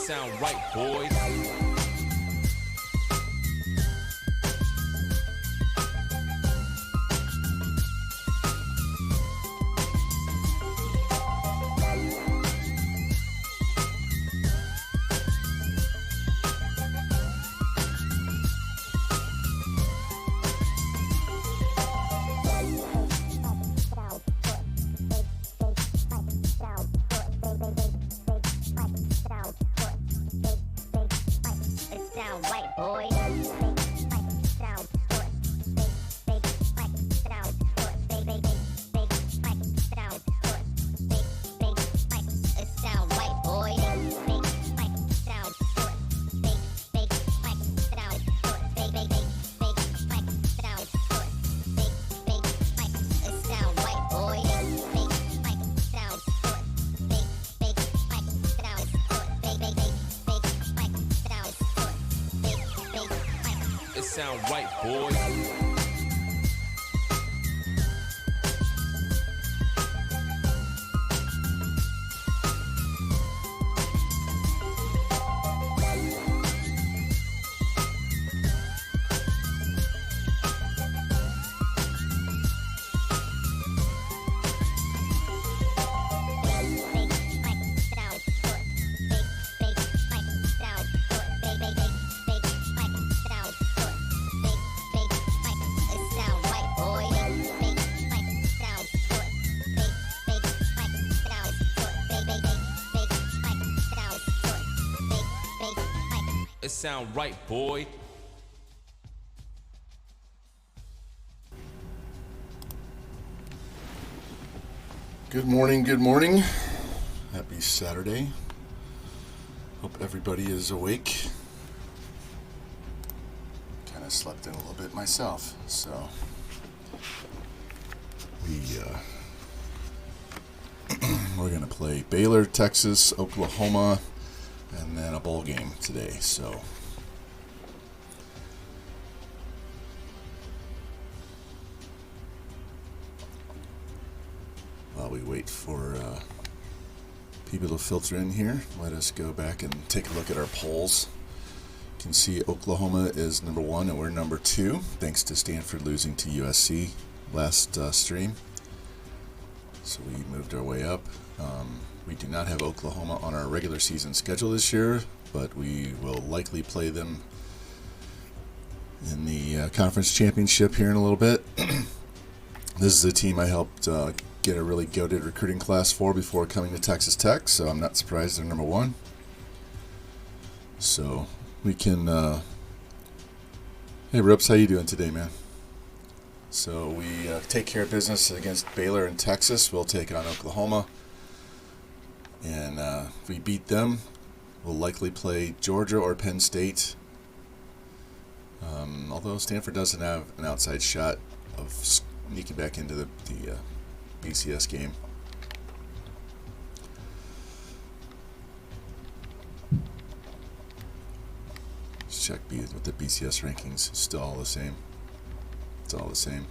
sound right, boys. Sound right, boys. It sound right, boy. Good morning, good morning. Happy Saturday. Hope everybody is awake. Kind of slept in a little bit myself, so we're gonna play Baylor, Texas, Oklahoma, and then a bowl game today, so while we wait for people to filter in here, let us go back and take a look at our polls. You can see Oklahoma is number 1 and we're number 2, thanks to Stanford losing to USC last stream. So we moved our way up. We do not have Oklahoma on our regular season schedule this year, but we will likely play them in the conference championship here in a little bit. This is a team I helped get a really goated recruiting class for before coming to Texas Tech, so I'm not surprised they're number 1. So we can... Hey Rips, how you doing today, man? So we take care of business against Baylor in Texas. We'll take on Oklahoma. And if we beat them, we'll likely play Georgia or Penn State. Although Stanford doesn't have an outside shot of sneaking back into the BCS game. Let's check with the BCS rankings. Still all the same. It's all the same.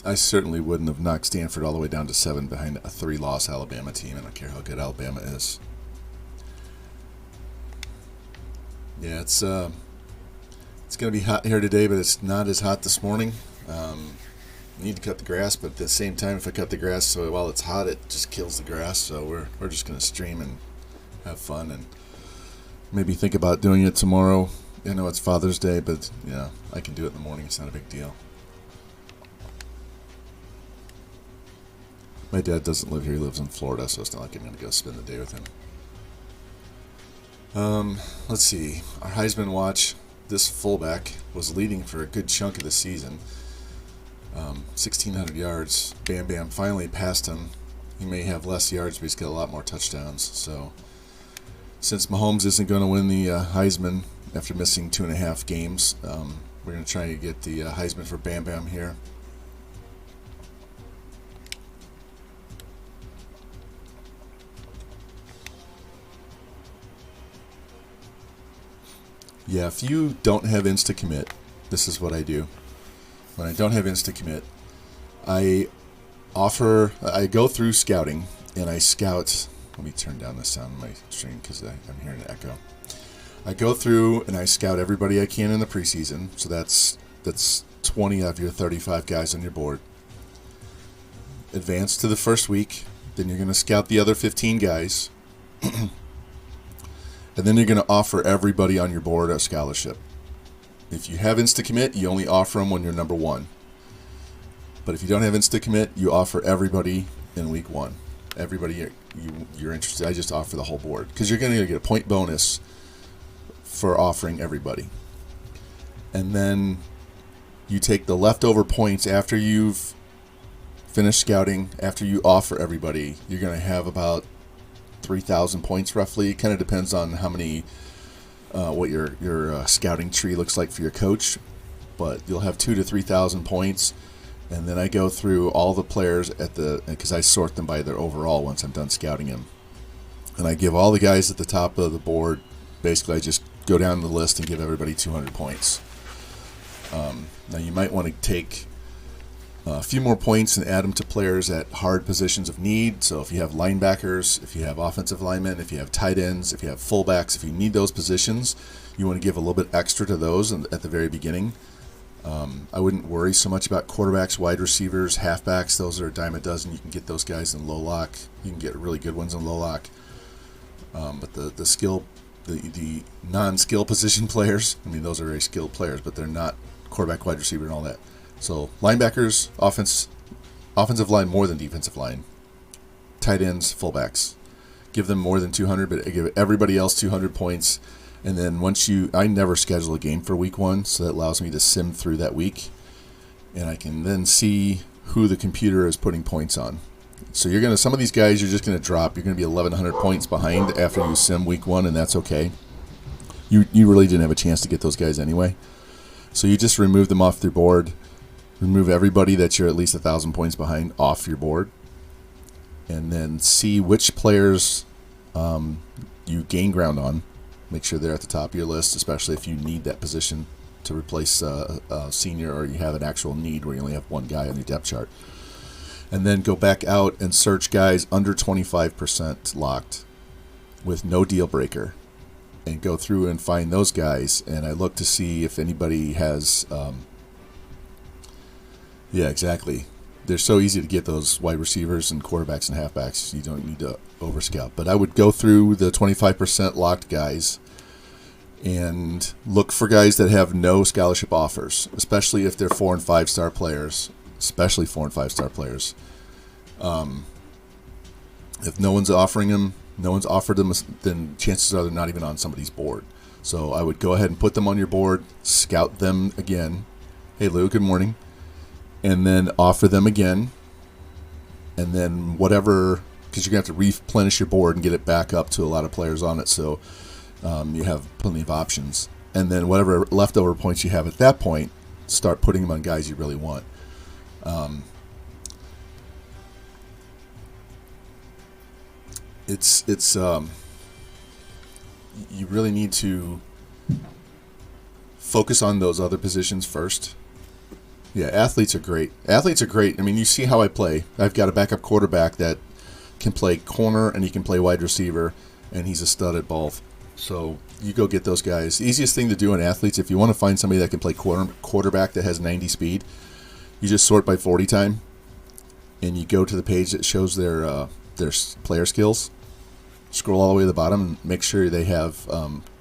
I certainly wouldn't have knocked Stanford all the way down to 7 behind a 3-loss Alabama team. I don't care how good Alabama is. Yeah, it's going to be hot here today, but it's not as hot this morning. I need to cut the grass, but at the same time, if I cut the grass so while it's hot, it just kills the grass. So we're just going to stream and have fun and maybe think about doing it tomorrow. I know it's Father's Day, but yeah, I can do it in the morning. It's not a big deal. My dad doesn't live here. He lives in Florida, so it's not like I'm going to go spend the day with him. Let's see. Our Heisman watch, this fullback was leading for a good chunk of the season. 1,600 yards. Bam Bam finally passed him. He may have less yards, but he's got a lot more touchdowns. So since Mahomes isn't going to win the Heisman after missing 2.5 games, we're going to try to get the Heisman for Bam Bam here. Yeah, if you don't have Insta-Commit, this is what I do. When I don't have Insta-Commit, I go through scouting and I scout Let me turn down the sound of my stream because I'm hearing an echo. I go through and I scout everybody I can in the preseason. So that's 20 of your 35 guys on your board. Advance to the first week. Then you're going to scout the other 15 guys. And then you're going to offer everybody on your board a scholarship. If you have insta-commit, you only offer them when you're number one. But if you don't have insta-commit, you offer everybody in week one. Everybody you're interested, I just offer the whole board. Because you're going to get a point bonus for offering everybody. And then you take the leftover points after you've finished scouting, after you offer everybody. You're going to have about 3,000 points roughly. It kind of depends on how many, what your scouting tree looks like for your coach. But you'll have 2,000 to 3,000 points. And then I go through all the players because I sort them by their overall once I'm done scouting them. And I give all the guys at the top of the board, basically I just go down the list and give everybody 200 points. Now you might want to take a few more points and add them to players at hard positions of need. So if you have linebackers, if you have offensive linemen, if you have tight ends, if you have fullbacks, if you need those positions, you want to give a little bit extra to those at the very beginning. I wouldn't worry so much about quarterbacks, wide receivers, halfbacks. Those are a dime a dozen. You can get those guys in low lock. You can get really good ones in low lock. But the non-skill position players, I mean, those are very skilled players, but they're not quarterback, wide receiver, and all that. So linebackers, offensive line more than defensive line. Tight ends, fullbacks. Give them more than 200, but give everybody else 200 points. And then I never schedule a game for week one, so that allows me to sim through that week. And I can then see who the computer is putting points on. So some of these guys you're just going to drop. You're going to be 1,100 points behind after you sim week one, and that's okay. You really didn't have a chance to get those guys anyway. So you just remove them off your board. Remove everybody that you're at least 1,000 points behind off your board. And then see which players you gain ground on. Make sure they're at the top of your list, especially if you need that position to replace a senior or you have an actual need where you only have one guy on your depth chart. And then go back out and search guys under 25% locked with no deal breaker. And go through and find those guys. And I look to see if anybody has... yeah, exactly. They're so easy to get, those wide receivers and quarterbacks and halfbacks. You don't need to overscout. But I would go through the 25% locked guys and look for guys that have no scholarship offers, especially if they're 4- and 5-star players. Especially 4- and 5-star players. If no one's offering them, no one's offered them, then chances are they're not even on somebody's board. So I would go ahead and put them on your board, scout them again. Hey, Lou, good morning. And then offer them again. And then whatever, because you're going to have to replenish your board and get it back up to a lot of players on it. So you have plenty of options. And then whatever leftover points you have at that point, start putting them on guys you really want. You really need to focus on those other positions first. Yeah, athletes are great. I mean, you see how I play. I've got a backup quarterback that can play corner and he can play wide receiver, and he's a stud at both. So you go get those guys. The easiest thing to do in athletes, if you want to find somebody that can play quarterback that has 90 speed, you just sort by 40 time, and you go to the page that shows their player skills. Scroll all the way to the bottom and make sure they have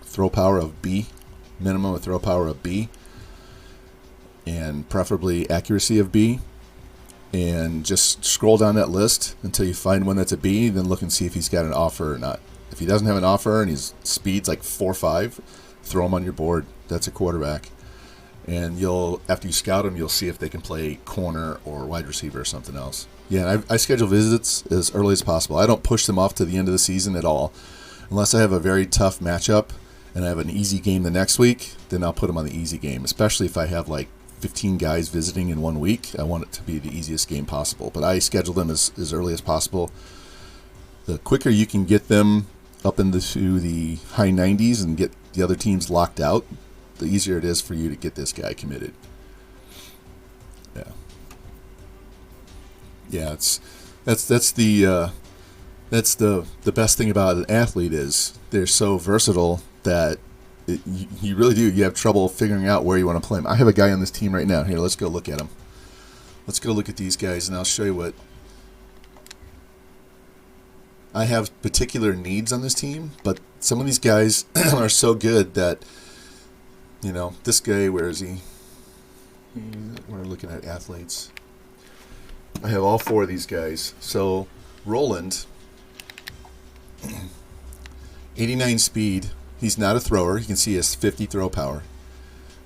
throw power of B, minimum of throw power of B, and preferably accuracy of B. And just scroll down that list until you find one that's a B, then look and see if he's got an offer or not. If he doesn't have an offer and his speed's like 4.5, throw him on your board. That's a quarterback. And after you scout them, you'll see if they can play corner or wide receiver or something else. Yeah, and I schedule visits as early as possible. I don't push them off to the end of the season at all. Unless I have a very tough matchup and I have an easy game the next week, then I'll put them on the easy game, especially if I have like 15 guys visiting in 1 week. I want it to be the easiest game possible. But I schedule them as early as possible. The quicker you can get them up into the high 90s and get the other teams locked out, the easier it is for you to get this guy committed. Yeah, that's the That's the best thing about an athlete is they're so versatile that you really do. You have trouble figuring out where you want to play them. I have a guy on this team right now. Here, let's go look at him. Let's go look at these guys, and I'll show you what. I have particular needs on this team, but some of these guys are so good that, you know, this guy, where is he? We're looking at athletes. I have all 4 of these guys. So, Roland, 89 speed. He's not a thrower. You can see he has 50 throw power.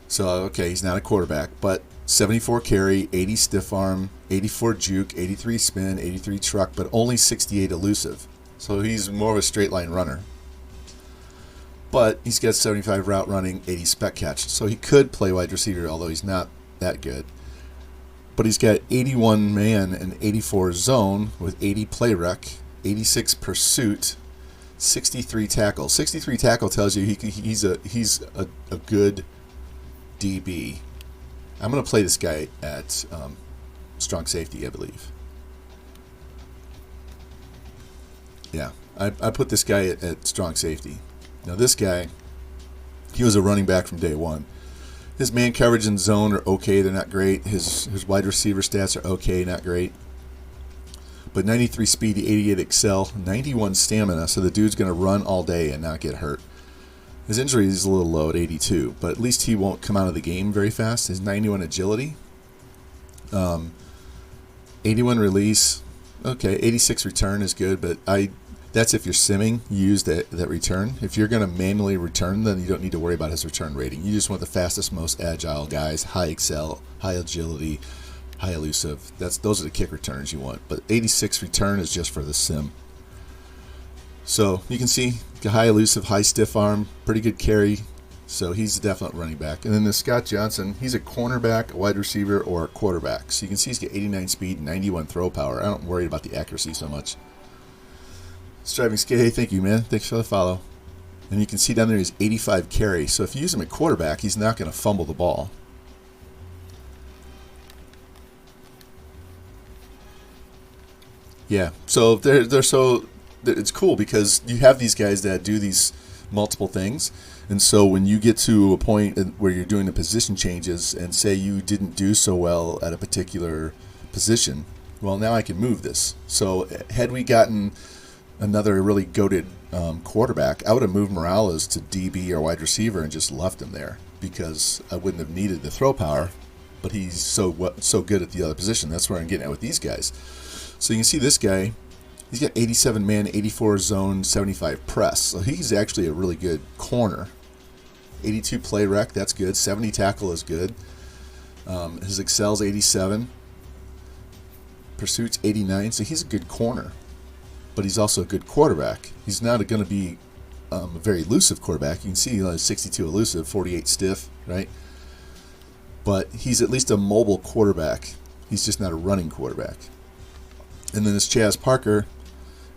So, okay, he's not a quarterback, but 74 carry, 80 stiff arm, 84 juke, 83 spin, 83 truck, but only 68 elusive. So he's more of a straight line runner. But he's got 75 route running, 80 spec catch. So he could play wide receiver, although he's not that good. But he's got 81 man and 84 zone with 80 play rec, 86 pursuit, 63 tackle. 63 tackle tells you he's a good DB. I'm going to play this guy at strong safety, I believe. Yeah, I put this guy at strong safety. Now this guy, he was a running back from day one. His man coverage and zone are okay, they're not great. His wide receiver stats are okay, not great. But 93 speed, 88 excel, 91 stamina, so the dude's going to run all day and not get hurt. His injury is a little low at 82, but at least he won't come out of the game very fast. His 91 agility, 81 release, okay, 86 return is good, but that's if you're simming, you use that return. If you're going to manually return, then you don't need to worry about his return rating. You just want the fastest, most agile guys, high excel, high agility, high elusive. Those are the kick returns you want. But 86 return is just for the sim. So you can see high elusive, high stiff arm, pretty good carry. So he's a definite running back. And then the Scott Johnson, he's a cornerback, a wide receiver, or a quarterback. So you can see he's got 89 speed, 91 throw power. I don't worry about the accuracy so much. Striving skate, hey, thank you, man. Thanks for the follow. And you can see down there he's 85 carry. So if you use him at quarterback, he's not going to fumble the ball. Yeah, so it's cool because you have these guys that do these multiple things. And so when you get to a point where you're doing the position changes and say you didn't do so well at a particular position, well, now I can move this. So had we gotten another really goated quarterback, I would have moved Morales to DB or wide receiver and just left him there because I wouldn't have needed the throw power, but he's so good at the other position. That's where I'm getting at with these guys. So you can see this guy, he's got 87 man, 84 zone, 75 press. So he's actually a really good corner. 82 play rec, that's good. 70 tackle is good. His excel's 87. Pursuit's 89, so he's a good corner. But he's also a good quarterback. He's not going to be a very elusive quarterback. You can see he's 62 elusive, 48 stiff, right? But he's at least a mobile quarterback. He's just not a running quarterback. And then this Chaz Parker.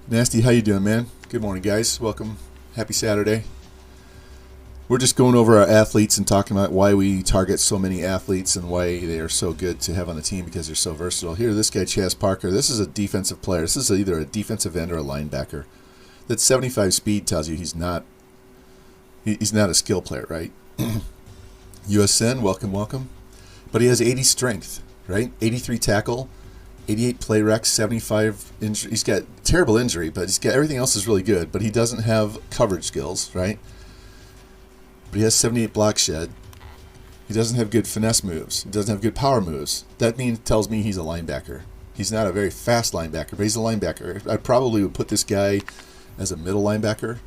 Nasty, how you doing, man? Good morning, guys. Welcome. Happy Saturday. We're just going over our athletes and talking about why we target so many athletes and why they are so good to have on the team because they're so versatile. Here, this guy, Chaz Parker, this is a defensive player. This is either a defensive end or a linebacker. That 75 speed tells you he's not a skill player, right? USN, welcome. But he has 80 strength, right? 83 tackle, 88 play rec, 75 injury. He's got terrible injury, but he's got everything else is really good. But he doesn't have coverage skills, right? But he has 78 block shed. He doesn't have good finesse moves. He doesn't have good power moves. That tells me he's a linebacker. He's not a very fast linebacker, but he's a linebacker. I probably would put this guy as a middle linebacker.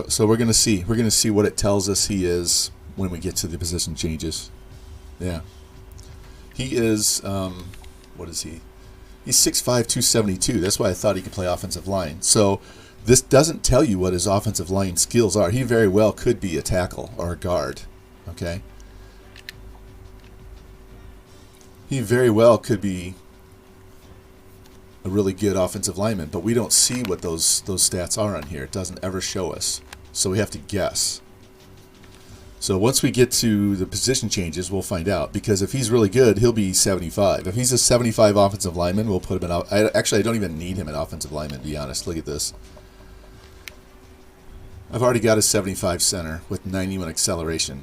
So we're gonna see. We're gonna see what it tells us he is when we get to the position changes. Yeah. He is. What is he? He's 6'5", 272. That's why I thought he could play offensive line. So this doesn't tell you what his offensive line skills are. He very well could be a tackle or a guard. Okay. He very well could be a really good offensive lineman, but we don't see what those stats are on here. It doesn't ever show us, so we have to guess. So once we get to the position changes, we'll find out. Because if he's really good, he'll be 75. If he's a 75 offensive lineman, we'll put him in. Actually, I don't even need him at offensive lineman, to be honest. Look at this. I've already got a 75 center with 91 acceleration.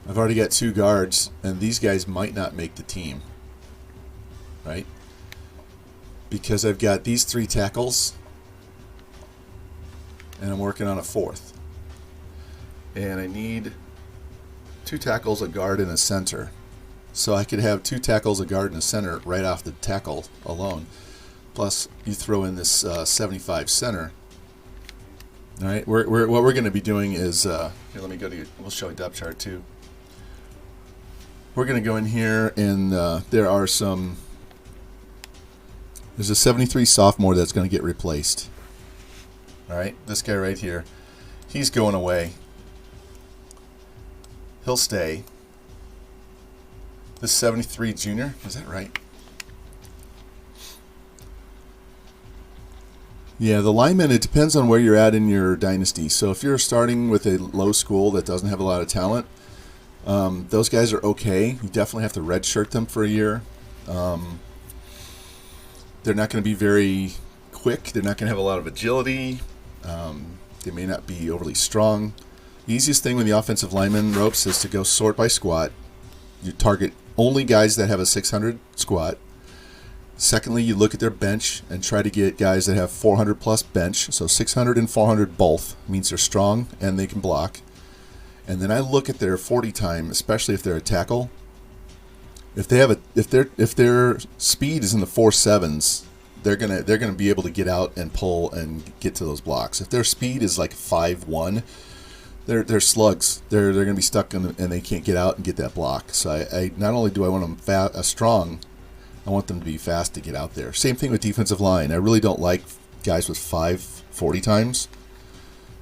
I've already got 2 guards, and these guys might not make the team. Right? Because I've got these 3 tackles, and I'm working on a 4th. And I need 2 tackles, a guard, and a center. So I could have 2 tackles, a guard, and a center right off the tackle alone. Plus, you throw in this 75 center. All right, what we're going to be doing is, here, let me go to, we'll show a depth chart too. We're going to go in here, and there's a 73 sophomore that's going to get replaced. All right, this guy right here, he's going away. He'll stay. This 73 junior, is that right? Yeah, the linemen, it depends on where you're at in your dynasty. So if you're starting with a low school that doesn't have a lot of talent, those guys are okay. You definitely have to redshirt them for a year. They're not going to be very quick. They're not going to have a lot of agility. They may not be overly strong. The easiest thing with the offensive lineman ropes is to go sort by squat. You target only guys that have a 600 squat. Secondly, you look at their bench and try to get guys that have 400 plus bench. So 600 and 400 both means they're strong and they can block. And then I look at their 40 time, especially if they're a tackle. If their speed is in the 4.7s, they're gonna be able to get out and pull and get to those blocks. If their speed is like 5.1, they're slugs. They're going to be stuck and they can't get out and get that block. So I not only do I want them strong, I want them to be fast to get out there. Same thing with defensive line. I really don't like guys with 5.40 times.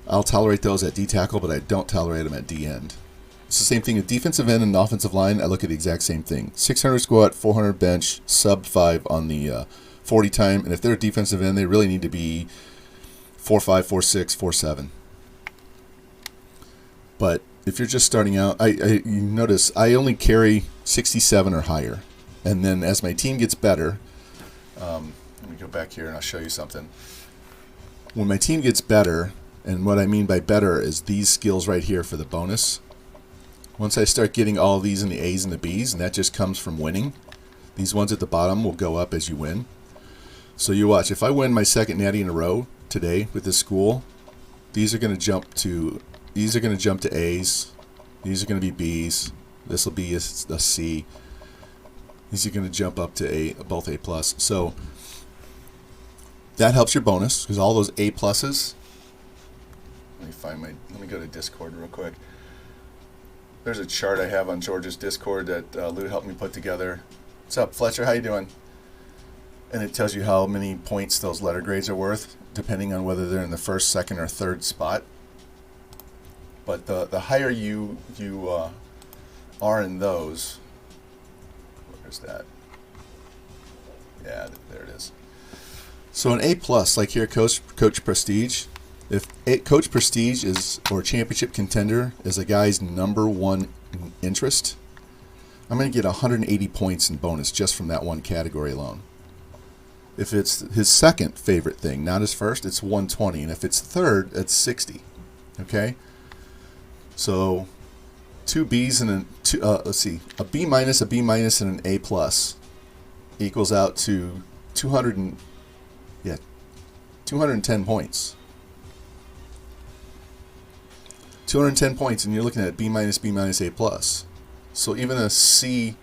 I'll tolerate those at D tackle, but I don't tolerate them at D end. It's the same thing with defensive end and offensive line. I look at the exact same thing. 600 squat, 400 bench, sub 5 on the 40 time. And if they're a defensive end, they really need to be 4.5, 4.6, 4.7. But if you're just starting out, you notice I only carry 67 or higher. And then as my team gets better, let me go back here and I'll show you something. When my team gets better, and what I mean by better is these skills right here for the bonus. Once I start getting all of these in the A's and the B's, and that just comes from winning, these ones at the bottom will go up as you win. So you watch, if I win my second Natty in a row today with this school, these are going to jump to A's, these are going to be B's, this will be a C. These are going to jump up to both A+. So that helps your bonus because all those A pluses. Let me go to Discord real quick. There's a chart I have on George's Discord that Lou helped me put together. What's up, Fletcher? How you doing? And it tells you how many points those letter grades are worth, depending on whether they're in the first, second, or third spot. But the higher you are in those. Where's that? Yeah, there it is. So an A+, like here, Coach Prestige. If Coach Prestige is, or Championship Contender, is a guy's #1 interest, I'm going to get 180 points in bonus just from that one category alone. If it's his second favorite thing, not his first, it's 120. And if it's third, it's 60. Okay? So 2 B's and a B minus, a B minus, and an A plus equals out to 210 points. 210 points, and you're looking at B minus, B minus, A plus. So even a C,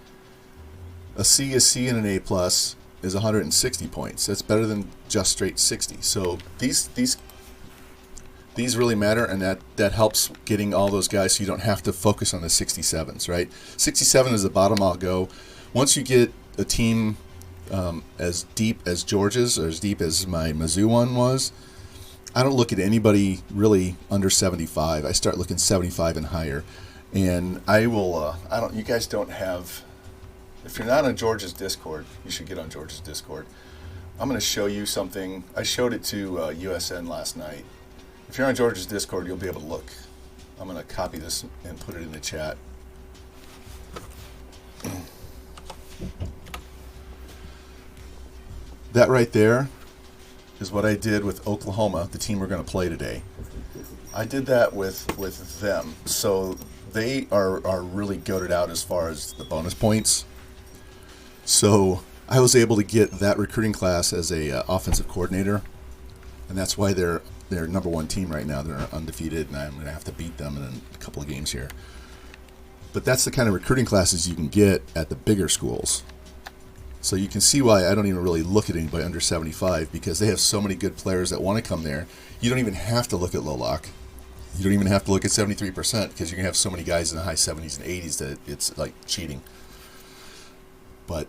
a C and an A plus is 160 points. That's better than just straight 60. So these really matter, and that helps getting all those guys so you don't have to focus on the 67s, right? 67 is the bottom I'll go. Once you get a team as deep as George's or as deep as my Mizzou one was, I don't look at anybody really under 75. I start looking 75 and higher. And I will, you guys don't have, if you're not on George's Discord, you should get on George's Discord. I'm going to show you something. I showed it to USN last night. If you're on George's Discord, you'll be able to look. I'm going to copy this and put it in the chat. That right there is what I did with Oklahoma, the team we're going to play today. I did that with them. So they are really goated out as far as the bonus points. So I was able to get that recruiting class as a offensive coordinator, and that's why they're number one team right now. They're undefeated, and I'm going to have to beat them in a couple of games here. But that's the kind of recruiting classes you can get at the bigger schools. So you can see why I don't even really look at anybody under 75, because they have so many good players that want to come there. You don't even have to look at low lock. You don't even have to look at 73%, because you're going to have so many guys in the high 70s and 80s that it's like cheating. But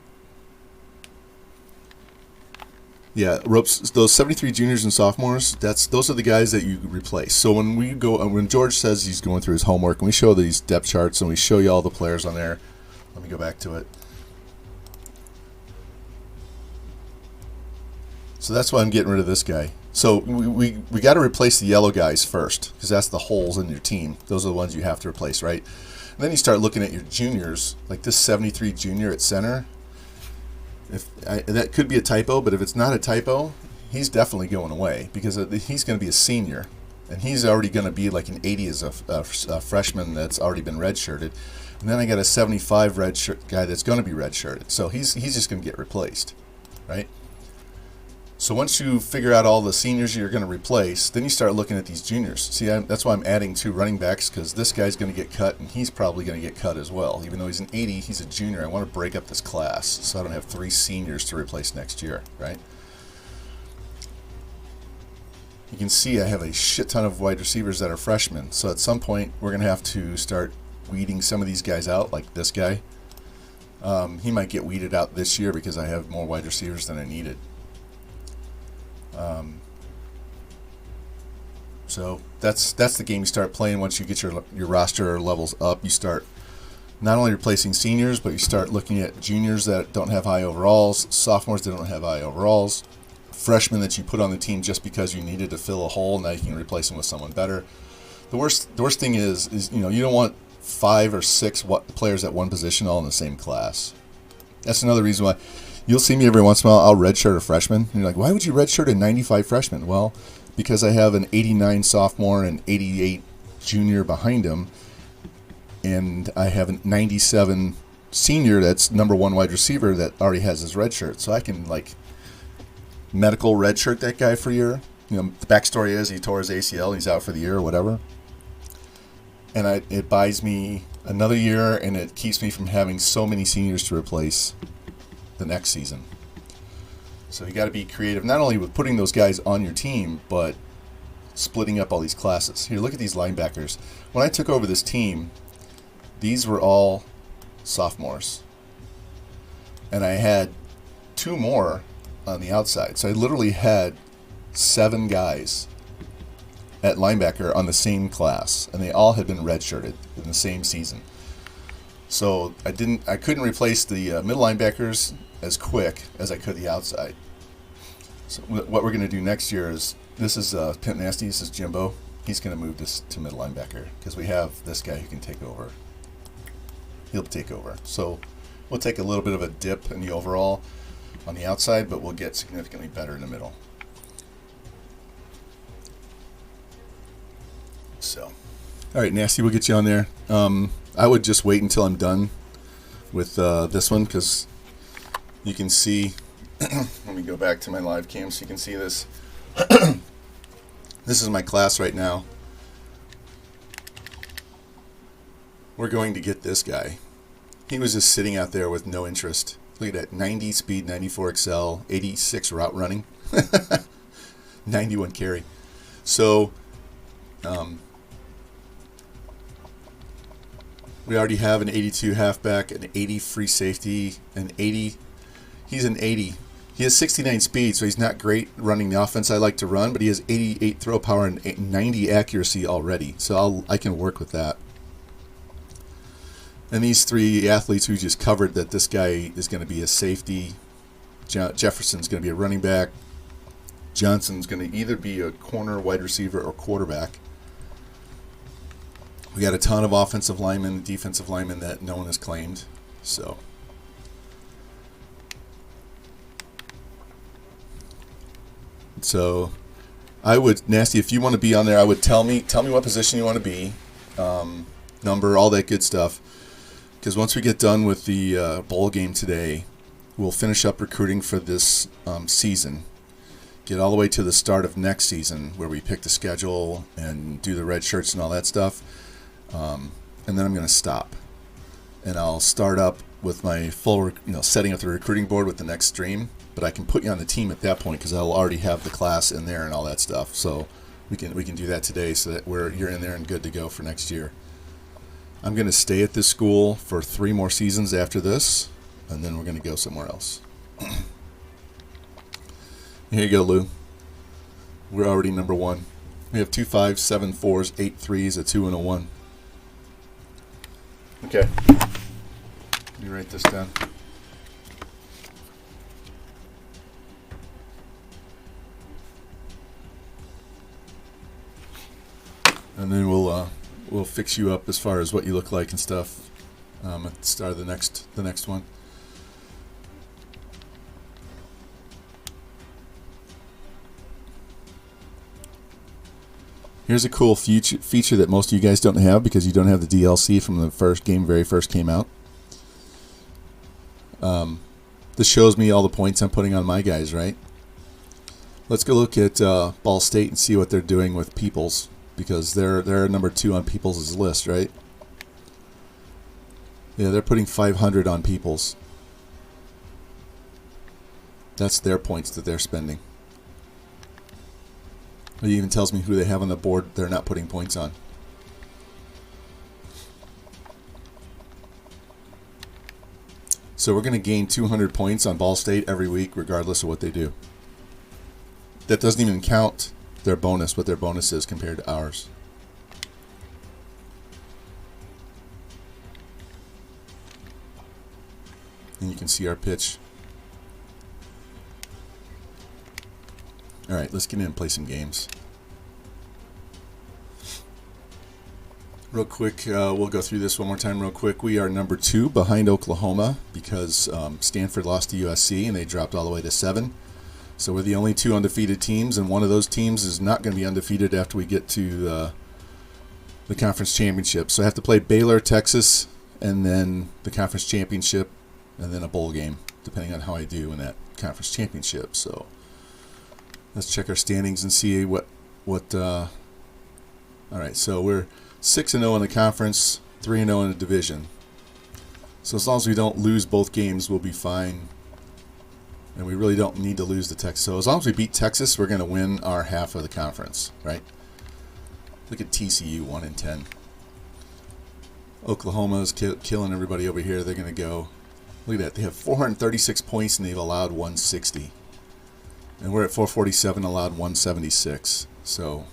yeah, ropes. Those 73 juniors and sophomores. Those are the guys that you replace. So when George says he's going through his homework, and we show these depth charts and we show you all the players on there. Let me go back to it. So that's why I'm getting rid of this guy. So we got to replace the yellow guys first, because that's the holes in your team. Those are the ones you have to replace, right? And then you start looking at your juniors, like this 73 junior at center. That could be a typo, but if it's not a typo, he's definitely going away, because he's going to be a senior, and he's already going to be like an 80 as a freshman that's already been redshirted. And then I got a 75 redshirt guy that's going to be redshirted. So he's just going to get replaced, right? So once you figure out all the seniors you're going to replace, then you start looking at these juniors. See, that's why I'm adding 2 running backs, because this guy's going to get cut, and he's probably going to get cut as well. Even though he's an 80, he's a junior. I want to break up this class so I don't have 3 seniors to replace next year, right? You can see I have a shit ton of wide receivers that are freshmen. So at some point, we're going to have to start weeding some of these guys out, like this guy. He might get weeded out this year because I have more wide receivers than I needed. So that's the game you start playing once you get your roster levels up. You start not only replacing seniors, but you start looking at juniors that don't have high overalls, sophomores that don't have high overalls, freshmen that you put on the team just because you needed to fill a hole. Now you can replace them with someone better. The worst thing is you don't want 5 or 6 players at one position all in the same class. That's another reason why you'll see me every once in a while. I'll redshirt a freshman. And you're like, why would you redshirt a 95 freshman? Well, because I have an 89 sophomore and 88 junior behind him, and I have a 97 senior that's number 1 wide receiver that already has his red shirt. So I can like medical redshirt that guy for a year. The backstory is he tore his ACL and he's out for the year or whatever. And it buys me another year, and it keeps me from having so many seniors to replace the next season. So you got to be creative, not only with putting those guys on your team, but splitting up all these classes. Here, look at these linebackers. When I took over this team, these were all sophomores, and I had 2 more on the outside. So I literally had 7 guys at linebacker on the same class, and they all had been redshirted in the same season. So I couldn't replace the middle linebackers as quick as I could the outside. So what we're going to do next year is, this is Pimp Nasty, this is Jimbo. He's going to move this to middle linebacker, because we have this guy who can take over. He'll take over. So we'll take a little bit of a dip in the overall on the outside, but we'll get significantly better in the middle. So, all right, Nasty, we'll get you on there. I would just wait until I'm done with this one, because you can see, let me go back to my live cam so you can see this. This is my class right now. We're going to get this guy. He was just sitting out there with no interest. Look at that, 90 speed, 94 excel, 86 route running, 91 carry. So, we already have an 82 halfback, an 80 free safety, an 80. He's an 80. He has 69 speed, so he's not great running the offense I like to run, but he has 88 throw power and 90 accuracy already, so I can work with that. And these 3 athletes we just covered, that this guy is going to be a safety, Jefferson's going to be a running back, Johnson's going to either be a corner, wide receiver, or quarterback. We got a ton of offensive linemen, defensive linemen that no one has claimed. So I would, Nasty, if you want to be on there, I would tell me what position you want to be, number, all that good stuff. Because once we get done with the bowl game today, we'll finish up recruiting for this season. Get all the way to the start of next season where we pick the schedule and do the red shirts and all that stuff. And then I'm going to stop. And I'll start up with my full, setting up the recruiting board with the next stream. But I can put you on the team at that point because I'll already have the class in there and all that stuff. So we can do that today so that you're in there and good to go for next year. I'm going to stay at this school for 3 more seasons after this, and then we're going to go somewhere else. Here you go, Lou. We're already number 1. We have 2 5s, 7 4s, 8 3s, a 2, and a 1. Okay. Let me write this down. And then we'll fix you up as far as what you look like and stuff at the start of the next one. Here's a cool feature that most of you guys don't have because you don't have the DLC from the very first came out. This shows me all the points I'm putting on my guys, right? Let's go look at Ball State and see what they're doing with Peoples because they're number 2 on Peoples' list, right? Yeah, they're putting 500 on Peoples. That's their points that they're spending. It even tells me who they have on the board they're not putting points on. So we're going to gain 200 points on Ball State every week regardless of what they do. That doesn't even count their bonus, what their bonus is compared to ours. And you can see our pitch. Alright, let's get in and play some games. Real quick, we'll go through this one more time real quick. We are number 2 behind Oklahoma because Stanford lost to USC and they dropped all the way to 7. So we're the only 2 undefeated teams, and one of those teams is not going to be undefeated after we get to the conference championship. So I have to play Baylor, Texas, and then the conference championship, and then a bowl game, depending on how I do in that conference championship. So let's check our standings and see what. All right, so we're 6-0 in the conference, 3-0 in the division. So as long as we don't lose both games, we'll be fine. And we really don't need to lose to Texas. So as long as we beat Texas, we're going to win our half of the conference, right? Look at TCU, 1-10. Oklahoma's killing everybody over here. They're going to go. Look at that. They have 436 points and they've allowed 160. And we're at 447, allowed 176. So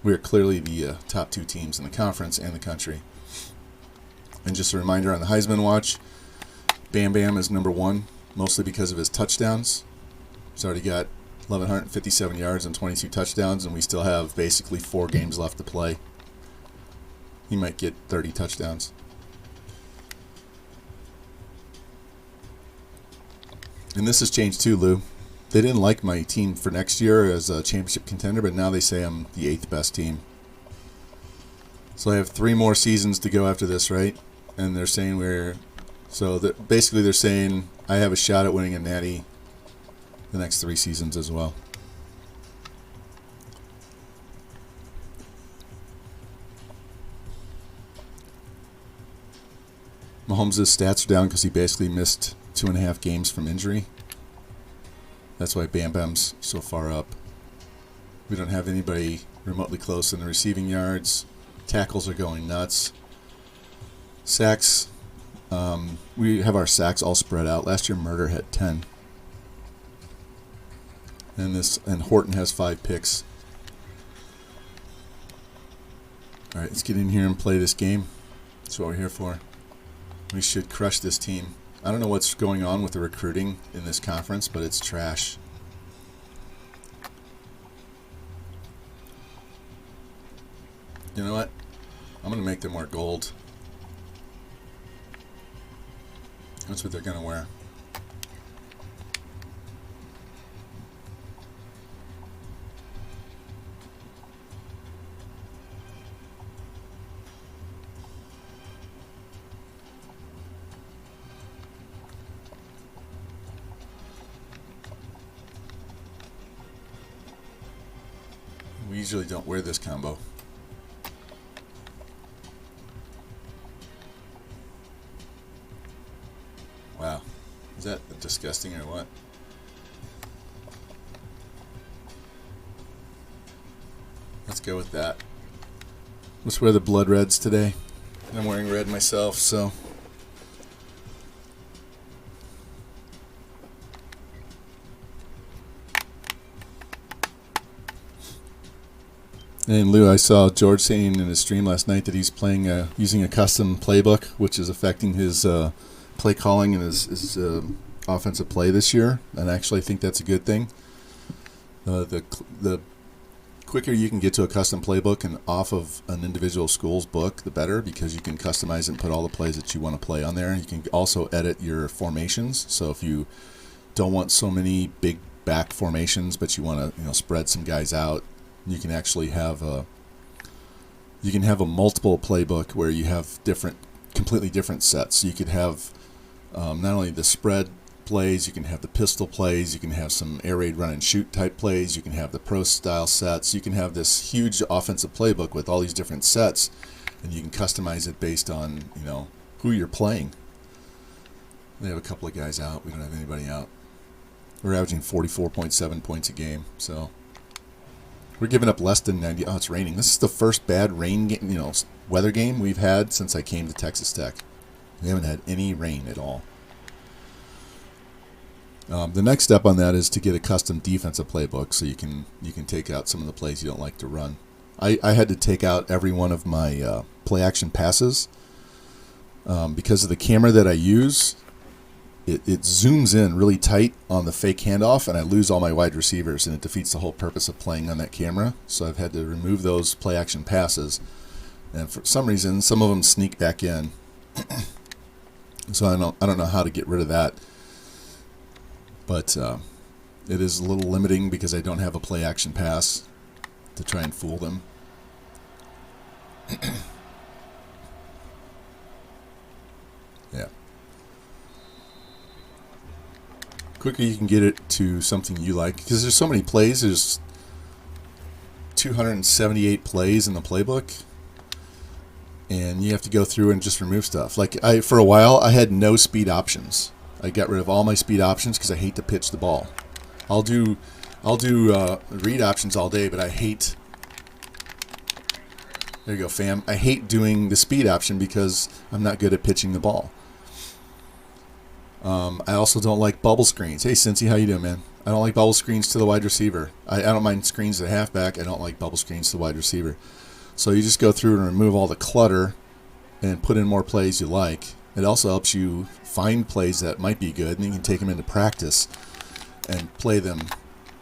we're clearly the top 2 teams in the conference and the country. And just a reminder on the Heisman Watch, Bam Bam is number 1. Mostly because of his touchdowns. He's already got 1,157 yards and 22 touchdowns, and we still have basically 4 games left to play. He might get 30 touchdowns. And this has changed too, Lou. They didn't like my team for next year as a championship contender, but now they say I'm the 8th best team. So I have 3 more seasons to go after this, right? And they're saying basically they're saying I have a shot at winning a Natty the next 3 seasons as well. Mahomes' stats are down because he basically missed 2.5 games from injury. That's why Bam Bam's so far up. We don't have anybody remotely close in the receiving yards. Tackles are going nuts. Sacks. We have our sacks all spread out. Last year, Murder had 10, and Horton has 5 picks. All right, let's get in here and play this game. That's what we're here for. We should crush this team. I don't know what's going on with the recruiting in this conference, but it's trash. You know what? I'm going to make them wear gold. That's what they're going to wear. We usually don't wear this combo. Wow. Is that disgusting or what? Let's go with that. Let's wear the blood reds today. I'm wearing red myself, so. And Lou, I saw George saying in his stream last night that he's playing using a custom playbook, which is affecting his play calling and his offensive play this year. And I actually think that's a good thing. The quicker you can get to a custom playbook and off of an individual school's book, the better, because you can customize it and put all the plays that you want to play on there. You can also edit your formations. So if you don't want so many big back formations, but you want to spread some guys out, you can actually have a multiple playbook where you have completely different sets. So you could have not only the spread plays, you can have the pistol plays, you can have some air raid run and shoot type plays, you can have the pro style sets, you can have this huge offensive playbook with all these different sets, and you can customize it based on who you're playing. They have a couple of guys out. We don't have anybody out. We're averaging 44.7 points a game, so. We're giving up less than 90. Oh, it's raining. This is the first bad rain game, weather game we've had since I came to Texas Tech. We haven't had any rain at all. The next step on that is to get a custom defensive playbook, so you can take out some of the plays you don't like to run. I had to take out every one of my play action passes because of the camera that I use. It zooms in really tight on the fake handoff, and I lose all my wide receivers, and it defeats the whole purpose of playing on that camera. So I've had to remove those play action passes, and for some reason, some of them sneak back in. So I don't know how to get rid of that, but it is a little limiting because I don't have a play action pass to try and fool them. Yeah. Quicker you can get it to something you like, because there's so many plays. There's 278 plays in the playbook, and you have to go through and just remove stuff. Like for a while I had no speed options. I got rid of all my speed options because I hate to pitch the ball. I'll do read options all day, but I hate. There you go, fam. I hate doing the speed option because I'm not good at pitching the ball. I also don't like bubble screens. Hey, Cincy, how you doing, man? I don't like bubble screens to the wide receiver. I don't mind screens to the halfback. I don't like bubble screens to the wide receiver. So you just go through and remove all the clutter and put in more plays you like. It also helps you find plays that might be good, and you can take them into practice and play them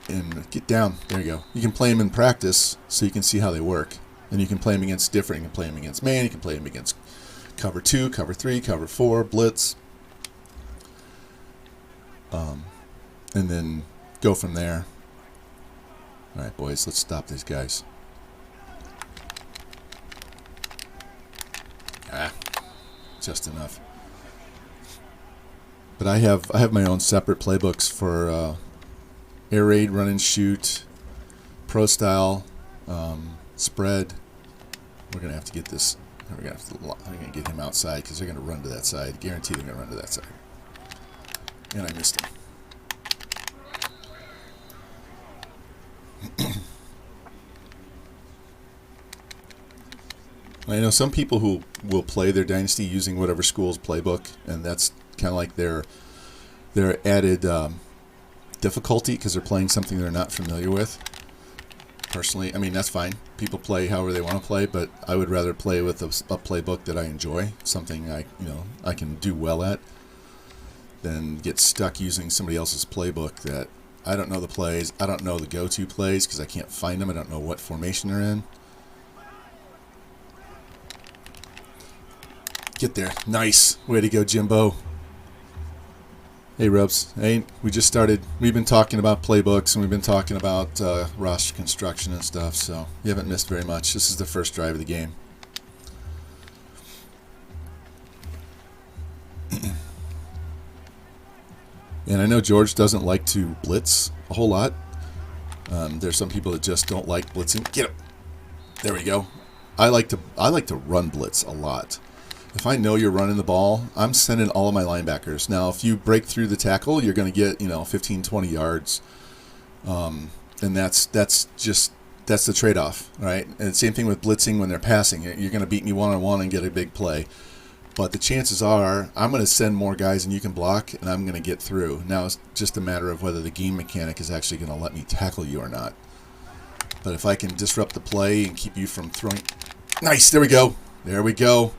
and get down. There you go. You can play them in practice so you can see how they work. And you can play them against different. You can play them against man. You can play them against cover 2, cover 3, cover 4, blitz. And then go from there. All right, boys, let's stop these guys. Just enough. But I have my own separate playbooks for air raid, run and shoot, pro style, spread. We're gonna have to get this. I'm gonna get him outside because they're gonna run to that side. Guarantee they're gonna run to that side. And I missed him. I know some people who will play their Dynasty using whatever school's playbook, and that's kind of like their added difficulty because they're playing something they're not familiar with. Personally, I mean, that's fine. People play however they want to play, but I would rather play with a playbook that I enjoy, something I can do well at, than get stuck using somebody else's playbook that I don't know the plays. I don't know the go-to plays because I can't find them. I don't know what formation they're in. Get there. Nice. Way to go, Jimbo. Hey, Rubs. Hey, we just started. We've been talking about playbooks, and we've been talking about roster construction and stuff, so you haven't missed very much. This is the first drive of the game. And I know George doesn't like to blitz a whole lot. There's some people that just don't like blitzing. Get him. There we go. I like to run blitz a lot. If I know you're running the ball, I'm sending all of my linebackers. Now, if you break through the tackle, you're going to get 15, 20 yards, and that's the trade-off, right? And same thing with blitzing when they're passing. You're going to beat me one-on-one and get a big play. But the chances are I'm going to send more guys than you can block, and I'm going to get through. Now it's just a matter of whether the game mechanic is actually going to let me tackle you or not. But if I can disrupt the play and keep you from throwing... Nice! There we go. There we go.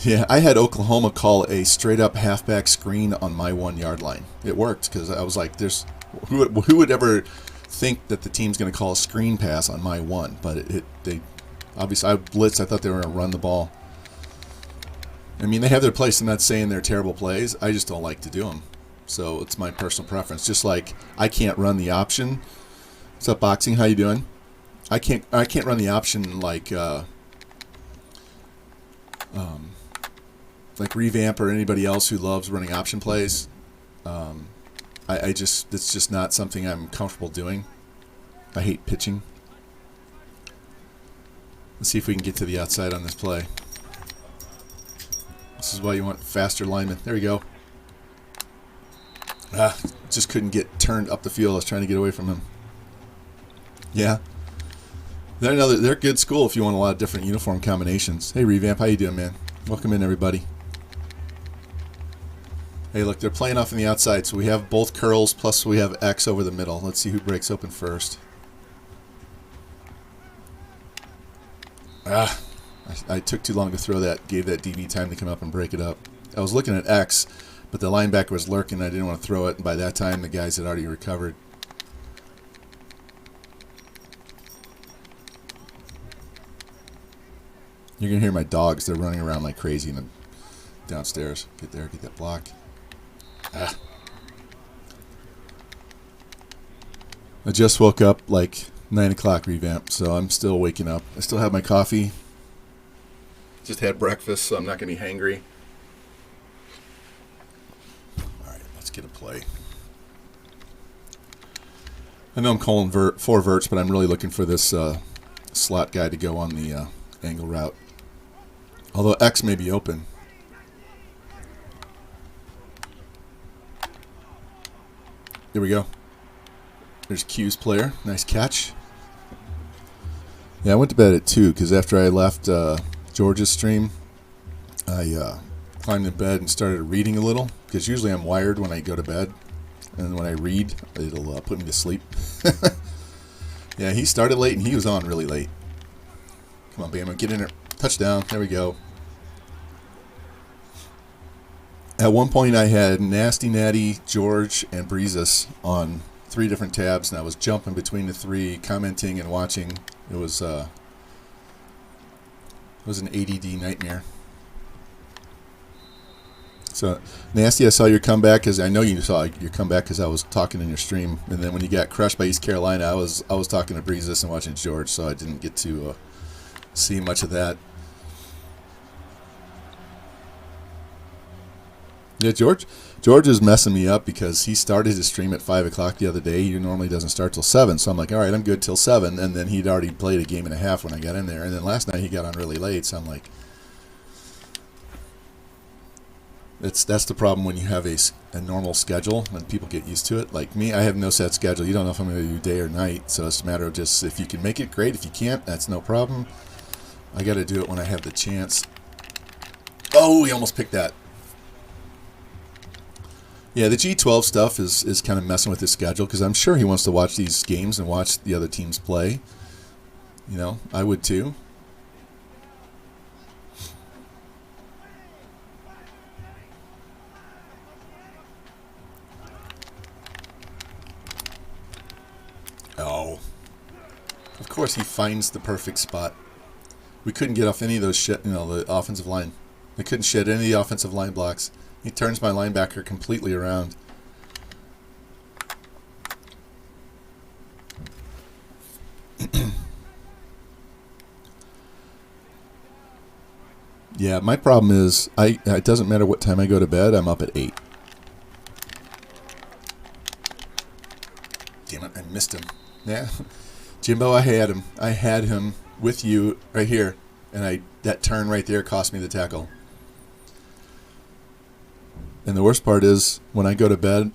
Yeah, I had Oklahoma call a straight-up halfback screen on my 1 yard line. It worked because I was like, "There's who would ever think that the team's going to call a screen pass on my 1?" But they obviously I blitzed. I thought they were going to run the ball. I mean, they have their place. I'm not saying they're terrible plays. I just don't like to do them. So it's my personal preference. Just like I can't run the option. What's up, boxing? How you doing? I can't run the option like Revamp or anybody else who loves running option plays. It's just not something I'm comfortable doing. I hate pitching. Let's see if we can get to the outside on this play. This is why you want faster linemen. There we go. Just couldn't get turned up the field. I was trying to get away from him. Yeah. They're a good school if you want a lot of different uniform combinations. Hey, Revamp, how you doing, man? Welcome in, everybody. Hey, look, they're playing off on the outside, so we have both curls, plus we have X over the middle. Let's see who breaks open first. I took too long to throw that, gave that DB time to come up and break it up. I was looking at X, but the linebacker was lurking. I didn't want to throw it, and by that time, the guys had already recovered. You're going to hear my dogs. They're running around like crazy downstairs. Get there, get that block. I just woke up like 9 o'clock, Revamp, so I'm still waking up. I still have my coffee. Just had breakfast, so I'm not going to be hangry. All right, let's get a play. I know I'm calling 4 verts, but I'm really looking for this slot guy to go on the angle route. Although X may be open. Here we go. There's Q's player. Nice catch. Yeah, I went to bed at 2 because after I left George's stream, I climbed in bed and started reading a little because usually I'm wired when I go to bed, and when I read, it'll put me to sleep. Yeah, he started late and he was on really late. Come on, Bama, get in there. Touchdown. There we go. At one point, I had Nasty, Natty, George, and Breezes on 3 different tabs, and I was jumping between the 3, commenting and watching. It was an ADD nightmare. So, Nasty, I saw your comeback because I know you saw your comeback because I was talking in your stream, and then when you got crushed by East Carolina, I was talking to Breezes and watching George, so I didn't get to see much of that. Yeah, George is messing me up because he started his stream at 5 o'clock the other day. He normally doesn't start till 7, so I'm like, all right, I'm good till 7. And then he'd already played a game and a half when I got in there. And then last night he got on really late, so I'm like, that's the problem when you have a normal schedule, when people get used to it. Like me, I have no set schedule. You don't know if I'm going to do day or night, so it's a matter of just if you can make it, great. If you can't, that's no problem. I got to do it when I have the chance. Oh, he almost picked that. Yeah, the G12 stuff is kind of messing with his schedule because I'm sure he wants to watch these games and watch the other teams play. You know, I would too. course, he finds the perfect spot. We couldn't get off any of those the offensive line. We couldn't shed any of the offensive line blocks. He turns my linebacker completely around. Yeah, my problem is it doesn't matter what time I go to bed, I'm up at 8. Damn it, I missed him. Yeah. Jimbo, I had him. I had him with you right here. And that turn right there cost me the tackle. And the worst part is when I go to bed,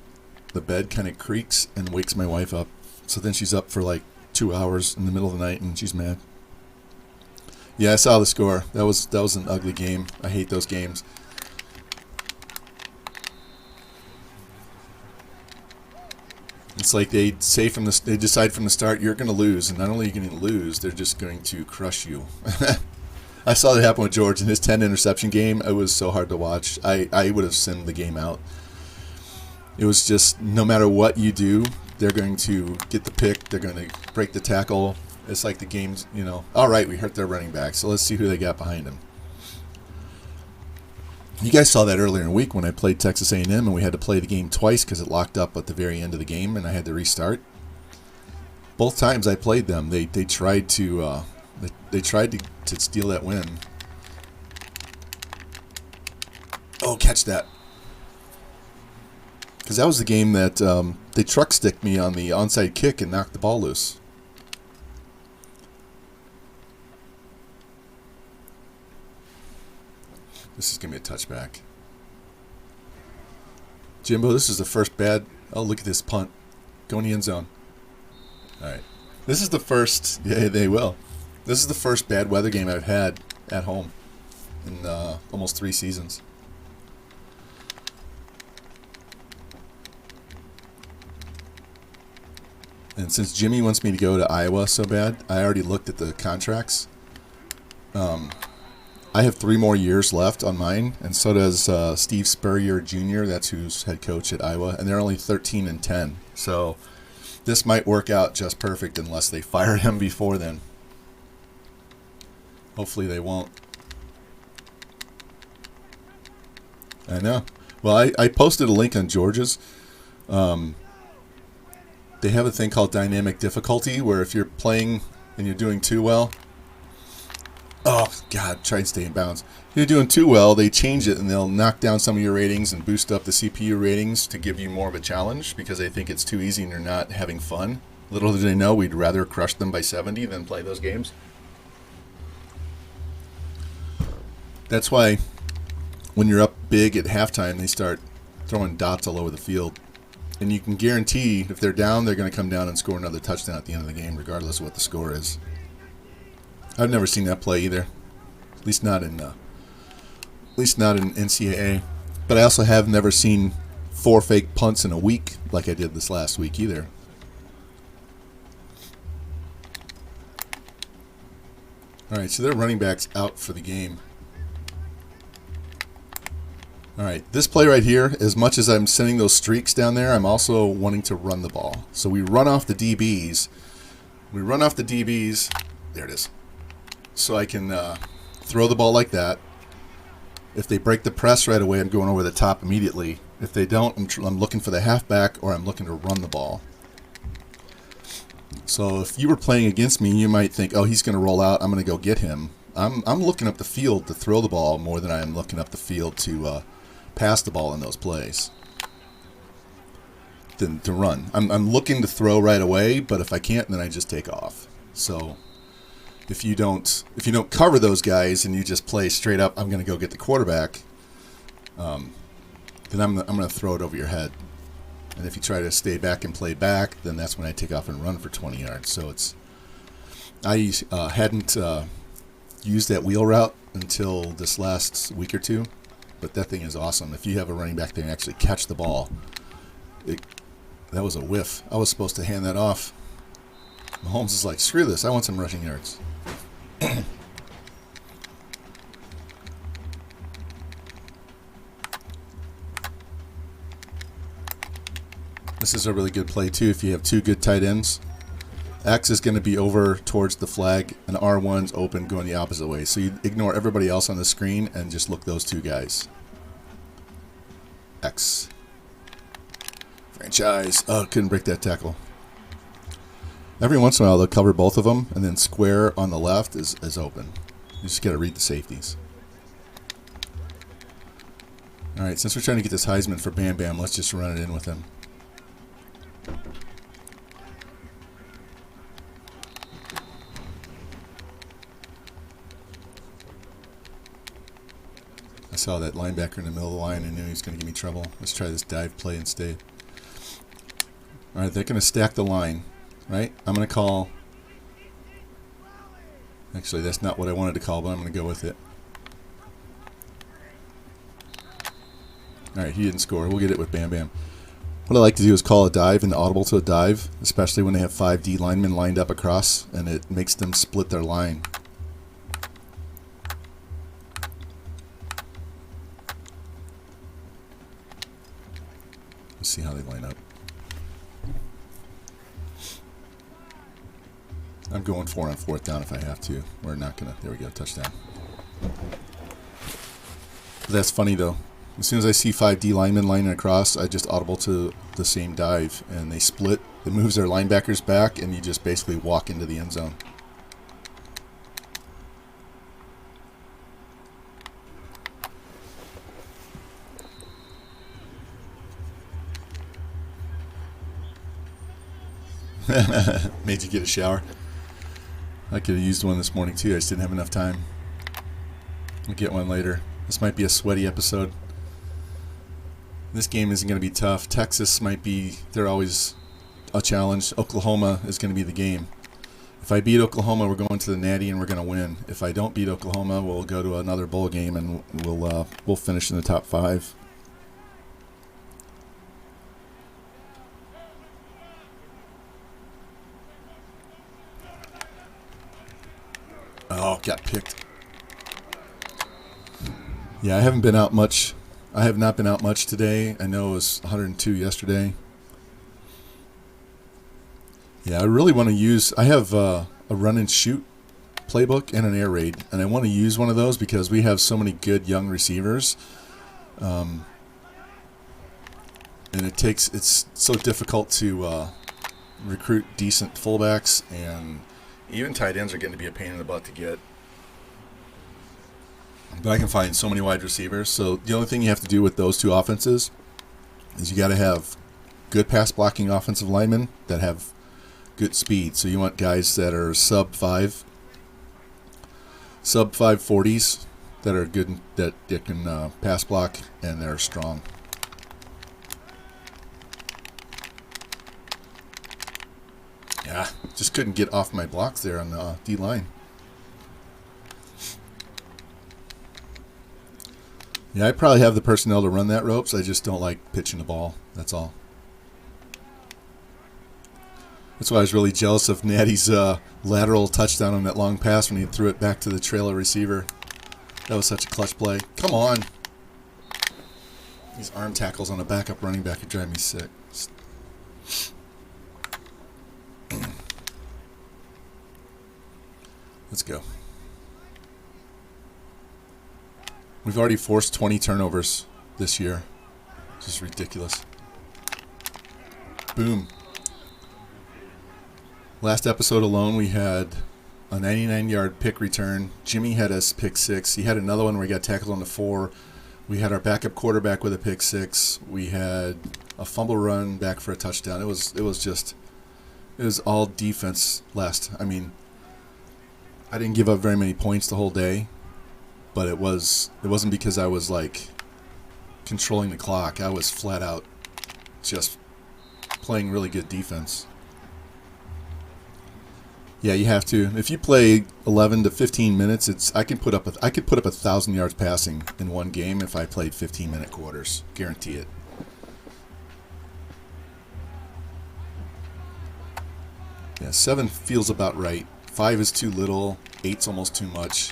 the bed kind of creaks and wakes my wife up. So then she's up for like 2 hours in the middle of the night and she's mad. Yeah, I saw the score. That was an ugly game. I hate those games. It's like they decide from the start you're going to lose, and not only are you going to lose, they're just going to crush you. I saw that happen with George in his 10 interception game. It was so hard to watch. I would have sent the game out. It was just no matter what you do, they're going to get the pick. They're going to break the tackle. It's like the game's, all right, we hurt their running back, so let's see who they got behind him. You guys saw that earlier in the week when I played Texas A&M and we had to play the game twice because it locked up at the very end of the game and I had to restart. Both times I played them, they tried to steal that win. Oh, catch that! Because that was the game that they truck sticked me on the onside kick and knocked the ball loose. This is going to be a touchback. Jimbo, this is the first bad... Oh, look at this punt. Go in the end zone. All right. This is the first... Yeah, they will. This is the first bad weather game I've had at home in almost 3 seasons. And since Jimmy wants me to go to Iowa so bad, I already looked at the contracts. I have 3 more years left on mine, and so does Steve Spurrier Jr., that's who's head coach at Iowa, and they're only 13-10. So this might work out just perfect unless they fire him before then. Hopefully they won't. I know. Well, I posted a link on George's. They have a thing called dynamic difficulty, where if you're playing and you're doing too well... Oh, God, try and stay in bounds. If you're doing too well, they change it, and they'll knock down some of your ratings and boost up the CPU ratings to give you more of a challenge because they think it's too easy and you're not having fun. Little do they know, we'd rather crush them by 70 than play those games. That's why when you're up big at halftime, they start throwing dots all over the field. And you can guarantee if they're down, they're going to come down and score another touchdown at the end of the game, regardless of what the score is. I've never seen that play either, at least not in NCAA. But I also have never seen 4 fake punts in a week like I did this last week either. All right, so their running back's out for the game. All right, this play right here, as much as I'm sending those streaks down there, I'm also wanting to run the ball. So we run off the DBs. There it is. So I can throw the ball like that. If they break the press right away, I'm going over the top immediately. If they don't, I'm looking for the halfback or I'm looking to run the ball. So if you were playing against me, you might think, oh, he's going to roll out. I'm going to go get him. I'm looking up the field to throw the ball more than I am looking up the field to pass the ball in those plays than to run. I'm looking to throw right away, but if I can't, then I just take off. So... If you don't cover those guys and you just play straight up, I'm going to go get the quarterback, then I'm going to throw it over your head. And if you try to stay back and play back, then that's when I take off and run for 20 yards. So I hadn't used that wheel route until this last week or two, but that thing is awesome. If you have a running back that can actually catch the ball, that was a whiff. I was supposed to hand that off. Mahomes is like, screw this, I want some rushing yards. This is a really good play too if you have 2 good tight ends. X is going to be over towards the flag, and R1's open going the opposite way. So you ignore everybody else on the screen and just look those two guys. X. Franchise. Oh, couldn't break that tackle. Every once in a while, they'll cover both of them, and then square on the left is open. You just got to read the safeties. All right, since we're trying to get this Heisman for Bam Bam, let's just run it in with him. I saw that linebacker in the middle of the line and knew he was going to give me trouble. Let's try this dive play instead. All right, they're going to stack the line, right? I'm going to call... Actually, that's not what I wanted to call, but I'm going to go with it. All right, he didn't score. We'll get it with Bam Bam. What I like to do is call a dive and audible to a dive, especially when they have 5 D linemen lined up across, and it makes them split their line. Let's see how they line up. I'm going 4 on 4th down if I have to. We're not going to. There we go, touchdown. But that's funny, though. As soon as I see 5 D linemen lining across, I just audible to the same dive, and they split. It moves their linebackers back, and you just basically walk into the end zone. Made you get a shower. I could have used one this morning too. I just didn't have enough time. I'll get one later. This might be a sweaty episode. This game isn't going to be tough. Texas might be, they're always a challenge. Oklahoma is going to be the game. If I beat Oklahoma, we're going to the Natty and we're going to win. If I don't beat Oklahoma, we'll go to another bowl game and we'll finish in the top 5. Oh, got picked. Yeah, I haven't been out much. I have not been out much today. I know it was 102 yesterday. Yeah, I really want to use... I have a run and shoot playbook and an air raid, and I want to use one of those because we have so many good young receivers. And it's so difficult to recruit decent fullbacks, and even tight ends are getting to be a pain in the butt to get. But I can find so many wide receivers. So the only thing you have to do with those two offenses is you got to have good pass blocking offensive linemen that have good speed. So you want guys that are sub 540s that are good, that can pass block and they're strong. Yeah, just couldn't get off my blocks there on the D line. Yeah, I probably have the personnel to run that ropes. I just don't like pitching the ball. That's all. That's why I was really jealous of Natty's lateral touchdown on that long pass when he threw it back to the trailer receiver. That was such a clutch play. Come on. These arm tackles on a backup running back are driving me sick. Let's go. We've already forced 20 turnovers this year. It's just ridiculous. Boom. Last episode alone, we had a 99-yard pick return. Jimmy had us pick 6. He had another one where he got tackled on the 4. We had our backup quarterback with a pick 6. We had a fumble run back for a touchdown. It was all defense last. I mean, I didn't give up very many points the whole day. But it wasn't because I was like controlling the clock. I was flat out just playing really good defense. Yeah, you have to. If you play 11 to 15 minutes, I could put up 1,000 yards passing in one game if I played 15-minute quarters. Guarantee it. Yeah, 7 feels about right. 5 is too little. 8's almost too much.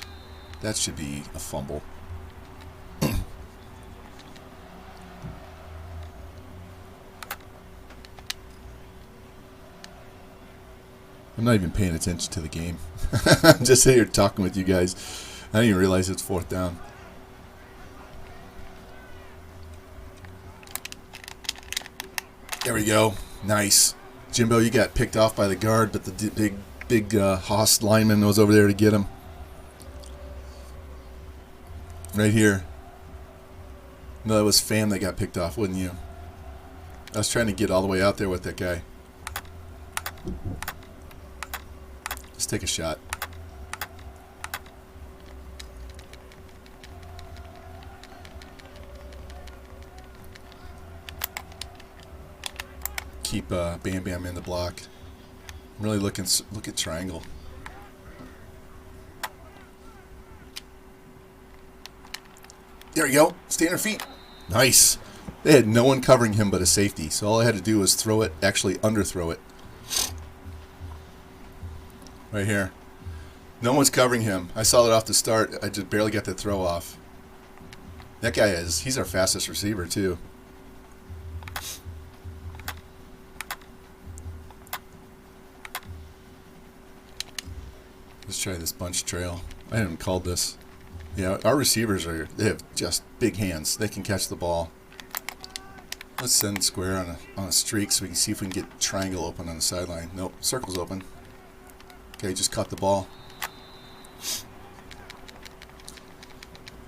That should be a fumble. I'm not even paying attention to the game. I'm just here talking with you guys. I didn't even realize it's 4th down. There we go. Nice. Jimbo, you got picked off by the guard, but the big Haas lineman was over there to get him. Right here. No, that was Pham that got picked off, wasn't you? I was trying to get all the way out there with that guy. Let's take a shot. Keep Bam Bam in the block. I'm really look at triangle. There you go. Stay on your feet. Nice. They had no one covering him but a safety, so all I had to do was throw it, actually underthrow it. Right here. No one's covering him. I saw that off the start. I just barely got the throw off. That guy he's our fastest receiver too. Let's try this bunch trail. I haven't called this. Yeah, our receivers they have just big hands. They can catch the ball. Let's send square on a streak so we can see if we can get triangle open on the sideline. Nope, circle's open. Okay, just caught the ball.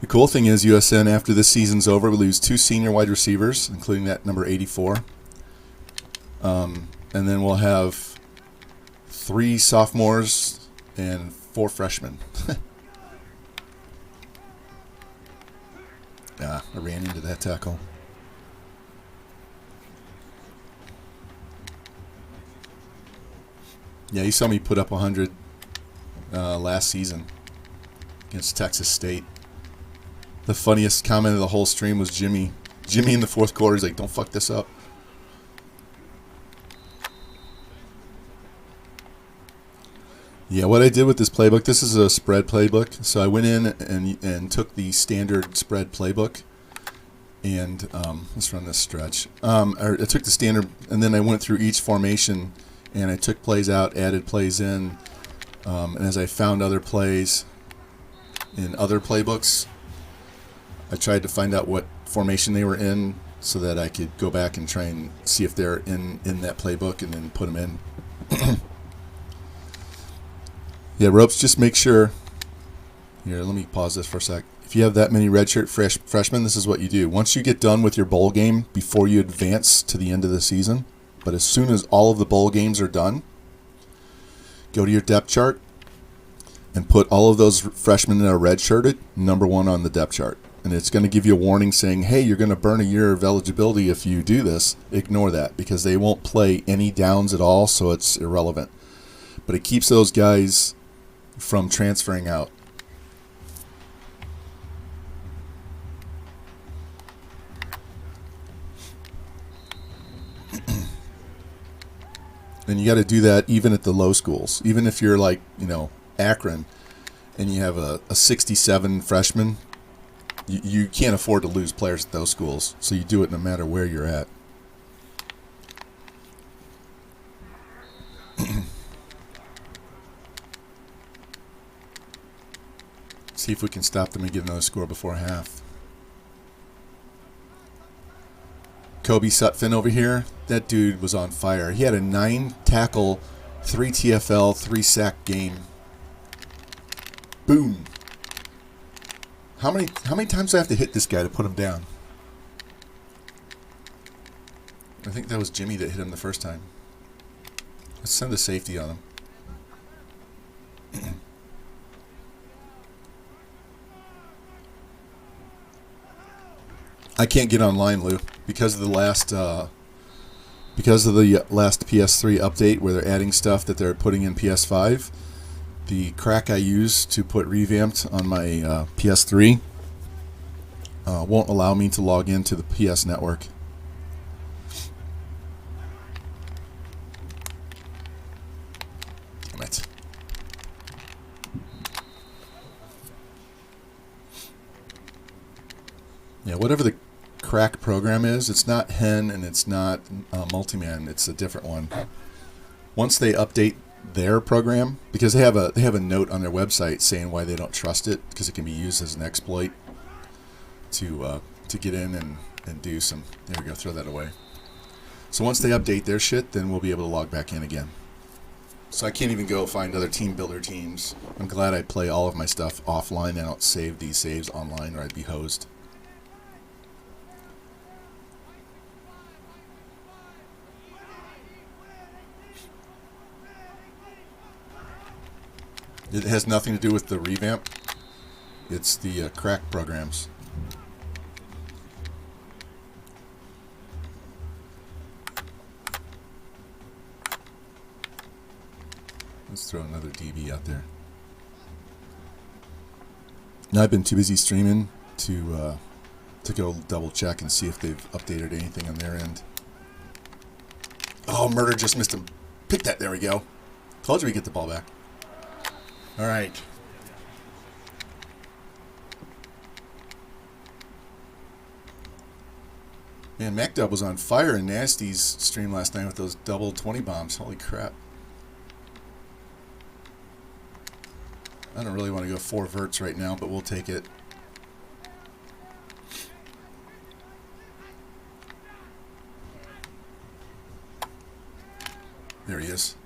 The cool thing is USN, after this season's over, we lose 2 senior wide receivers, including that number 84. And then we'll have 3 sophomores and 4 freshmen. I ran into that tackle. Yeah, you saw me put up 100 last season against Texas State. The funniest comment of the whole stream was Jimmy. Jimmy in the 4th quarter, he's like, don't fuck this up. Yeah, what I did with this playbook, this is a spread playbook. So I went in and took the standard spread playbook. And let's run this stretch. I took the standard, and then I went through each formation, and I took plays out, added plays in. And as I found other plays in other playbooks, I tried to find out what formation they were in so that I could go back and try and see if they're in that playbook and then put them in. Yeah, Ropes, just make sure. Here, let me pause this for a sec. If you have that many redshirt freshmen, this is what you do. Once you get done with your bowl game, before you advance to the end of the season, but as soon as all of the bowl games are done, go to your depth chart and put all of those freshmen that are redshirted number 1 on the depth chart. And it's going to give you a warning saying, hey, you're going to burn a year of eligibility if you do this. Ignore that because they won't play any downs at all, so it's irrelevant. But it keeps those guys from transferring out. And you got to do that even at the low schools. Even if you're like, Akron, and you have a 67 freshman, you can't afford to lose players at those schools. So you do it no matter where you're at. See if we can stop them and get another score before half. Kobe Sutphin over here, that dude was on fire. He had a 9-tackle, 3 TFL, 3-sack game. Boom. How many times do I have to hit this guy to put him down? I think that was Jimmy that hit him the first time. Let's send a safety on him. I can't get online, Lou, because of the last PS3 update where they're adding stuff that they're putting in PS5. The crack I use to put Revamped on my PS3 won't allow me to log into the PS network. Damn it. Yeah, whatever the crack program is, it's not Hen and it's not Multiman, it's a different one. Once they update their program, because they have a note on their website saying why they don't trust it, because it can be used as an exploit to get in and do some. There we go. Throw that away. So once they update their shit, then we'll be able to log back in again. So I can't even go find other team builder teams. I'm glad I play all of my stuff offline. I don't save these saves online, or I'd be hosed. It has nothing to do with the revamp. It's the crack programs. Let's throw another DB out there. Now I've been too busy streaming to go double check and see if they've updated anything on their end. Oh, Murder just missed him. Pick that. There we go. Told you we'd get the ball back. All right. Man, MacDub was on fire in Nasty's stream last night with those double 20 bombs. Holy crap. I don't really want to go 4 verts right now, but we'll take it. There he is.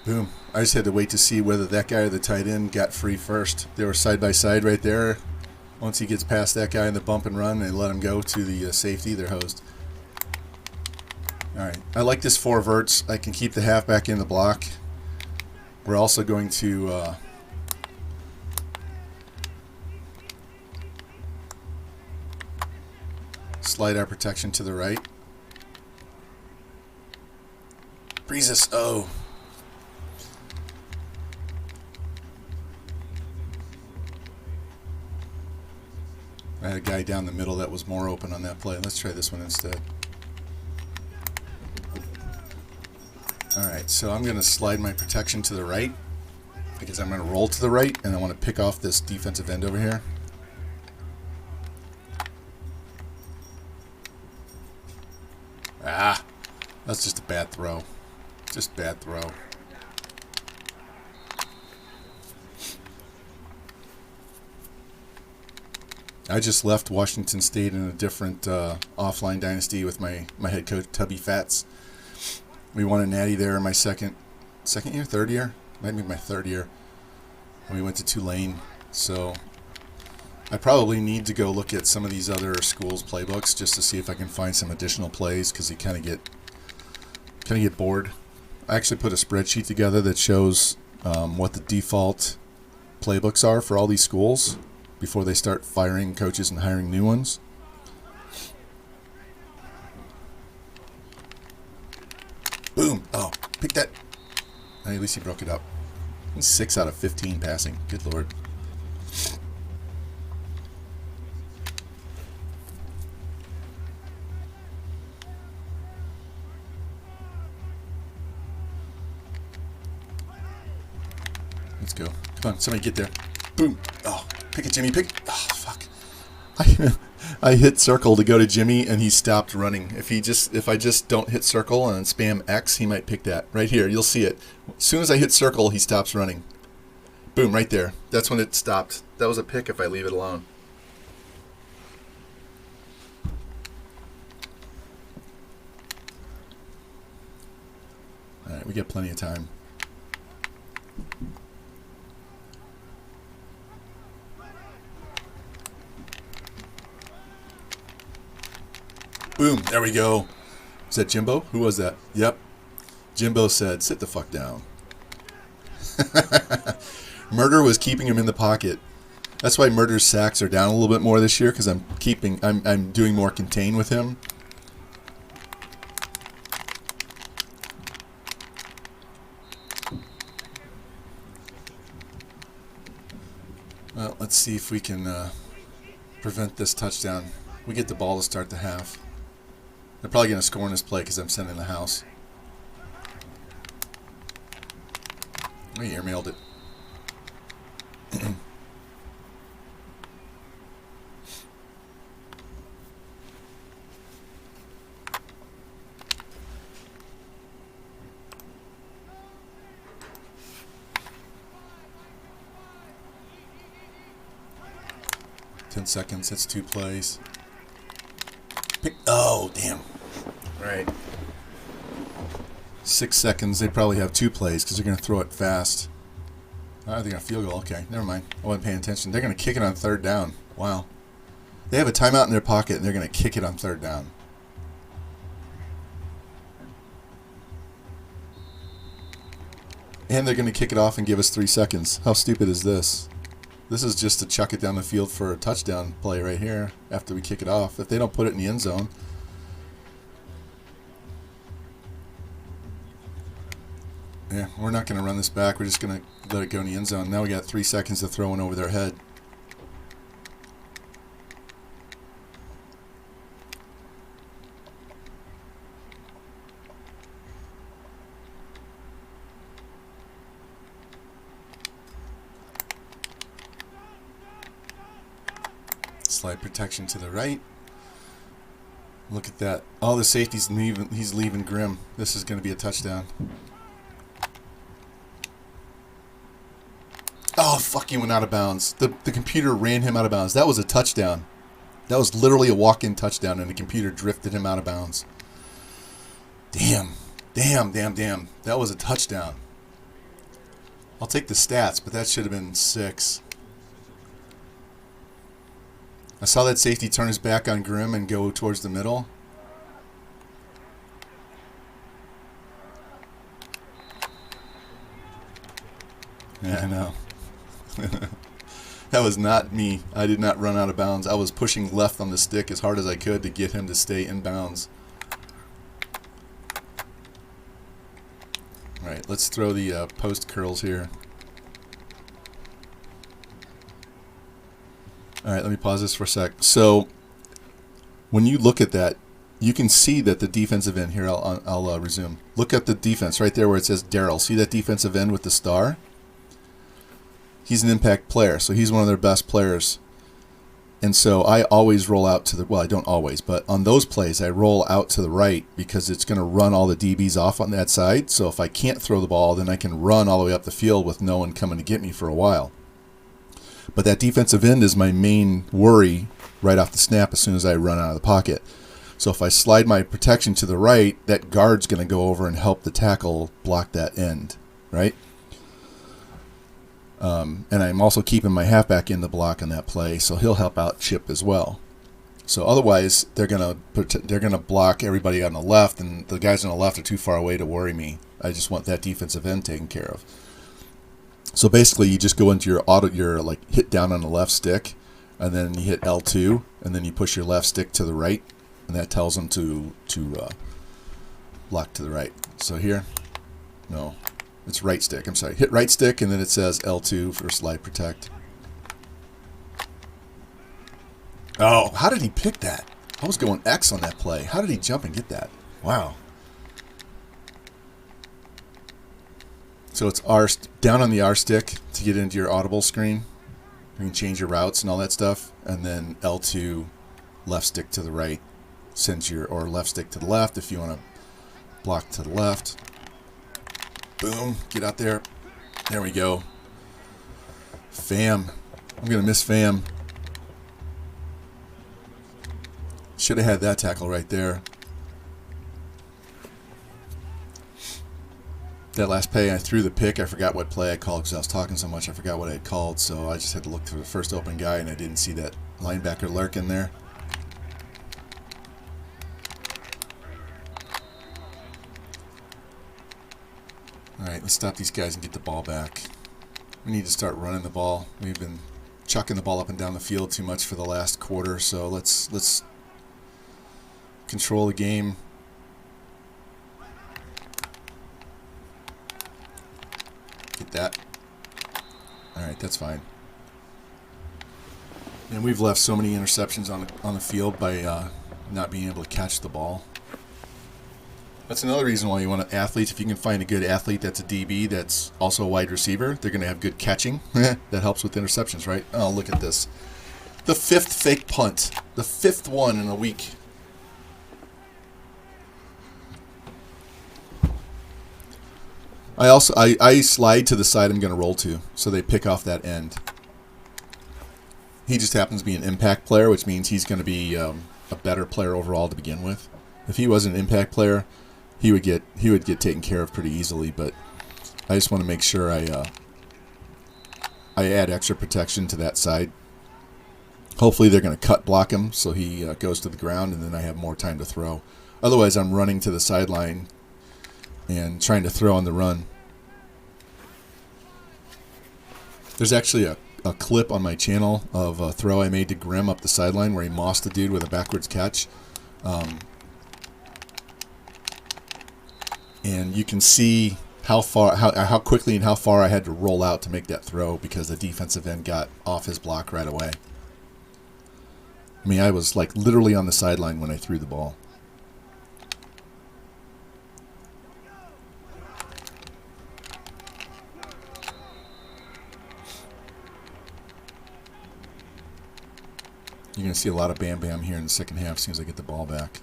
Boom. I just had to wait to see whether that guy or the tight end got free first. They were side by side right there. Once he gets past that guy in the bump and run, they let him go to the safety. They're hosed. All right. I like this 4 verts. I can keep the halfback in the block. We're also going to slide our protection to the right. Breezes. Oh. I had a guy down the middle that was more open on that play. Let's try this one instead. Alright, so I'm going to slide my protection to the right because I'm going to roll to the right and I want to pick off this defensive end over here. Ah, that's just a bad throw. Just bad throw. I just left Washington State in a different offline dynasty with my head coach, Tubby Fats. We won a Natty there in my third year? Might be my 3rd year. And we went to Tulane. So I probably need to go look at some of these other schools' playbooks just to see if I can find some additional plays, because you kind of get bored. I actually put a spreadsheet together that shows what the default playbooks are for all these schools before they start firing coaches and hiring new ones. Boom. Oh, pick that. At least he broke it up. 6 out of 15 passing. Good Lord. Let's go. Come on, somebody get there. Boom. Oh, pick it, Jimmy. Pick. Oh, fuck. I hit circle to go to Jimmy, and he stopped running. If I just don't hit circle and spam X, he might pick that. Right here, you'll see it. As soon as I hit circle, he stops running. Boom, right there. That's when it stopped. That was a pick if I leave it alone. All right, we got plenty of time. Boom, there we go. Is that Jimbo? Who was that? Yep. Jimbo said, sit the fuck down. Murder was keeping him in the pocket. That's why Murder's sacks are down a little bit more this year, because I'm doing more contain with him. Well, let's see if we can prevent this touchdown. We get the ball to start the half. They're probably going to score in this play because I'm sending the house. We airmailed it. 10 seconds. That's 2 plays. Oh, damn. All right. 6 seconds. They probably have 2 plays because they're going to throw it fast. They're going to field goal. Okay, never mind. I wasn't paying attention. They're going to kick it on 3rd down. Wow. They have a timeout in their pocket, and they're going to kick it on 3rd down. And they're going to kick it off and give us 3 seconds. How stupid is this? This is just to chuck it down the field for a touchdown play right here after we kick it off. If they don't put it in the end zone. Yeah, we're not going to run this back. We're just going to let it go in the end zone. Now we got 3 seconds to throw one over their head. Slide protection to the right. Look at that. All the safeties leaving. He's leaving Grimm. This is going to be a touchdown. Oh, fuck, he went out of bounds. The computer ran him out of bounds. That was a touchdown. That was literally a walk-in touchdown, and the computer drifted him out of bounds. Damn. Damn. That was a touchdown. I'll take the stats, but that should have been 6. I saw that safety turn his back on Grimm and go towards the middle. Yeah, I know. That was not me. I did not run out of bounds. I was pushing left on the stick as hard as I could to get him to stay in bounds. All right, let's throw the post curls here. All right, let me pause this for a sec. So when you look at that, you can see that the defensive end here, I'll resume. Look at the defense right there where it says Darryl. See that defensive end with the star? He's an impact player, so he's one of their best players. And so I always roll out to the, well, I don't always, but on those plays, I roll out to the right because it's going to run all the DBs off on that side. So if I can't throw the ball, then I can run all the way up the field with no one coming to get me for a while. But that defensive end is my main worry right off the snap as soon as I run out of the pocket. So if I slide my protection to the right, that guard's going to go over and help the tackle block that end, right? And I'm also keeping my halfback in the block on that play, so he'll help out Chip as well. So otherwise, they're gonna block everybody on the left, and the guys on the left are too far away to worry me. I just want that defensive end taken care of. So basically, you just go into your like hit down on the left stick, and then you hit L2, and then you push your left stick to the right, and that tells them to block to the right. So here, no. It's right stick. I'm sorry. Hit right stick, and then it says L2 for slide protect. Oh, how did he pick that? I was going X on that play. How did he jump and get that? Wow. So it's R down on the R stick to get into your audible screen. You can change your routes and all that stuff, and then L2 left stick to the right sends your, or left stick to the left if you want to block to the left. Boom, get out there. There we go. Fam. I'm going to miss Fam. Should have had that tackle right there. That last play, I threw the pick. I forgot what play I called because I was talking so much. I forgot what I had called, so I just had to look through the first open guy, and I didn't see that linebacker lurking there. All right, let's stop these guys and get the ball back. We need to start running the ball. We've been chucking the ball up and down the field too much for the last quarter, so let's control the game. Get that. All right, that's fine. And we've left so many interceptions on the field by not being able to catch the ball. That's another reason why you want an athlete. If you can find a good athlete that's a DB that's also a wide receiver, they're going to have good catching. That helps with interceptions, right? Oh, look at this. The 5th fake punt. The 5th one in a week. I slide to the side I'm going to roll to, so they pick off that end. He just happens to be an impact player, which means he's going to be a better player overall to begin with. If he was an impact player, he would get taken care of pretty easily. But I just want to make sure I add extra protection to that side. Hopefully they're going to cut block him so he goes to the ground, and then I have more time to throw. Otherwise, I'm running to the sideline and trying to throw on the run. There's actually a clip on my channel of a throw I made to Grimm up the sideline where he mossed the dude with a backwards catch. And you can see how quickly and how far I had to roll out to make that throw because the defensive end got off his block right away. I mean, I was like literally on the sideline when I threw the ball. You're going to see a lot of Bam Bam here in the second half as soon as I get the ball back.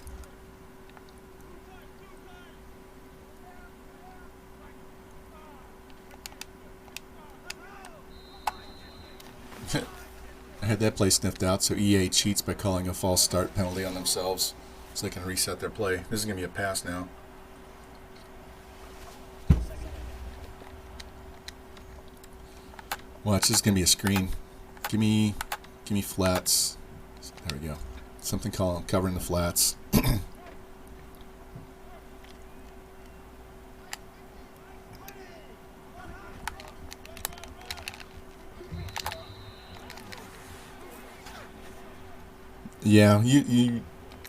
I had that play sniffed out, so EA cheats by calling a false start penalty on themselves so they can reset their play. This is going to be a pass now. Watch, this is going to be a screen. Give me flats. There we go. Something called covering the flats. Yeah,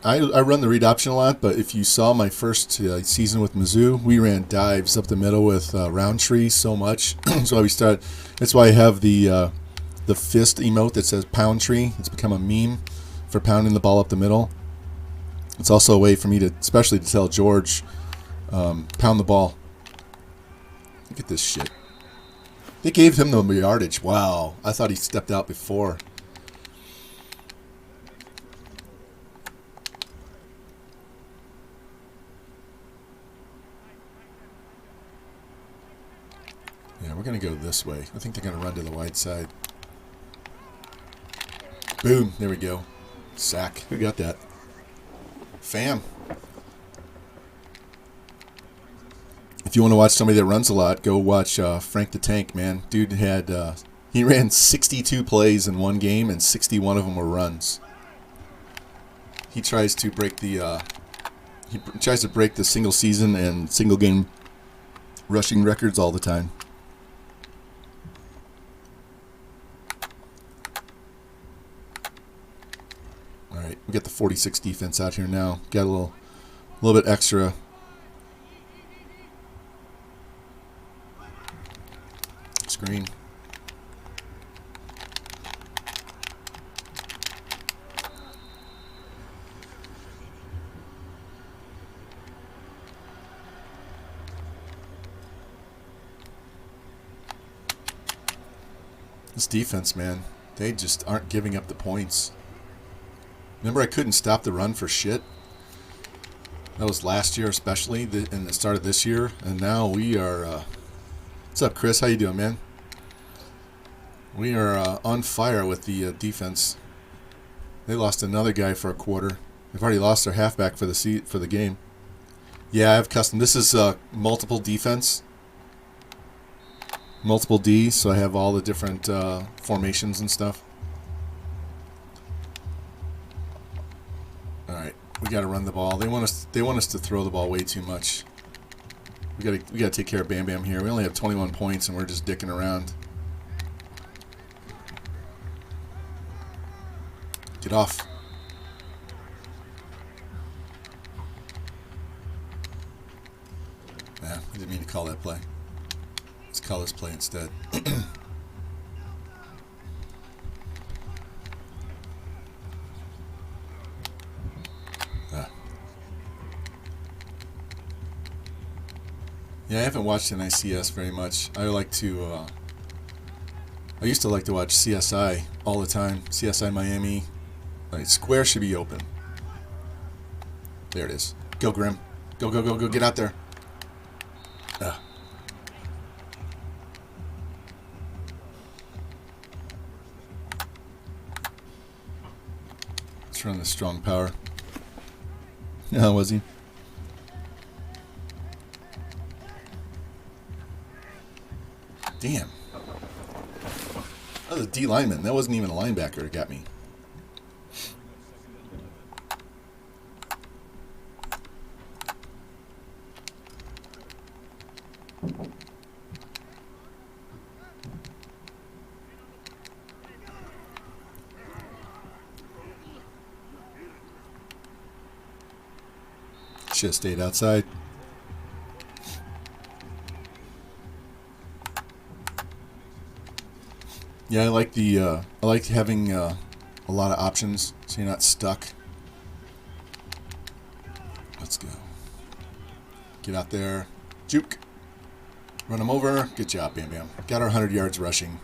I run the read option a lot, but if you saw my first season with Mizzou, we ran dives up the middle with Roundtree so much. That's why we started. That's why I have the fist emote that says Pound Tree. It's become a meme for pounding the ball up the middle. It's also a way for me to, especially to tell George, pound the ball. Look at this shit. They gave him the yardage. Wow, I thought he stepped out before. Yeah, we're going to go this way. I think they're going to run to the wide side. Boom. There we go. Sack. Who got that? Fam. If you want to watch somebody that runs a lot, go watch Frank the Tank, man. Dude had he ran 62 plays in one game, and 61 of them were runs. He tries to break the single season and single game rushing records all the time. All right, we got the 46 defense out here now. Got a little bit extra. Screen. This defense, man, they just aren't giving up the points. Remember, I couldn't stop the run for shit. That was last year, especially in the start of this year, and now we are. What's up, Chris? How you doing, man? We are on fire with the defense. They lost another guy for a quarter. They've already lost their halfback for the game. Yeah, I have custom. This is multiple defense, multiple D, so I have all the different formations and stuff. All right, we got to run the ball. They want us to throw the ball way too much. We got to take care of Bam Bam here. We only have 21 points, and we're just dicking around. Get off. Nah, I didn't mean to call that play. Let's call this play instead. Yeah, I haven't watched NICS very much. I used to like to watch CSI all the time. CSI Miami. All right, square should be open. There it is. Go, Grimm. Go, go, go, go. Get out there. Let's run the strong power. Yeah, was he? Damn. That was a D lineman. That wasn't even a linebacker. It got me. Should have stayed outside. Yeah, I like the I like having a lot of options, so you're not stuck. Let's go. Get out there, juke, run them over. Good job, Bam Bam. Got our 100 yards rushing.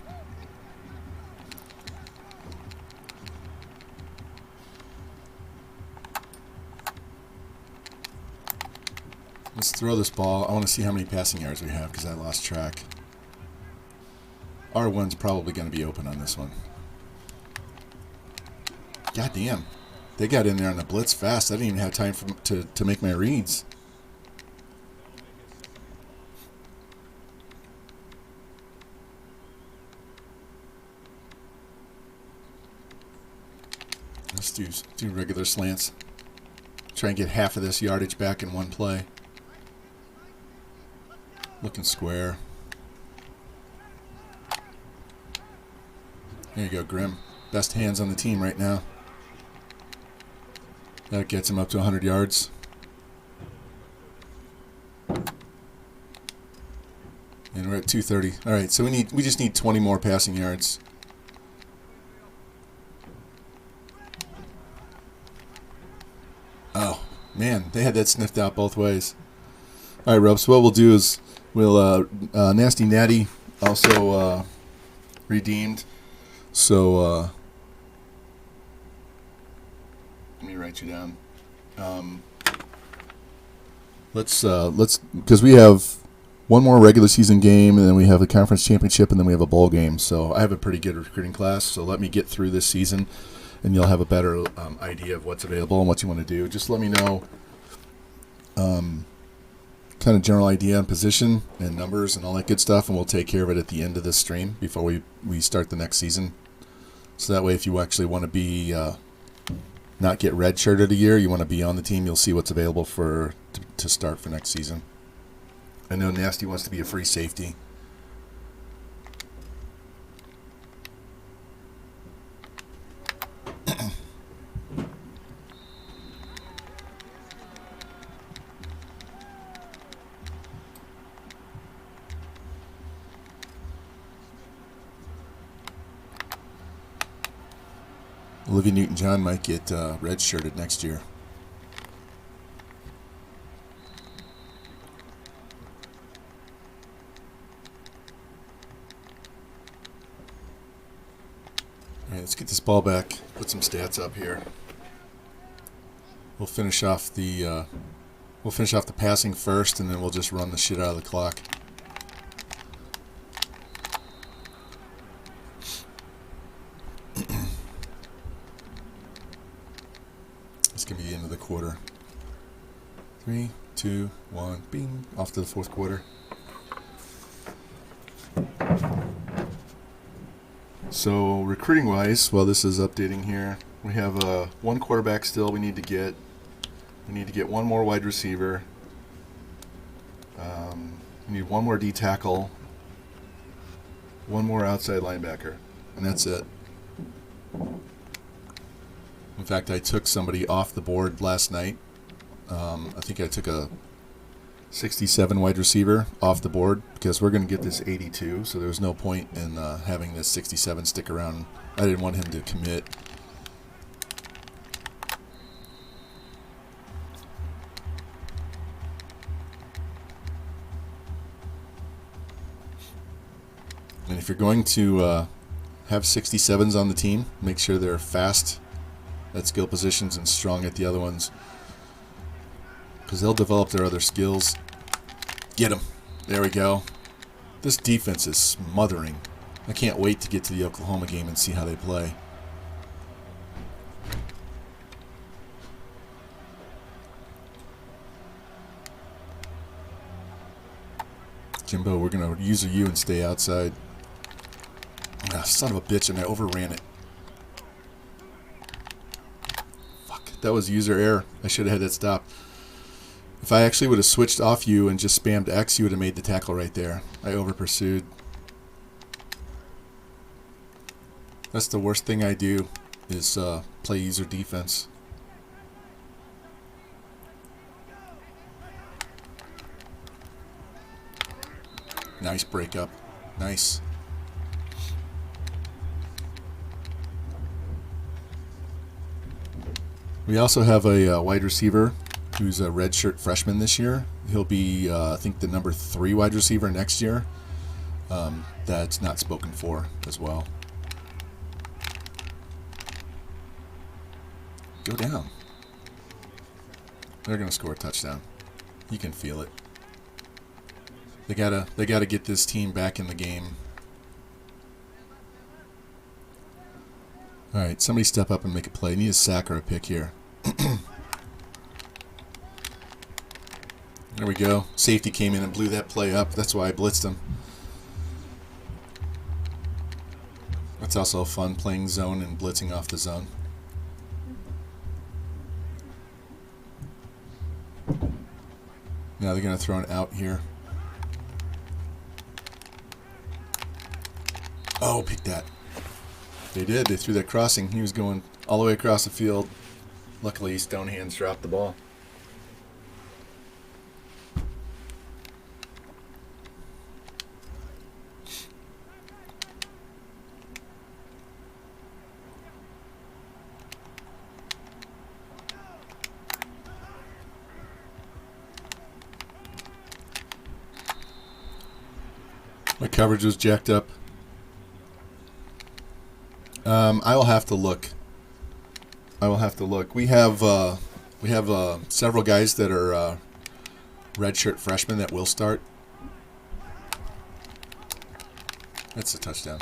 Let's throw this ball. I want to see how many passing yards we have because I lost track. R1's probably going to be open on this one. God damn. They got in there on the blitz fast. I didn't even have time to make my reads. Let's do regular slants. Try and get half of this yardage back in one play. Looking square. There you go, Grim. Best hands on the team right now. That gets him up to 100 yards. And we're at 230. All right, so we just need 20 more passing yards. Oh, man, they had that sniffed out both ways. All right, Ropes, what we'll do is we'll Nasty Natty also redeemed. So let me write you down. Let's because we have one more regular season game, and then we have a conference championship, and then we have a bowl game. So I have a pretty good recruiting class. So let me get through this season, and you'll have a better idea of what's available and what you want to do. Just let me know kind of general idea on position and numbers and all that good stuff, and we'll take care of it at the end of this stream before we start the next season. So that way, if you actually want to be not get redshirted a year, you want to be on the team, you'll see what's available to start for next season. I know Nasty wants to be a free safety. Olivia Newton-John might get redshirted next year. All right, let's get this ball back. Put some stats up here. We'll finish off the passing first, and then we'll just run the shit out of the clock. It's going to be the end of the quarter. 3, 2, 1, bing. Off to the fourth quarter. So recruiting-wise, while this is updating here, we have one quarterback still we need to get. We need to get one more wide receiver. We need one more D tackle. One more outside linebacker. And that's it. In fact, I took somebody off the board last night. I think I took a 67 wide receiver off the board because we're going to get this 82, so there was no point in having this 67 stick around. I didn't want him to commit. And if you're going to have 67s on the team, make sure they're fast at skill positions and strong at the other ones, because they'll develop their other skills. Get them. There we go. This defense is smothering. I can't wait to get to the Oklahoma game and see how they play. Jimbo, we're going to user you and stay outside. Ah, son of a bitch, and I overran it. Fuck, that was user error. I should have had that stop. If I actually would have switched off you and just spammed X, you would have made the tackle right there. I over-pursued. That's the worst thing I do, is play user defense. Nice breakup. Nice. We also have a wide receiver who's a redshirt freshman this year. He'll be, I think, the number 3 wide receiver next year. That's not spoken for as well. Go down. They're going to score a touchdown. You can feel it. They gotta get this team back in the game. All right, somebody step up and make a play. I need a sack or a pick here. There we go. Safety came in and blew that play up. That's why I blitzed him. That's also fun, playing zone and blitzing off the zone. Now they're going to throw an out here. Oh, pick that. They did. They threw that crossing. He was going all the way across the field. Luckily, Stonehands dropped the ball. My coverage was jacked up. I will have to look. We have several guys that are redshirt freshmen that will start. That's a touchdown.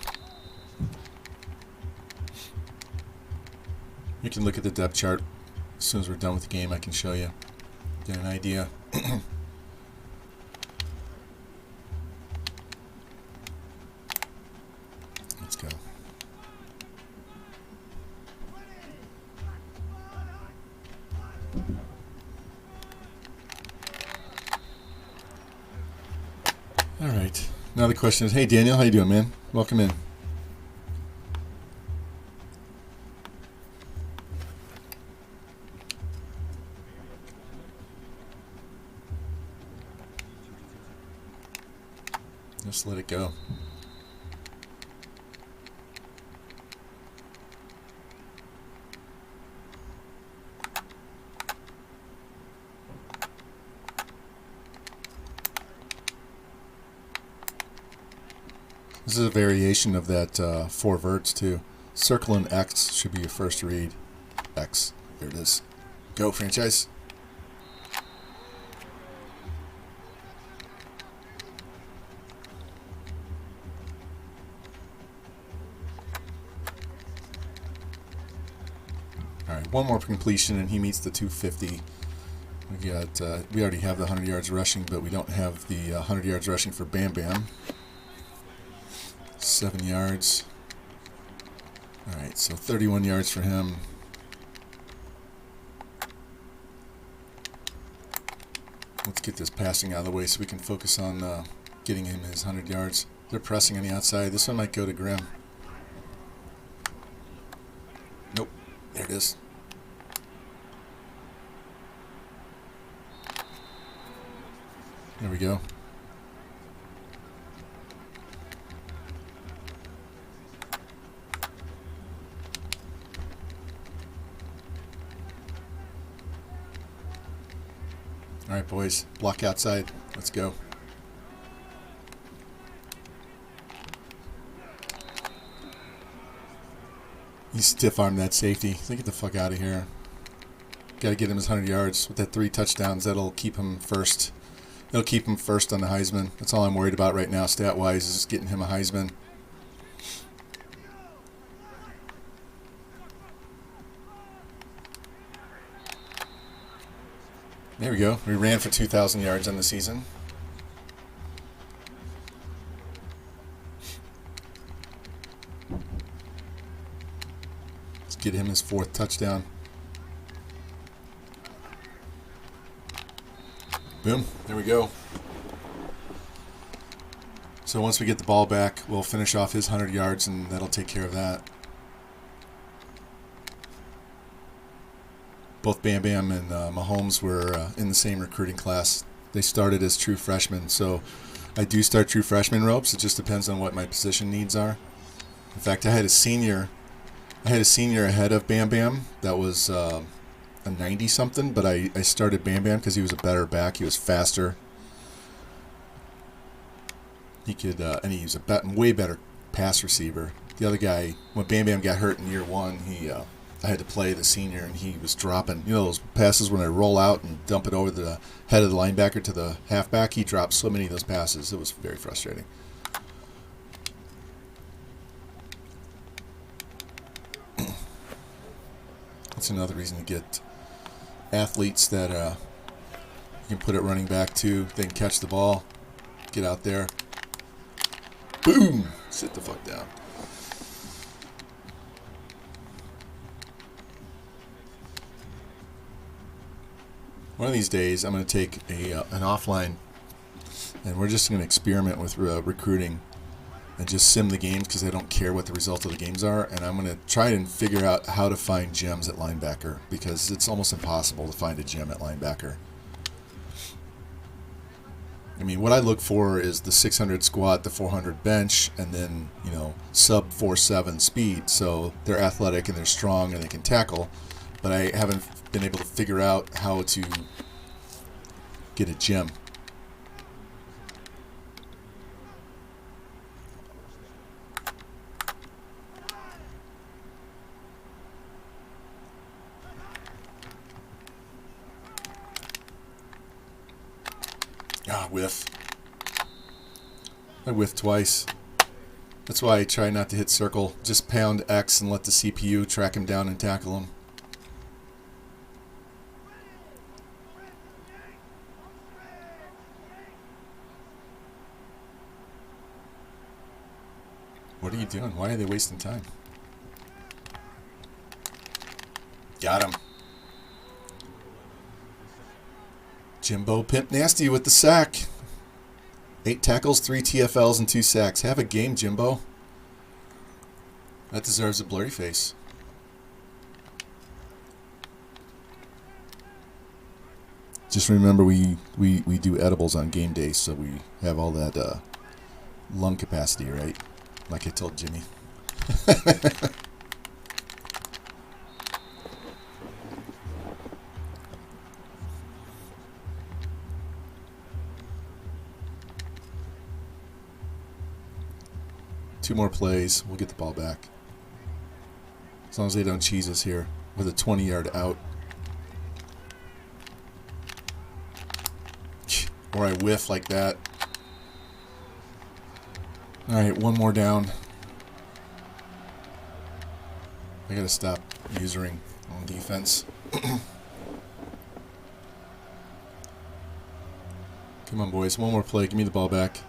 You can look at the depth chart as soon as we're done with the game. I can show you, get an idea. Let's go. All right. Now the question is, hey Daniel, how you doing, man? Welcome in. Just let it go. This is a variation of that 4 verts too. Circle and X should be your first read. X. There it is. Go, franchise. All right, one more completion and he meets the 250. We already have the 100 yards rushing, but we don't have the 100 yards rushing for Bam Bam. 7 yards. All right, so 31 yards for him. Let's get this passing out of the way so we can focus on getting him his 100 yards. They're pressing on the outside. This one might go to Grimm. Nope. There it is. There we go. All right, boys, block outside. Let's go. He stiff-armed that safety. So get the fuck out of here. Got to get him his 100 yards. With that 3 touchdowns, that'll keep him first. It'll keep him first on the Heisman. That's all I'm worried about right now, stat-wise, is just getting him a Heisman. There we go. We ran for 2,000 yards on the season. get him his 4th touchdown. Boom. There we go. So once we get the ball back, we'll finish off his 100 yards, and that'll take care of that. Both Bam Bam and Mahomes were in the same recruiting class. They started as true freshmen, so I do start true freshman ropes. It just depends on what my position needs are. In fact, I had a senior ahead of Bam Bam. That was a 90-something, but I started Bam Bam because he was a better back. He was faster. He could, and he was a way better pass receiver. The other guy, when Bam Bam got hurt in year 1, I had to play the senior, and he was dropping, those passes when I roll out and dump it over the head of the linebacker to the halfback. He dropped so many of those passes. It was very frustrating. That's another reason to get athletes that you can put at running back too. They can catch the ball, get out there, boom, sit the fuck down. One of these days, I'm going to take an offline, and we're just going to experiment with recruiting and just sim the games because I don't care what the result of the games are. And I'm going to try and figure out how to find gems at linebacker because it's almost impossible to find a gem at linebacker. I mean, what I look for is the 600 squat, the 400 bench, and then, sub 4.7 speed. So they're athletic and they're strong and they can tackle, but I haven't been able to figure out how to get a gem. Whiff. I whiffed twice. That's why I try not to hit circle. Just pound X and let the CPU track him down and tackle him. What are you doing? Why are they wasting time? Got him. Jimbo Pimp Nasty with the sack. 8 tackles, 3 TFLs, and 2 sacks. Have a game, Jimbo. That deserves a blurry face. Just remember we do edibles on game day, so we have all that lung capacity, right? Like I told Jimmy. 2 more plays, we'll get the ball back. As long as they don't cheese us here with a 20-yard out. Or I whiff like that. Alright, 1 more down. I gotta stop usering on defense. Come on, boys. 1 more play. Give me the ball back.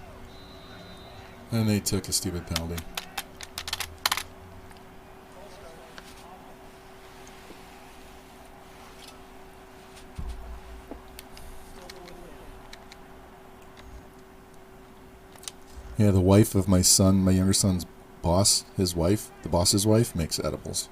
And they took a stupid penalty. Yeah, the wife of my son, my younger son's boss, his wife, the boss's wife, makes edibles.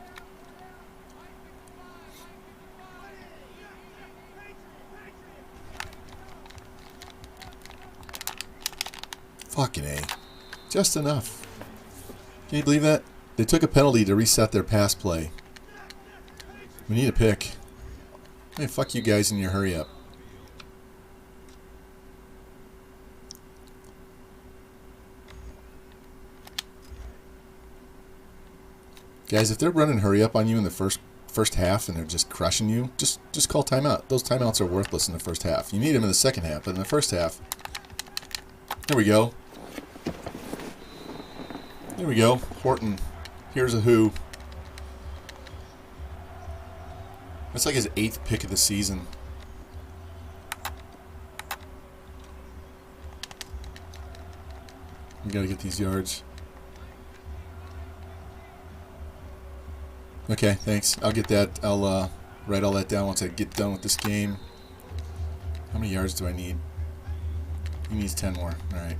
Fucking A. Just enough. Can you believe that? They took a penalty to reset their pass play. We need a pick. Hey, fuck you guys in your hurry up. Guys, if they're running hurry up on you in the first half and they're just crushing you, just call timeout. Those timeouts are worthless in the first half. You need them in the second half, but in the first half, there we go. There we go. Horton. Here's a who. That's like his 8th pick of the season. We gotta get these yards. Okay, thanks. I'll get that. I'll write all that down once I get done with this game. How many yards do I need? He needs 10 more. All right.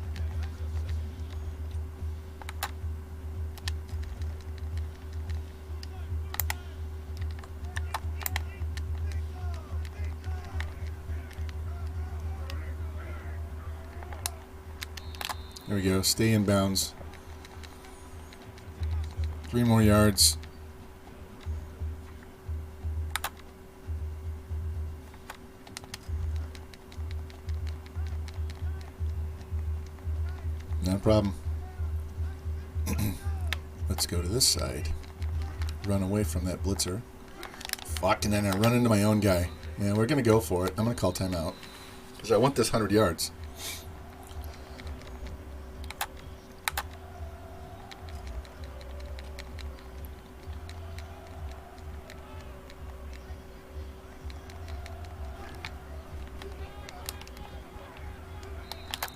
There we go. Stay in bounds. 3 more yards. Not a problem. Let's go to this side. Run away from that blitzer. Fuck, and then I run into my own guy. Yeah, we're going to go for it. I'm going to call timeout. Because I want this 100 yards.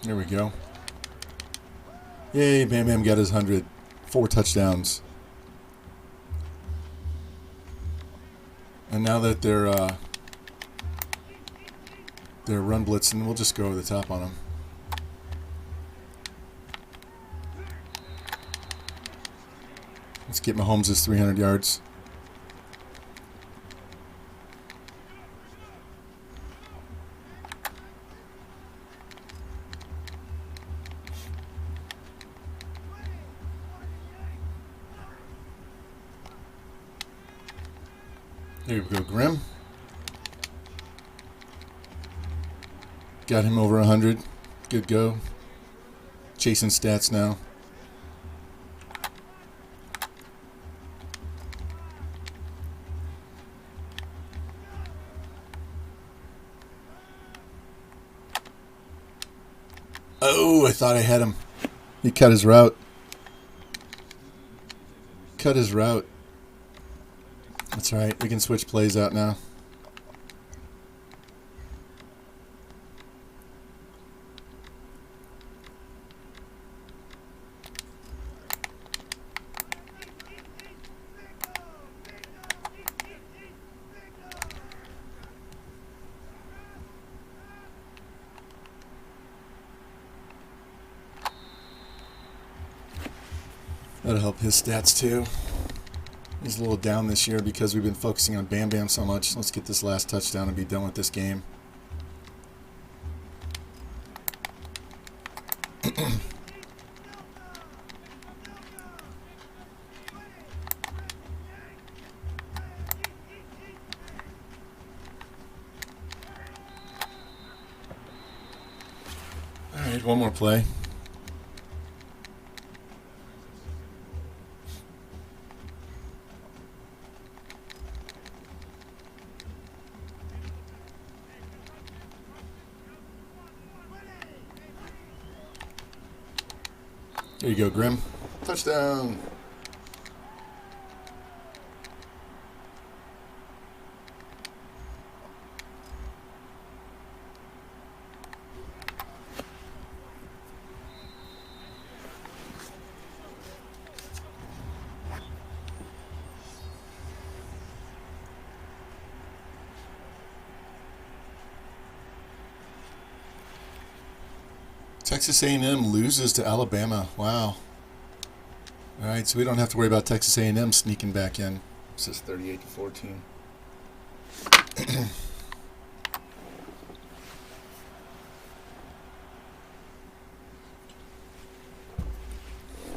There we go. Yay, Bam Bam got his 100. 4 touchdowns. And now that they're run blitzing, we'll just go over the top on them. Let's get Mahomes' 300 yards. There we go, Grimm. Got him over 100. Good go. Chasing stats now. Oh, I thought I had him. He cut his route. Cut his route. That's right. We can switch plays out now. That'll help his stats too. He's a little down this year because we've been focusing on Bam Bam so much. Let's get this last touchdown and be done with this game. All right, one more play. There you go, Grimm. Touchdown. Texas A&M loses to Alabama. Wow. All right, so we don't have to worry about Texas A&M sneaking back in. This is 38-14.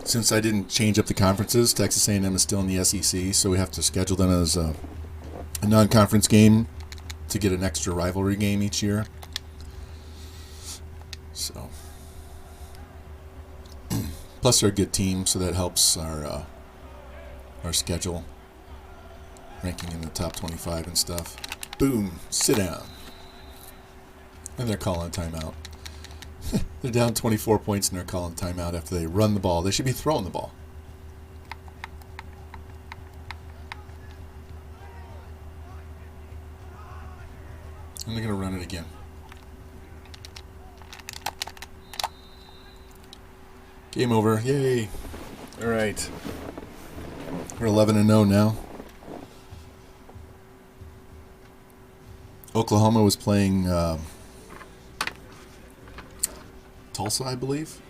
Since I didn't change up the conferences, Texas A&M is still in the SEC, so we have to schedule them as a non-conference game to get an extra rivalry game each year. So, plus they're a good team, so that helps our schedule, ranking in the top 25 and stuff. Boom, sit down. And they're calling a timeout. They're down 24 points and they're calling timeout after they run the ball. They should be throwing the ball. And they're going to run it again. Game over. Yay. All right. We're 11-0 now. Oklahoma was playing Tulsa, I believe.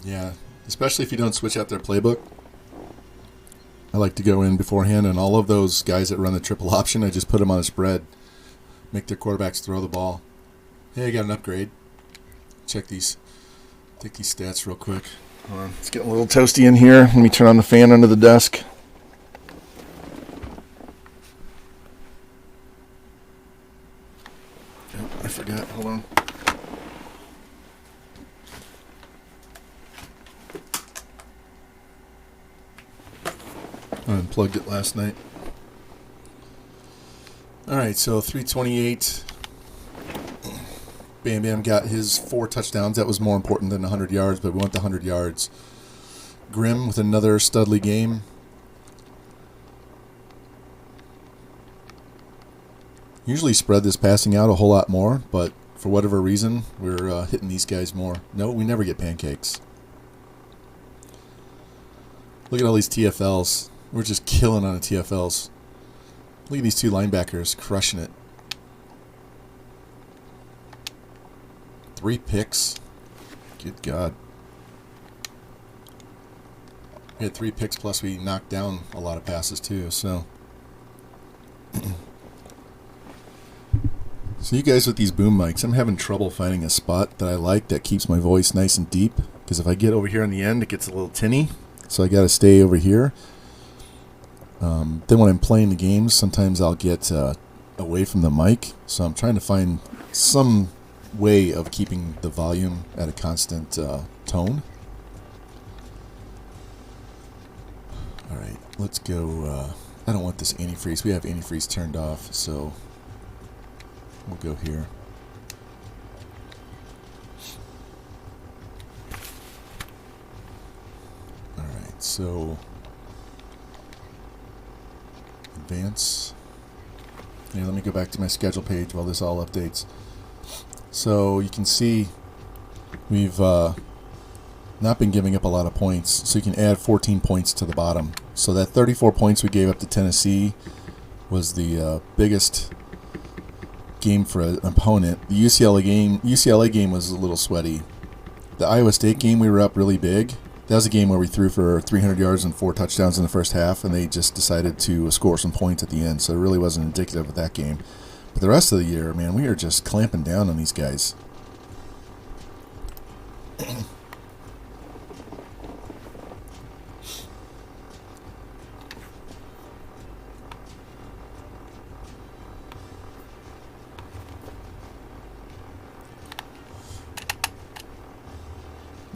Yeah, especially if you don't switch out their playbook. I like to go in beforehand, and all of those guys that run the triple option, I just put them on a spread, make their quarterbacks throw the ball. Hey, I got an upgrade. Check these. Take these stats real quick. Hold on. It's getting a little toasty in here. Let me turn on the fan under the desk. Oh, I forgot. Hold on. I unplugged it last night. All right, so 328. Bam Bam got his 4 touchdowns. That was more important than 100 yards, but we want the 100 yards. Grimm with another studly game. Usually spread this passing out a whole lot more, but for whatever reason, we're hitting these guys more. No, we never get pancakes. Look at all these TFLs. We're just killing on the TFLs. Look at these 2 linebackers crushing it. 3 picks. Good God. We had 3 picks, plus we knocked down a lot of passes too, so. So you guys with these boom mics, I'm having trouble finding a spot that I like that keeps my voice nice and deep, because if I get over here on the end, it gets a little tinny, so I got to stay over here. Then when I'm playing the games, sometimes I'll get away from the mic, so I'm trying to find some way of keeping the volume at a constant tone. All right, let's go. I don't want this antifreeze. We have antifreeze turned off, so we'll go here. All right, so advance. Yeah, let me go back to my schedule page while this all updates. So you can see we've not been giving up a lot of points, so you can add 14 points to the bottom. So that 34 points we gave up to Tennessee was the biggest game for an opponent. The UCLA game was a little sweaty. The Iowa State game, we were up really big. That was a game where we threw for 300 yards and 4 touchdowns in the first half, and they just decided to score some points at the end, so it really wasn't indicative of that game. But the rest of the year, man, we are just clamping down on these guys.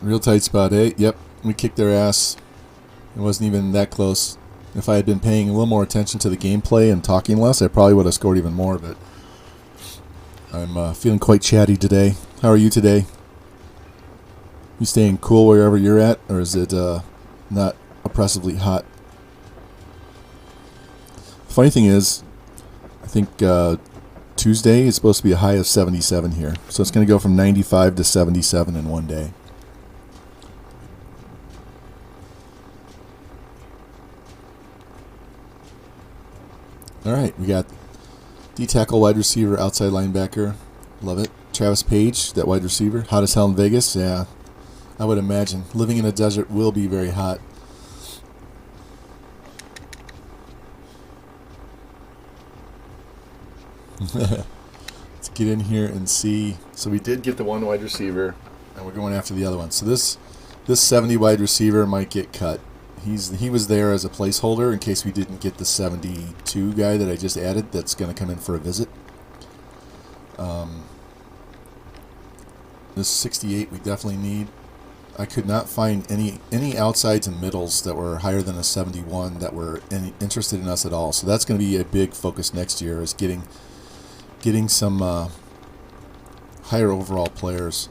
Real tight spot, eh? Yep, we kicked their ass. It wasn't even that close. If I had been paying a little more attention to the gameplay and talking less, I probably would have scored even more, but I'm feeling quite chatty today. How are you today? You staying cool wherever you're at, or is it not oppressively hot? The funny thing is, I think Tuesday is supposed to be a high of 77 here, so it's going to go from 95 to 77 in one day. All right, we got D-tackle, wide receiver, outside linebacker. Love it. Travis Page, that wide receiver. Hot as hell in Vegas? Yeah, I would imagine. Living in a desert will be very hot. Let's get in here and see. So we did get the one wide receiver, and we're going after the other one. So this 70 wide receiver might get cut. He was there as a placeholder in case we didn't get the 72 guy that I just added that's going to come in for a visit. This 68 we definitely need. I could not find any outsides and middles that were higher than a 71 that were interested in us at all. So that's going to be a big focus next year, is getting some higher overall players.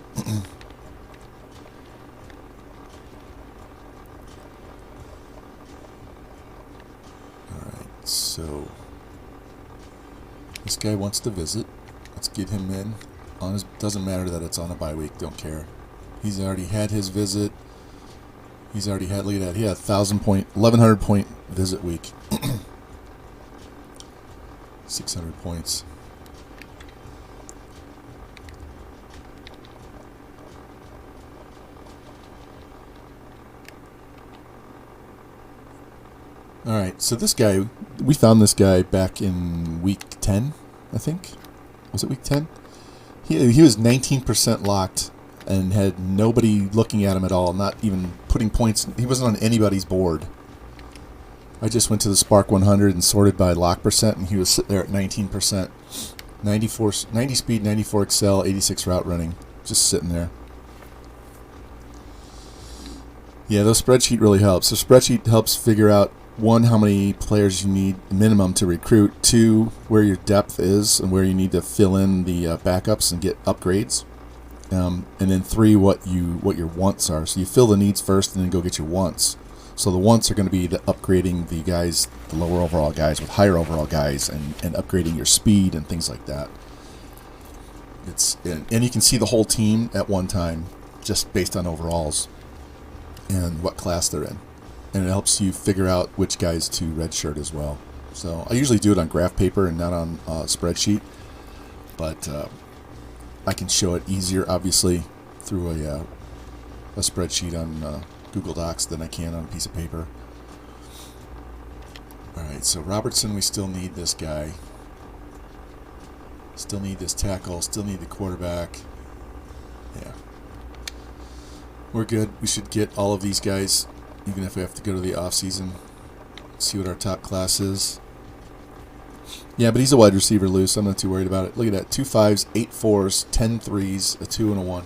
So this guy wants to visit. Let's get him in. Doesn't matter that it's on a bye week. Don't care. He's already had his visit. He's already had, look at that, he had 1,100 point visit week. 600 points. Alright, so this guy, we found this guy back in week 10, I think. Was it week 10? He was 19% locked and had nobody looking at him at all, not even putting points. He wasn't on anybody's board. I just went to the Spark 100 and sorted by lock percent, and he was sitting there at 19%. 90 speed, 94 excel, 86 route running. Just sitting there. Yeah, the spreadsheet really helps. The spreadsheet helps figure out, one, how many players you need minimum to recruit. Two, where your depth is and where you need to fill in the backups and get upgrades. And then three, what your wants are. So you fill the needs first and then go get your wants. So the wants are going to be the upgrading the guys, the lower overall guys with higher overall guys, and upgrading your speed and things like that. And you can see the whole team at one time just based on overalls and what class they're in. And it helps you figure out which guys to redshirt as well. So I usually do it on graph paper and not on a spreadsheet, but I can show it easier, obviously, through a spreadsheet on Google Docs than I can on a piece of paper. Alright, so Robertson, we still need this guy. Still need this tackle, still need the quarterback. Yeah. We're good. We should get all of these guys, even if we have to go to the off-season. See what our top class is. Yeah, but he's a wide receiver loose. I'm not too worried about it. Look at that. 2 5s, 8 4s, 10 3s, a 2 and a 1.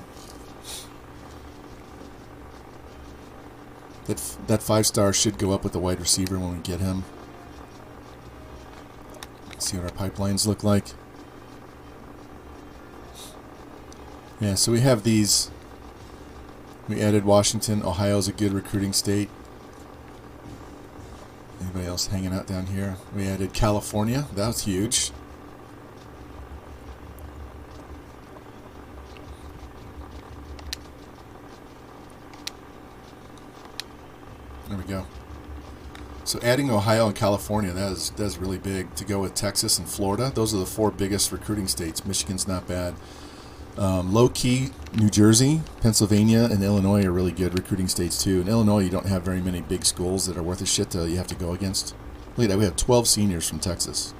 That 5-star should go up with the wide receiver when we get him. Let's see what our pipelines look like. Yeah, so we have these. We added Washington. Ohio's a good recruiting state. Anybody else hanging out down here? We added California. That was huge. There we go. So adding Ohio and California, that's really big. To go with Texas and Florida, those are the 4 biggest recruiting states. Michigan's not bad. Low-key, New Jersey, Pennsylvania, and Illinois are really good recruiting states too. In Illinois, you don't have very many big schools that are worth a shit that you have to go against. Look at that, we have 12 seniors from Texas.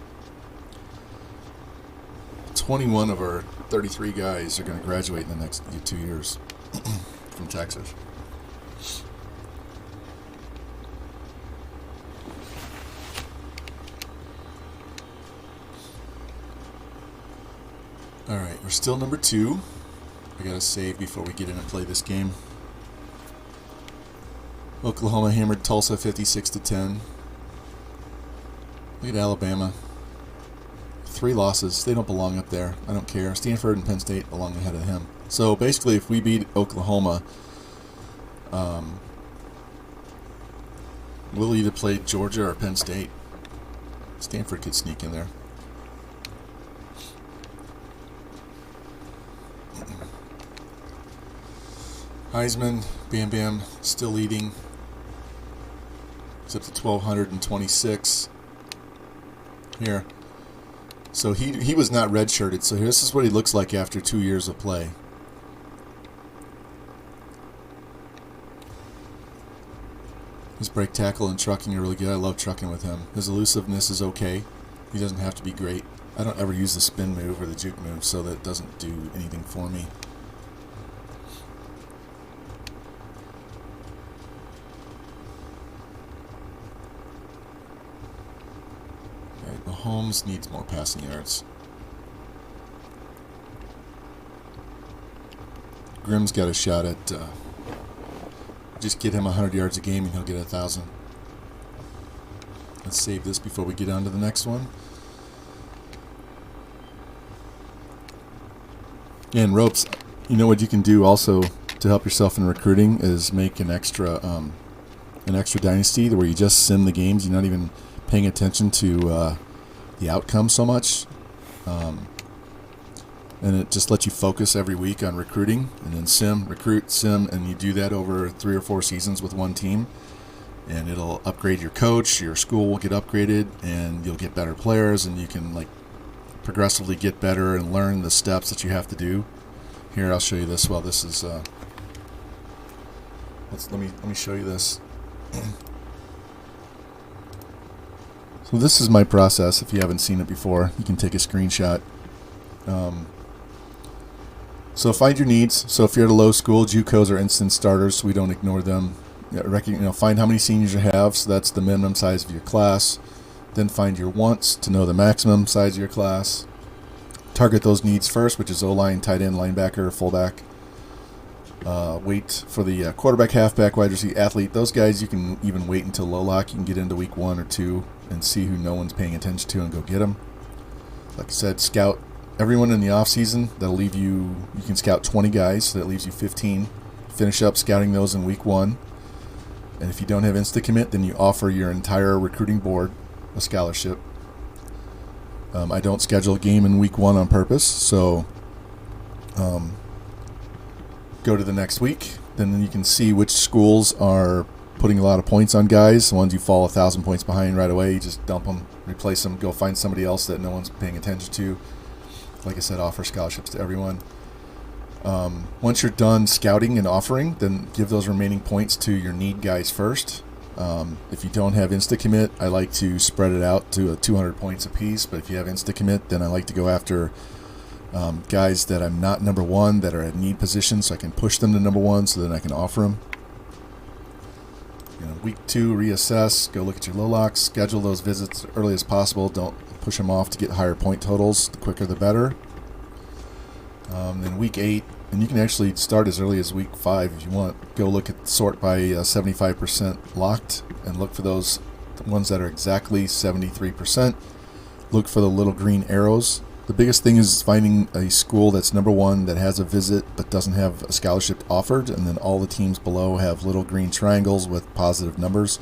21 of our 33 guys are going to graduate in the next 2 years from Texas. Alright, we're still number 2. I gotta save before we get in and play this game. Oklahoma hammered Tulsa 56-10. Look at Alabama. 3 losses. They don't belong up there. I don't care. Stanford and Penn State belong ahead of him. So basically, if we beat Oklahoma, we'll either play Georgia or Penn State. Stanford could sneak in there. Heisman, Bam Bam, still leading. It's up to 1,226 here. So he was not redshirted. So this is what he looks like after 2 years of play. His break tackle and trucking are really good. I love trucking with him. His elusiveness is okay. He doesn't have to be great. I don't ever use the spin move or the juke move, so that doesn't do anything for me. Mahomes needs more passing yards. Grimm's got a shot at just get him 100 yards a game and he'll get 1,000. Let's save this before we get on to the next one. And ropes, you know what you can do also to help yourself in recruiting is make an extra dynasty where you just sim the games. You're not even paying attention to the outcome so much. And it just lets you focus every week on recruiting, and then sim, recruit, sim, and you do that over 3 or 4 seasons with one team. And it'll upgrade your coach, your school will get upgraded, and you'll get better players, and you can like progressively get better and learn the steps that you have to do. Here, I'll show you this. Well, this is let me show you this. So this is my process. If you haven't seen it before, you can take a screenshot. So find your needs. So if you're at a low school, JUCOs are instant starters, so we don't ignore them. Find how many seniors you have, so that's the minimum size of your class. Then find your wants to know the maximum size of your class. Target those needs first, which is O-line, tight end, linebacker, fullback. Wait for the quarterback, halfback, wide receiver, athlete. Those guys you can even wait until low lock. You can get into week 1 or 2 and see who no one's paying attention to and go get them. Like I said, scout everyone in the off season. That'll leave you can scout 20 guys, so that leaves you 15. Finish up scouting those in week 1. And if you don't have insta-commit, then you offer your entire recruiting board a scholarship. I don't schedule a game in week 1 on purpose, so go to the next week. Then you can see which schools are putting a lot of points on guys. The ones you fall 1,000 points behind right away, you just dump them, replace them, go find somebody else that no one's paying attention to. Like I said, offer scholarships to everyone. Once you're done scouting and offering, then give those remaining points to your need guys first. If you don't have insta-commit, I like to spread it out to 200 points apiece. But if you have insta-commit, then I like to go after guys that I'm not number 1, that are at need position, so I can push them to number 1, so then I can offer them. Week 2, reassess, go look at your low locks, schedule those visits as early as possible. Don't push them off to get higher point totals. The quicker the better. Then week 8, and you can actually start as early as week 5 if you want. Go look at sort by 75% locked and look for those ones that are exactly 73%. Look for the little green arrows. The biggest thing is finding a school that's number 1 that has a visit but doesn't have a scholarship offered, and then all the teams below have little green triangles with positive numbers.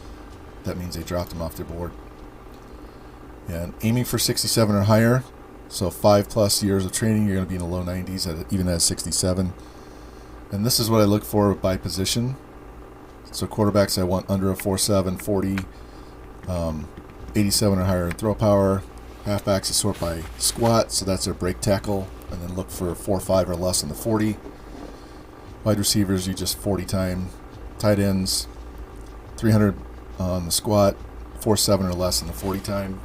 That means they dropped them off their board. And aiming for 67 or higher. So 5+ years of training, you're going to be in the low 90s, even at 67. And this is what I look for by position. So quarterbacks, I want under a 4.7, 40, 87 or higher in throw power. Halfbacks, I sort by squat, so that's their break tackle, and then look for 4.5 or less in the 40. Wide receivers, you just 40 time. Tight ends, 300 on the squat, 4.7 or less in the 40 time.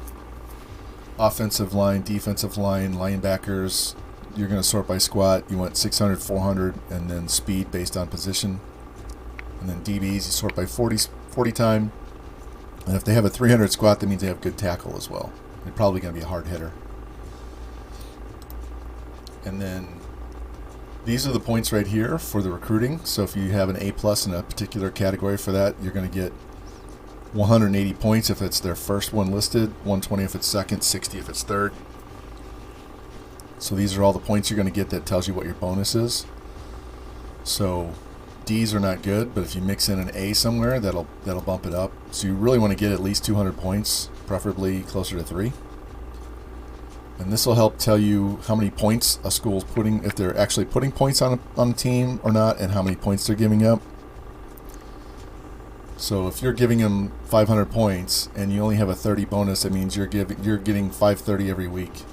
Offensive line, defensive line, linebackers, you're going to sort by squat. You want 600, 400, and then speed based on position. And then DBs, you sort by 40 time. And if they have a 300 squat, that means they have good tackle as well. They're probably going to be a hard hitter. And then these are the points right here for the recruiting. So if you have an A+ in a particular category for that, you're going to get 180 points if it's their first one listed, 120 if it's second, 60 if it's third. So these are all the points you're going to get that tells you what your bonus is. So D's are not good, but if you mix in an A somewhere, that'll bump it up. So you really want to get at least 200 points, preferably closer to 3. And this will help tell you how many points a school's putting, if they're actually putting points on a team or not, and how many points they're giving up. So if you're giving them 500 points and you only have a 30 bonus, that means you're getting 530 every week.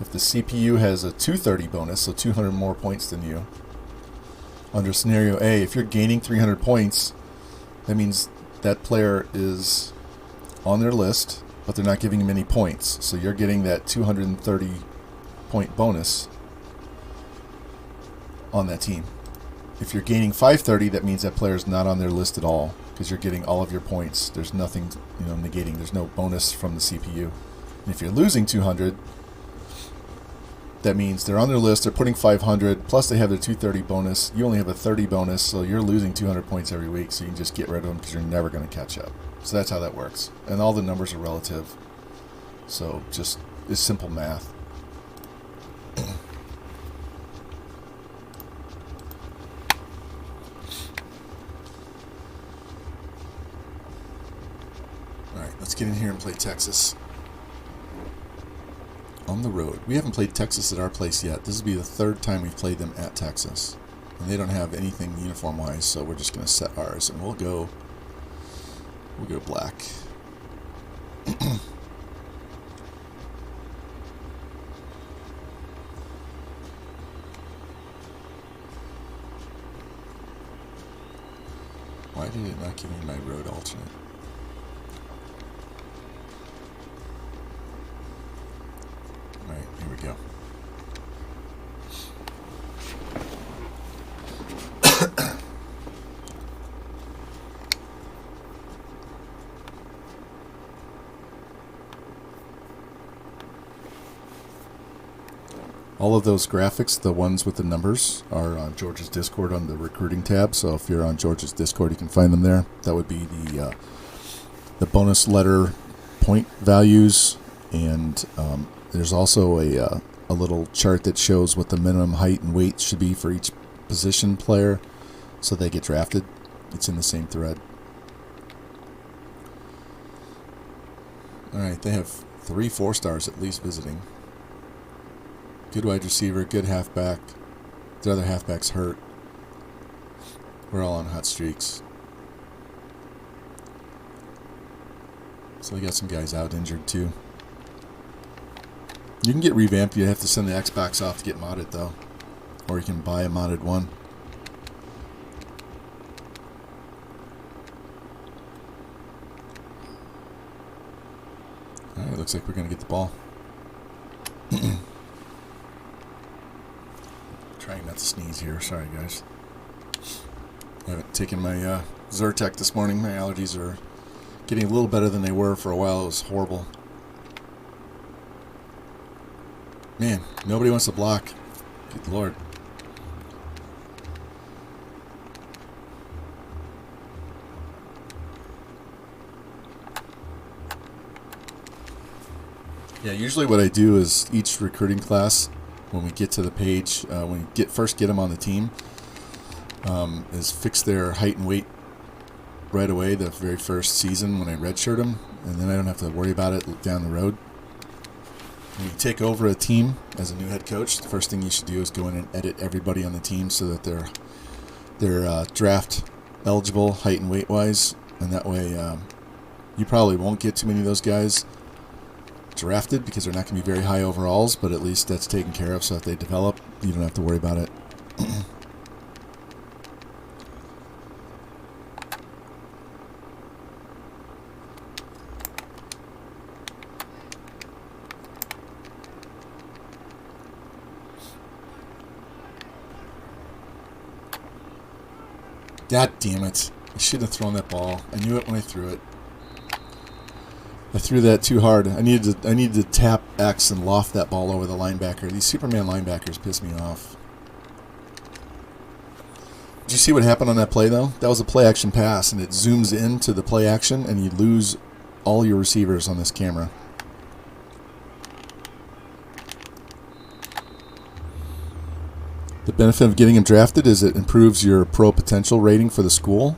If the CPU has a 230 bonus, so 200 more points than you, under scenario A, if you're gaining 300 points, that means that player is on their list, but they're not giving him any points. So you're getting that 230 point bonus on that team. If you're gaining 530, that means that player is not on their list at all, because you're getting all of your points. There's nothing, negating. There's no bonus from the CPU. And if you're losing 200, that means they're on their list, they're putting 500, plus they have their 230 bonus. You only have a 30 bonus, so you're losing 200 points every week, so you can just get rid of them because you're never going to catch up. So that's how that works. And all the numbers are relative. So just, it's simple math. Alright, let's get in here and play Texas. on the road. We haven't played Texas at our place yet. This will be the third time we've played them at Texas. And they don't have anything uniform-wise, so we're just going to set ours. And we'll go black. Why did it not give me my road alternate? Alright, here we go. All of those graphics, the ones with the numbers, are on George's Discord on the recruiting tab. So if you're on George's Discord, you can find them there. That would be the bonus letter point values, and there's also a little chart that shows what the minimum height and weight should be for each position player, so they get drafted. It's in the same thread. All right, they have 3 4-stars at least visiting. Good wide receiver, good halfback. The other halfback's hurt. We're all on hot streaks. So they got some guys out injured too. You can get revamped. You have to send the Xbox off to get modded though. Or you can buy a modded one. Alright, looks like we're going to get the ball. Trying not to sneeze here. Sorry, guys. I haven't taken my Zyrtec this morning. My allergies are getting a little better than they were for a while. It was horrible. Man, nobody wants to block. Good Lord. Yeah, usually what I do is each recruiting class, when we get to the page, when we first get them on the team, is fix their height and weight right away the very first season when I redshirt them, and then I don't have to worry about it down the road. When you take over a team as a new head coach, the first thing you should do is go in and edit everybody on the team so that they're draft eligible height and weight wise, and that way you probably won't get too many of those guys drafted because they're not going to be very high overalls, but at least that's taken care of, so if they develop, you don't have to worry about it. God damn it. I shouldn't have thrown that ball. I knew it when I threw it. I threw that too hard. I needed to tap X and loft that ball over the linebacker. These Superman linebackers piss me off. Did you see what happened on that play, though? That was a play action pass, and it zooms into the play action, and you lose all your receivers on this camera. The benefit of getting him drafted is it improves your pro potential rating for the school.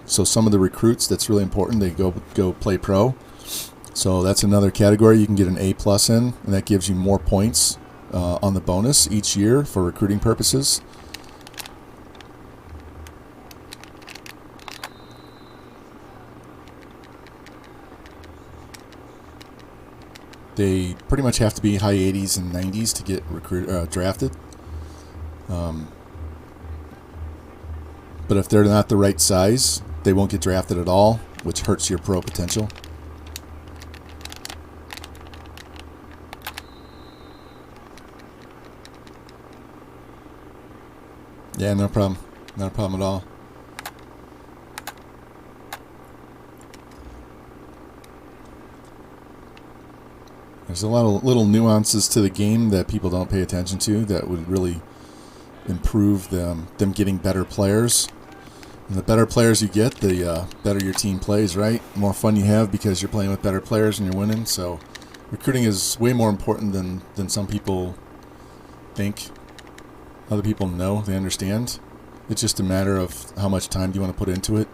So some of the recruits, that's really important. They go play pro. So that's another category you can get an A+ in, and that gives you more points on the bonus each year for recruiting purposes. They pretty much have to be high 80s and 90s to get drafted. But if they're not the right size, they won't get drafted at all, which hurts your pro potential. Yeah, no problem. Not a problem at all. There's a lot of little nuances to the game that people don't pay attention to that would really improve them getting better players. And the better players you get, the better your team plays, right? The more fun you have because you're playing with better players and you're winning. So recruiting is way more important than some people think. Other people know, they understand. It's just a matter of how much time do you want to put into it.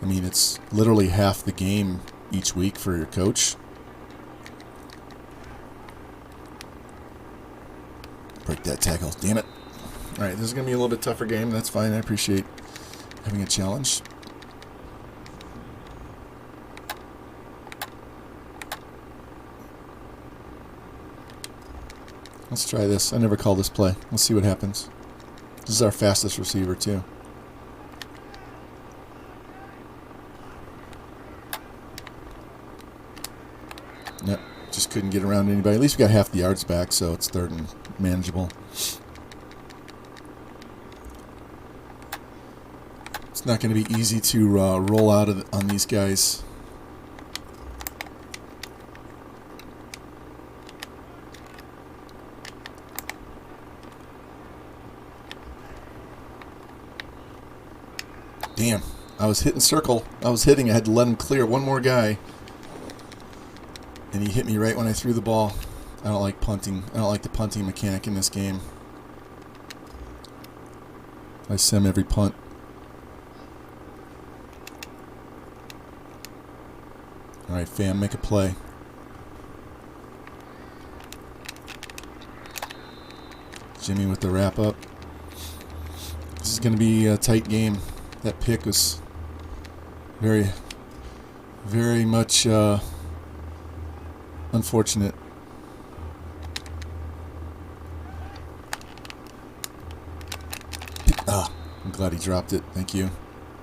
I mean, it's literally half the game each week for your coach. Break that tackle. Damn it. All right, this is going to be a little bit tougher game. That's fine. I appreciate having a challenge. Let's try this. I never called this play. Let's see what happens. This is our fastest receiver, too. Nope, just couldn't get around anybody. At least we got half the yards back, so it's third and manageable. It's not going to be easy to roll out on these guys. Damn, I was hitting circle. I had to let him clear one more guy. And he hit me right when I threw the ball. I don't like punting. I don't like the punting mechanic in this game. I sim every punt. Alright, fam, make a play. Jimmy with the wrap up. This is going to be a tight game. That pick was very, very much unfortunate. I'm glad he dropped it. Thank you.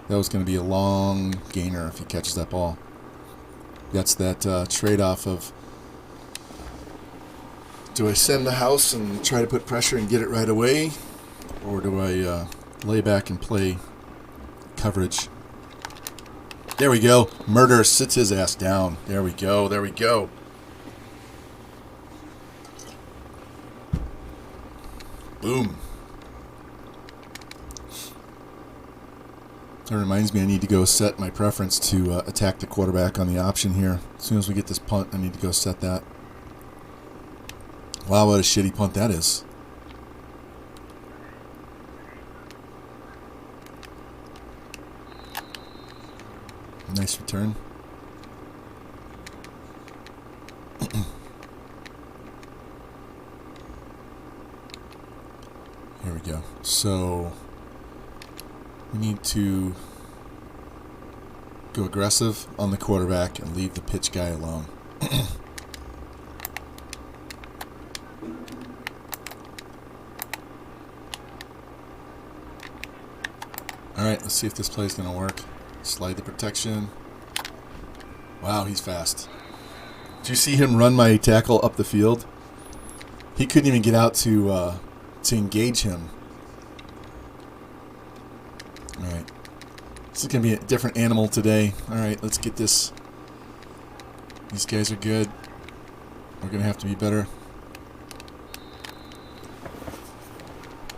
That was going to be a long gainer if he catches that ball. That's that trade-off of, do I send the house and try to put pressure and get it right away, or do I lay back and play coverage? There we go. Murder sits his ass down. There we go. There we go. Boom. That reminds me, I need to go set my preference to attack the quarterback on the option here. As soon as we get this punt, I need to go set that. Wow, what a shitty punt that is. Nice return. Here we go. So we need to go aggressive on the quarterback and leave the pitch guy alone. Alright, let's see if this play is going to work. Slide the protection. Wow, he's fast. Did you see him run my tackle up the field? He couldn't even get out to engage him. Alright. This is going to be a different animal today. Alright, let's get this. These guys are good. We're going to have to be better.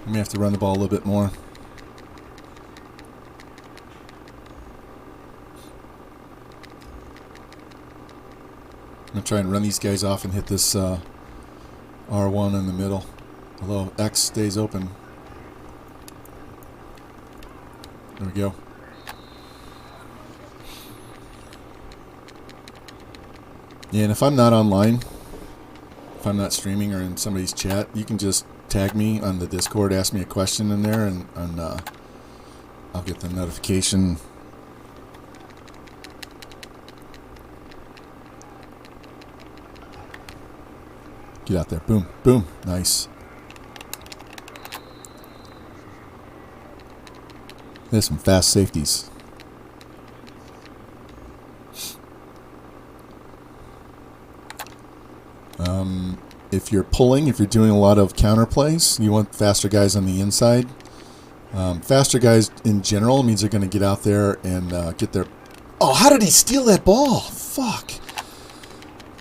We may have to run the ball a little bit more. I'm going to try and run these guys off and hit this R1 in the middle. Although X stays open. There we go. Yeah, and if I'm not online, if I'm not streaming or in somebody's chat, you can just tag me on the Discord, ask me a question in there, and I'll get the notification. Get out there. Boom. Boom. Nice. There's some fast safeties. If you're pulling, if you're doing a lot of counter plays, you want faster guys on the inside. Faster guys in general means they're going to get out there and get their... Oh, how did he steal that ball? Fuck.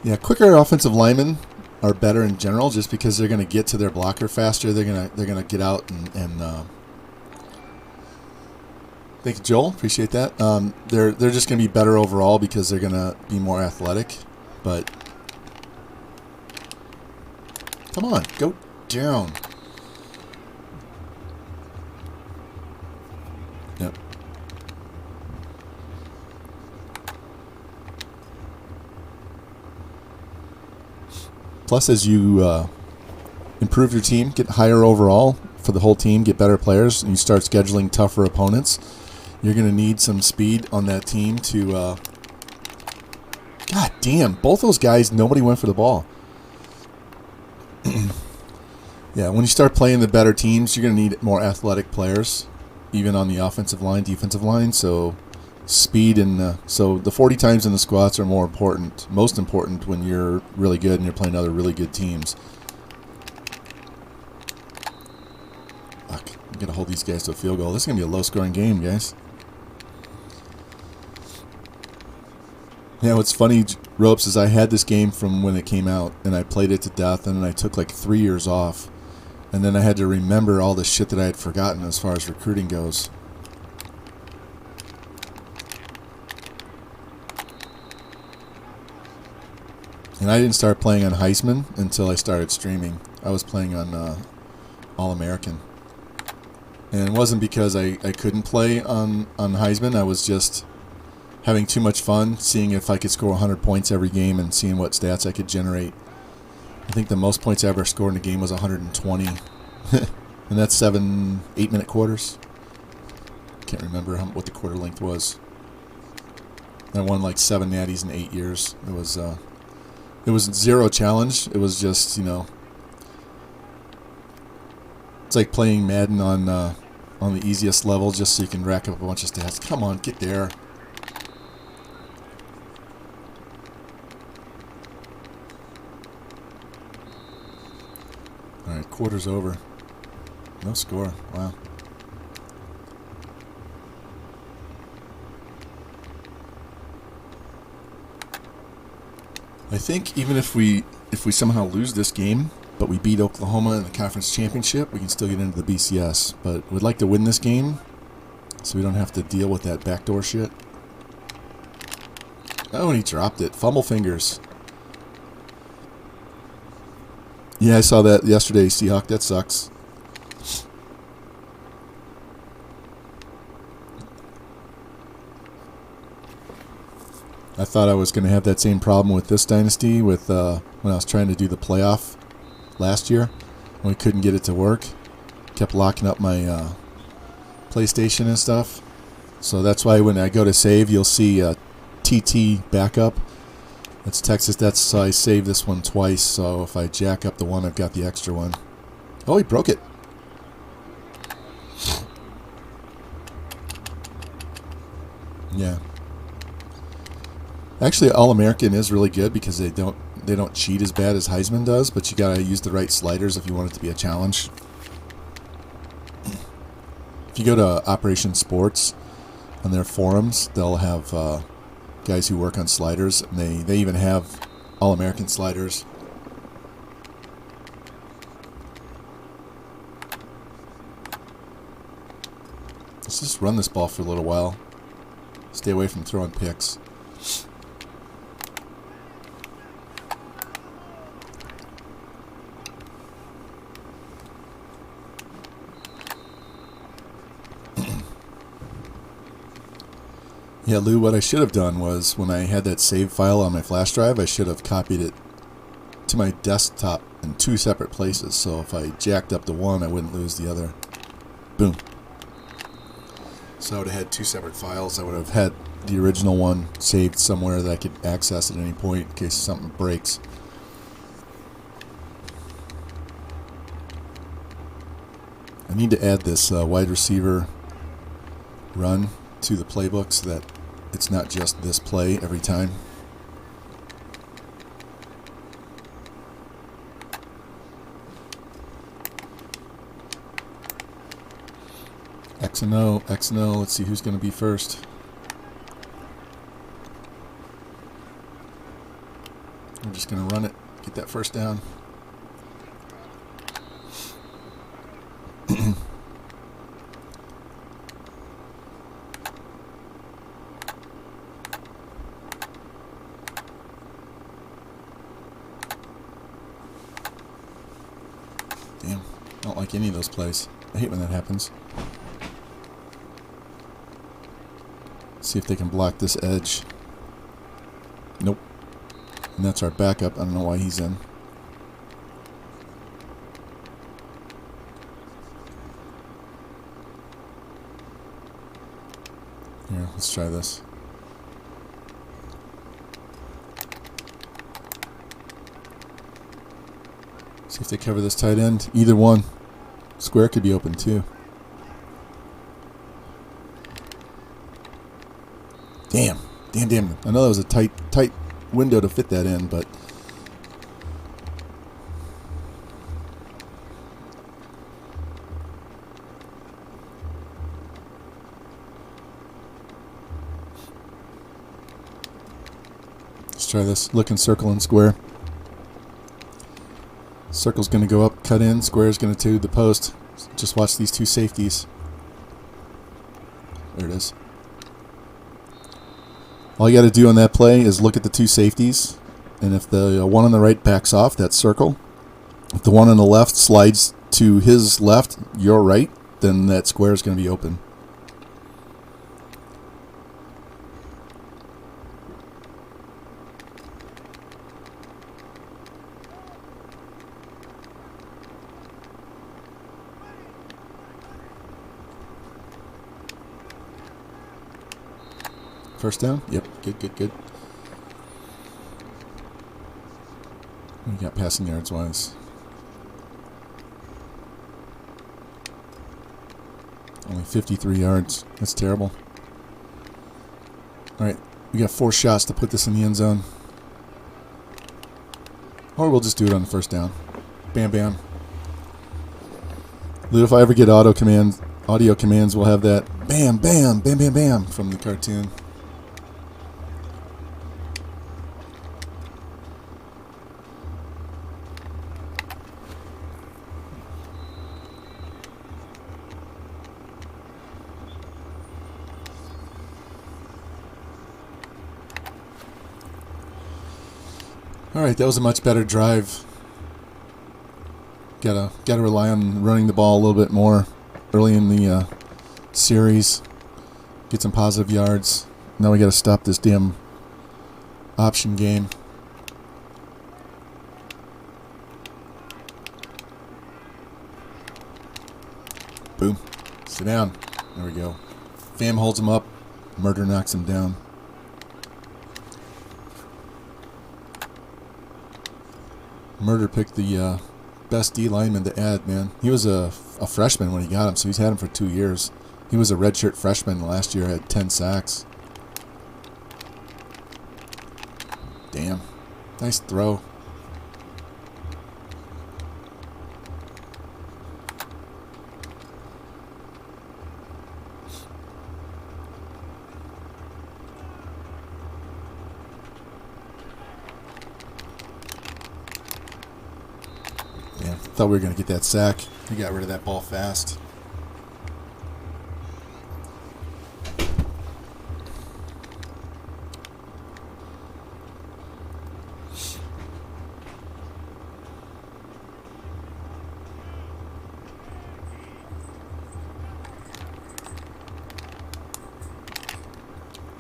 Yeah, quicker offensive linemen are better in general, just because they're going to get to their blocker faster. They're gonna get out and thank you, Joel. Appreciate that. They're just going to be better overall because they're going to be more athletic. But come on, go down. Yep. Plus, as you improve your team, get higher overall for the whole team, get better players, and you start scheduling tougher opponents, you're going to need some speed on that team to... God damn, both those guys, nobody went for the ball. Yeah, when you start playing the better teams, you're going to need more athletic players, even on the offensive line, defensive line. So speed and so the 40 times in the squats are more important, most important when you're really good and you're playing other really good teams. Fuck, I'm going to hold these guys to a field goal. This is going to be a low-scoring game, guys. Yeah, what's funny, Ropes, is I had this game from when it came out, and I played it to death, and then I took like 3 years off. And then I had to remember all the shit that I had forgotten as far as recruiting goes. And I didn't start playing on Heisman until I started streaming. I was playing on All-American. And it wasn't because I couldn't play on Heisman. I was just having too much fun, seeing if I could score 100 points every game and seeing what stats I could generate. I think the most points I ever scored in a game was 120. And that's 8-minute quarters. Can't remember what the quarter length was. I won like 7 natties in 8 years. It was zero challenge. It was just, you know, it's like playing Madden on the easiest level just so you can rack up a bunch of stats. Come on, get there. All right, quarter's over. No score. Wow. I think even if we somehow lose this game, but we beat Oklahoma in the conference championship, we can still get into the BCS. But we'd like to win this game so we don't have to deal with that backdoor shit. Oh, and he dropped it. Fumble fingers. Yeah, I saw that yesterday, Seahawk. That sucks. I thought I was going to have that same problem with this Dynasty with when I was trying to do the playoff last year. When we couldn't get it to work. Kept locking up my PlayStation and stuff. So that's why when I go to save, you'll see TT backup. That's Texas. That's I saved this one twice, so if I jack up the one, I've got the extra one. Oh, he broke it. Yeah. Actually, All-American is really good because they don't cheat as bad as Heisman does, but you gotta use the right sliders if you want it to be a challenge. If you go to Operation Sports on their forums, they'll have guys who work on sliders, and they even have All-American sliders. Let's just run this ball for a little while. Stay away from throwing picks. Yeah, Lou, what I should have done was when I had that save file on my flash drive, I should have copied it to my desktop in 2 separate places. So if I jacked up the one, I wouldn't lose the other. Boom. So I would have had 2 separate files. I would have had the original one saved somewhere that I could access at any point in case something breaks. I need to add this wide receiver run to the playbook so that it's not just this play every time. X and O, X and O. Let's see who's going to be first. We're just going to run it, get that first down. Damn, I don't like any of those plays. I hate when that happens. See if they can block this edge. Nope. And that's our backup. I don't know why he's in. Let's try this. See if they cover this tight end. Either one. Square could be open too. Damn. Damn. I know that was a tight window to fit that in, but let's try this. Look in circle and square. Circle's going to go up, cut in. Square's going to the post. Just watch these two safeties. There it is. All you got to do on that play is look at the two safeties. And if the one on the right backs off, that's circle. If the one on the left slides to his left, your right, then that square is going to be open. First down? Yep. Good. We got passing yards wise. Only 53 yards. That's terrible. Alright. We got 4 shots to put this in the end zone. Or we'll just do it on the first down. Bam. Lou, if I ever get audio commands, we'll have that bam from the cartoon. Alright, that was a much better drive. Gotta rely on running the ball a little bit more early in the series. Get some positive yards. Now we gotta stop this damn option game. Boom. Sit down. There we go. Fam holds him up. Murder knocks him down. Murder picked the best D lineman to add, man. He was a freshman when he got him, so he's had him for 2 years. He was a redshirt freshman last year, had 10 sacks. Damn. Nice throw. Thought we were going to get that sack. He got rid of that ball fast.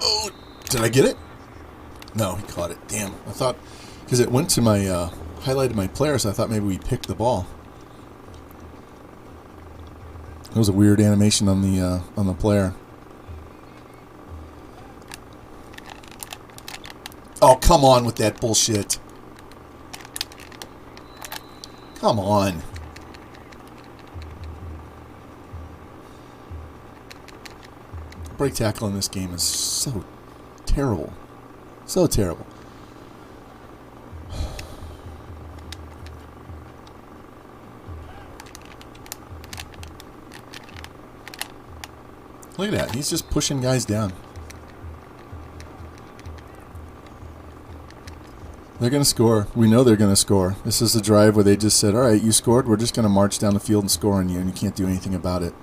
Oh, did I get it? No, he caught it. Damn. I thought, because it went to my highlighted my player, so I thought maybe we picked the ball. It was a weird animation on the player. Oh, come on with that bullshit. Come on. Break tackle in this game is so terrible. So terrible. Look at that. He's just pushing guys down. They're going to score. We know they're going to score. This is the drive where they just said, all right, you scored. We're just going to march down the field and score on you, and you can't do anything about it.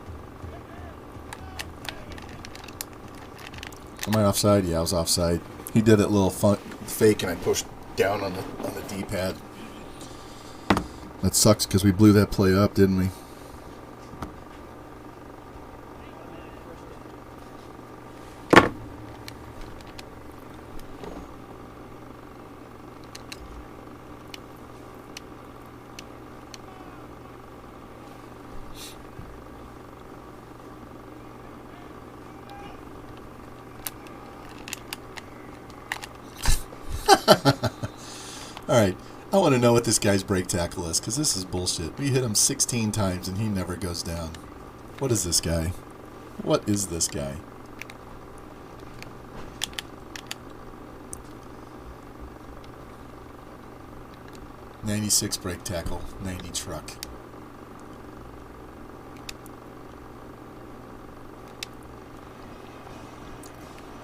Am I offside? Yeah, I was offside. He did that little fake, and I pushed down on the D-pad. That sucks because we blew that play up, didn't we? Alright, I want to know what this guy's break tackle is, because this is bullshit. We hit him 16 times and he never goes down. What is this guy? What is this guy? .96 break tackle, 90 truck.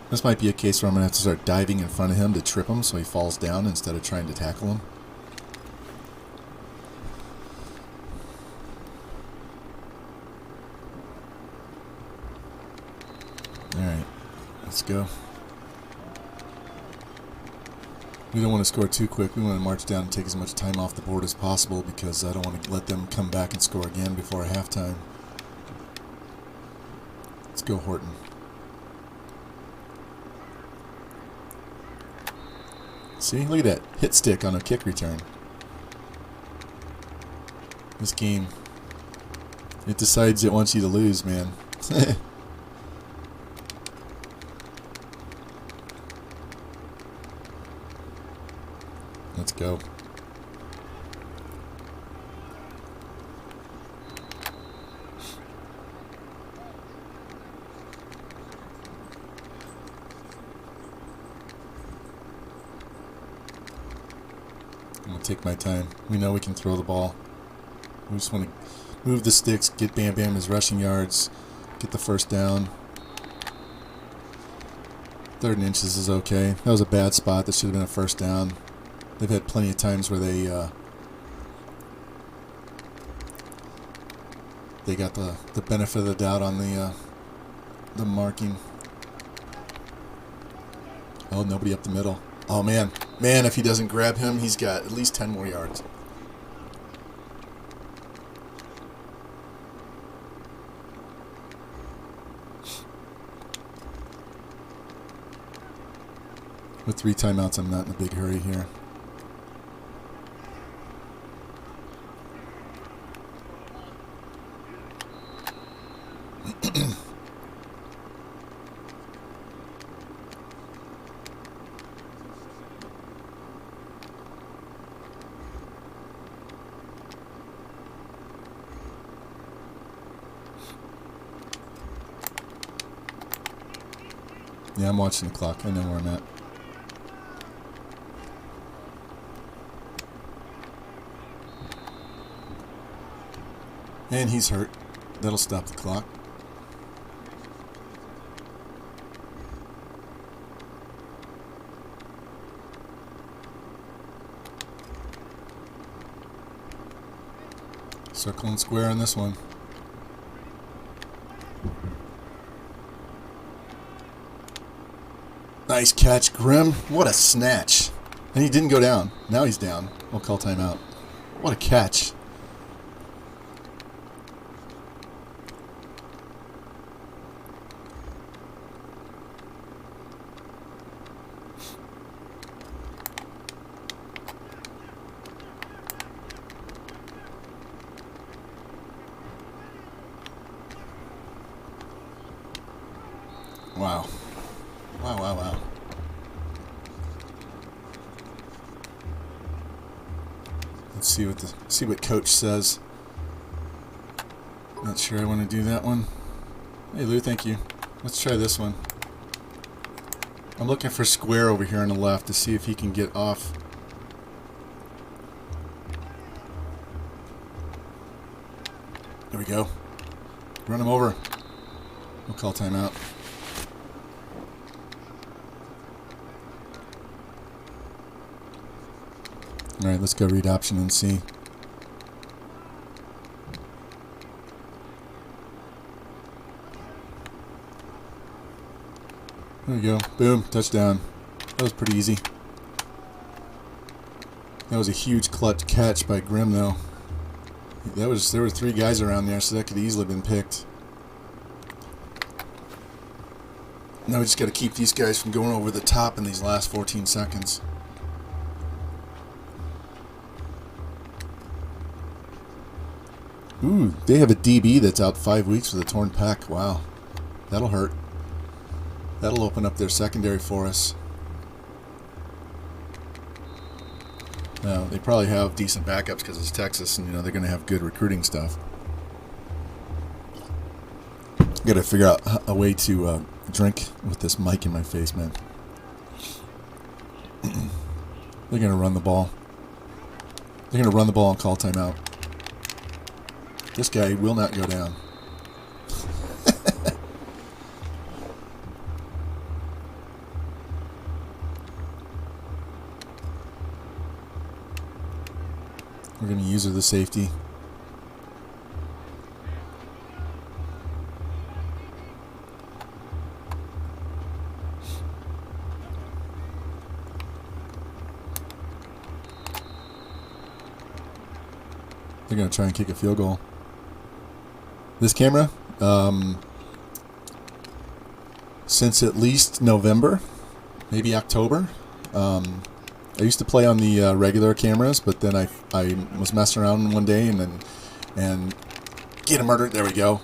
This might be a case where I'm going to have to start diving in front of him to trip him so he falls down instead of trying to tackle him. Alright, let's go. We don't want to score too quick. We want to march down and take as much time off the board as possible because I don't want to let them come back and score again before halftime. Let's go, Horton. See, look at that. Hit stick on a kick return. This game, it decides it wants you to lose, man. Let's go. I'm going to take my time. We know we can throw the ball. We just want to move the sticks, get Bam Bam his rushing yards, get the first down. 3rd and inches is okay. That was a bad spot. That should have been a first down. They've had plenty of times where they got the benefit of the doubt on the marking. Oh, nobody up the middle. Oh, man. Man, if he doesn't grab him, he's got at least 10 more yards. With 3 timeouts, I'm not in a big hurry here. Yeah, I'm watching the clock. I know where I'm at. And he's hurt. That'll stop the clock. Circle and square on this one. Nice catch, Grimm. What a snatch. And he didn't go down. Now he's down. We'll call timeout. What a catch. Wow. Wow, wow, wow. Let's see what coach says. Not sure I want to do that one. Hey Lou, thank you. Let's try this one. I'm looking for square over here on the left to see if he can get off. There we go. Run him over. We'll call timeout. Alright, let's go read option and see. There we go. Boom. Touchdown. That was pretty easy. That was a huge clutch catch by Grimm, though. There were 3 guys around there, so that could easily have been picked. Now we just got to keep these guys from going over the top in these last 14 seconds. Ooh, they have a DB that's out 5 weeks with a torn pec. Wow. That'll hurt. That'll open up their secondary for us. They probably have decent backups because it's Texas, and they're going to have good recruiting stuff. Got to figure out a way to drink with this mic in my face, man. They're going to run the ball. They're going to run the ball and call timeout. This guy will not go down. We're going to use her the safety. They're going to try and kick a field goal. This camera, since at least November, maybe October. I used to play on the regular cameras, but then I was messing around one day and get a murder. There we go.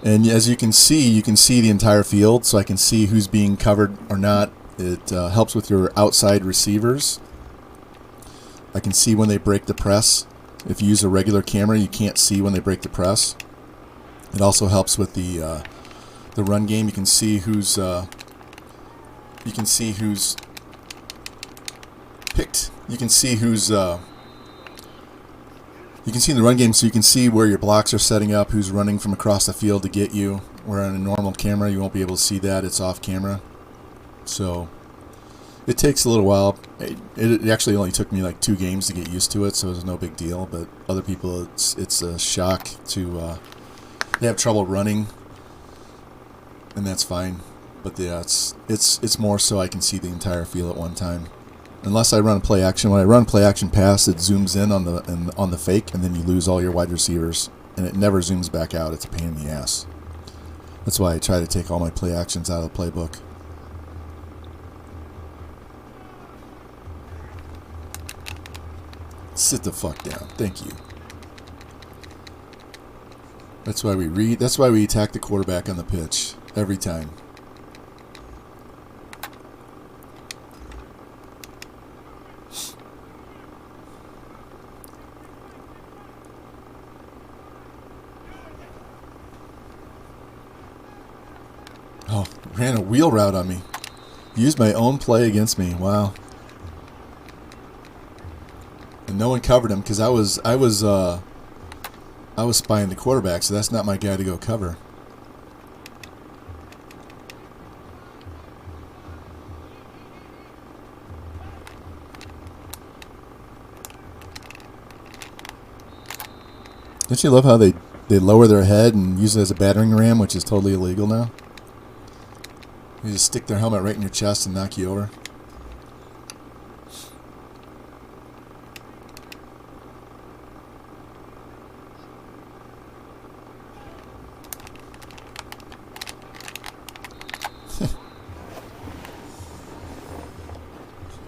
And as you can see the entire field, so I can see who's being covered or not. It helps with your outside receivers. I can see when they break the press. If you use a regular camera, you can't see when they break the press. It also helps with the run game. You can see who's picked. You can see who's you can see in the run game, so you can see where your blocks are setting up, who's running from across the field to get you. Where on a normal camera, you won't be able to see that. It's off camera. So it takes a little while. It actually only took me like 2 games to get used to it, so it was no big deal. But other people, it's a shock to they have trouble running, and that's fine. But yeah, it's more so I can see the entire field at one time. Unless I run play action. When I run play action pass, it zooms in on the fake, and then you lose all your wide receivers, and it never zooms back out. It's a pain in the ass. That's why I try to take all my play actions out of the playbook. Sit the fuck down. Thank you. That's why we read. That's why we attack the quarterback on the pitch every time. Oh, ran a wheel route on me. Used my own play against me. Wow. And no one covered him because I was spying the quarterback, so that's not my guy to go cover. Don't you love how they lower their head and use it as a battering ram, which is totally illegal now? You just stick their helmet right in your chest and knock you over.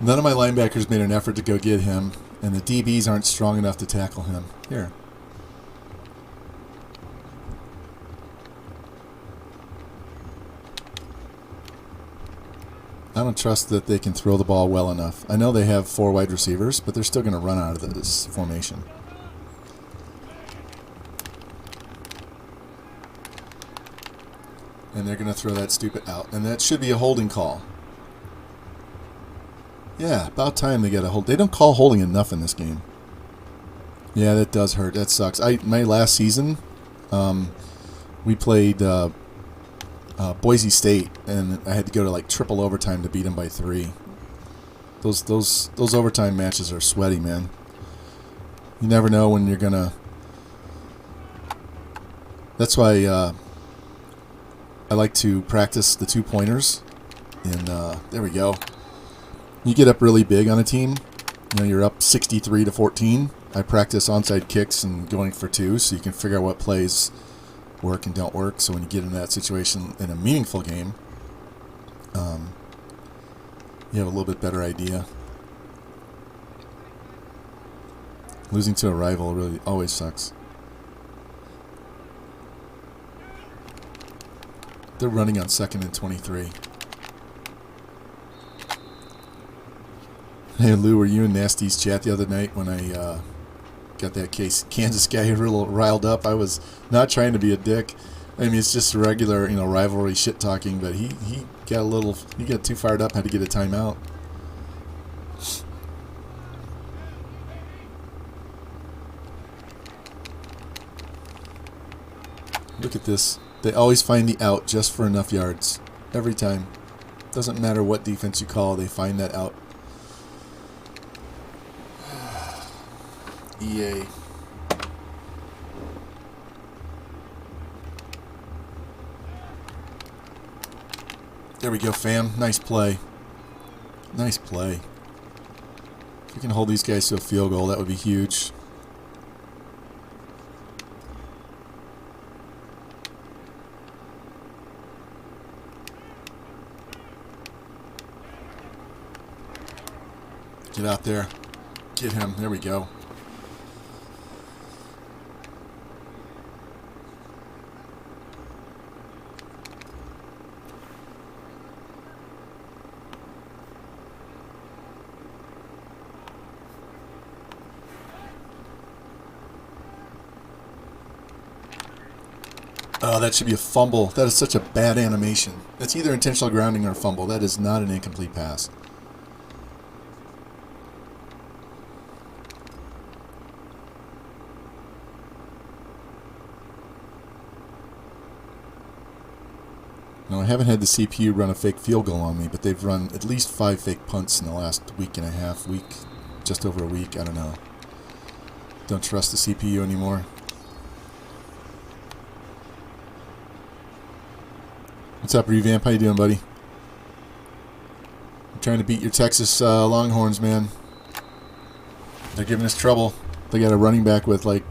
None of my linebackers made an effort to go get him, and the DBs aren't strong enough to tackle him. Here. I don't trust that they can throw the ball well enough. I know they have 4 wide receivers, but they're still going to run out of this formation. And they're going to throw that stupid out. And that should be a holding call. Yeah, about time they get a hold. They don't call holding enough in this game. Yeah, that does hurt. That sucks. My last season, we played Boise State, and I had to go to like triple overtime to beat them by 3. Those overtime matches are sweaty, man. You never know when you're gonna. That's why I like to practice the 2-pointers. And there we go. You get up really big on a team. You're up 63-14. I practice onside kicks and going for 2, so you can figure out what plays work and don't work. So when you get in that situation in a meaningful game, you have a little bit better idea. Losing to a rival really always sucks. They're running on 2nd and 23. Hey Lou, were you in Nasty's chat the other night when I got that Kansas guy real riled up? I was not trying to be a dick. I mean, it's just regular, rivalry shit talking, but he got too fired up, had to get a timeout. Look at this. They always find the out just for enough yards. Every time. Doesn't matter what defense you call, they find that out. EA. There we go, fam. Nice play. Nice play. If we can hold these guys to a field goal, that would be huge. Get out there. Get him. There we go. Oh, that should be a fumble. That is such a bad animation. That's either intentional grounding or a fumble. That is not an incomplete pass. No, I haven't had the CPU run a fake field goal on me, but they've run at least 5 fake punts in the last week and a half, just over a week. I don't know. Don't trust the CPU anymore. What's up, Revamp? How you doing, buddy? I'm trying to beat your Texas Longhorns, man. They're giving us trouble. They got a running back with like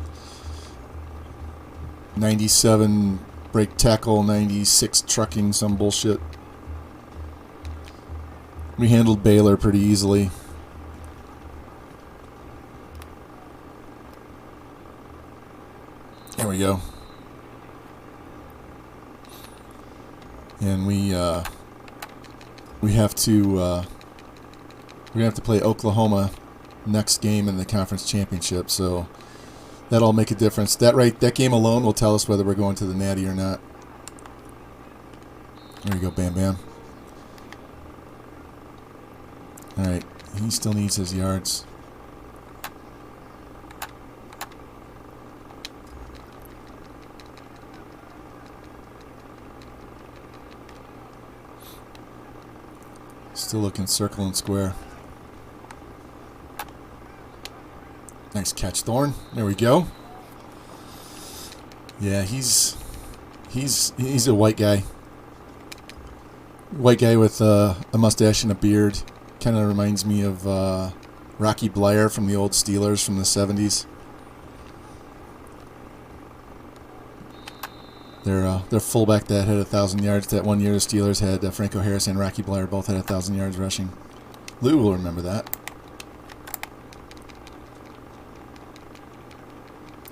97 break tackle, 96 trucking, some bullshit. We handled Baylor pretty easily. There we go. And we have to play Oklahoma next game in the conference championship, so that'll make a difference. That game alone will tell us whether we're going to the Natty or not. There you go, Bam Bam. All right, he still needs his yards. Still looking circle and square. Nice catch, Thorne. There we go. Yeah, he's a white guy. White guy with a mustache and a beard. Kind of reminds me of Rocky Blair from the old Steelers from the 70s. Their fullback that had 1,000 yards that one year the Steelers had Franco Harris and Rocky Blair both had 1,000 yards rushing. Lou will remember that.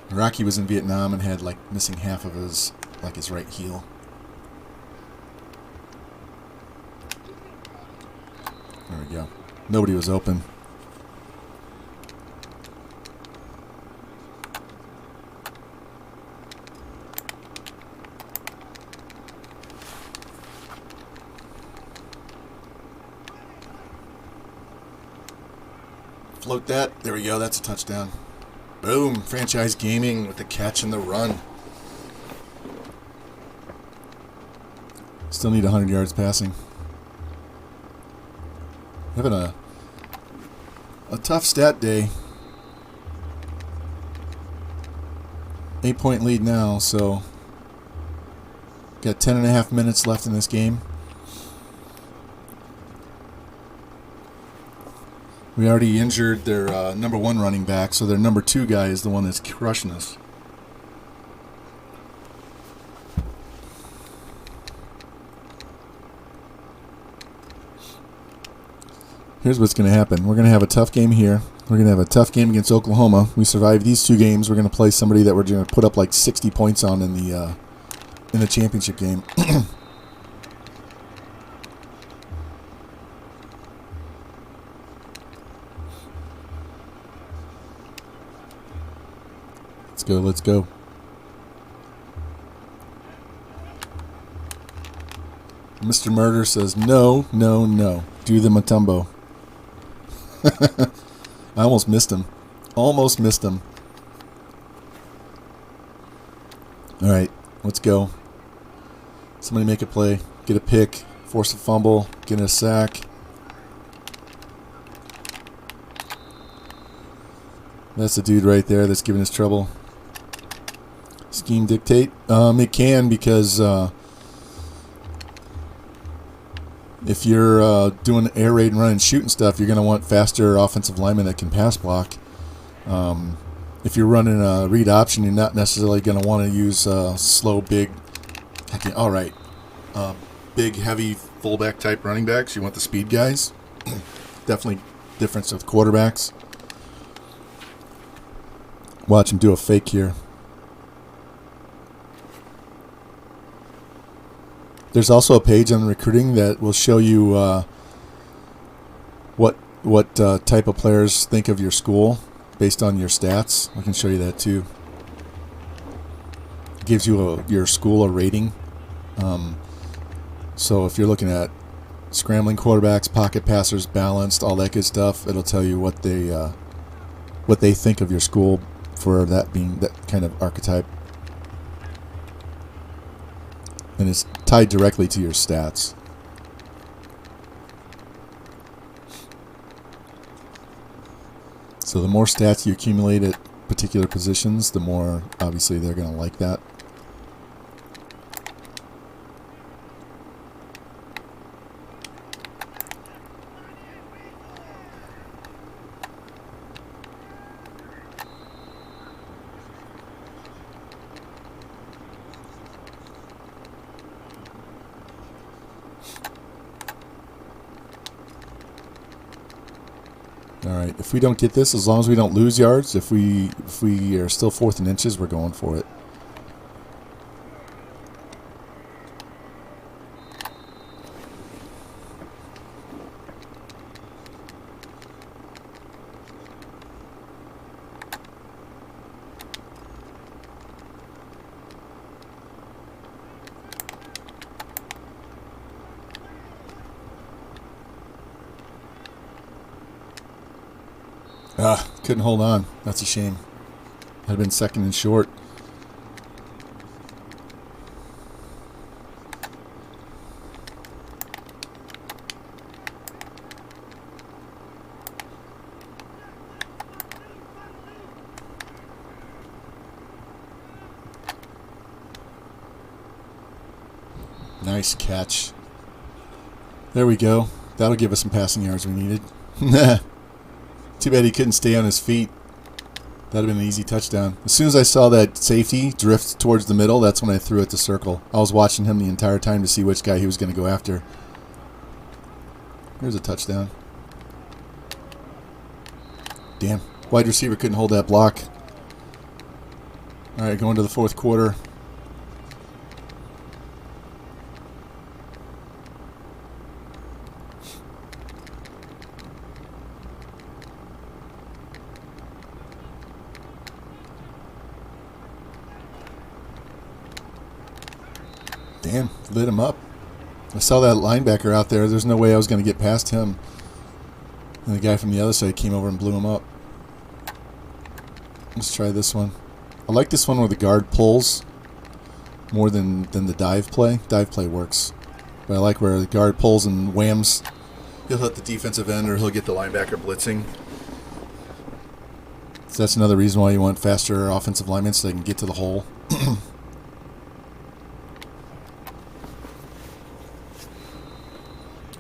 Rocky was in Vietnam and had like missing half of his right heel. There we go. Nobody was open. Float that. There we go. That's a touchdown. Boom. Franchise gaming with the catch and the run. Still need 100 yards passing. Having a tough stat day. 8-point lead now, so got 10.5 minutes left in this game. We already injured their number 1 running back, so their number 2 guy is the one that's crushing us. Here's what's going to happen. We're going to have a tough game here. We're going to have a tough game against Oklahoma. We survive these 2 games. We're going to play somebody that we're going to put up like 60 points on in the championship game. Let's go, let's go. Mr. Murder says, no, no, no. Do the Matumbo. I almost missed him. Almost missed him. All right, let's go. Somebody make a play. Get a pick. Force a fumble. Get a sack. That's the dude right there that's giving us trouble. Scheme dictate? It can, because if you're doing air raid and run and shoot and stuff, you're going to want faster offensive linemen that can pass block. If you're running a read option, you're not necessarily going to want to use slow, big, big, heavy fullback type running backs. You want the speed guys. Definitely difference with quarterbacks. Watch him do a fake here. There's also a page on recruiting that will show you what type of players think of your school based on your stats. I can show you that too. It gives you your school a rating. So if you're looking at scrambling quarterbacks, pocket passers, balanced, all that good stuff, it'll tell you what they think of your school for that being that kind of archetype. And it's tied directly to your stats. So the more stats you accumulate at particular positions, the more obviously they're going to like that. All right, if we don't get this, as long as we don't lose yards, if we are still 4th and inches, we're going for it. Couldn't hold on. That's a shame. Had been 2nd and short. Nice catch. There we go. That'll give us some passing yards we needed. Too bad he couldn't stay on his feet. That'd have been an easy touchdown. As soon as I saw that safety drift towards the middle, that's when I threw it to circle. I was watching him the entire time to see which guy he was going to go after. Here's a touchdown. Damn. Wide receiver couldn't hold that block. All right, going to the 4th quarter. Damn, lit him up. I saw that linebacker out there. There's no way I was going to get past him. And the guy from the other side came over and blew him up. Let's try this one. I like this one where the guard pulls more than the dive play. Dive play works. But I like where the guard pulls and whams. He'll hit the defensive end or he'll get the linebacker blitzing. So that's another reason why you want faster offensive linemen so they can get to the hole.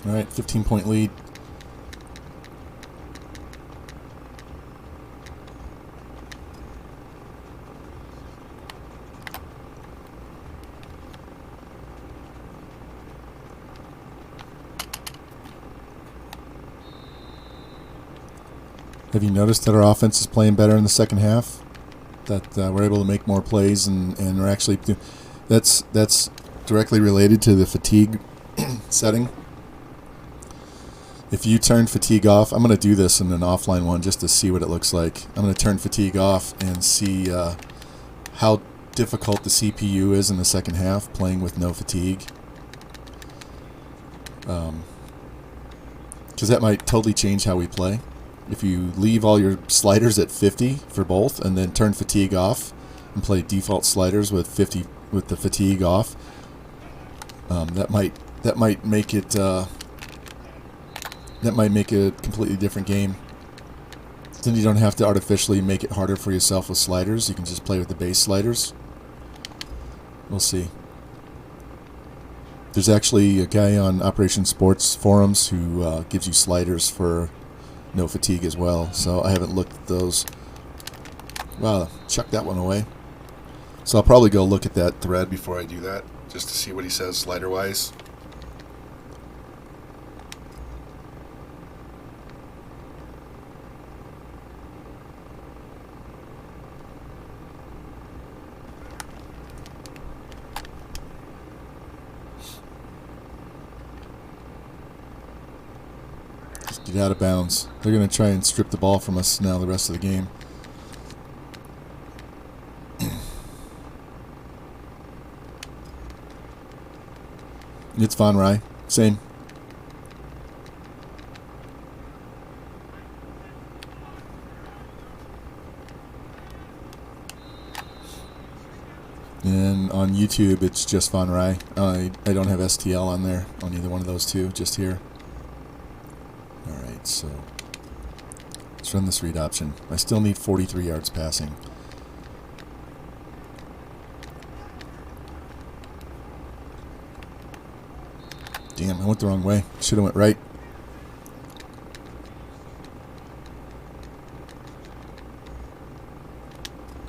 All right, 15-point lead. Have you noticed that our offense is playing better in the second half? That we're able to make more plays and we're actually that's directly related to the fatigue setting. If you turn fatigue off, I'm going to do this in an offline one just to see what it looks like. I'm going to turn fatigue off and see how difficult the CPU is in the second half, playing with no fatigue. Because that might totally change how we play. If you leave all your sliders at 50 for both, and then turn fatigue off, and play default sliders with 50 with the fatigue off, that might make it a completely different game. Then you don't have to artificially make it harder for yourself with sliders. You can just play with the base sliders. We'll see. There's actually a guy on Operation Sports forums who gives you sliders for no fatigue as well. So I haven't looked at those. Wow, chuck that one away. So I'll probably go look at that thread before I do that, just to see what he says slider-wise. Get out of bounds. They're going to try and strip the ball from us now the rest of the game. It's Von Rye. Same. And on YouTube, it's just Von Rye. I don't have STL on there, on either one of those two, just here. Alright, so let's run this read option. I still need 43 yards passing. Damn, I went the wrong way. Should have went right.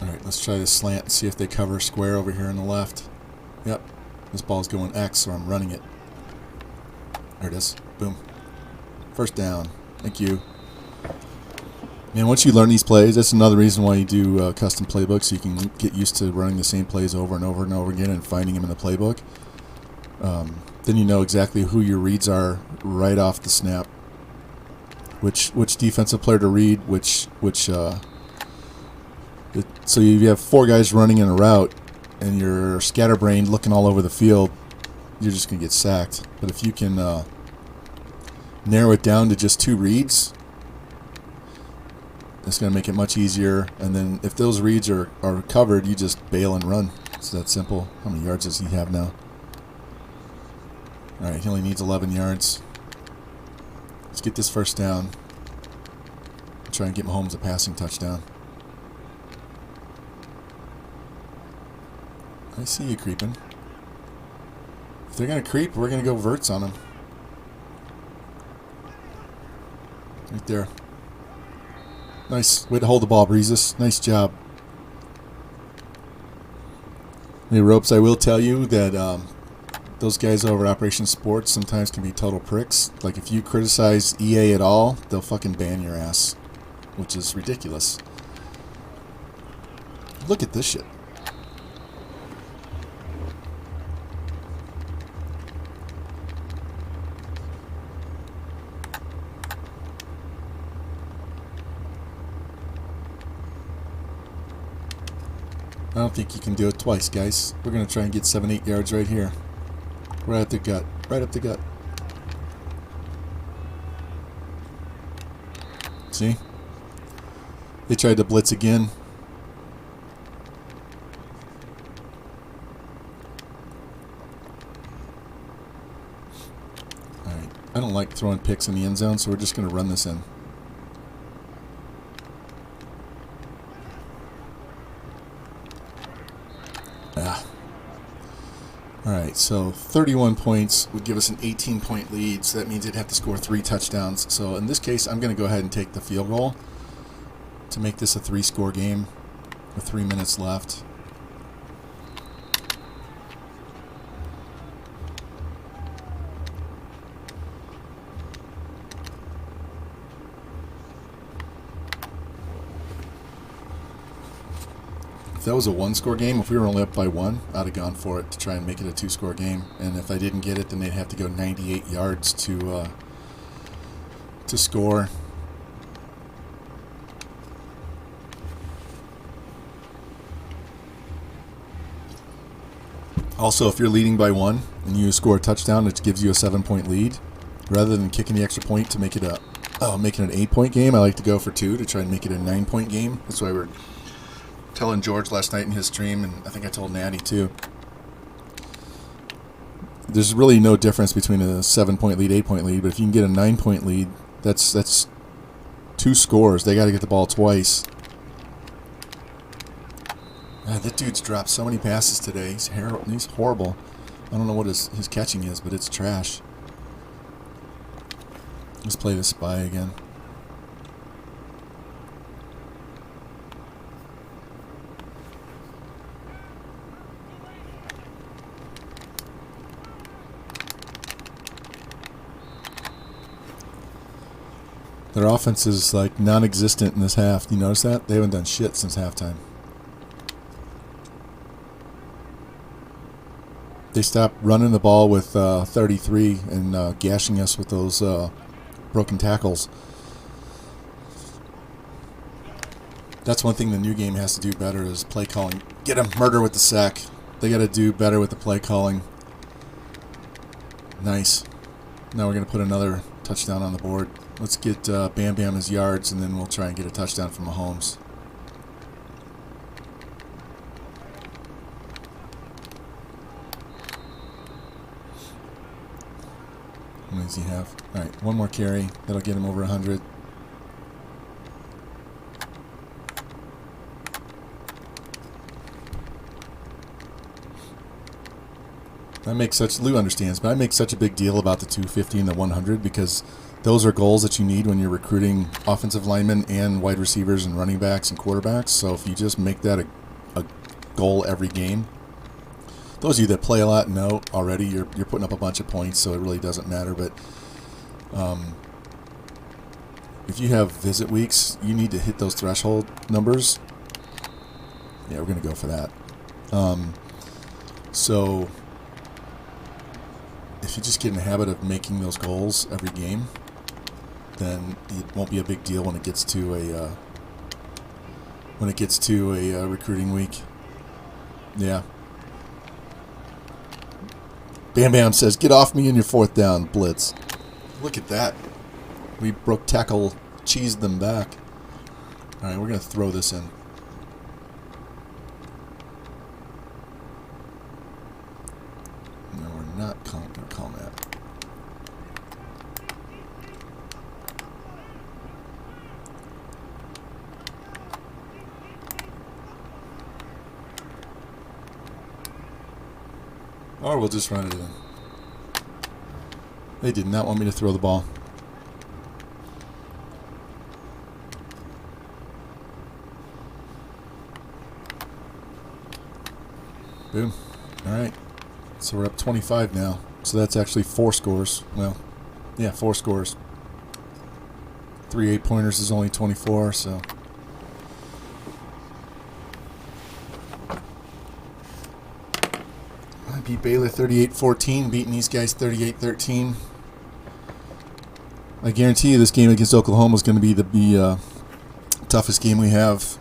Alright, let's try this slant and see if they cover square over here on the left. Yep, this ball's going X, so I'm running it. There it is. Boom. First down. Thank you. Man, once you learn these plays, that's another reason why you do custom playbooks, so you can get used to running the same plays over and over and over again and finding them in the playbook. Then you know exactly who your reads are right off the snap. Which defensive player to read, so you have 4 guys running in a route, and you're scatterbrained looking all over the field, you're just going to get sacked. But if you can narrow it down to just 2 reads, it's going to make it much easier. And then if those reads are covered, you just bail and run. It's that simple. How many yards does he have now? Alright, he only needs 11 yards. Let's get this first down. Try and get Mahomes a passing touchdown. I see you creeping. If they're going to creep, we're going to go verts on them. Right there. Nice. Way to hold the ball, Breezes. Nice job. Hey, Ropes, I will tell you that those guys over at Operation Sports sometimes can be total pricks. Like, if you criticize EA at all, they'll fucking ban your ass. Which is ridiculous. Look at this shit. I don't think you can do it twice, guys. We're going to try and get 7-8 yards right here. Right at the gut. Right up the gut. See? They tried to blitz again. Alright. I don't like throwing picks in the end zone, so we're just going to run this in. Alright, so 31 points would give us an 18-point lead, so that means they'd have to score 3 touchdowns. So in this case, I'm going to go ahead and take the field goal to make this a 3-score game with 3 minutes left. If that was a 1-score game, if we were only up by 1, I'd have gone for it to try and make it a 2-score game. And if I didn't get it, then they'd have to go 98 yards to score. Also, if you're leading by 1 and you score a touchdown, it gives you a 7-point lead. Rather than kicking the extra point to make it an 8-point game, I like to go for 2 to try and make it a 9-point game. That's why we're telling George last night in his stream, and I think I told Natty too. There's really no difference between a 7-point lead, 8-point lead, but if you can get a 9-point lead, that's 2 scores. They got to get the ball twice. God, that dude's dropped so many passes today. He's horrible. I don't know what his catching is, but it's trash. Let's play the spy again. Their offense is like non-existent in this half. You notice that? They haven't done shit since halftime. They stopped running the ball with 33 and gashing us with those broken tackles. That's one thing the new game has to do better is play calling. Get them, murder with the sack. They got to do better with the play calling. Nice. Now we're going to put another touchdown on the board. Let's get Bam Bam his yards, and then we'll try and get a touchdown from Mahomes. How many does he have? All right, one more carry. That'll get him over 100. Lou understands, but I make such a big deal about the 250 and the 100 because those are goals that you need when you're recruiting offensive linemen and wide receivers and running backs and quarterbacks. So if you just make that a goal every game, those of you that play a lot know already you're putting up a bunch of points, so it really doesn't matter. But if you have visit weeks, you need to hit those threshold numbers. Yeah, we're going to go for that. So if you just get in the habit of making those goals every game, then it won't be a big deal when it gets to a recruiting week. Yeah. Bam Bam says, "Get off me in your 4th down blitz." Look at that. We broke tackle, cheesed them back. All right, we're going to throw this in. No, we're not calling that. Or we'll just run it in. They did not want me to throw the ball. Boom. All right. So we're up 25 now. So that's actually 4 scores. Well, yeah, 4 scores. 3 8-pointers is only 24, so... I beat Baylor 38-14, beating these guys 38-13. I guarantee you this game against Oklahoma is going to be the toughest game we have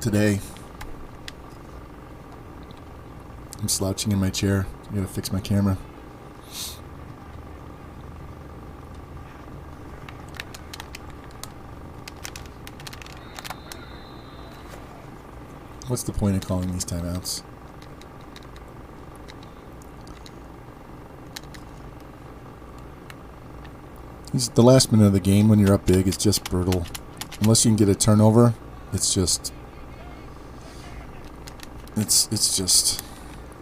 today. I'm slouching in my chair. I gotta fix my camera. What's the point of calling these timeouts? The last minute of the game when you're up big is just brutal. Unless you can get a turnover, it's just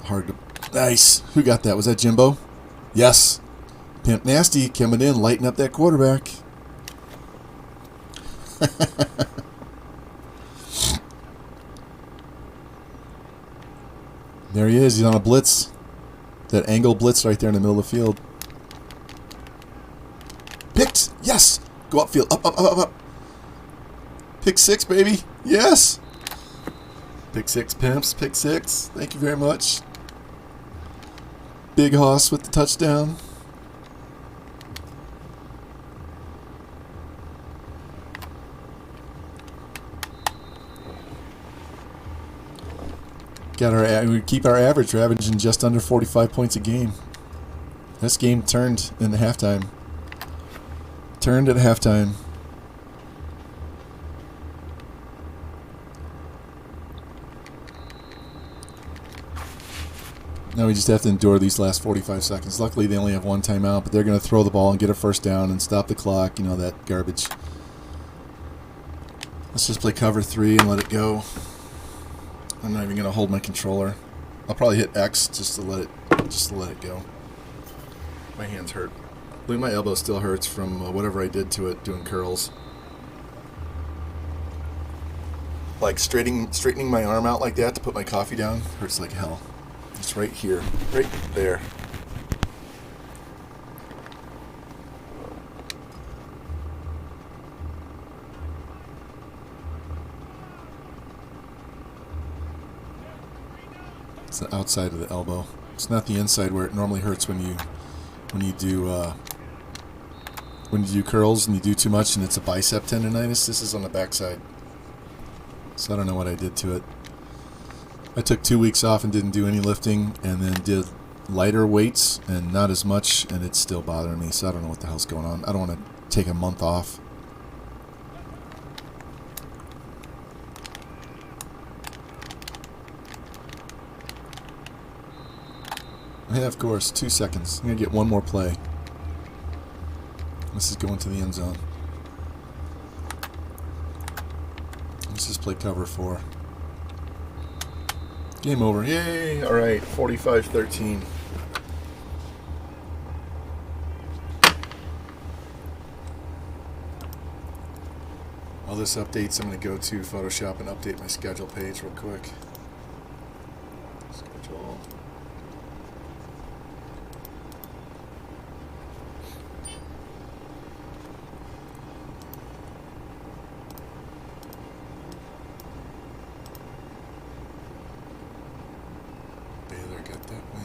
hard to... Nice. Who got that? Was that Jimbo? Yes. Pimp Nasty coming in, lighting up that quarterback. There he is. He's on a blitz. That angle blitz right there in the middle of the field. Picked. Yes. Go upfield. Up. Pick 6, baby. Yes. Pick 6, pimps. Pick 6. Thank you very much. Big Hoss with the touchdown. we keep our average. We're averaging just under 45 points a game. This game turned in the halftime. Turned at halftime. Now we just have to endure these last 45 seconds. Luckily, they only have one timeout, but they're going to throw the ball and get a first down and stop the clock. You know, that garbage. Let's just play cover 3 and let it go. I'm not even going to hold my controller. I'll probably hit X just to let it go. My hands hurt. I believe my elbow still hurts from whatever I did to it doing curls. Like straightening my arm out like that to put my coffee down hurts like hell. It's right here, right there. It's the outside of the elbow. It's not the inside where it normally hurts when you do curls and you do too much and it's a bicep tendonitis. This is on the backside. So I don't know what I did to it. I took 2 weeks off and didn't do any lifting, and then did lighter weights and not as much, and it's still bothering me. So I don't know what the hell's going on. I don't want to take a month off. Yeah, of course, 2 seconds. I'm going to get one more play. This is going to the end zone. Let's just play cover 4. Game over. Yay! All right, 45-13. While this updates, I'm going to go to Photoshop and update my schedule page real quick. Schedule. Baylor got that win.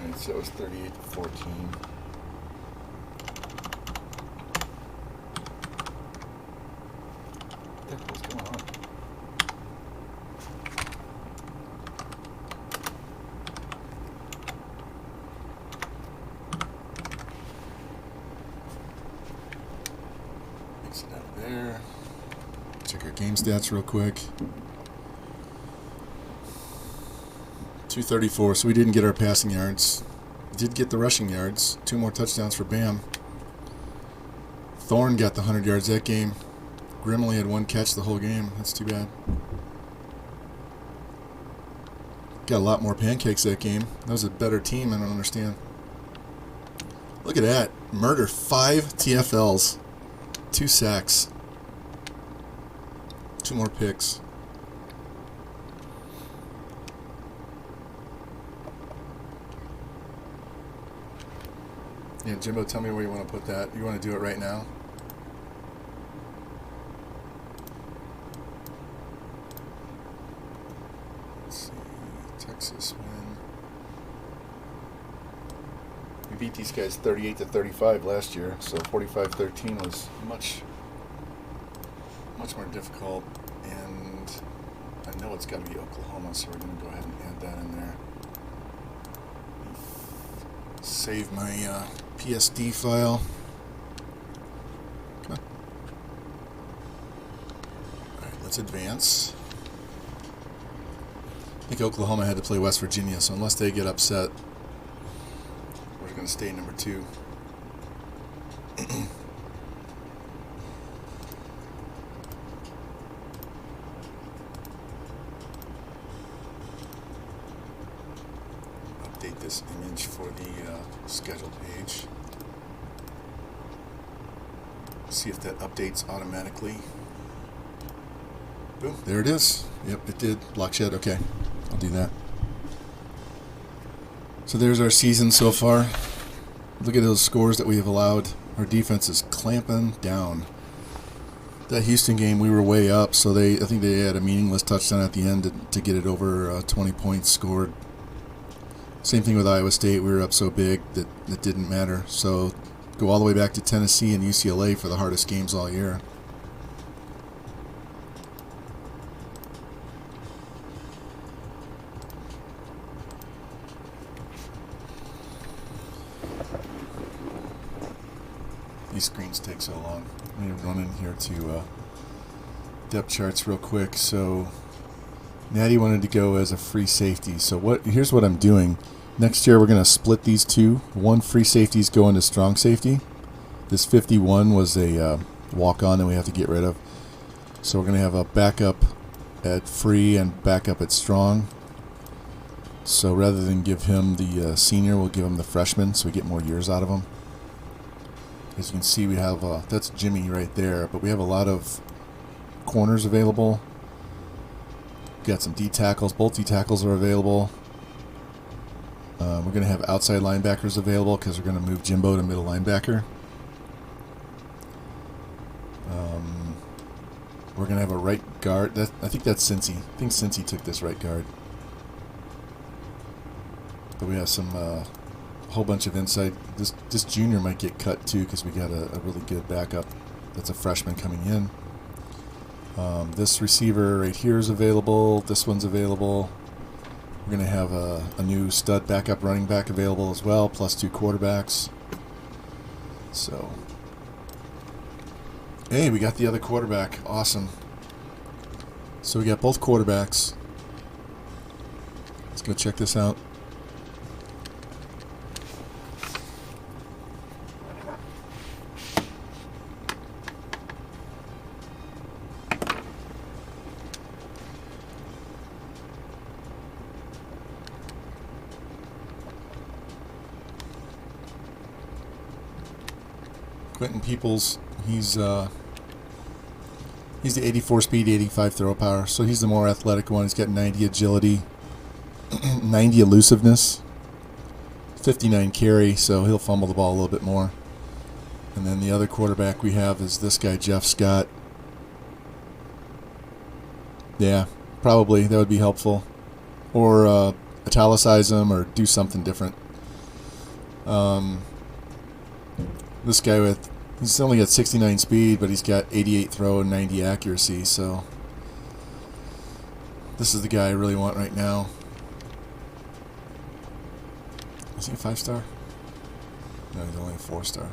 Alright, so it was 38-14. What the heck was going on? Mix it out of there. Check our game stats real quick. 234, so we didn't get our passing yards. Did get the rushing yards. 2 more touchdowns for Bam. Thorne got the 100 yards that game. Grimley had 1 catch the whole game. That's too bad. Got a lot more pancakes that game. That was a better team. I don't understand. Look at that. Murder 5 TFLs. 2 sacks. 2 more picks. Yeah, Jimbo, tell me where you want to put that. You want to do it right now? Let's see. Texas win. We beat these guys 38-35 last year, so 45-13 was much more difficult. And I know it's got to be Oklahoma, so we're going to go ahead and add that in there. Save my PSD file. Come on. Alright, let's advance. I think Oklahoma had to play West Virginia, so unless they get upset, we're going to stay number 2. Update this image for the schedule page. See if that updates automatically. Boom, there it is. Yep, it did. Block shed. Okay, I'll do that. So there's our season so far. Look at those scores that we have allowed. Our defense is clamping down. That Houston game, we were way up, so I think they had a meaningless touchdown at the end to get it over 20 points scored. Same thing with Iowa State. We were up so big that it didn't matter. So go all the way back to Tennessee and UCLA for the hardest games all year. These screens take so long. Let me run in here to depth charts real quick. So Natty wanted to go as a free safety. So here's what I'm doing. Next year we're going to split these two. One free safety is going to strong safety. This 51 was a walk-on that we have to get rid of. So we're going to have a backup at free and backup at strong. So rather than give him the senior, we'll give him the freshman so we get more years out of him. As you can see, we have, that's Jimmy right there, but we have a lot of corners available. Got some D tackles. Both D tackles are available. We're going to have outside linebackers available because we're going to move Jimbo to middle linebacker. We're going to have a right guard. I think that's Cincy. I think Cincy took this right guard. But we have some a whole bunch of inside. This junior might get cut too because we got a really good backup. That's a freshman coming in. This receiver right here is available. This one's available. We're going to have a new stud backup running back available as well, plus 2 quarterbacks. So, hey, we got the other quarterback. Awesome. So we got both quarterbacks. Let's go check this out. Quentin Peoples, he's the 84 speed, 85 throw power, so he's the more athletic one. He's got 90 agility, 90 elusiveness, 59 carry, so he'll fumble the ball a little bit more. And then the other quarterback we have is this guy, Jeff Scott. Yeah, probably that would be helpful, or italicize him or do something different. This guy he's only got 69 speed, but he's got 88 throw and 90 accuracy, so this is the guy I really want right now. Is he a 5-star? No, he's only a 4-star.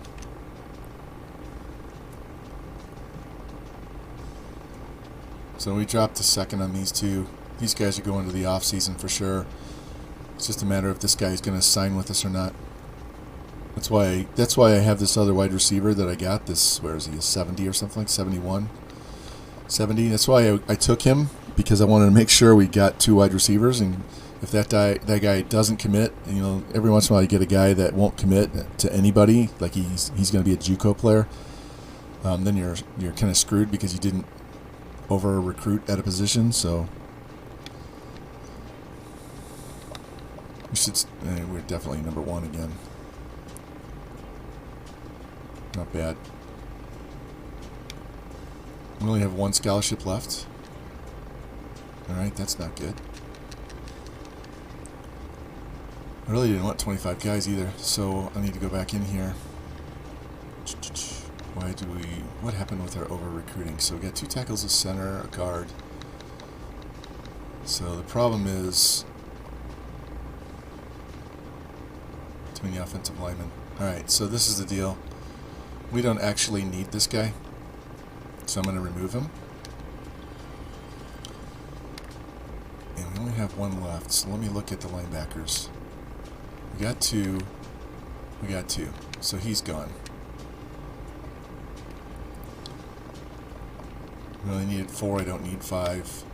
So we dropped to second on these two. These guys are going to the off season for sure. It's just a matter of this guy's going to sign with us or not. That's why I have this other wide receiver that I got. This, where is he, a 70 or something, like 71, 70. That's why I took him, because I wanted to make sure we got 2 wide receivers. And if that guy doesn't commit, you know, every once in a while you get a guy that won't commit to anybody, like he's going to be a JUCO player. Then you're kind of screwed because you didn't over recruit at a position. So we're definitely number 1 again. Not bad. We only have 1 scholarship left. Alright, that's not good. I really didn't want 25 guys either, so I need to go back in here. What happened with our over-recruiting? So we got 2 tackles, a center, a guard. So the problem is too many offensive linemen. Alright, so this is the deal. We don't actually need this guy, so I'm going to remove him. And we only have 1 left, so let me look at the linebackers. We got 2. So he's gone. We only needed 4, I don't need 5.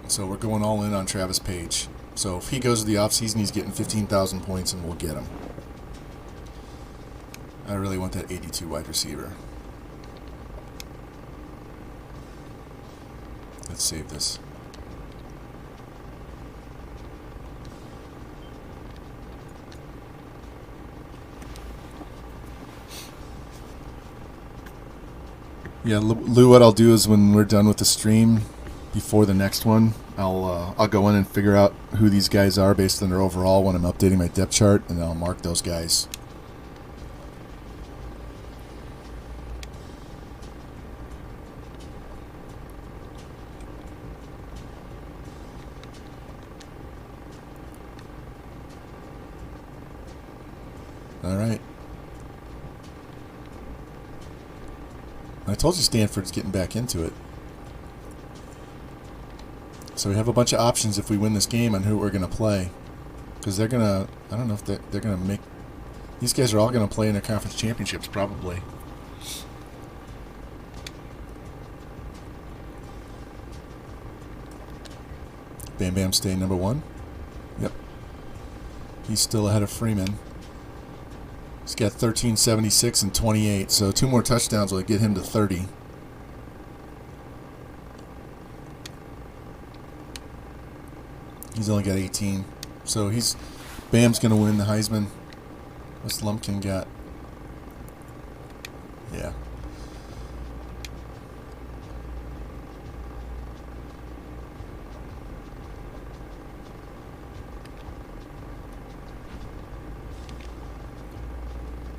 So we're going all in on Travis Page. So if he goes to the offseason, he's getting 15,000 points and we'll get him. I really want that 82 wide receiver. Let's save this. Yeah, Lou, what I'll do is when we're done with the stream, before the next one, I'll go in and figure out who these guys are based on their overall when I'm updating my depth chart, and I'll mark those guys. All right. I told you Stanford's getting back into it. So we have a bunch of options if we win this game on who we're going to play. Because they're going to, I don't know if they're going to make, these guys are all going to play in their conference championships probably. Bam Bam stay number 1. Yep. He's still ahead of Freeman. He's got 1376 and 28, so 2 more touchdowns will get him to 30. He's only got 18, so Bam's going to win the Heisman. What's Lumpkin got? Yeah.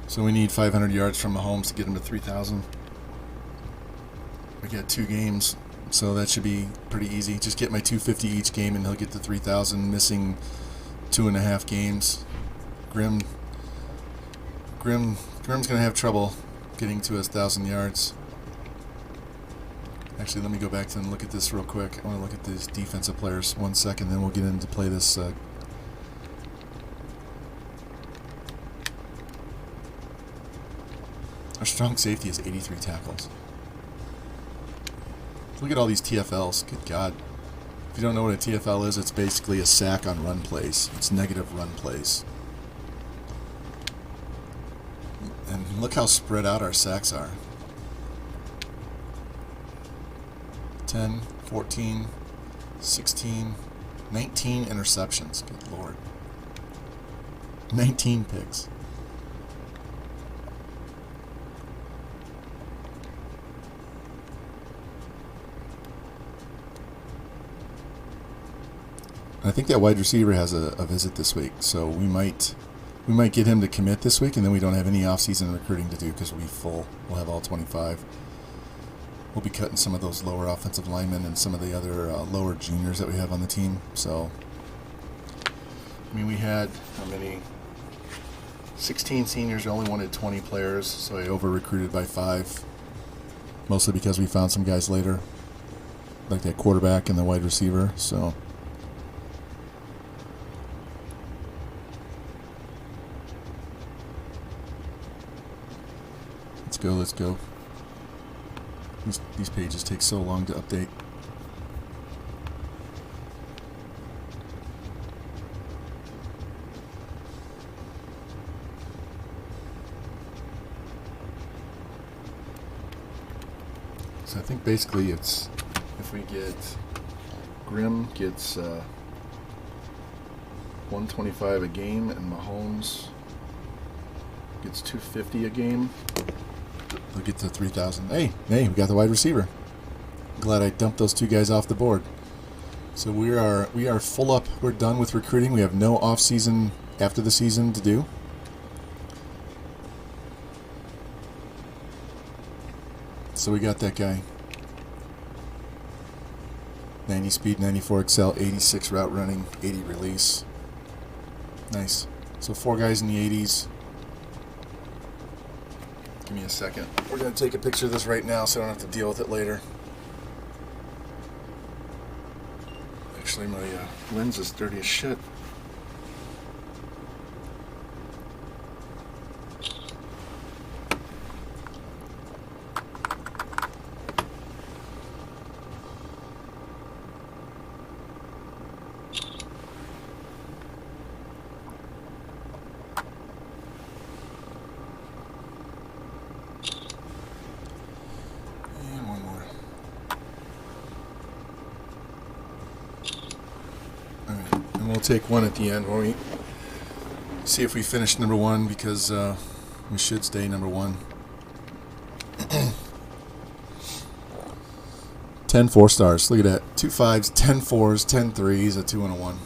So we need 500 yards from Mahomes to get him to 3,000. We got 2 games, so that should be pretty easy. Just get my 250 each game, and he'll get to 3,000. Missing 2.5 games. Grim's gonna have trouble getting to 1,000 yards. Actually, let me go back and look at this real quick. I want to look at these defensive players 1 second, then we'll get into play this. Our strong safety is 83 tackles. Look at all these TFLs. Good God. If you don't know what a TFL is, it's basically a sack on run plays. It's negative run plays. And look how spread out our sacks are. 10, 14, 16, 19 interceptions. Good Lord. 19 picks. I think that wide receiver has a visit this week, so we might get him to commit this week, and then we don't have any off-season recruiting to do because we'll be full. We'll have all 25. We'll be cutting some of those lower offensive linemen and some of the other lower juniors that we have on the team. So, I mean, we had how many? 16 seniors. We only wanted 20 players, so I over-recruited by 5, mostly because we found some guys later, like that quarterback and the wide receiver. So. Let's go. These pages take so long to update. So I think basically it's, if we get, Grim gets 125 a game and Mahomes gets 250 a game. We'll get to 3,000. Hey, we got the wide receiver. Glad I dumped those 2 guys off the board. So we are full up. We're done with recruiting. We have no off season after the season to do. So we got that guy. 90 speed, 94 excel, 86 route running, 80 release. Nice. So 4 guys in the 80s. Give me a second. We're going to take a picture of this right now so I don't have to deal with it later. Actually, my lens is dirty as shit. Take one at the end when we see if we finish number 1, because we should stay number 1. 10 4-stars. Look at that. 2 5s, 10 4s, 10 3s, a 2 and a 1.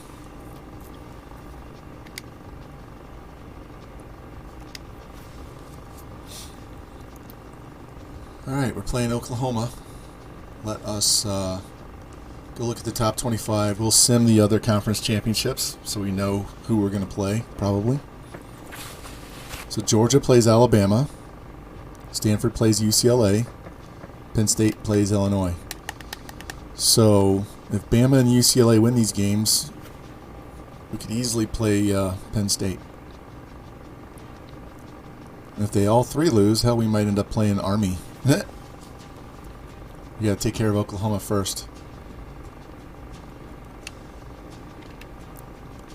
All right, we're playing Oklahoma. Let us go look at the top 25. We'll sim the other conference championships so we know who we're going to play, probably. So Georgia plays Alabama. Stanford plays UCLA. Penn State plays Illinois. So if Bama and UCLA win these games, we could easily play Penn State. And if they all three lose, hell, we might end up playing Army. We got to take care of Oklahoma first.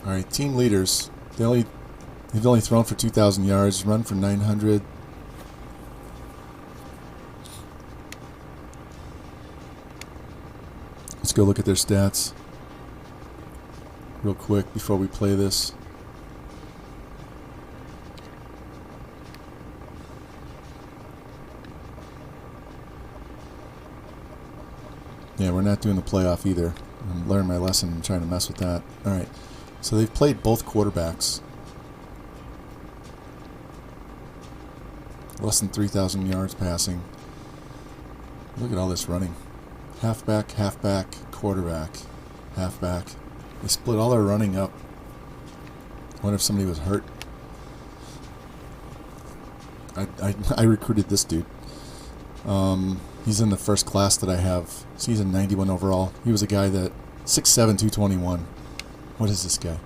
All right, team leaders. They've only thrown for 2,000 yards, run for 900. Let's go look at their stats real quick before we play this. Yeah, we're not doing the playoff either. I'm learning my lesson and trying to mess with that. All right, so they've played both quarterbacks. Less than 3,000 yards passing. Look at all this running. Halfback, quarterback, halfback. They split all their running up. I wonder if somebody was hurt. I recruited this dude. He's in the first class that I have. Season 91 overall. He was a guy that 6'7", 221. What is this guy?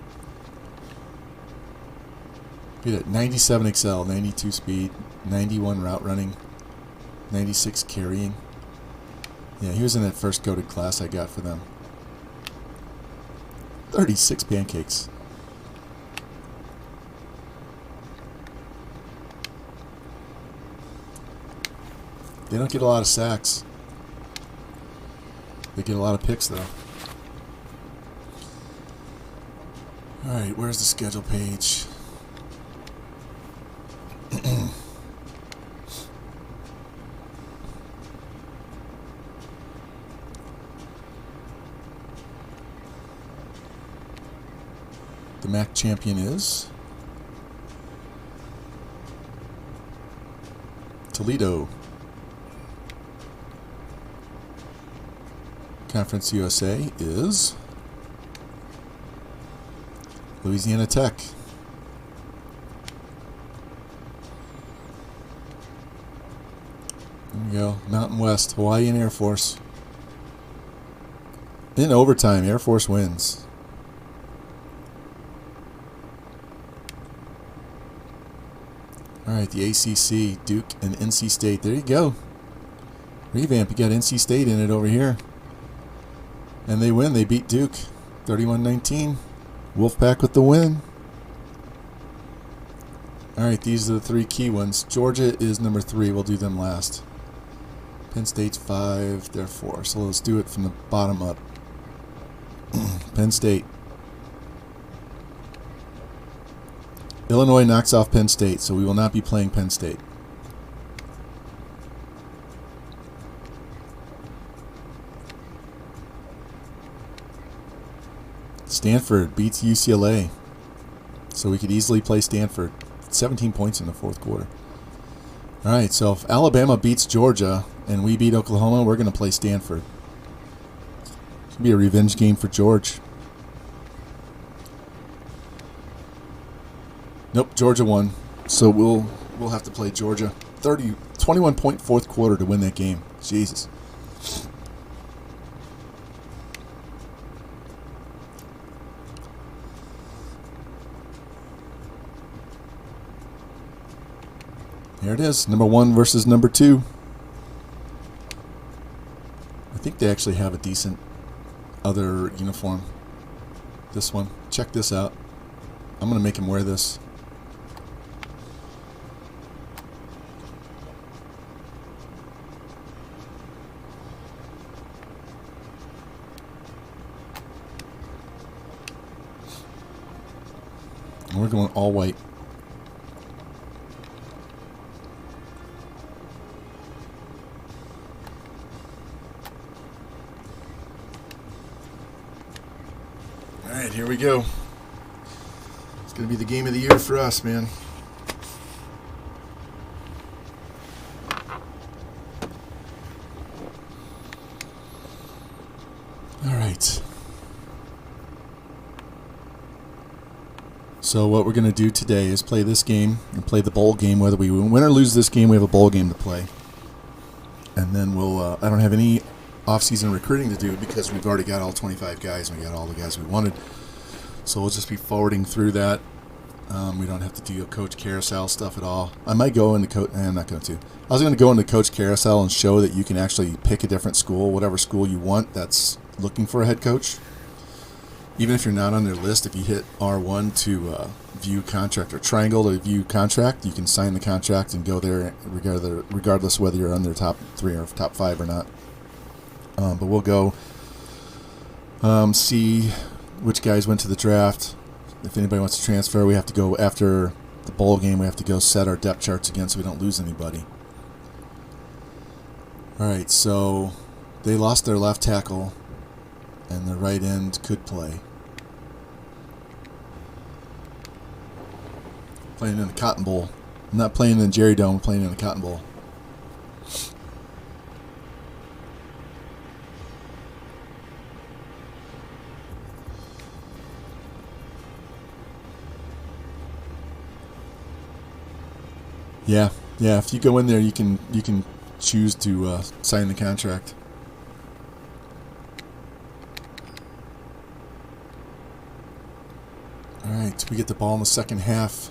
He had 97 XL, 92 speed, 91 route running, 96 carrying. Yeah, he was in that first goated class I got for them. 36 pancakes. They don't get a lot of sacks. They get a lot of picks, though. Alright, where's the schedule page? The MAC champion is Toledo. Conference USA is Louisiana Tech. There we go. Mountain West, Hawaiian Air Force. In overtime, Air Force wins. Alright, the ACC, Duke and NC State. There you go. Revamp, you got NC State in it over here. And they win. They beat Duke 31-19. Wolfpack with the win. Alright, these are the three key ones. Georgia is number 3. We'll do them last. Penn State's 5. They're 4. So let's do it from the bottom up. Penn State. Illinois knocks off Penn State, so we will not be playing Penn State. Stanford beats UCLA, so we could easily play Stanford. 17 points in the fourth quarter. All right, so if Alabama beats Georgia and we beat Oklahoma, we're going to play Stanford. It's going to be a revenge game for George. Nope, Georgia won, so we'll have to play Georgia. 21-point fourth quarter to win that game. Jesus. There it is, number 1 versus number 2. I think they actually have a decent other uniform. This one. Check this out. I'm going to make him wear this. And we're going all white. right, here we go. It's going to be the game of the year for us, man. All right. So what we're going to do today is play this game and play the bowl game. Whether we win or lose this game, we have a bowl game to play. And then we'll, I don't have any off-season recruiting to do because we've already got all 25 guys and we got all the guys we wanted. So we'll just be forwarding through that. We don't have to do coach carousel stuff at all. I might go into coach. I'm not going to. I was going to go into coach carousel and show that you can actually pick a different school, whatever school you want that's looking for a head coach. Even if you're not on their list, if you hit R1 to view contract or triangle to view contract, you can sign the contract and go there regardless whether you're on their top 3 or top 5 or not. But we'll go see which guys went to the draft. If anybody wants to transfer, we have to go after the bowl game. We have to go set our depth charts again so we don't lose anybody. All right, so they lost their left tackle, and the right end could play. Playing in the Cotton Bowl. I'm not playing in the Jerry Dome, I'm playing in the Cotton Bowl. Yeah. If you go in there, you can choose to sign the contract. All right, we get the ball in the second half.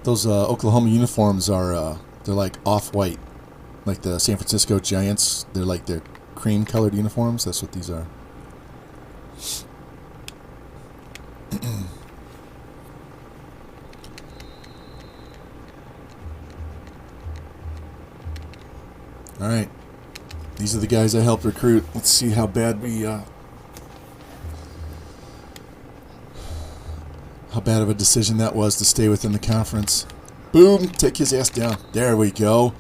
Those Oklahoma uniforms are they're like off-white, like the San Francisco Giants. They're like their cream-colored uniforms. That's what these are. All right, these are the guys I helped recruit. Let's see how bad how bad of a decision that was to stay within the conference. Boom, take his ass down. There we go.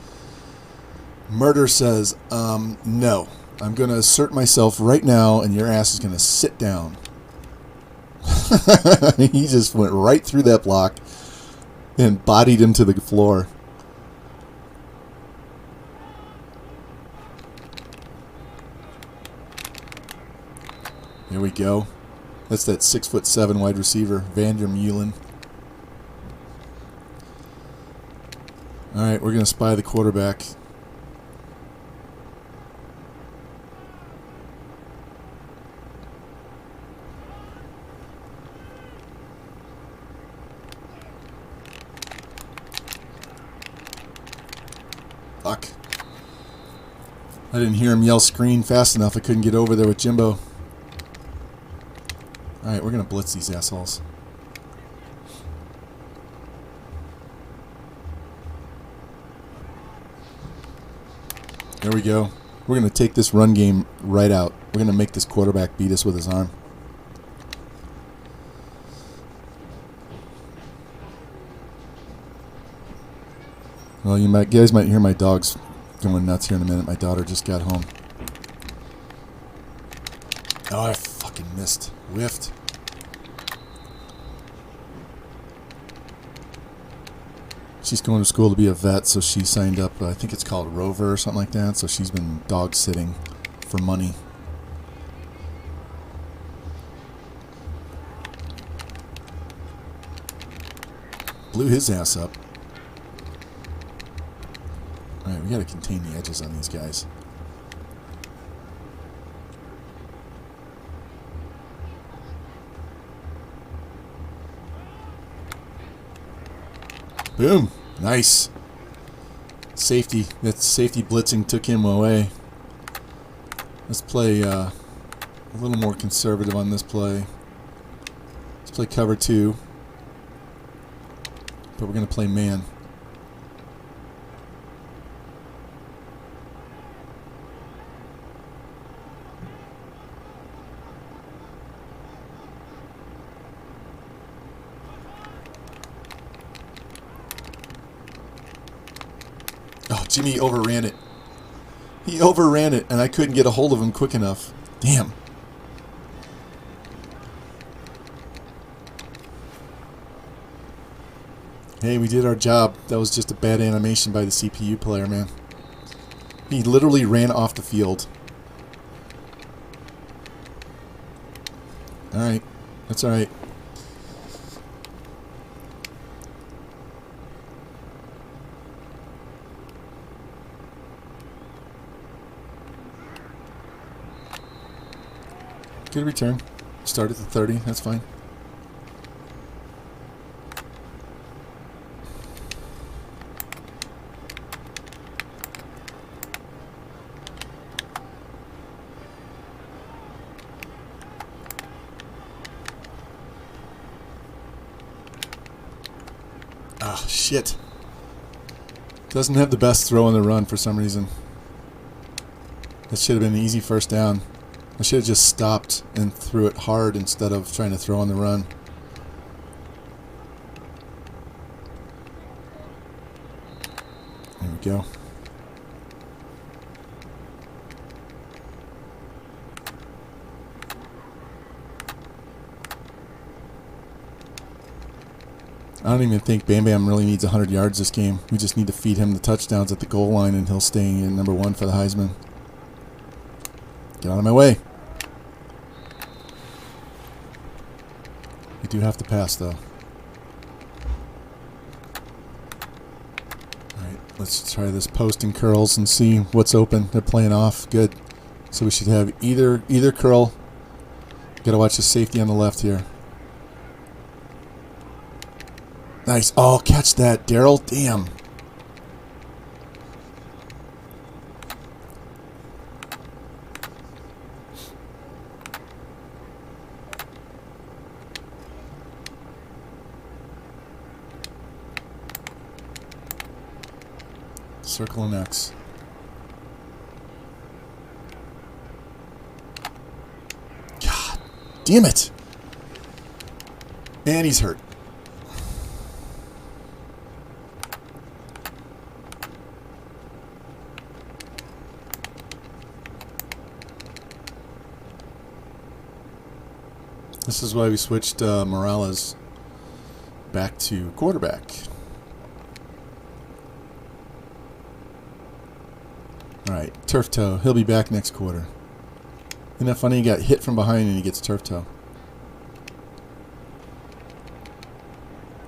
Murder says, no. I'm going to assert myself right now, and your ass is going to sit down. He just went right through that block and bodied him to the floor. There we go. That's that 6'7" wide receiver, Vander Meulen. All right, we're going to spy the quarterback. Fuck. I didn't hear him yell screen fast enough. I couldn't get over there with Jimbo. Alright, we're going to blitz these assholes. There we go. We're going to take this run game right out. We're going to make this quarterback beat us with his arm. Well, you guys might hear my dogs going nuts here in a minute. My daughter just got home. Oh, I fucking missed. Whiffed. She's going to school to be a vet, so she signed up, I think it's called Rover or something like that, so she's been dog sitting for money. Blew his ass up. Alright, we gotta contain the edges on these guys. Boom. Nice. Safety. That safety blitzing took him away. Let's play a little more conservative on this play. Let's play cover 2. But we're going to play man. Oh, Jimmy overran it. He overran it, and I couldn't get a hold of him quick enough. Damn. Hey, we did our job. That was just a bad animation by the CPU player, man. He literally ran off the field. Alright. That's alright. Good return. Start at the 30. That's fine. Ah, shit. Doesn't have the best throw on the run for some reason. That should have been an easy first down. I should have just stopped and threw it hard instead of trying to throw on the run. There we go. I don't even think Bam Bam really needs 100 yards this game. We just need to feed him the touchdowns at the goal line and he'll stay in number 1 for the Heisman. Get out of my way. We do have to pass, though. Alright, let's try this post and curls and see what's open. They're playing off. Good. So we should have either curl. Gotta watch the safety on the left here. Nice. Oh, catch that, Daryl. Damn. Circle and X. God damn it. And he's hurt. This is why we switched Morales back to quarterback. Alright, turf toe. He'll be back next quarter. Isn't that funny? He got hit from behind and he gets turf toe.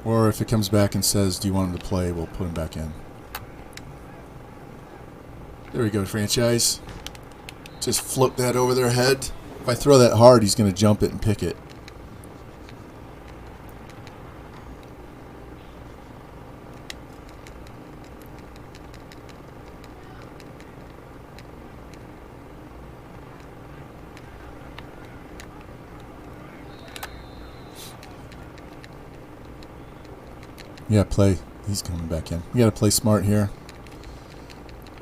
Or if it comes back and says, do you want him to play, we'll put him back in. There we go, franchise. Just float that over their head. If I throw that hard, he's going to jump it and pick it. Yeah, play. He's coming back in. We got to play smart here.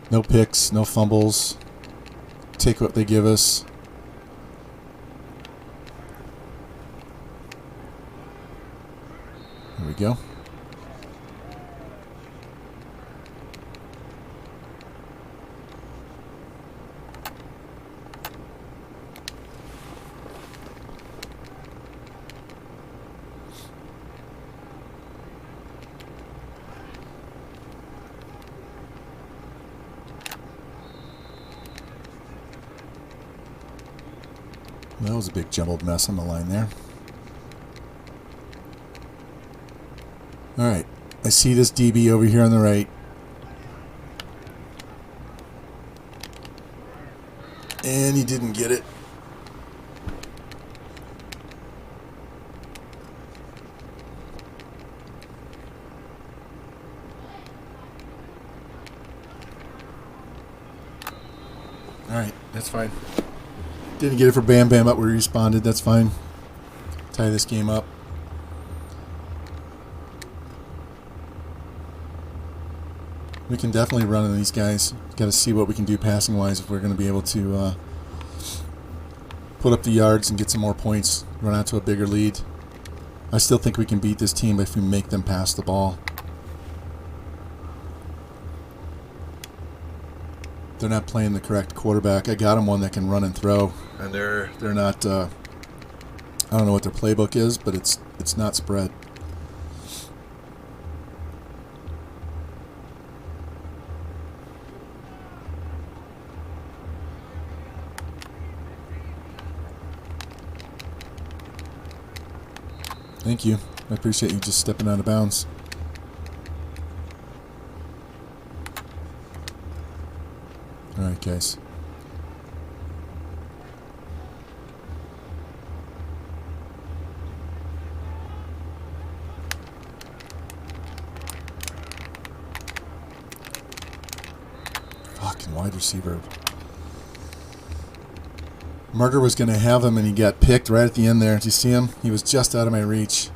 No picks, no fumbles. Take what they give us. There we go. That was a big jumbled mess on the line there. Alright, I see this DB over here on the right. And he didn't get it. Alright, that's fine. Didn't get it for Bam Bam, but we responded. That's fine. Tie this game up. We can definitely run on these guys. Got to see what we can do passing wise if we're going to be able to put up the yards and get some more points, run out to a bigger lead. I still think we can beat this team if we make them pass the ball. They're not playing the correct quarterback. I got them one that can run and throw, and they're not. I don't know what their playbook is, but it's not spread. Thank you. I appreciate you just stepping out of bounds. All right, guys. Fucking wide receiver. Murder was going to have him, and he got picked right at the end there. Did you see him? He was just out of my reach.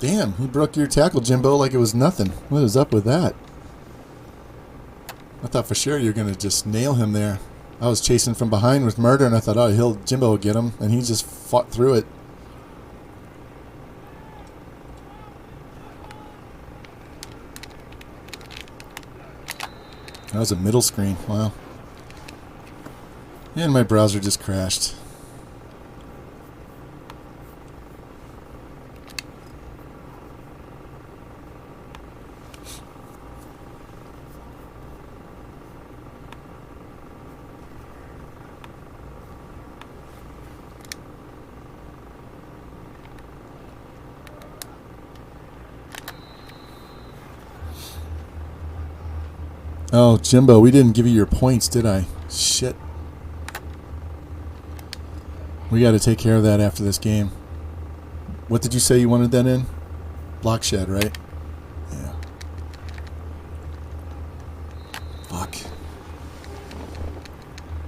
Damn, he broke your tackle, Jimbo, like it was nothing. What is up with that? I thought for sure you were going to just nail him there. I was chasing from behind with Murder, and I thought, oh, Jimbo will get him, and he just fought through it. That was a middle screen. Wow. And my browser just crashed. Oh, Jimbo, we didn't give you your points, did I? Shit. We got to take care of that after this game. What did you say you wanted that in? Block shed, right? Yeah. Fuck.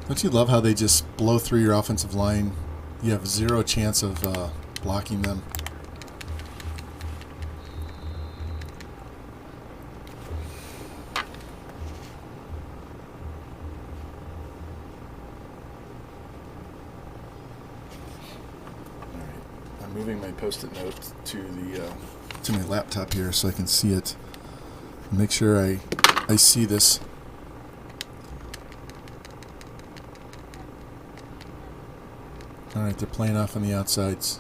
Don't you love how they just blow through your offensive line? You have zero chance of blocking them. Moving my post-it note to my laptop here so I can see it. Make sure I see this. All right, they're playing off on the outsides.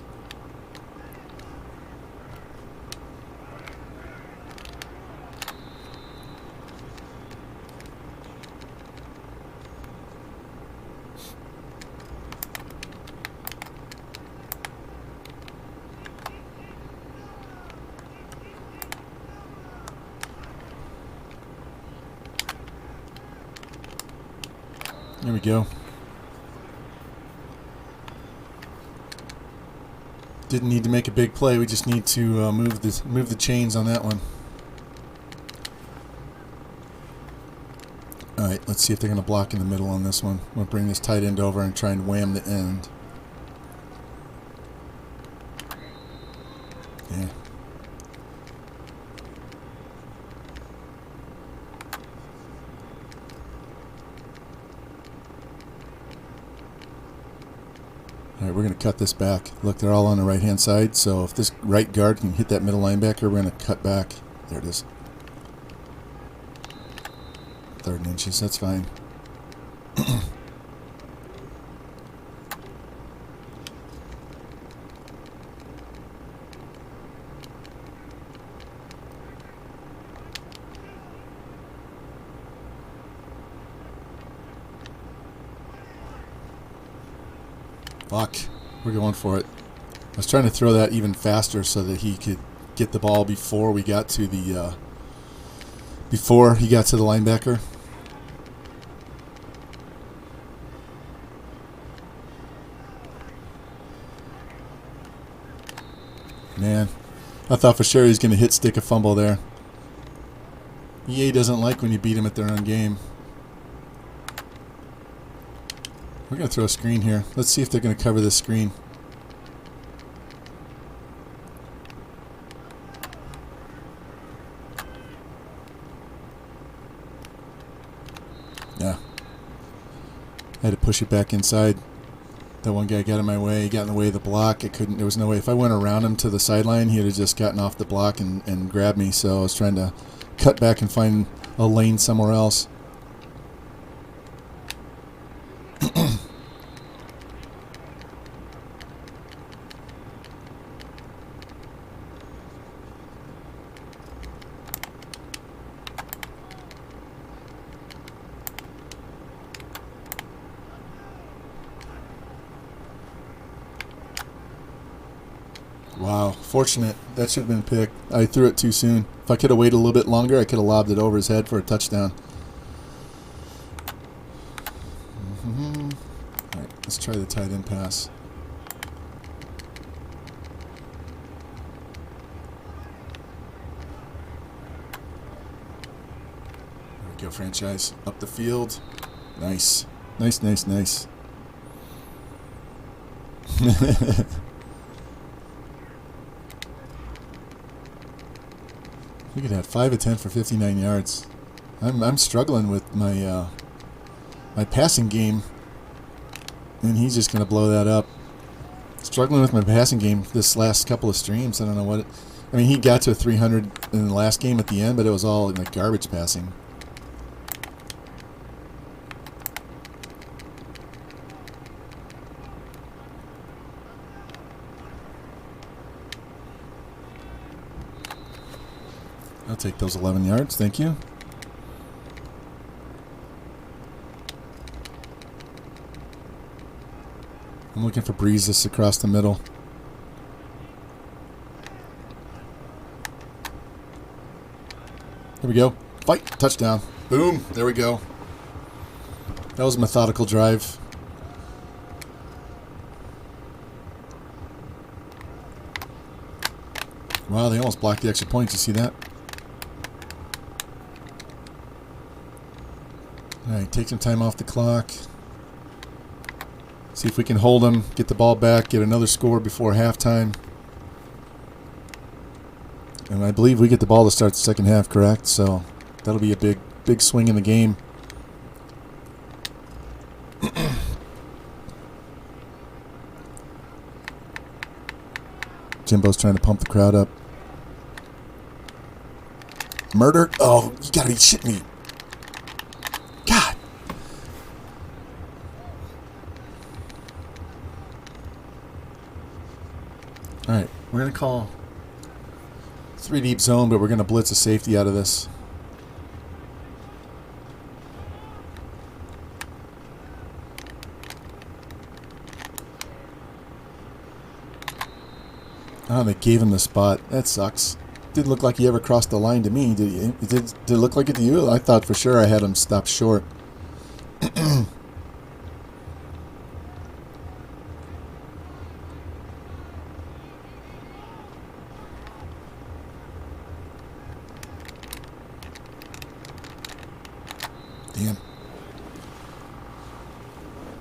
There we go. Didn't need to make a big play. We just need to move the chains on that one. All right, let's see if they're going to block in the middle on this one. We'll bring this tight end over and try and wham the end. Yeah. All right, we're going to cut this back. Look, they're all on the right-hand side, so if this right guard can hit that middle linebacker, we're going to cut back. There it is. 3rd inches, that's fine. Fuck. We're going for it. I was trying to throw that even faster so that he could get the ball before we got to the before he got to the linebacker. Man, I thought for sure he was going to hit stick a fumble there. EA doesn't like when you beat him at their own game. We're going to throw a screen here. Let's see if they're going to cover this screen. Yeah. I had to push it back inside. That one guy got in my way. He got in the way of the block. There was no way. If I went around him to the sideline, he would have just gotten off the block and grabbed me. So I was trying to cut back and find a lane somewhere else. Wow, fortunate. That should have been picked. I threw it too soon. If I could have waited a little bit longer, I could have lobbed it over his head for a touchdown. All right, let's try the tight end pass. There we go, franchise. Up the field. Nice. Nice, nice, nice. We could have 5 of 10 for 59 yards. I'm struggling with my my passing game, and he's just gonna blow that up. Struggling with my passing game this last couple of streams. I don't know what. I mean, he got to a 300 in the last game at the end, but it was all like garbage passing. I'll take those 11 yards. Thank you. I'm looking for breezes across the middle. Here we go. Fight. Touchdown. Boom. There we go. That was a methodical drive. Wow, they almost blocked the extra points. You see that? All right, take some time off the clock. See if we can hold them, get the ball back, get another score before halftime. And I believe we get the ball to start the second half, correct? So that'll be a big swing in the game. Jimbo's trying to pump the crowd up. Murder? Oh, you gotta be shitting me. God. All right, we're going to call 3 deep zone, but we're going to blitz a safety out of this. Oh, they gave him the spot. That sucks. Didn't look like he ever crossed the line to me. Did it look like it to you? I thought for sure I had him stop short. Damn.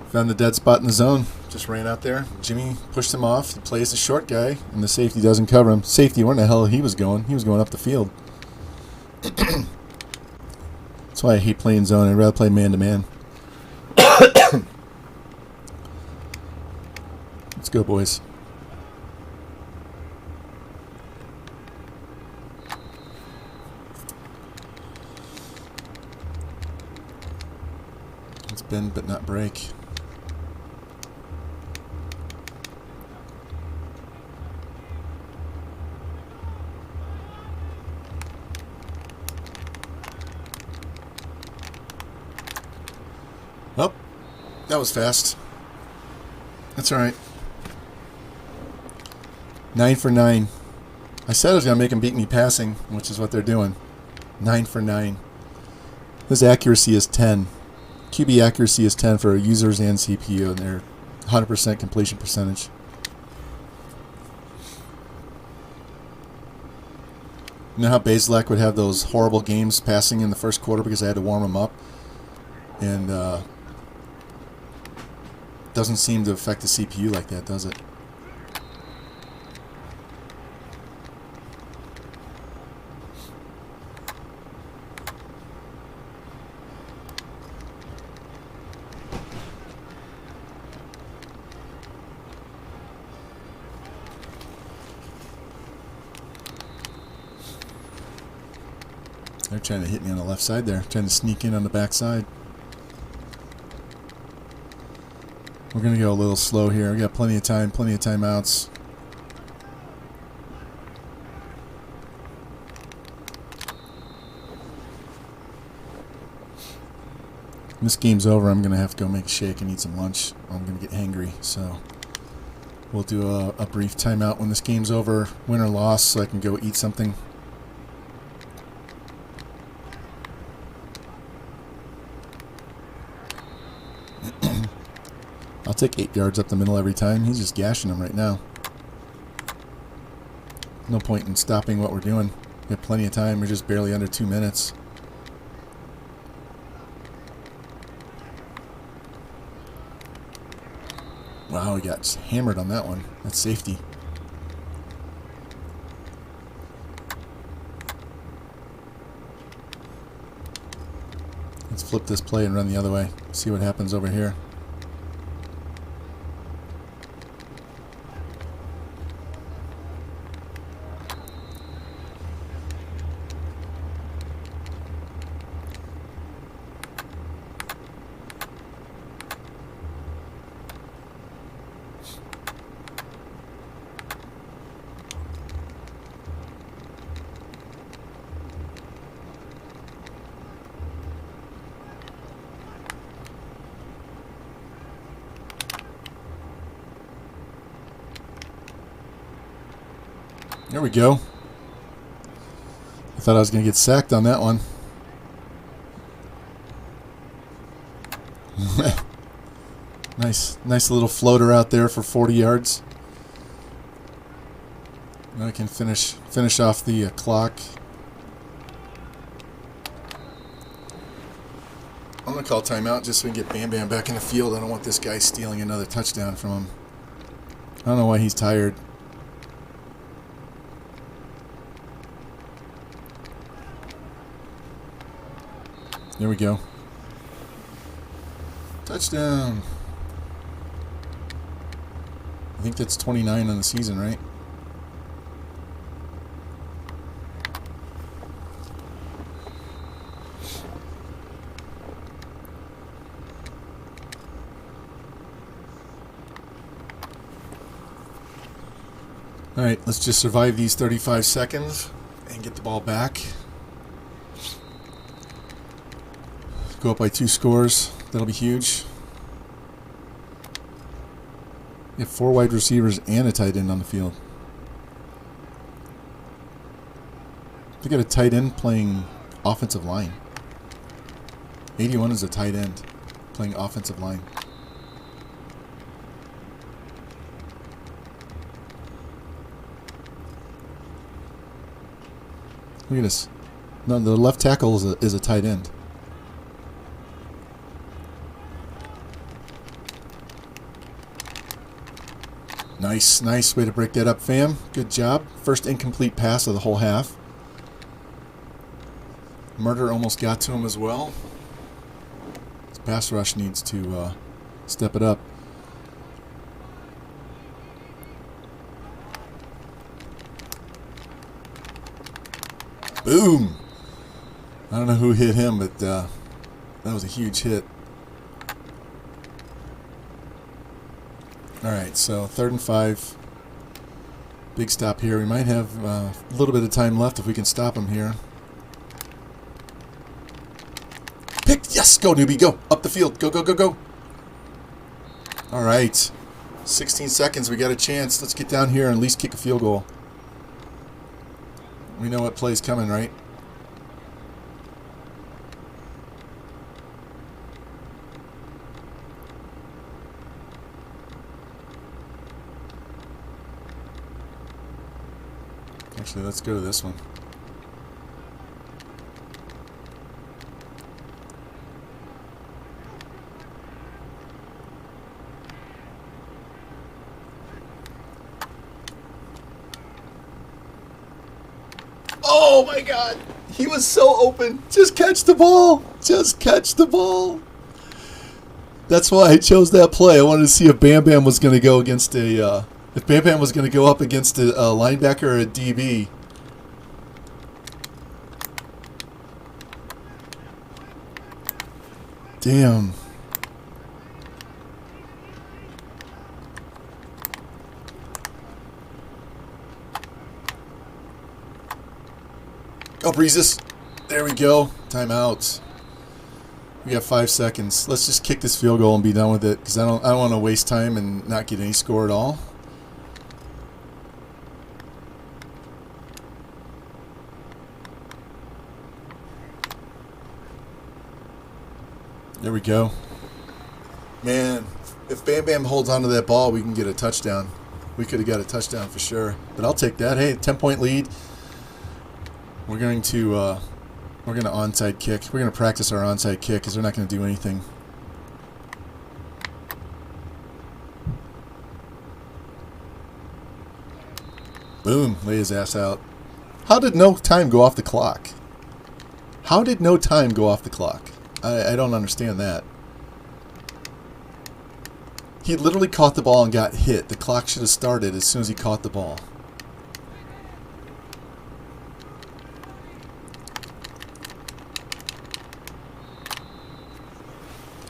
Found the dead spot in the zone. Just ran out there. Jimmy pushed him off. He plays the short guy, and the safety doesn't cover him. Safety, where in the hell he was going? He was going up the field. That's why I hate playing zone. I'd rather play man-to-man. Let's go, boys. Let's bend but not break. Oh, that was fast. That's all right. 9 for 9. I said I was going to make them beat me passing, which is what they're doing. 9 for 9. His accuracy is 10. QB accuracy is 10 for users and CPU, and they're 100% completion percentage. You know how Bazelak would have those horrible games passing in the first quarter because I had to warm him up? And doesn't seem to affect the CPU like that, does it? They're trying to hit me on the left side there. Trying to sneak in on the back side. We're going to go a little slow here. We got plenty of time, plenty of timeouts. When this game's over, I'm going to have to go make a shake and eat some lunch. I'm going to get hangry, so we'll do a brief timeout when this game's over, win or loss, so I can go eat something. I'll take 8 yards up the middle every time. He's just gashing them right now. No point in stopping what we're doing. We have plenty of time. We're just barely under 2 minutes. Wow, we got hammered on that one. That's safety. Let's flip this play and run the other way. See what happens over here. There we go. I thought I was going to get sacked on that one. Nice little floater out there for 40 yards. Now I can finish off the clock. I'm going to call timeout just so we can get Bam Bam back in the field. I don't want this guy stealing another touchdown from him. I don't know why he's tired. There we go. Touchdown. I think that's 29 on the season, right? All right, let's just survive these 35 seconds and get the ball back. Go up by 2 scores. That'll be huge. We have 4 wide receivers and a tight end on the field. We got a tight end playing offensive line. 81 is a tight end playing offensive line. Look at this. No, the left tackle is a tight end. Nice way to break that up, fam. Good job. First incomplete pass of the whole half. Murder almost got to him as well. This pass rush needs to step it up. Boom! I don't know who hit him, but that was a huge hit. Alright, so 3rd and 5. Big stop here. We might have a little bit of time left if we can stop him here. Pick! Yes! Go, newbie! Go! Up the field! Go, go, go, go! Alright. 16 seconds. We got a chance. Let's get down here and at least kick a field goal. We know what play's coming, right? Actually, let's go to this one. Oh my God! He was so open. Just catch the ball. Just catch the ball. That's why I chose that play. I wanted to see if Bam Bam was going to go against a... if Bam Bam was going to go up against a linebacker or a DB. Damn. Go, Breezes. There we go. Timeout. We got 5 seconds. Let's just kick this field goal and be done with it, because I don't want to waste time and not get any score at all. There we go. Man, if Bam Bam holds onto that ball, we can get a touchdown. We could have got a touchdown for sure. But I'll take that. Hey, 10-point lead. We're going to onside kick. We're going to practice our onside kick because they're not going to do anything. Boom. Lay his ass out. How did no time go off the clock? How did no time go off the clock? I don't understand that. He literally caught the ball and got hit. The clock should have started as soon as he caught the ball.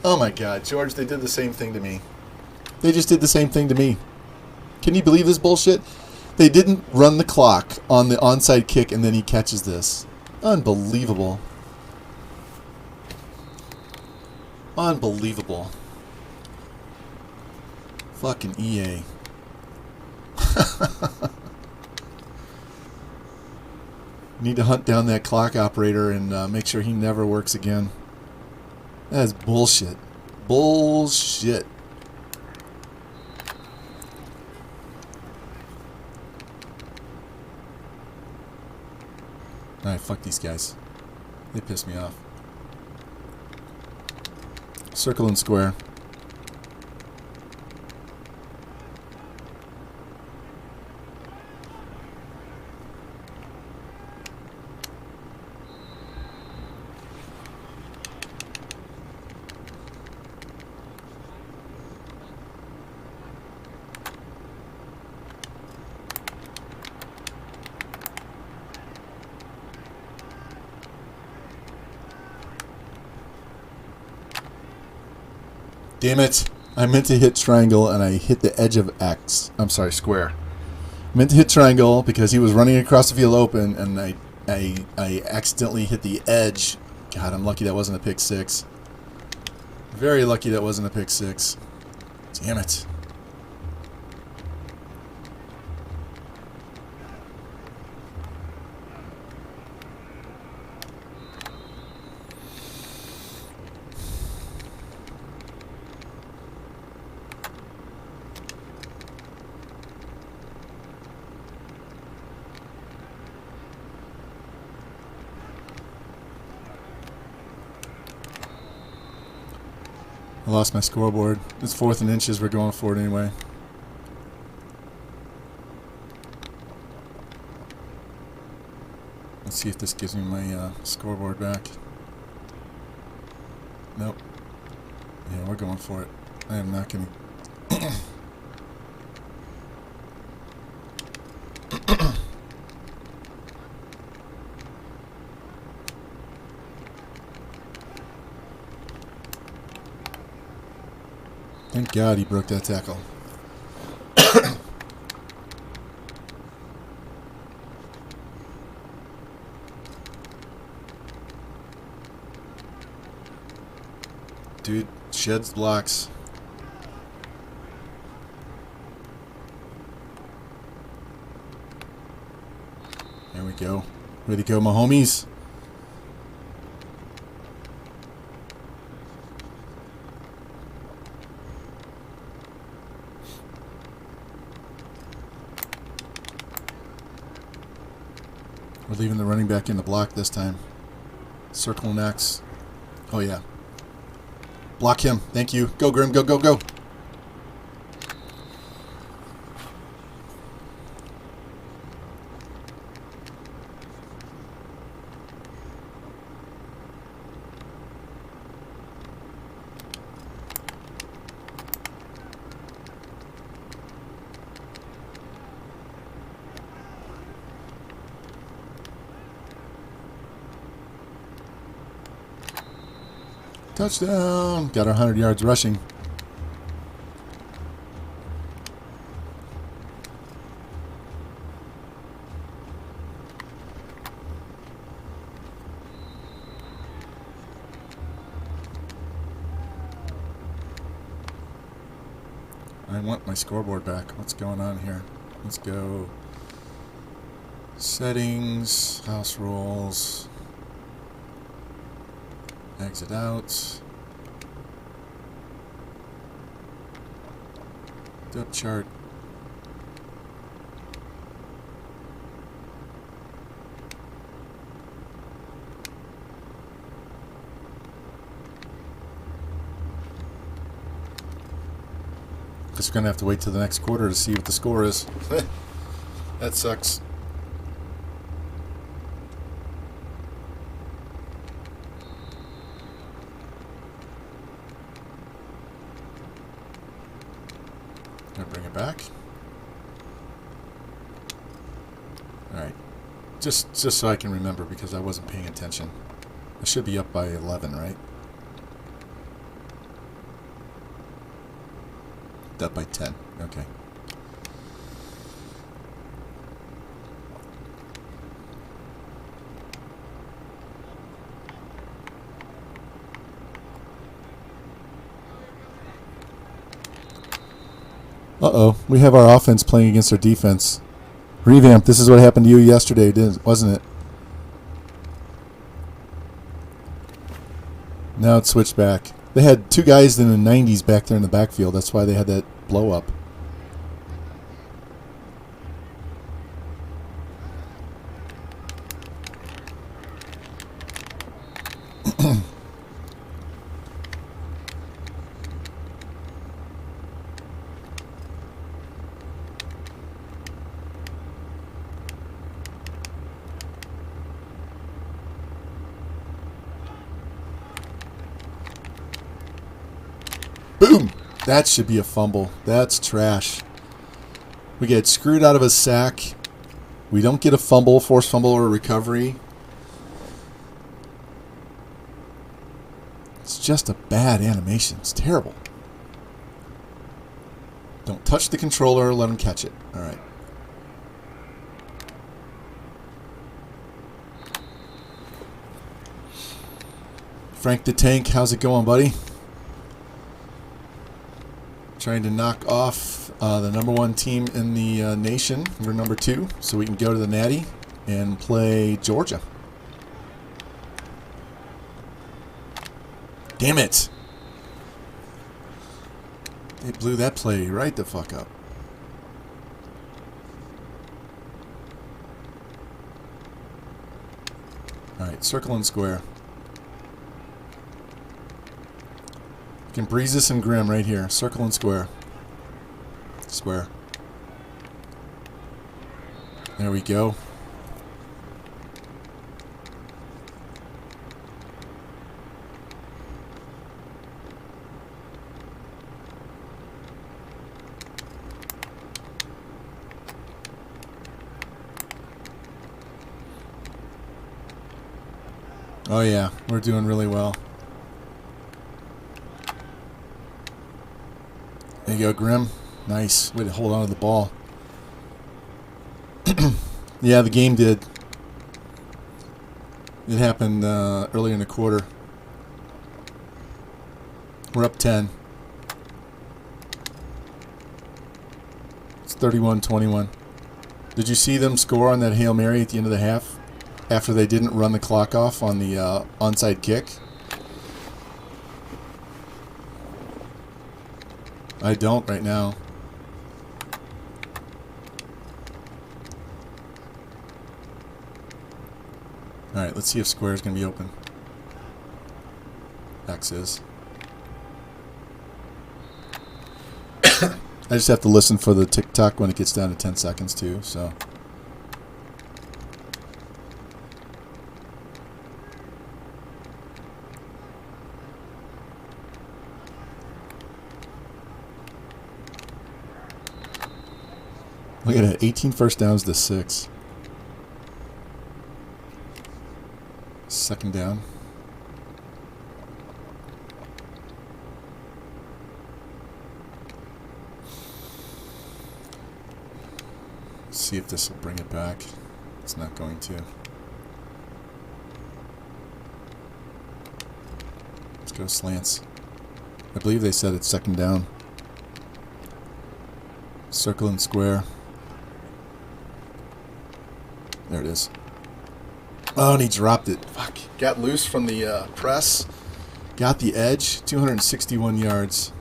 Oh my God, George, they did the same thing to me. They just did the same thing to me. Can you believe this bullshit? They didn't run the clock on the onside kick and then he catches this. Unbelievable. Unbelievable. Fucking EA. Need to hunt down that clock operator and make sure he never works again. That is bullshit. Bullshit. Alright, fuck these guys. They piss me off. Circle and square. Damn it. I meant to hit triangle and I hit the edge of X. I'm sorry, square. I meant to hit triangle because he was running across the field open and I accidentally hit the edge. God, I'm lucky that wasn't a pick six. Very lucky that wasn't a pick six. Damn it. I lost my scoreboard. It's 4th and inches. We're going for it anyway. Let's see if this gives me my scoreboard back. Nope. Yeah, we're going for it. I am not going to... Thank God he broke that tackle. Dude, sheds blocks. There we go. Way to go, my homies. We're leaving the running back in the block this time. Circle X. Oh, yeah. Block him. Thank you. Go, Grim. Go, go, go. Touchdown. Got our 100 yards rushing. I want my scoreboard back. What's going on here? Let's go. Settings, house rules, exit out, depth chart. Just gonna have to wait till the next quarter to see what the score is. That sucks. Gonna bring it back. All right, just so I can remember because I wasn't paying attention. I should be up by 11, right? Up by 10. Okay. Uh-oh. We have our offense playing against our defense. Revamped, this is what happened to you yesterday, wasn't it? Now it's switched back. They had two guys in the 90s back there in the backfield. That's why they had that blow up. Boom! That should be a fumble. That's trash. We get screwed out of a sack. We don't get a fumble, forced fumble, or a recovery. It's just a bad animation. It's terrible. Don't touch the controller. Let him catch it. All right. Frank the Tank, how's it going, buddy? Trying to knock off the number one team in the nation. We're number 2, so we can go to the Natty and play Georgia. Damn it! They blew that play right the fuck up. Alright, circle and square. You can breeze this and Grim right here. Circle and square. Square. There we go. Oh yeah, we're doing really well. There you go, Grim. Nice. Way to hold on to the ball. Yeah, the game did. It happened earlier in the quarter. We're up 10. It's 31-21. Did you see them score on that Hail Mary at the end of the half after they didn't run the clock off on the onside kick? I don't right now. Alright, let's see if square is going to be open. X is. I just have to listen for the tick-tock when it gets down to 10 seconds too, so. Look at it, 18 first downs to 6. Second down. see if this will bring it back. It's not going to. Let's go slants. I believe they said it's second down. Circle and square. There it is. Oh, and he dropped it. Fuck. Got loose from the press. Got the edge. 261 yards.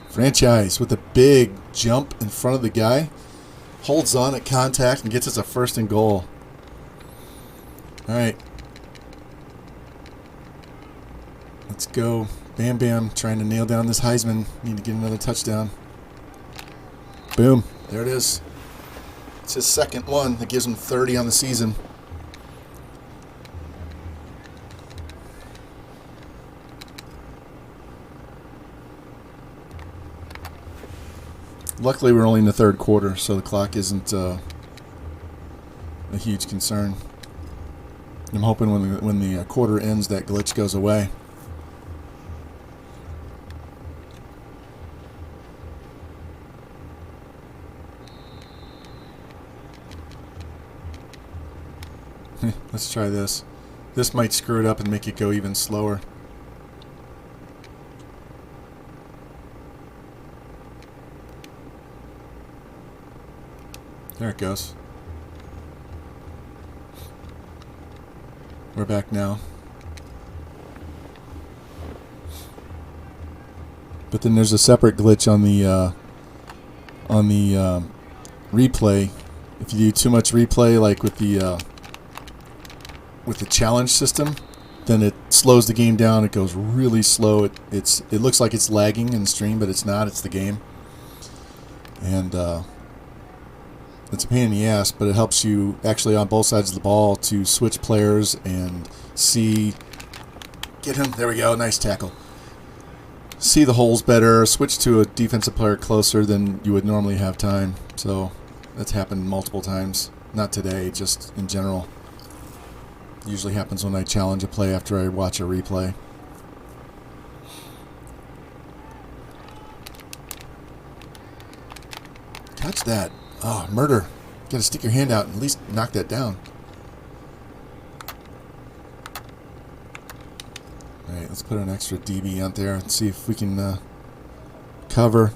Franchise with a big jump in front of the guy. Holds on at contact and gets us a first and goal. All right. Let's go. Bam Bam trying to nail down this Heisman. Need to get another touchdown. Boom. There it is. It's his second one. That gives him 30 on the season. Luckily, we're only in the third quarter, so the clock isn't a huge concern. I'm hoping when the quarter ends, that glitch goes away. Let's try this. This might screw it up and make it go even slower. There it goes. We're back now. But then there's a separate glitch on the replay. If you do too much replay, like with the challenge system, then it slows the game down. It goes really slow. It looks like it's lagging in the stream, but it's not. It's the game. And it's a pain in the ass, but it helps you actually on both sides of the ball to switch players and see. Get him. There we go. Nice tackle. See the holes better. Switch to a defensive player closer than you would normally have time. So that's happened multiple times. Not today, just in general. Usually happens when I challenge a play after I watch a replay. Catch that. Oh, murder. You gotta stick your hand out and at least knock that down. Alright, let's put an extra DB out there and see if we can cover.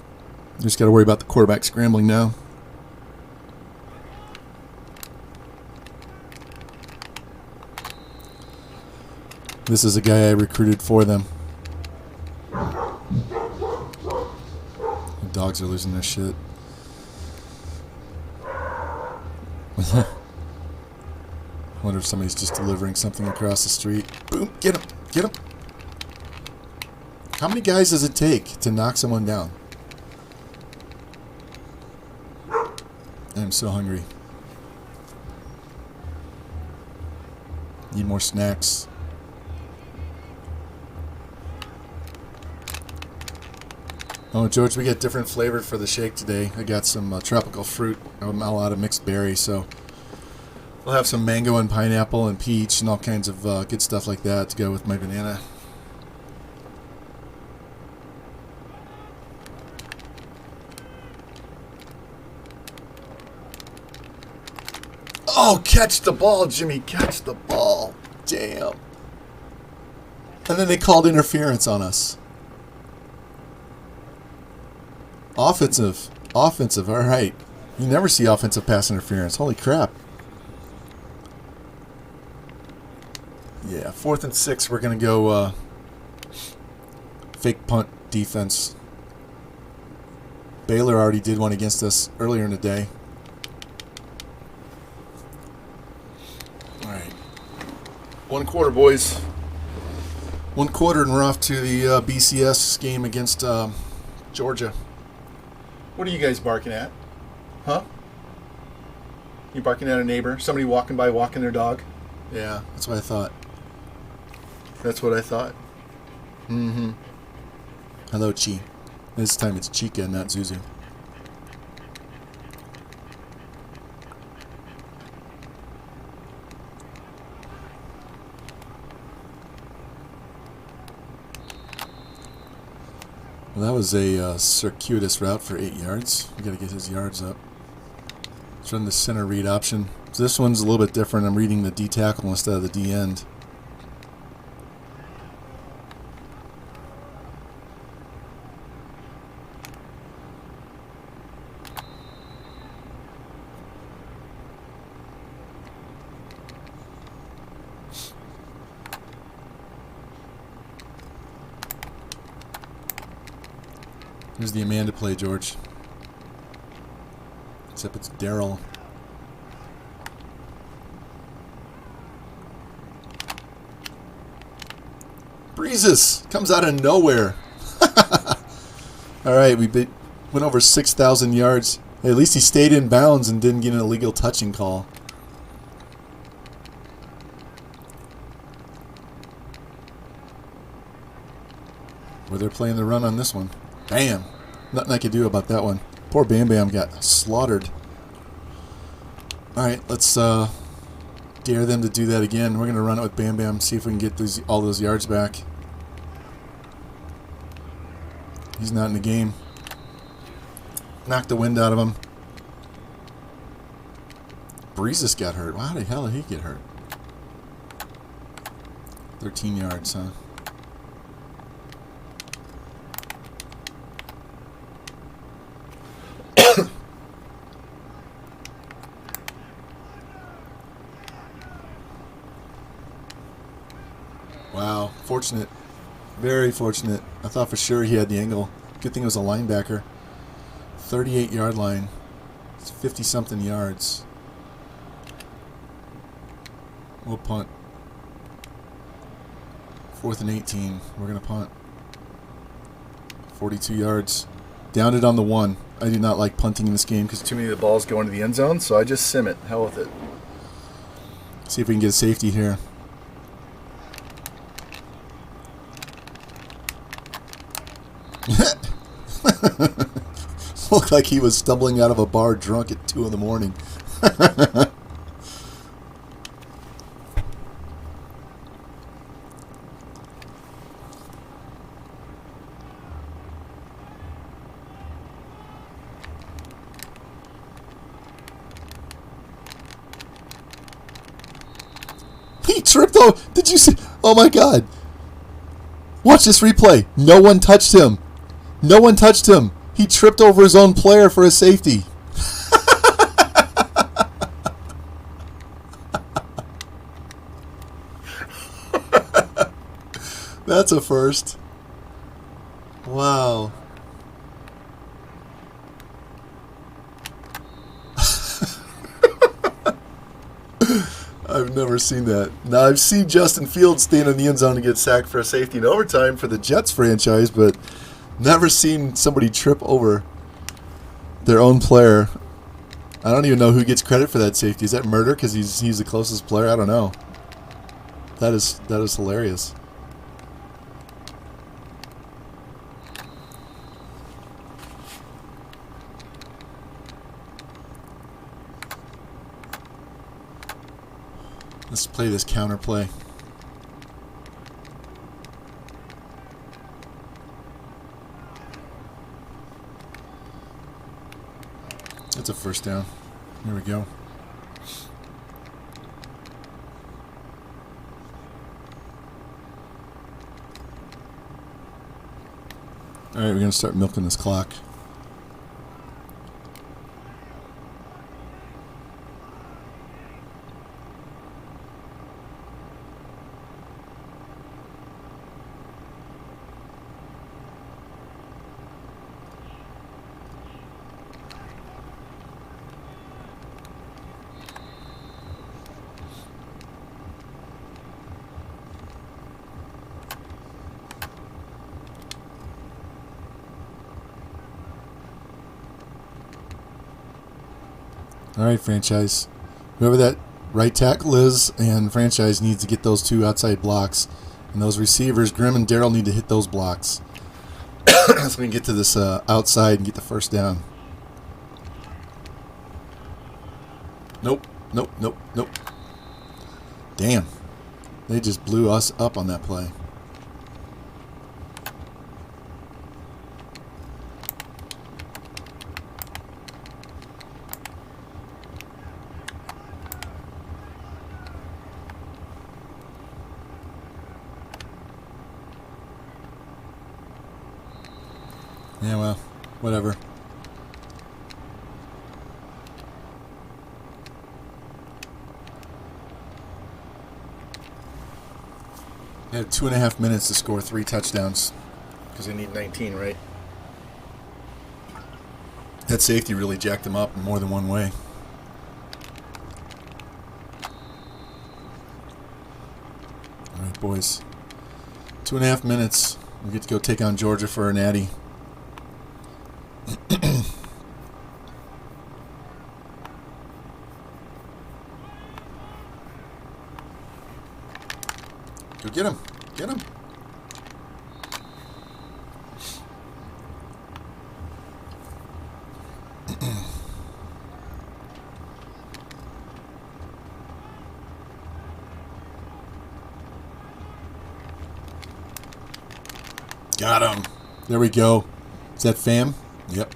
Just gotta worry about the quarterback scrambling now. This is a guy I recruited for them. The dogs are losing their shit. I wonder if somebody's just delivering something across the street. Boom! Get him! Get him! How many guys does it take to knock someone down? I'm so hungry. Need more snacks. Oh, George, we got different flavor for the shake today. I got some tropical fruit. I'm all out of mixed berry, so we'll have some mango and pineapple and peach and all kinds of good stuff like that to go with my banana. Oh, catch the ball, Jimmy. Catch the ball. Damn. And then they called interference on us. Offensive. Offensive. All right. You never see offensive pass interference. Holy crap. Yeah, 4th and 6. We're going to go fake punt defense. Baylor already did one against us earlier in the day. All right. 1 quarter, boys. 1 quarter and we're off to the BCS game against Georgia. What are you guys barking at? Huh? You barking at a neighbor? Somebody walking by walking their dog? Yeah, that's what I thought. That's what I thought. Mm-hmm. Hello, Chi. This time it's Chica, not Zuzu. Well, that was a circuitous route for 8 yards. We got to get his yards up. Let's run the center read option. So this one's a little bit different. I'm reading the D tackle instead of the D end. Here's the Amanda play, George. Except it's Daryl. Breezes comes out of nowhere. All right, went over 6,000 yards. Hey, at least he stayed in bounds and didn't get an illegal touching call. Well, they're playing the run on this one. Bam! Nothing I could do about that one. Poor Bam Bam got slaughtered. Alright, let's dare them to do that again. We're going to run it with Bam Bam, see if we can get all those yards back. He's not in the game. Knocked the wind out of him. Breezes got hurt. How the hell did he get hurt? 13 yards, huh? Wow, fortunate. Very fortunate. I thought for sure he had the angle. Good thing it was a linebacker. 38-yard line. It's 50-something yards. We'll punt. 4th and 18. We're going to punt. 42 yards. Down it on the 1. I do not like punting in this game because too many of the balls go into the end zone, so I just sim it. Hell with it. See if we can get a safety here. Looked like he was stumbling out of a bar drunk at 2 in the morning. He tripped over. Did you see? Oh my God. Watch this replay. No one touched him. No one touched him. He tripped over his own player for a safety. That's a first. Wow. I've never seen that. Now, I've seen Justin Fields stand in the end zone and get sacked for a safety in overtime for the Jets franchise, but never seen somebody trip over their own player. I don't even know who gets credit for that safety. Is that murder because he's the closest player? I don't know. That is hilarious. Let's play this counter play. That's a first down. Here we go. All right, we're going to start milking this clock. All right, franchise. Whoever that right tackle is and franchise needs to get those 2 outside blocks. And those receivers, Grimm and Darrell, need to hit those blocks. So we can get to this outside and get the first down. Nope. Nope. Nope. Nope. Damn. They just blew us up on that play. Yeah, well, whatever. They had 2.5 minutes to score 3 touchdowns because they need 19, right? That safety really jacked them up in more than one way. All right, boys. 2.5 minutes. We get to go take on Georgia for our Natty. Go get him. Get him. Got him. There we go. Is that fam? Yep.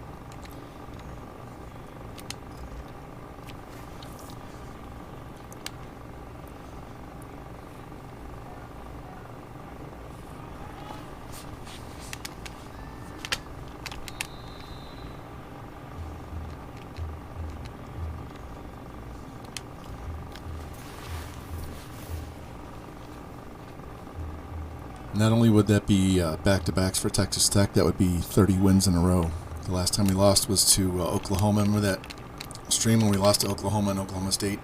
Not only would that be back-to-backs for Texas Tech, that would be 30 wins in a row. The last time we lost was to Oklahoma. Remember that stream when we lost to Oklahoma and Oklahoma State?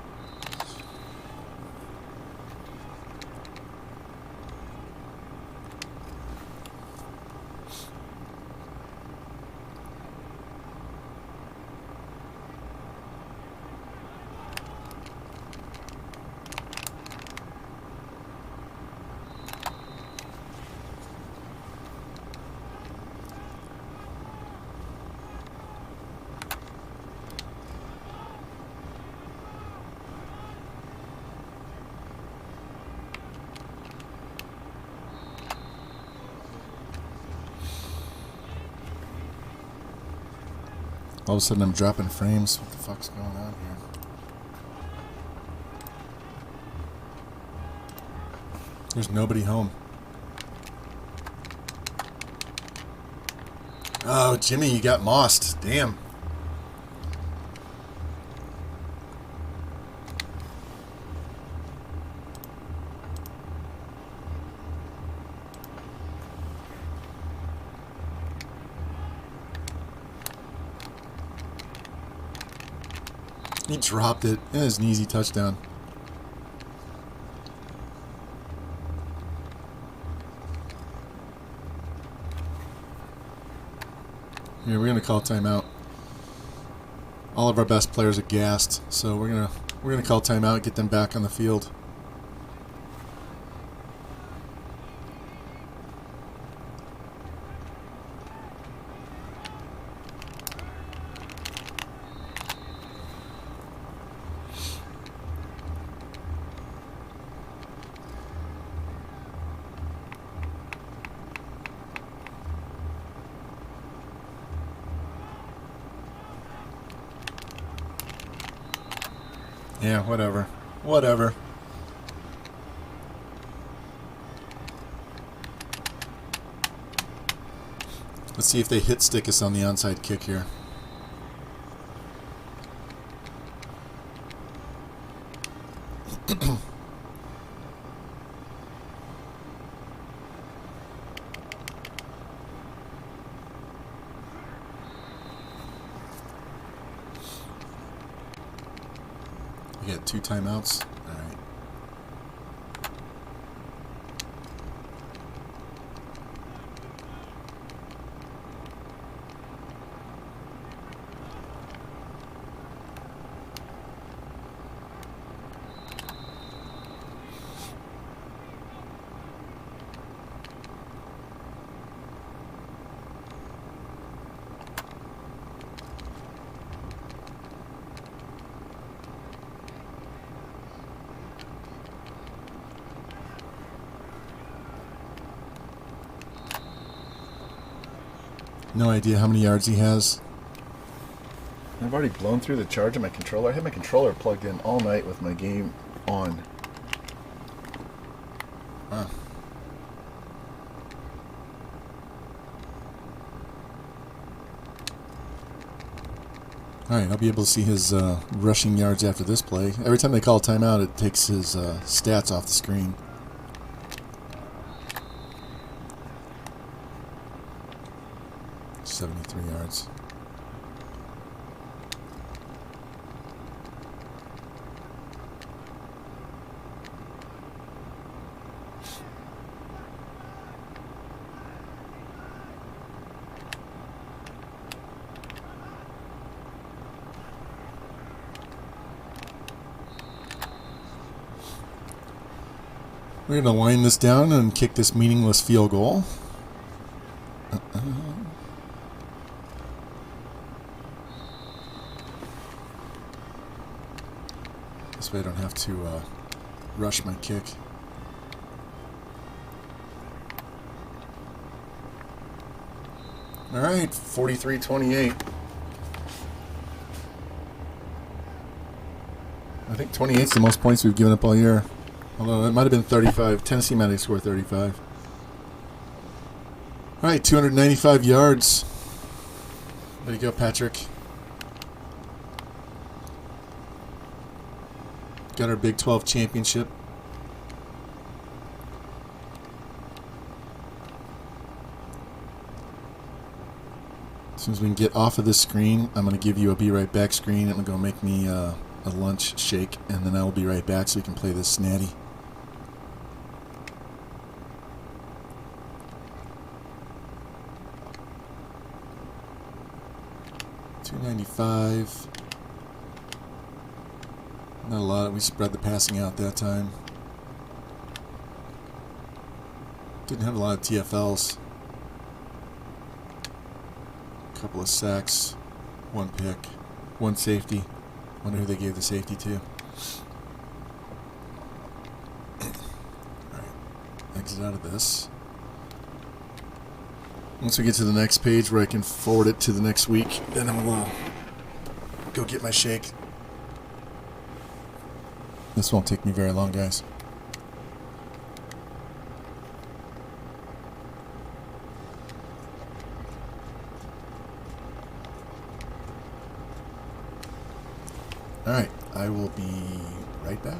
All of a sudden I'm dropping frames. What the fuck's going on here? There's nobody home. Oh, Jimmy, you got mossed. Damn. He dropped it. It was an easy touchdown. Here, we're gonna call timeout. All of our best players are gassed, so we're gonna call timeout, get them back on the field. Yeah, whatever. Whatever. Let's see if they hit stick us on the onside kick here. We got 2 timeouts. All right. No idea how many yards he has. I've already blown through the charge of my controller. I had my controller plugged in all night with my game on. Huh. Alright, I'll be able to see his rushing yards after this play. Every time they call a timeout, it takes his stats off the screen. .73 yards. We're going to wind this down and kick this meaningless field goal. This way I don't have to rush my kick. All right, 43-28. I think 28 is the most points we've given up all year. Although it might have been 35. Tennessee might have scored 35. All right, 295 yards. There you go, Patrick. Got our Big 12 championship. As soon as we can get off of this screen, I'm going to give you a be right back screen. I'm going to go make me a lunch shake, and then I will be right back so we can play this Natty. .295. Not a lot. We spread the passing out that time. Didn't have a lot of TFLs. A couple of sacks, one pick, one safety. Wonder who they gave the safety to. Alright, exit out of this. Once we get to the next page where I can forward it to the next week, then I'll go get my shake. This won't take me very long, guys. Alright, I will be right back.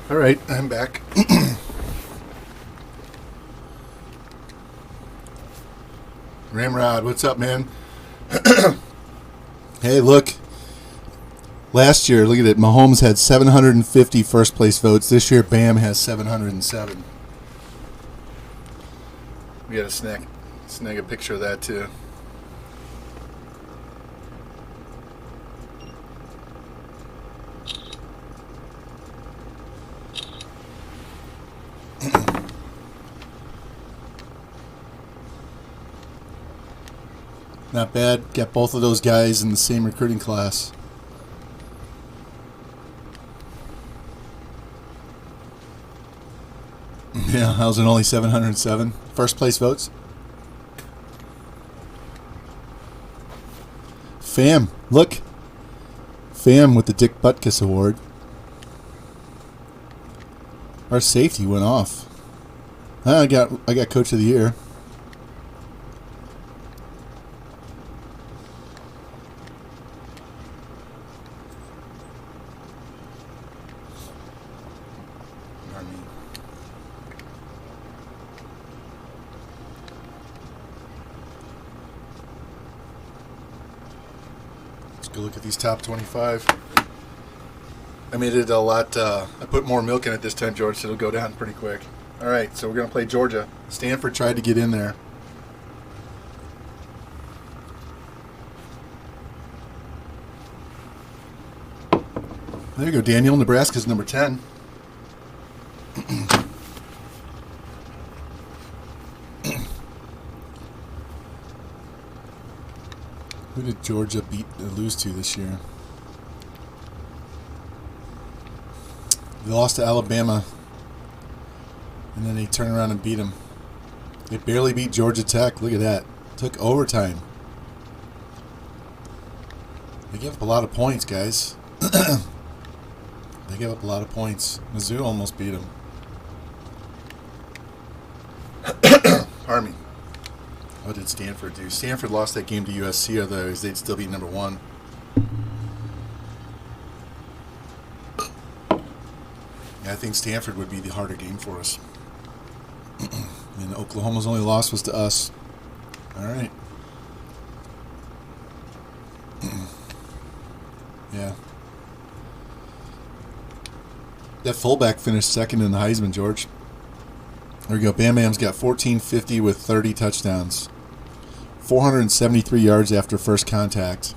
All right, I'm back. Ramrod, what's up, man? Hey, look. Last year, look at it. Mahomes had 750 first place votes. This year, Bam has 707. We got to snag a picture of that, too. Not bad. Got both of those guys in the same recruiting class. Yeah, how's it only 707? First place votes? Fam, look. Fam with the Dick Butkus Award. Our safety went off. I got Coach of the Year. Go look at these top 25. I made it a lot. I put more milk in it this time, George, so it'll go down pretty quick. All right, so we're going to play Georgia. Stanford tried to get in there. There you go, Daniel. Nebraska's number 10. Who did Georgia lose to this year? They lost to Alabama, and then they turned around and beat them. They barely beat Georgia Tech. Look at that. Took overtime. They gave up a lot of points, guys. They gave up a lot of points. Mizzou almost beat them. Pardon me. What did Stanford do? Stanford lost that game to USC, otherwise they'd still be number 1. Yeah, I think Stanford would be the harder game for us. And Oklahoma's only loss was to us. All right. Yeah. That fullback finished second in the Heisman, George. There we go. Bam Bam's got 1450 with 30 touchdowns. 473 yards after first contact.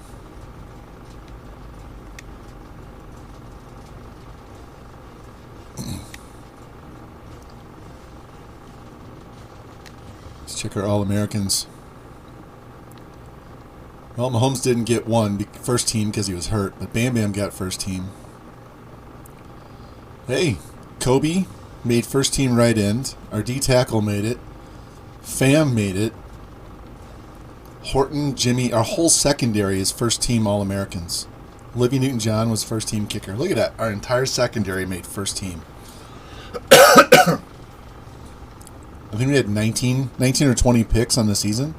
Let's check our All-Americans. Well, Mahomes didn't get first team because he was hurt, but Bam Bam got first team. Hey, Kobe made first team right end. Our D tackle made it. Fam made it. Horton, Jimmy, our whole secondary is first team All-Americans. Olivia Newton-John was first team kicker. Look at that. Our entire secondary made first team. I think we had 19 or 20 picks on the season.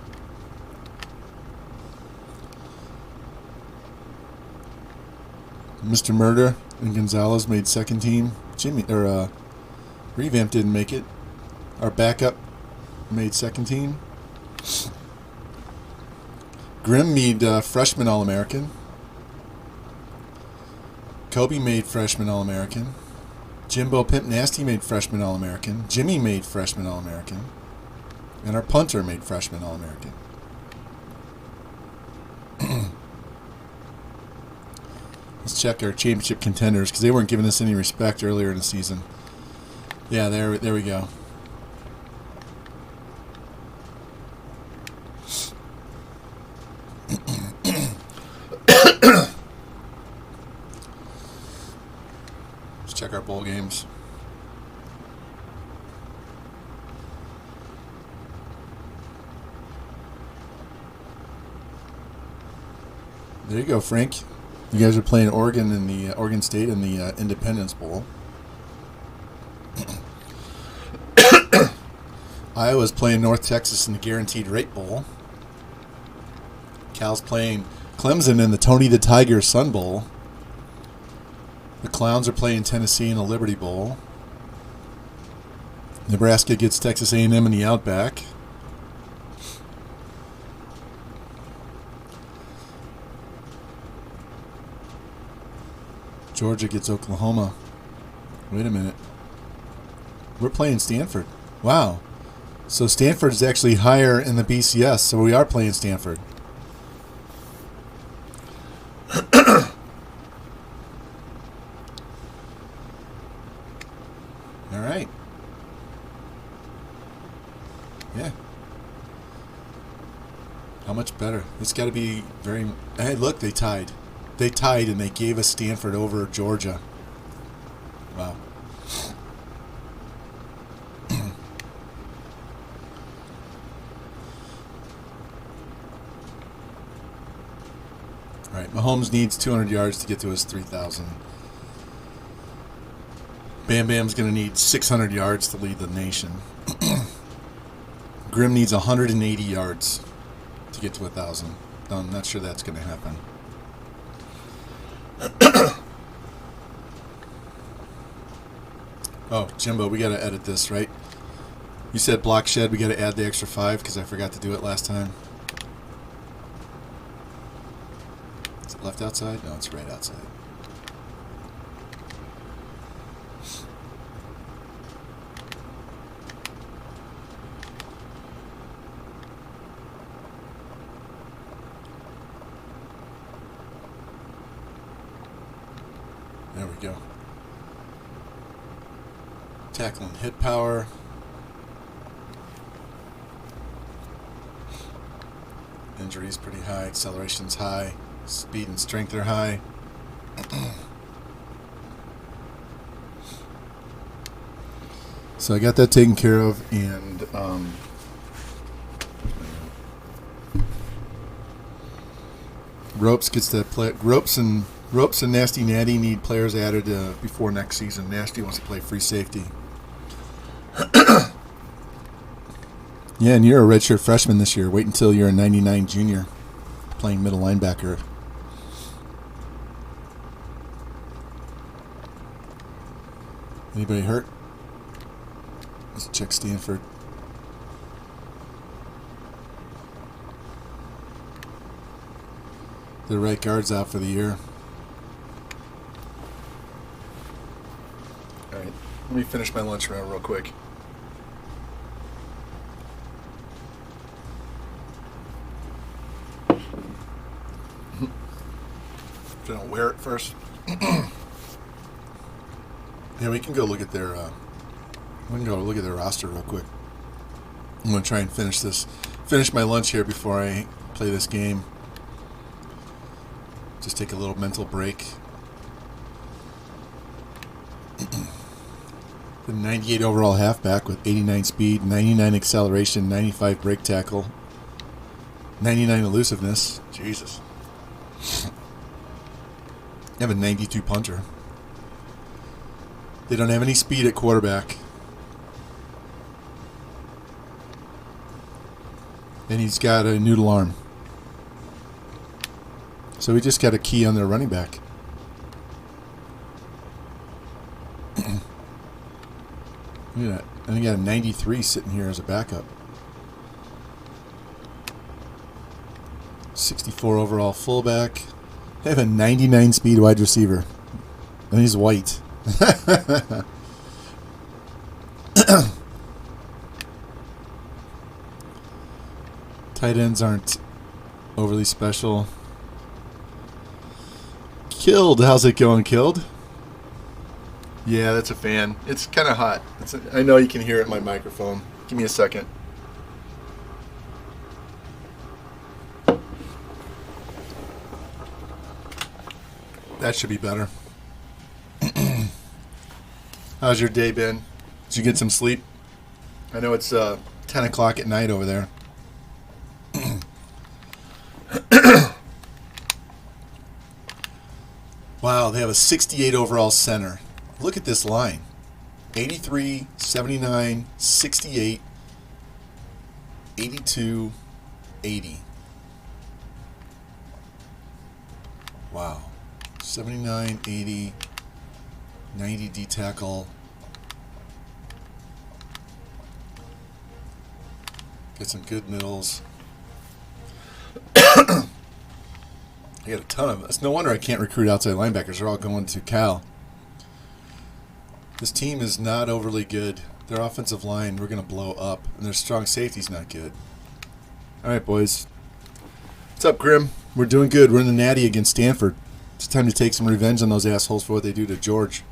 Mr. Murder and Gonzalez made second team. Revamped didn't make it. Our backup made second team. Grimm made freshman All-American. Kobe made freshman All-American. Jimbo Pimp Nasty made freshman All-American. Jimmy made freshman All-American. And our punter made freshman All-American. Let's check our championship contenders because they weren't giving us any respect earlier in the season. Yeah, there we go. Let's check our bowl games. There you go, Frank. You guys are playing Oregon in the Oregon State in the Independence Bowl. Iowa's playing North Texas in the Guaranteed Rate Bowl. Cal's playing Clemson in the Tony the Tiger Sun Bowl. The Clowns are playing Tennessee in the Liberty Bowl. Nebraska gets Texas A&M in the Outback. Georgia gets Oklahoma. Wait a minute. We're playing Stanford. Wow. So Stanford is actually higher in the BCS, so we are playing Stanford. All right. Yeah. How much better? It's got to be very... Hey, look, they tied. They tied, and they gave us Stanford over Georgia. Wow. All right, Mahomes needs 200 yards to get to his 3,000. Bam Bam's going to need 600 yards to lead the nation. Grimm needs 180 yards to get to 1,000. I'm not sure that's going to happen. Oh, Jimbo, we got to edit this, right? You said block shed, we got to add the extra 5 because I forgot to do it last time. Is it left outside? No, it's right outside. There we go. Tackling hit power. Injuries pretty high. Acceleration's high. Speed and strength are high. So I got that taken care of, and Ropes gets that play. Ropes and Nasty Natty need players added before next season. Nasty wants to play free safety. Yeah, and you're a redshirt freshman this year. Wait until you're a 99 junior playing middle linebacker. Anybody hurt? Let's check Stanford. The right guard's out for the year. All right, let me finish my lunch round real quick. Gonna wear it first. Yeah, we can go look at their. We can go look at their roster real quick. I'm gonna try and finish my lunch here before I play this game. Just take a little mental break. The 98 overall halfback with 89 speed, 99 acceleration, 95 break tackle, 99 elusiveness. Jesus. They have a 92 punter. They don't have any speed at quarterback. And he's got a noodle arm. So we just got a key on their running back. Look at that. And he got a 93 sitting here as a backup. 64 overall fullback. They have a 99 speed wide receiver. And he's white. Tight ends aren't overly special. Killed. How's it going, Killed? Yeah, that's a fan. It's kind of hot. I know you can hear it in my microphone. Give me a second. That should be better. How's your day been? Did you get some sleep? I know it's 10 o'clock at night over there. Wow, they have a 68 overall center. Look at this line. 83, 79, 68, 82, 80. Wow. 79, 80, 90 D tackle. Get some good middles. I got a ton of. It's no wonder I can't recruit outside linebackers. They're all going to Cal. This team is not overly good. Their offensive line, we're going to blow up. And their strong safety's not good. All right, boys. What's up, Grim? We're doing good. We're in the Natty against Stanford. It's time to take some revenge on those assholes for what they do to George.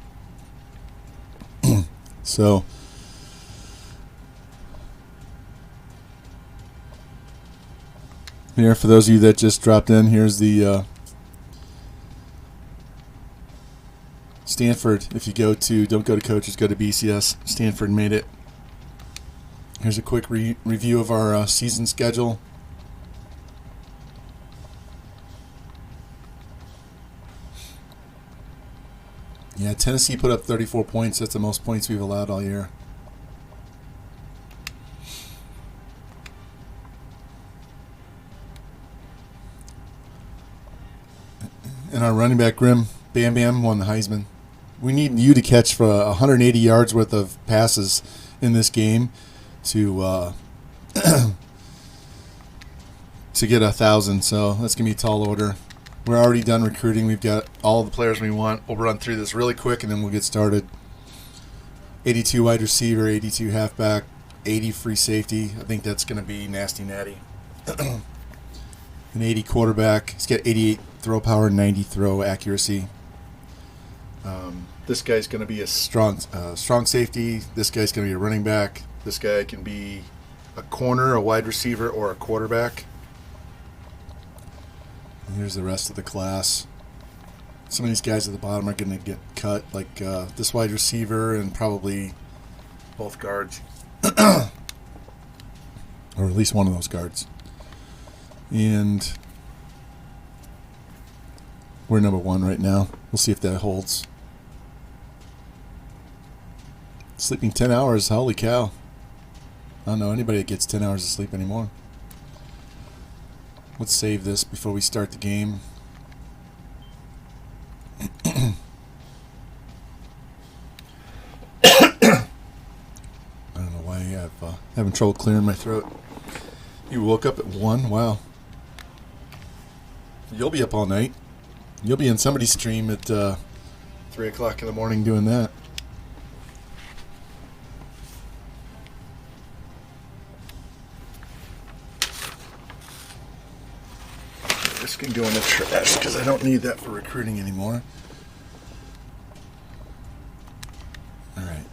So, here, for those of you that just dropped in, here's the Stanford. If you don't go to coaches, go to BCS. Stanford made it. Here's a quick review of our season schedule. Yeah, Tennessee put up 34 points. That's the most points we've allowed all year. And our running back, Grim, Bam Bam, won the Heisman. We need you to catch for 180 yards worth of passes in this game to to get 1,000. So that's going to be a tall order. We're already done recruiting. We've got all the players we want. We'll run through this really quick, and then we'll get started. 82 wide receiver, 82 halfback, 80 free safety. I think that's going to be nasty natty. An 80 quarterback. He's got 88 throw power, 90 throw accuracy. This guy's going to be a strong safety. This guy's going to be a running back. This guy can be a corner, a wide receiver, or a quarterback. And here's the rest of the class. Some of these guys at the bottom are going to get cut, like this wide receiver and probably both guards. Or at least one of those guards. And we're number 1 right now. We'll see if that holds. Sleeping 10 hours, holy cow. I don't know anybody that gets 10 hours of sleep anymore. Let's save this before we start the game. I don't know why I'm having trouble clearing my throat. You woke up at 1? Wow. You'll be up all night. You'll be in somebody's stream at 3 o'clock in the morning doing that. This can go in the trash because I don't need that for recruiting anymore. Alright.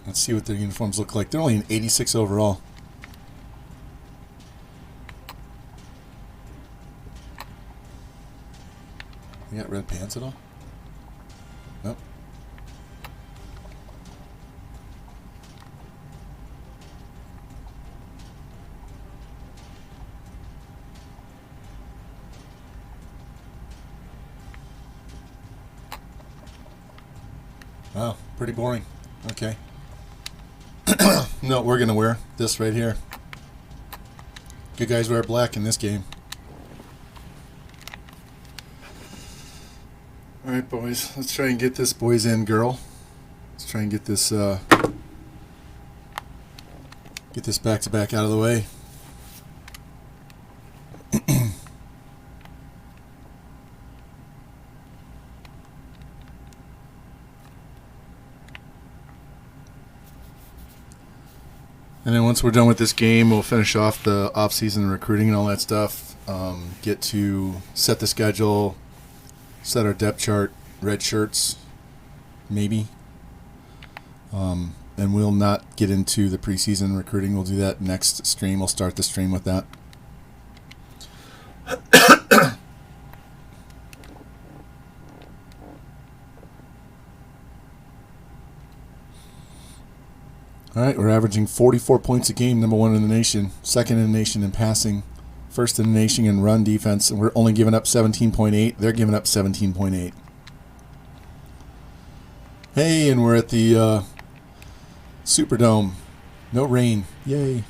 Let's see what their uniforms look like. They're only an 86 overall. You got red pants at all? Nope. Wow, pretty boring. Okay. No, we're going to wear this right here. Good guys wear black in this game. Alright, boys. Let's try and get this boys and girl. Let's try and get this back to back out of the way. And then once we're done with this game, we'll finish off the off-season recruiting and all that stuff. Get to set the schedule, set our depth chart, red shirts, maybe. And we'll not get into the preseason recruiting. We'll do that next stream. We'll start the stream with that. All right, we're averaging 44 points a game, number 1 in the nation, 2nd in the nation in passing, 1st in the nation in run defense, and we're only giving up 17.8. They're giving up 17.8. Hey, and we're at the Superdome. No rain. Yay.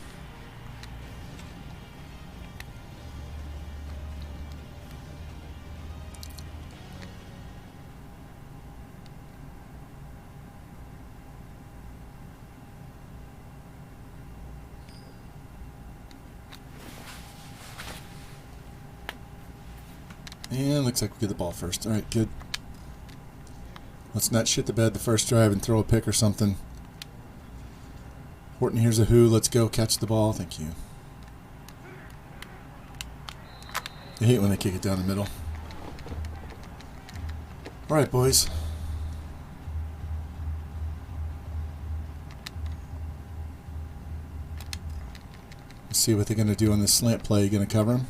And looks like we get the ball first. All right, good. Let's not shit the bed the first drive and throw a pick or something. Horton, here's a who. Let's go catch the ball. Thank you. I hate when they kick it down the middle. All right, boys. Let's see what they're going to do on this slant play. You going to cover him?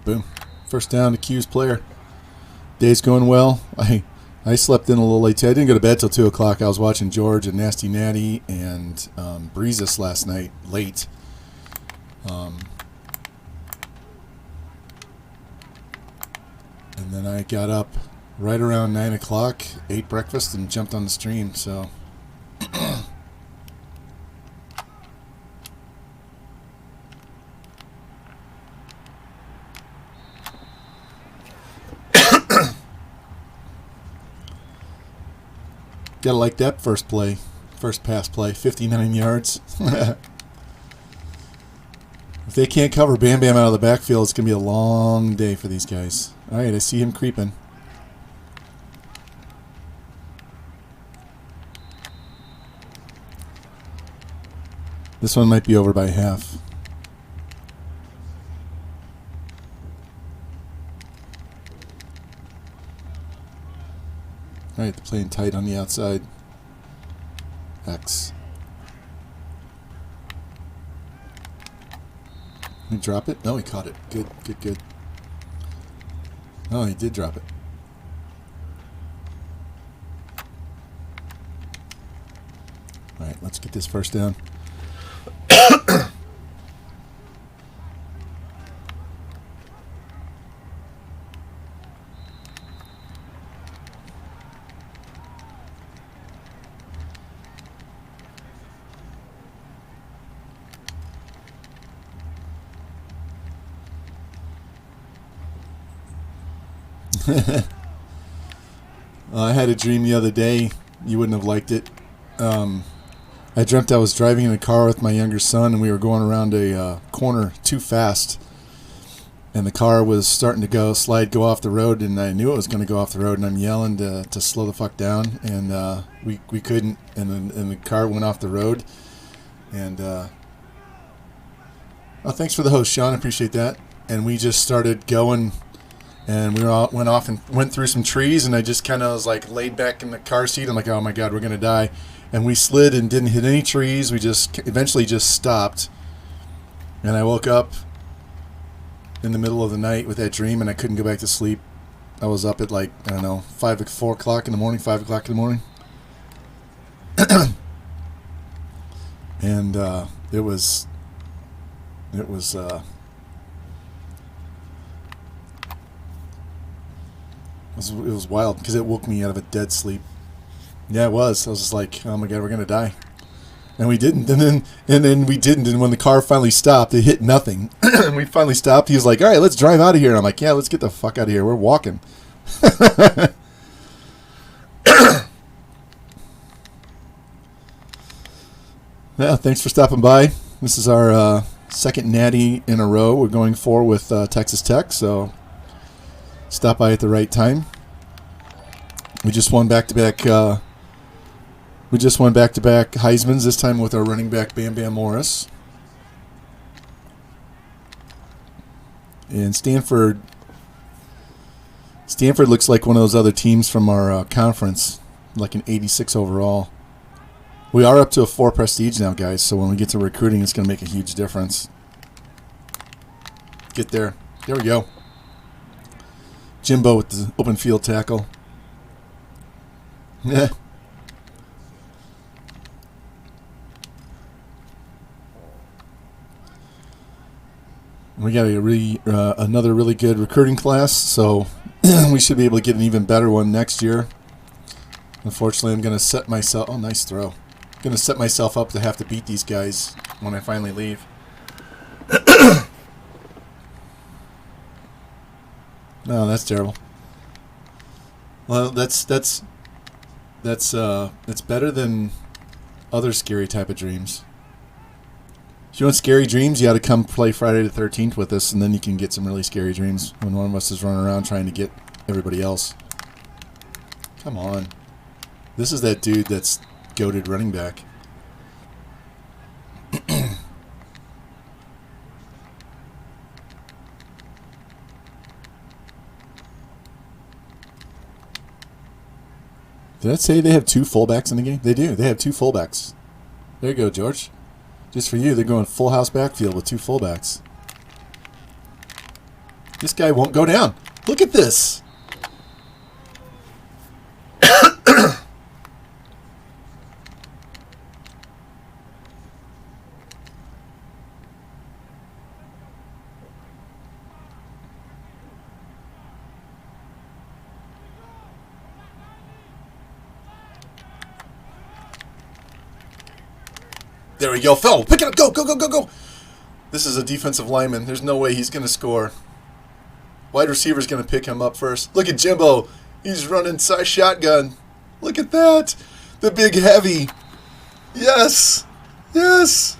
Boom. First down to Q's player. Day's going well. I slept in a little late today. I didn't go to bed till 2 o'clock. I was watching George and Nasty Natty and Breezes last night late. And then I got up right around 9 o'clock, ate breakfast, and jumped on the stream. So gotta like that first pass play, 59 yards. If they can't cover Bam Bam out of the backfield, it's gonna be a long day for these guys. All right, I see him creeping. This one might be over by half. All right, they're playing tight on the outside. X. Did he drop it? No, he caught it. Good, good, good. Oh, he did drop it. All right, let's get this first down. I had a dream the other day. You wouldn't have liked it. I dreamt I was driving in a car with my younger son, and we were going around a corner too fast. And the car was starting to go off the road, and I knew it was going to go off the road, and I'm yelling to slow the fuck down, and we couldn't, and the car went off the road. And oh, thanks for the host, Sean. I appreciate that. And we just started going. And went off and went through some trees, and I just kind of was like laid back in the car seat. I'm like, oh my God, we're going to die. And we slid and didn't hit any trees. We just eventually just stopped. And I woke up in the middle of the night with that dream, and I couldn't go back to sleep. I was up at like, I don't know, 4 o'clock in the morning, 5 o'clock in the morning. And it was wild because it woke me out of a dead sleep. Yeah, it was. I was just like, oh my God, we're gonna die, and we didn't. And then we didn't. And when the car finally stopped, it hit nothing. And we finally stopped. He was like, all right, let's drive out of here. And I'm like, yeah, let's get the fuck out of here. We're walking. Yeah, thanks for stopping by. This is our second Natty in a row. We're going for with Texas Tech, so. Stop by at the right time. We just won back-to-back. Heismans, this time with our running back Bam Bam Morris. And Stanford looks like one of those other teams from our conference, like an 86 overall. We are up to a 4 prestige now, guys. So when we get to recruiting, it's going to make a huge difference. Get there. There we go. Jimbo with the open field tackle. Yeah. We got another really good recruiting class, so we should be able to get an even better one next year. Unfortunately, I'm going to set myself... Oh, nice throw. I'm going to set myself up to have to beat these guys when I finally leave. No, that's terrible. Well, that's better than other scary type of dreams. If you want scary dreams, you got to come play Friday the 13th with us, and then you can get some really scary dreams when one of us is running around trying to get everybody else. Come on. This is that dude that's goated running back. Did I say they have 2 fullbacks in the game? They do. They have 2 fullbacks. There you go, George. Just for you, they're going full house backfield with 2 fullbacks. This guy won't go down. Look at this. There we go. Phil, pick it up. Go, go, go, go, go. This is a defensive lineman. There's no way he's going to score. Wide receiver's going to pick him up first. Look at Jimbo. He's running shotgun. Look at that. The big heavy. Yes. Yes.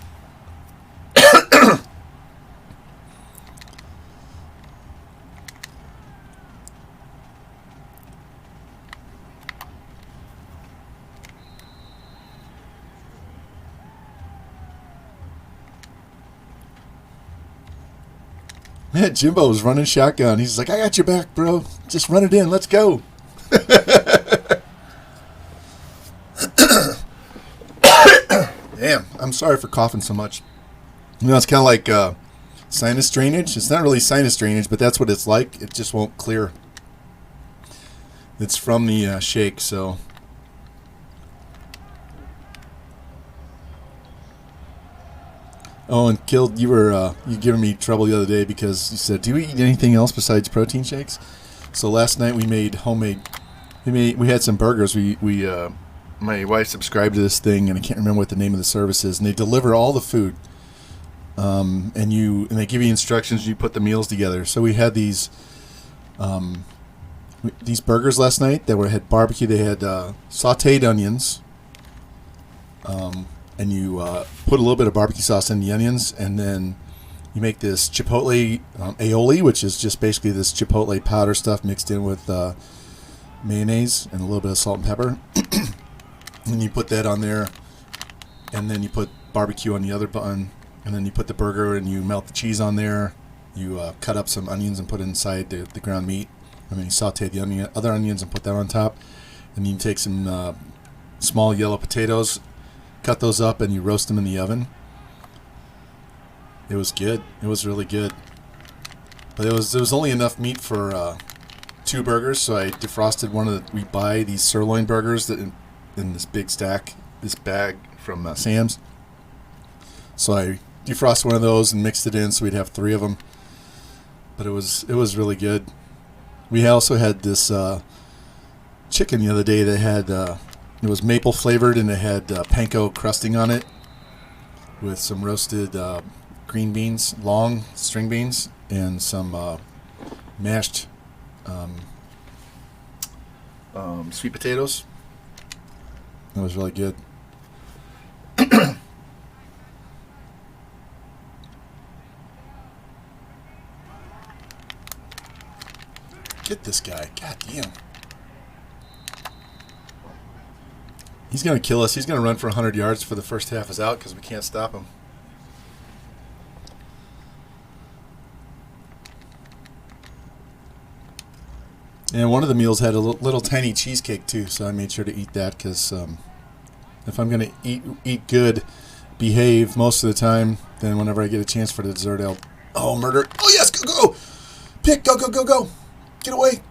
Man, Jimbo was running shotgun. He's like, I got your back, bro. Just run it in. Let's go. Damn, I'm sorry for coughing so much. You know, it's kind of like sinus drainage. It's not really sinus drainage, but that's what it's like. It just won't clear. It's from the shake, so... Oh, and Killed, you were you giving me trouble the other day because you said, "Do you eat anything else besides protein shakes?" So last night we made homemade. We had some burgers. My wife subscribed to this thing, and I can't remember what the name of the service is. And they deliver all the food, and they give you instructions. You put the meals together. So we had these burgers last night that had barbecue. They had sautéed onions. And you put a little bit of barbecue sauce in the onions, and then you make this chipotle aioli, which is just basically this chipotle powder stuff mixed in with mayonnaise and a little bit of salt and pepper. And you put that on there, and then you put barbecue on the other bun, and then you put the burger, and you melt the cheese on there. You cut up some onions and put it inside the ground meat, and then you saute the other onions and put that on top. And you take some small yellow potatoes, cut those up, and you roast them in the oven. It was good. It was really good. But there was only enough meat for 2 burgers, so I defrosted one of the... We buy these sirloin burgers that in this big stack, this bag from Sam's. So I defrosted one of those and mixed it in so we'd have 3 of them. But it was really good. We also had this chicken the other day that had... it was maple flavored, and it had panko crusting on it with some roasted green beans, long string beans, and some mashed sweet potatoes. It was really good. Get this guy. God damn. He's going to kill us. He's going to run for 100 yards for the first half is out because we can't stop him. And one of the meals had a little tiny cheesecake too, so I made sure to eat that because if I'm going to eat good, behave most of the time, then whenever I get a chance for the dessert, I'll... Oh, murder. Oh, yes, go, go, go. Pick, go, go, go, go. Get away.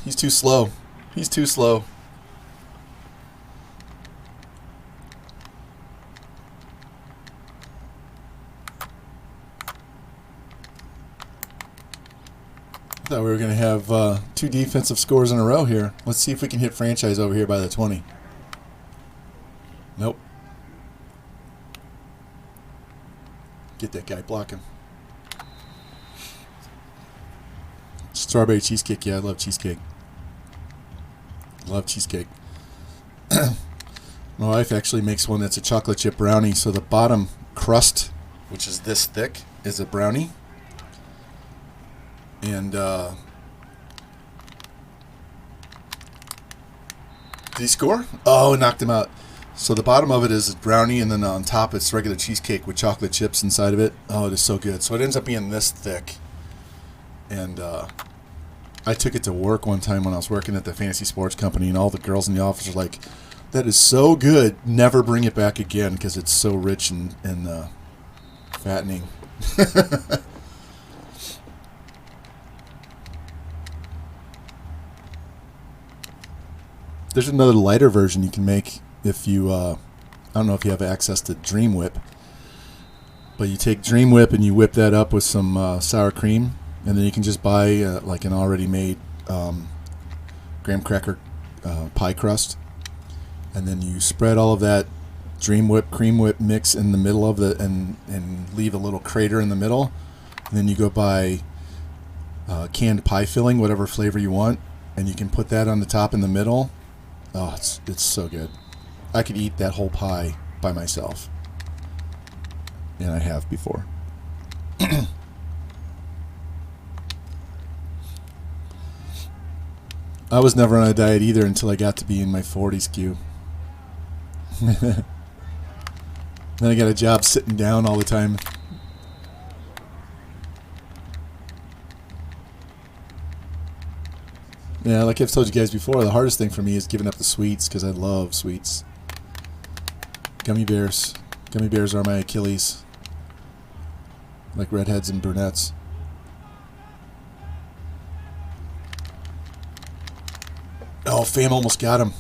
He's too slow. He's too slow. I thought we were going to have 2 defensive scores in a row here. Let's see if we can hit franchise over here by the 20. Nope. Get that guy. Block him. Strawberry cheesecake. Yeah, I love cheesecake. Love cheesecake. My wife actually makes one that's a chocolate chip brownie, so the bottom crust, which is this thick, is a brownie. And did he score? Oh, knocked him out. So the bottom of it is a brownie, and then on top it's regular cheesecake with chocolate chips inside of it. Oh, it is so good. So it ends up being this thick. And I took it to work one time when I was working at the fantasy sports company, and all the girls in the office are like, "That is so good. Never bring it back again because it's so rich and fattening." There's another lighter version you can make if you, I don't know if you have access to Dream Whip, but you take Dream Whip and you whip that up with some sour cream, and then you can just buy like an already made graham cracker pie crust, and then you spread all of that Dream Whip, Cream Whip mix in the middle of the, and leave a little crater in the middle, and then you go buy canned pie filling, whatever flavor you want, and you can put that on the top in the middle. Oh, it's so good. I could eat that whole pie by myself. And I have before. I was never on a diet either until I got to be in my 40s, Q. Then I got a job sitting down all the time. Yeah, like I've told you guys before, the hardest thing for me is giving up the sweets because I love sweets. Gummy bears. Gummy bears are my Achilles. Like redheads and brunettes. Oh, Fam almost got him.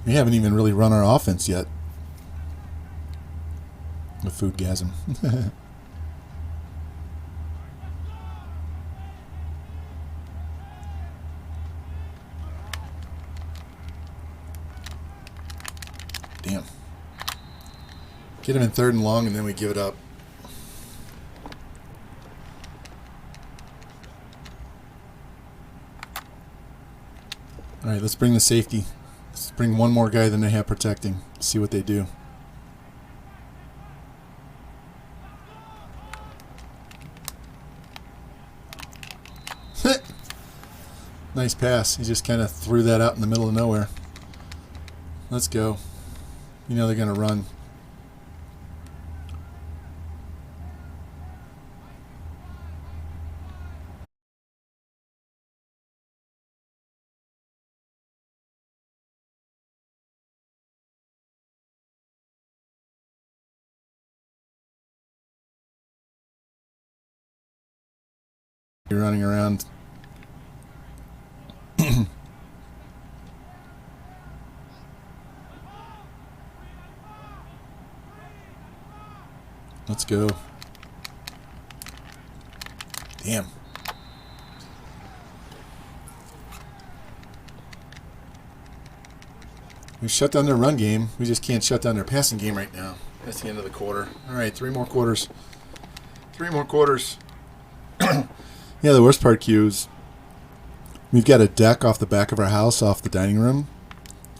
We haven't even really run our offense yet. The foodgasm. Damn. Get him in 3rd and long, and then we give it up. All right, let's bring the safety. Let's bring one more guy than they have protecting. See what they do. Nice pass. He just kind of threw that out in the middle of nowhere. Let's go. You know they're going to run. You're running around. Let's go. Damn. We shut down their run game. We just can't shut down their passing game right now. That's the end of the quarter. All right, 3 more quarters. 3 more quarters. Yeah, the worst part, Q, is we've got a deck off the back of our house, off the dining room.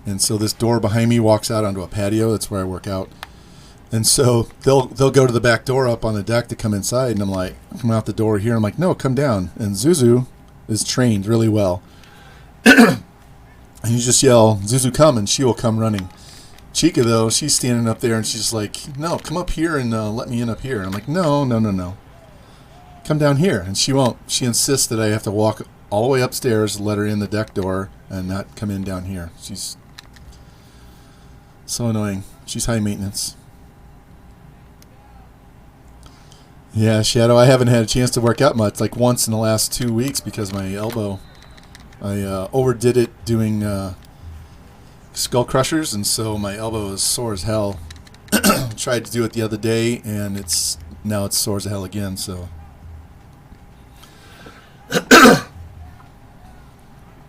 And so this door behind me walks out onto a patio. That's where I work out. And so they'll go to the back door up on the deck to come inside. And I'm like, come out the door here. I'm like, no, come down. And Zuzu is trained really well. And you just yell, Zuzu, come, and she will come running. Chica, though, she's standing up there, and she's like, no, come up here and let me in up here. And I'm like, no. Come down here. And she won't. She insists that I have to walk all the way upstairs, let her in the deck door, and not come in down here. She's so annoying. She's high maintenance. Yeah, Shadow, I haven't had a chance to work out much, like once in the last 2 weeks because my elbow. I overdid it doing skull crushers, and so my elbow is sore as hell. Tried to do it the other day, and now it's sore as hell again, so.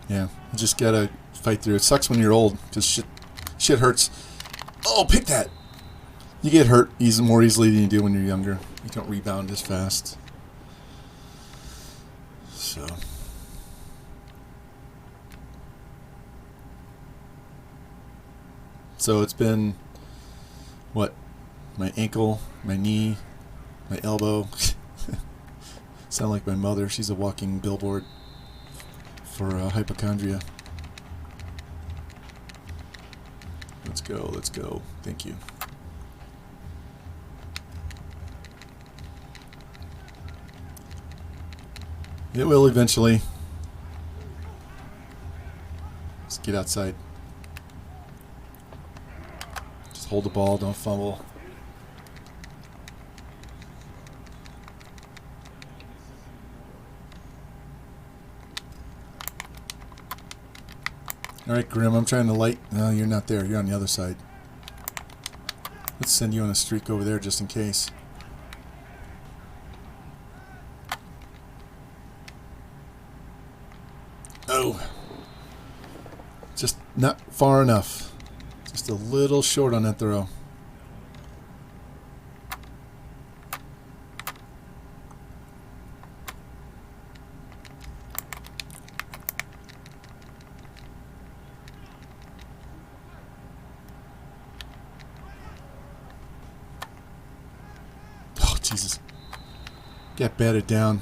Yeah, you just gotta fight through it. It sucks when you're old, because shit hurts. Oh, pick that! You get hurt more easily than you do when you're younger. You don't rebound as fast. So it's been, what, my ankle, my knee, my elbow. Sound like my mother. She's a walking billboard for hypochondria. Let's go, let's go. Thank you. It will eventually. Let's get outside. Just hold the ball, don't fumble. All right, Grim, I'm trying to light. No, you're not there. You're on the other side. Let's send you on a streak over there just in case. Oh. Just not far enough. Just a little short on that throw. Jesus. Get batted down.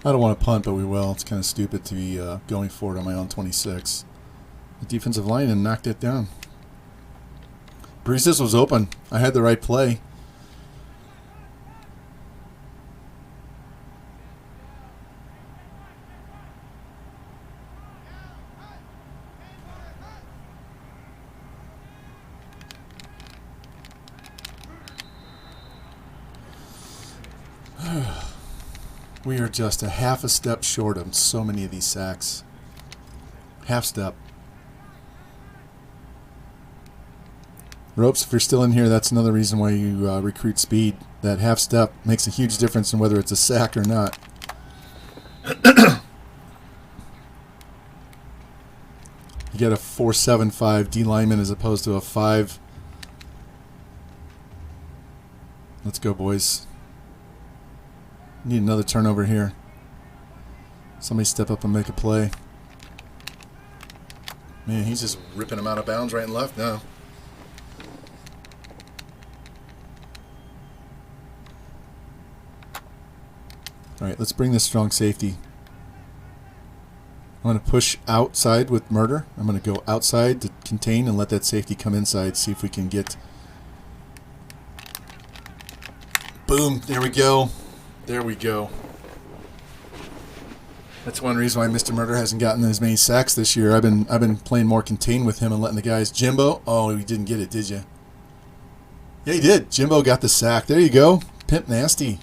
I don't want to punt, but we will. It's kind of stupid to be going for it on my own 26. The defensive lineman knocked it down. Breezes was open. I had the right play. We are just a half a step short of so many of these sacks. Half step. Ropes, if you're still in here, that's another reason why you recruit speed. That half step makes a huge difference in whether it's a sack or not. You get a 4.75 D lineman as opposed to a 5. Let's go, boys. Need another turnover here. Somebody step up and make a play. Man, he's just ripping him out of bounds right and left now. All right, let's bring this strong safety. I'm going to push outside with murder. I'm going to go outside to contain and let that safety come inside. See if we can get... Boom, there we go. There we go. That's one reason why Mr. Murder hasn't gotten as many sacks this year. I've been playing more contain with him and letting the guys. Jimbo, oh, you didn't get it, did you? Yeah, he did. Jimbo got the sack. There you go. Pimp Nasty.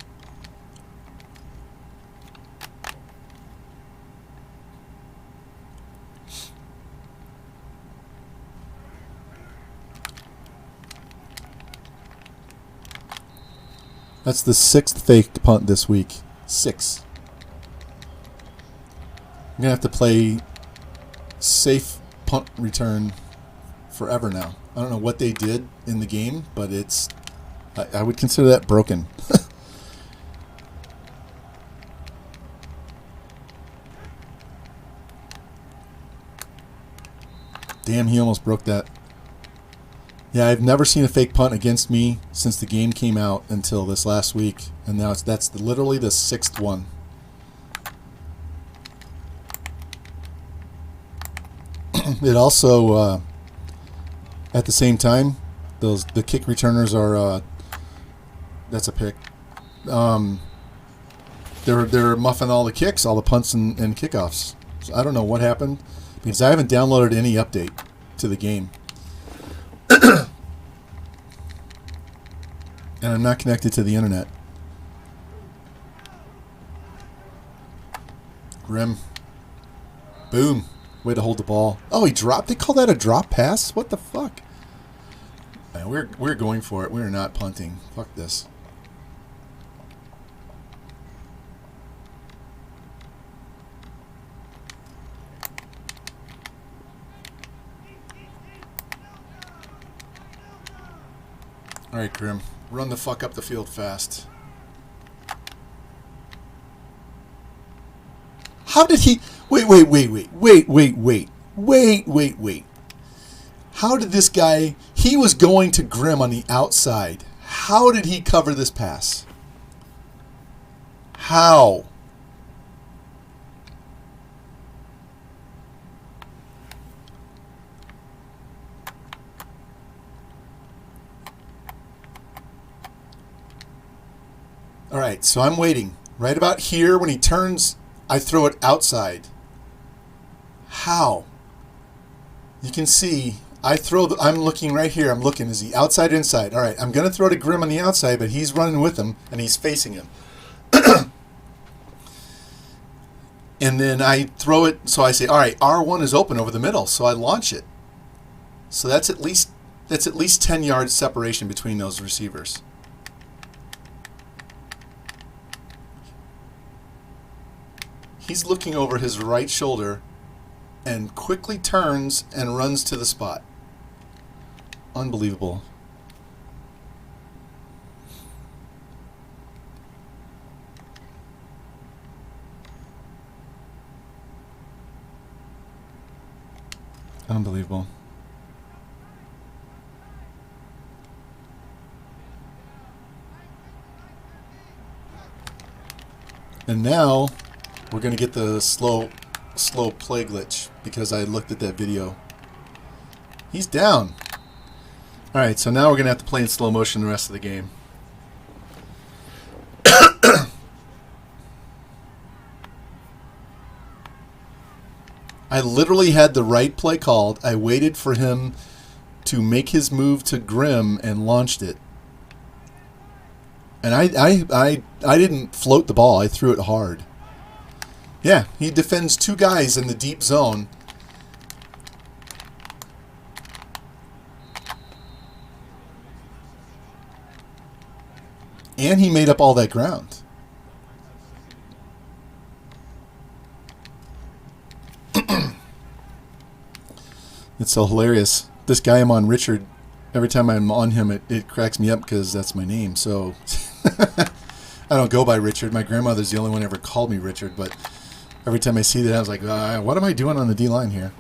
That's the 6th fake punt this week. 6. I'm going to have to play safe punt return forever now. I don't know what they did in the game, but it's... I would consider that broken. Damn, he almost broke that. Yeah, I've never seen a fake punt against me since the game came out until this last week, and now that's literally the 6th one. It also, at the same time, the kick returners are that's a pick. They're muffing all the kicks, all the punts and kickoffs. So I don't know what happened because I haven't downloaded any update to the game. And I'm not connected to the internet. Grim. Boom. Way to hold the ball. Oh, he dropped. They call that a drop pass? What the fuck? Man, we're going for it. We're not punting. Fuck this. All right, Grim. Run the fuck up the field fast. How did he... Wait. How did this guy... He was going to Grimm on the outside. How did he cover this pass? How? All right, so I'm waiting. Right about here, when he turns, I throw it outside. How? You can see, I'm looking right here. I'm looking, is he outside, inside? All right, I'm going to throw to Grimm on the outside, but he's running with him, and he's facing him. And then I throw it, so I say, all right, R1 is open over the middle, so I launch it. So that's at least 10 yards separation between those receivers. He's looking over his right shoulder and quickly turns and runs to the spot. Unbelievable. Unbelievable. And now we're going to get the slow play glitch because I looked at that video. He's down. All right, so now we're going to have to play in slow motion the rest of the game. I literally had the right play called. I waited for him to make his move to Grimm and launched it. And I didn't float the ball. I threw it hard. Yeah, he defends two guys in the deep zone. And he made up all that ground. It's so hilarious. This guy I'm on, Richard, every time I'm on him, it cracks me up because that's my name. So I don't go by Richard. My grandmother's the only one who ever called me Richard, but every time I see that, I was like, what am I doing on the D-line here?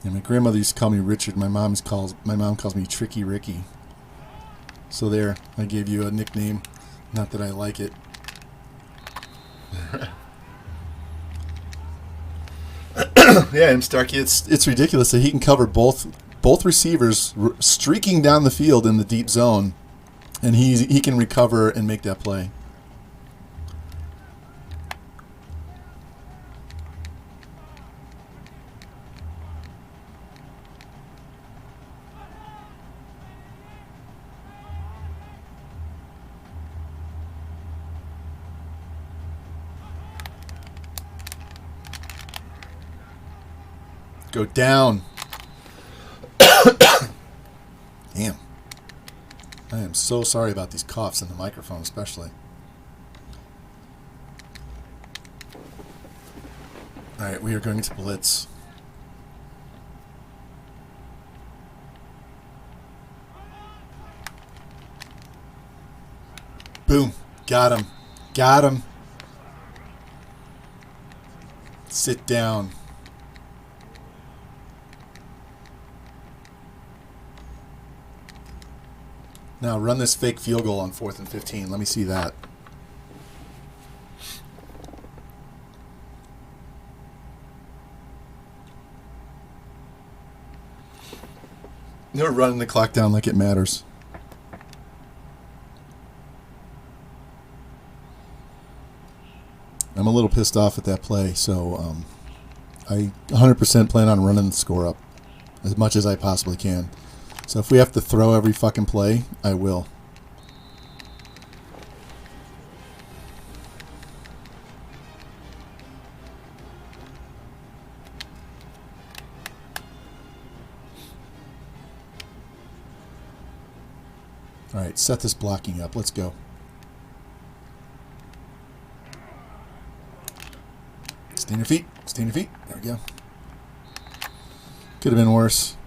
And my grandmother used to call me Richard. My mom calls me Tricky Ricky. So there, I gave you a nickname. Not that I like it. Yeah, and Starkey, it's ridiculous that he can cover both receivers streaking down the field in the deep zone, and he can recover and make that play. Go down. Damn. I am so sorry about these coughs in the microphone, especially. All right, we are going to blitz. Boom. Got him. Got him. Sit down. Now run this fake field goal on 4th and 15. Let me see that. They're running the clock down like it matters. I'm a little pissed off at that play, so I 100% plan on running the score up as much as I possibly can. So if we have to throw every fucking play, I will. All right, set this blocking up. Let's go. Stay on your feet. Stay on your feet. There we go. Could have been worse.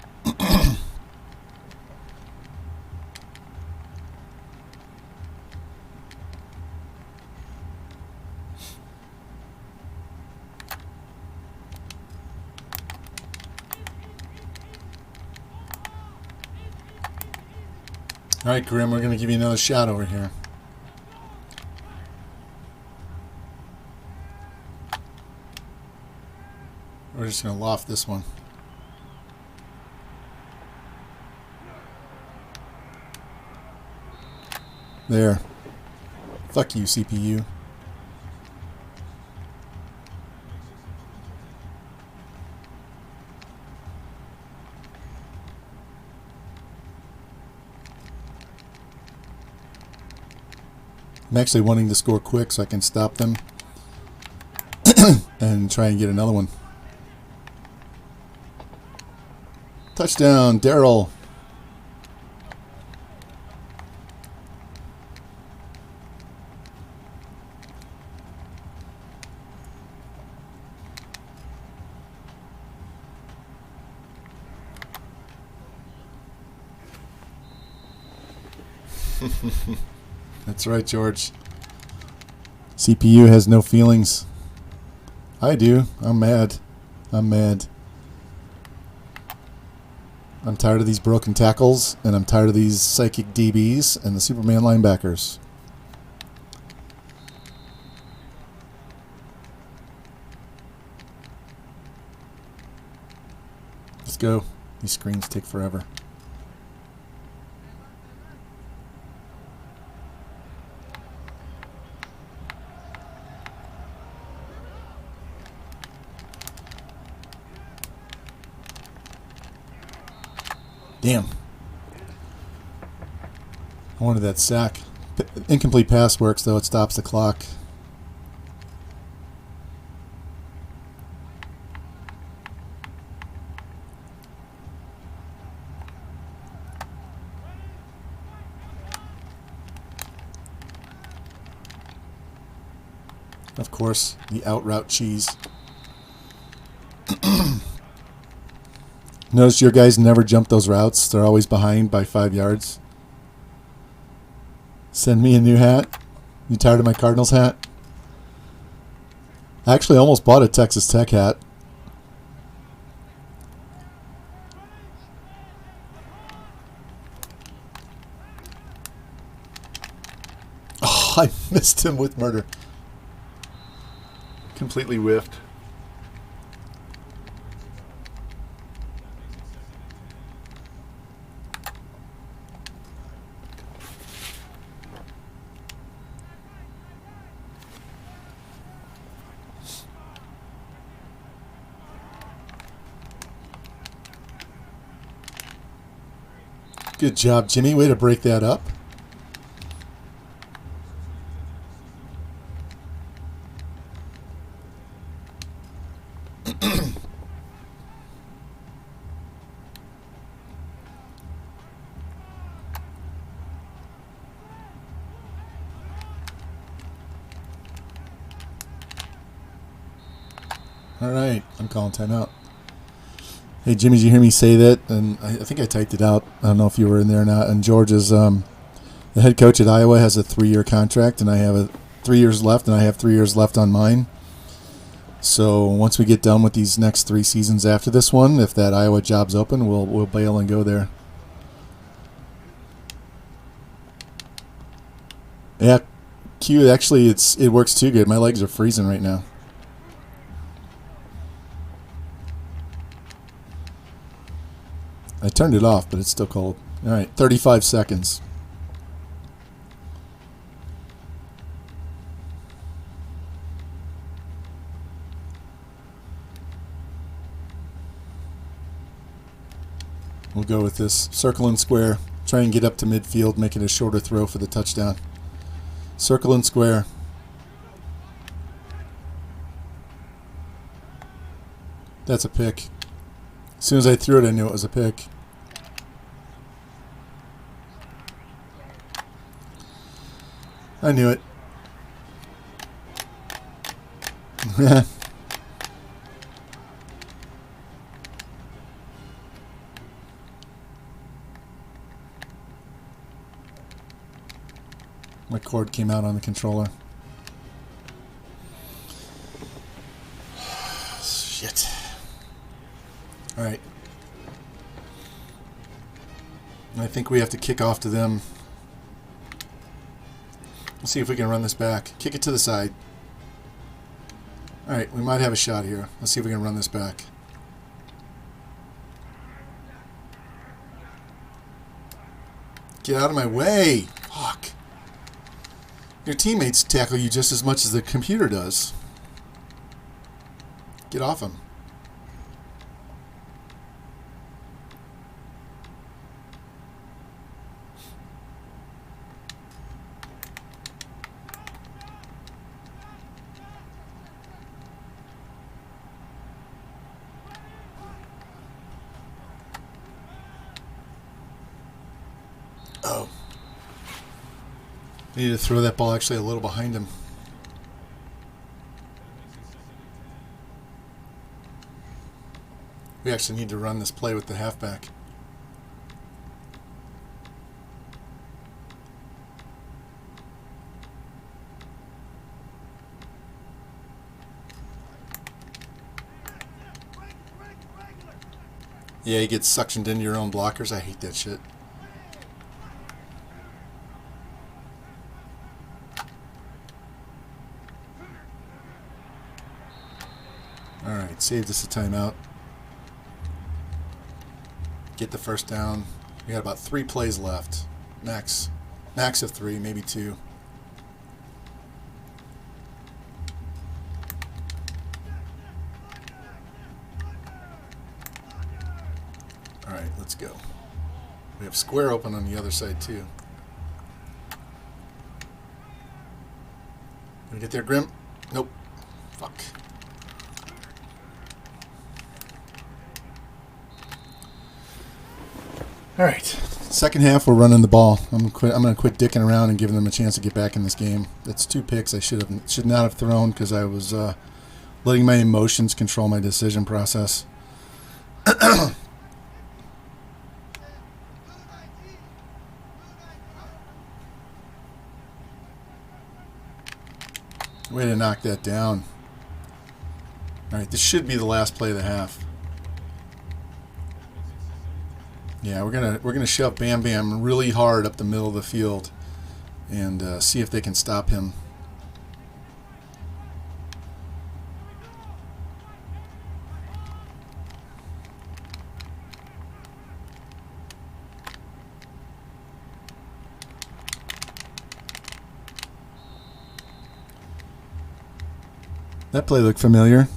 All right, Grim, we're going to give you another shot over here. We're just going to loft this one. There. Fuck you, CPU. I'm actually wanting to score quick so I can stop them and try and get another one. Touchdown, Daryl. That's right, George. CPU has no feelings. I do. I'm mad. I'm mad. I'm tired of these broken tackles, and I'm tired of these psychic DBs and the Superman linebackers. Let's go. These screens take forever. Damn. I wanted that sack. Incomplete pass works, though. It stops the clock. Of course, the out route cheese. Notice your guys never jump those routes. They're always behind by 5 yards. Send me a new hat. You tired of my Cardinals hat? I actually almost bought a Texas Tech hat. Oh, I missed him with murder. Completely whiffed. Good job, Jimmy. Way to break that up. All right, I'm calling timeout. Hey, Jimmy, did you hear me say that? And I think I typed it out. I don't know if you were in there or not. And George's the head coach at Iowa has a 3-year contract, and I have 3 years left, and I have 3 years left on mine. So once we get done with these next 3 seasons after this one, if that Iowa job's open, we'll bail and go there. Yeah, Q. Actually, it works too good. My legs are freezing right now. I turned it off, but it's still cold. All right, 35 seconds. We'll go with this. Circle and square. Try and get up to midfield, make it a shorter throw for the touchdown. Circle and square. That's a pick. As soon as I threw it, I knew it was a pick. I knew it. My cord came out on the controller. Shit. All right. I think we have to kick off to them. Let's see if we can run this back. Kick it to the side. Alright, we might have a shot here. Let's see if we can run this back. Get out of my way! Fuck. Your teammates tackle you just as much as the computer does. Get off him. Oh. I need to throw that ball actually a little behind him. We actually need to run this play with the halfback. Yeah, you get suctioned into your own blockers. I hate that shit. Alright, save this a timeout. Get the first down. We got about 3 plays left. Max of 3, maybe 2. Alright, let's go. We have square open on the other side too. Can we get there, Grim? Nope. Fuck. All right, second half we're running the ball. I'm going to quit dicking around and giving them a chance to get back in this game. That's 2 picks I should not have thrown because I was letting my emotions control my decision process. Way to knock that down. All right, this should be the last play of the half. Yeah, we're gonna shove Bam Bam really hard up the middle of the field and see if they can stop him. That play looked familiar.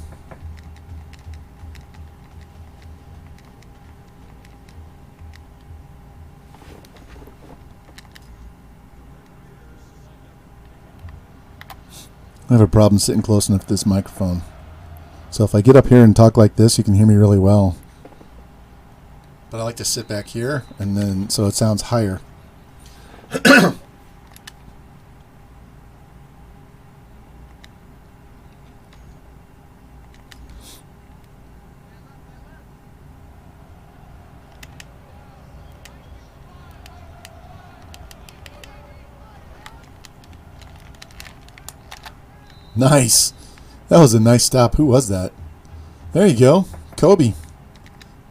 I have a problem sitting close enough to this microphone. So if I get up here and talk like this, you can hear me really well. But I like to sit back here, and then so it sounds higher. Nice. That was a nice stop. Who was that? There you go. Kobe.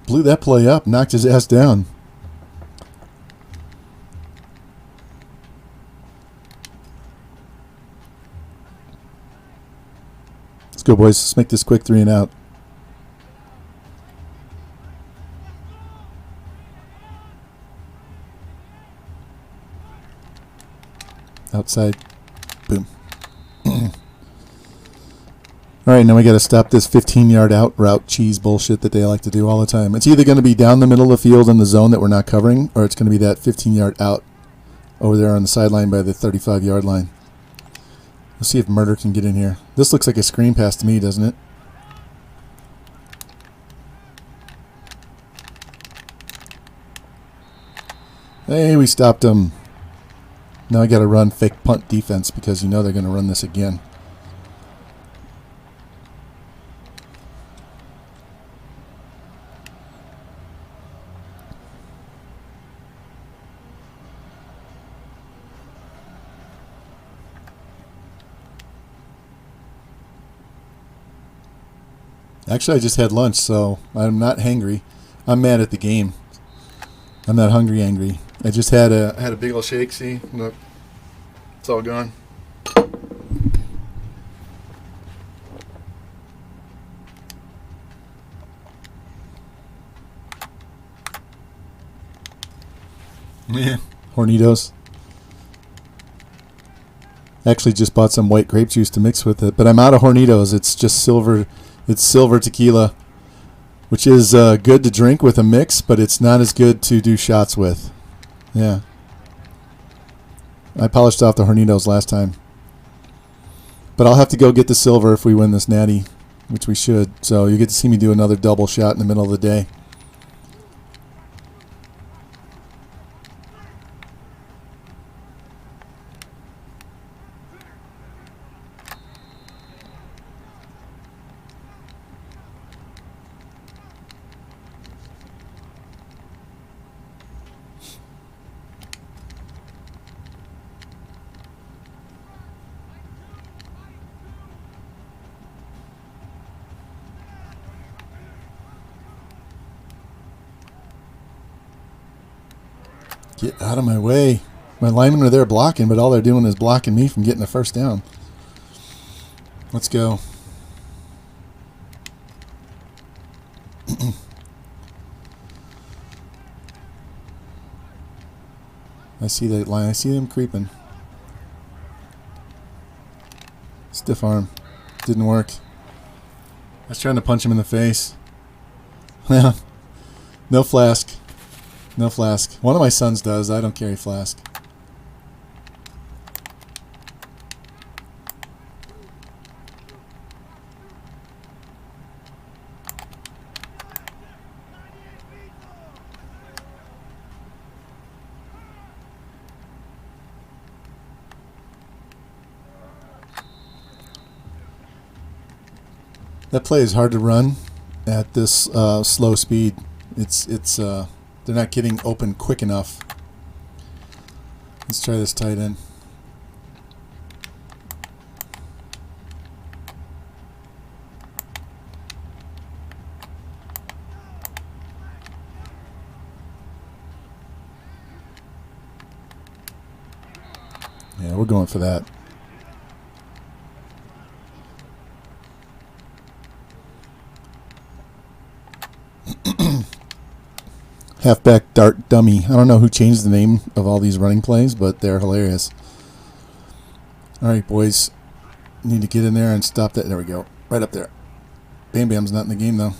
Blew that play up. Knocked his ass down. Let's go, boys. Let's make this quick 3 and out. Outside. Boom. All right, now we got to stop this 15-yard out route cheese bullshit that they like to do all the time. It's either going to be down the middle of the field in the zone that we're not covering, or it's going to be that 15-yard out over there on the sideline by the 35-yard line. Let's see if Murder can get in here. This looks like a screen pass to me, doesn't it? Hey, we stopped him. Now I got to run fake punt defense because you know they're going to run this again. Actually, I just had lunch, so I'm not hangry. I'm mad at the game. I'm not angry. I just had a big old shake. See, look, it's all gone. Yeah, Hornitos. Actually, just bought some white grape juice to mix with it, but I'm out of Hornitos. It's just silver. It's silver tequila, which is good to drink with a mix, but it's not as good to do shots with. Yeah. I polished off the Hornitos last time. But I'll have to go get the silver if we win this Natty, which we should. So you get to see me do another double shot in the middle of the day. Get out of my way. My linemen are there blocking, but all they're doing is blocking me from getting the first down. Let's go. I see that line. I see them creeping. Stiff arm. Didn't work. I was trying to punch him in the face. No flask. No flask. One of my sons does. I don't carry flask. That play is hard to run at this slow speed. They're not getting open quick enough. Let's try this tight end. Yeah, we're going for that. Halfback dart dummy. I don't know who changed the name of all these running plays, but they're hilarious. All right, boys. Need to get in there and stop that. There we go. Right up there. Bam Bam's not in the game, though.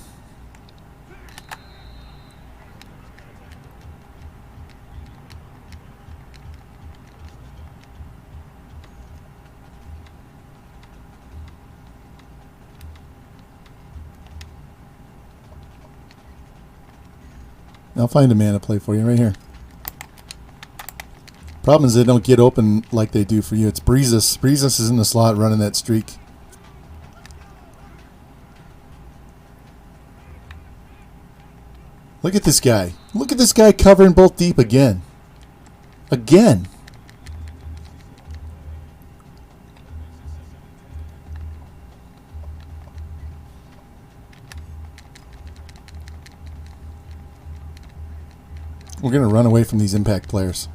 I'll find a man to play for you right here. Problem is they don't get open like they do for you. It's Breezes. Breezes is in the slot running that streak. Look at this guy. Look at this guy covering both deep again. Again. We're going to run away from these impact players.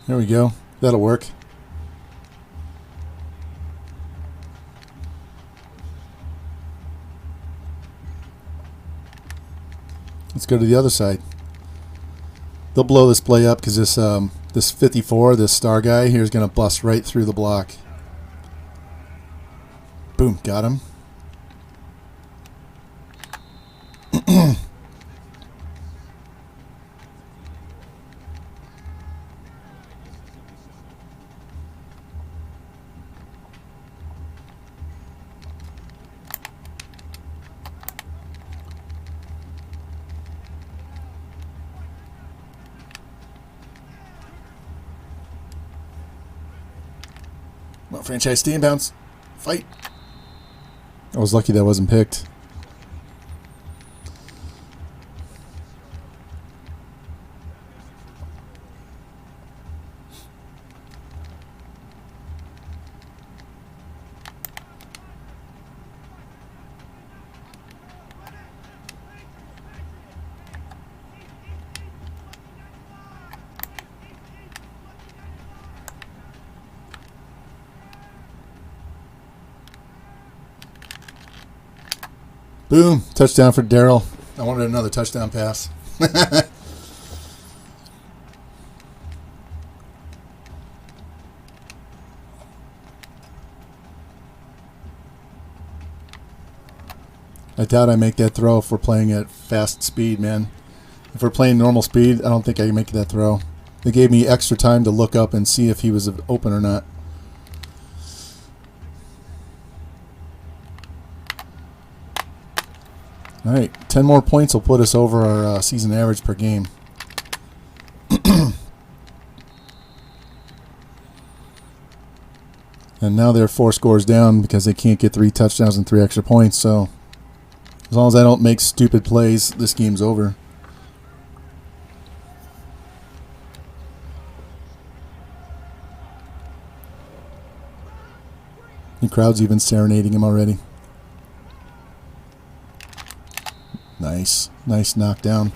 There we go. That'll work. Let's go to the other side. They'll blow this play up because this 54, this star guy here is going to bust right through the block. Boom, got him. Come on, franchise, stay in bounds. Fight. I was lucky that wasn't picked. Boom. Touchdown for Darryl. I wanted another touchdown pass. I doubt I make that throw if we're playing at fast speed, man. If we're playing normal speed, I don't think I can make that throw. They gave me extra time to look up and see if he was open or not. All right, 10 more points will put us over our season average per game. And now they're 4 scores down because they can't get 3 touchdowns and 3 extra points. So as long as I don't make stupid plays, this game's over. The crowd's even serenading him already. Nice. Nice knockdown.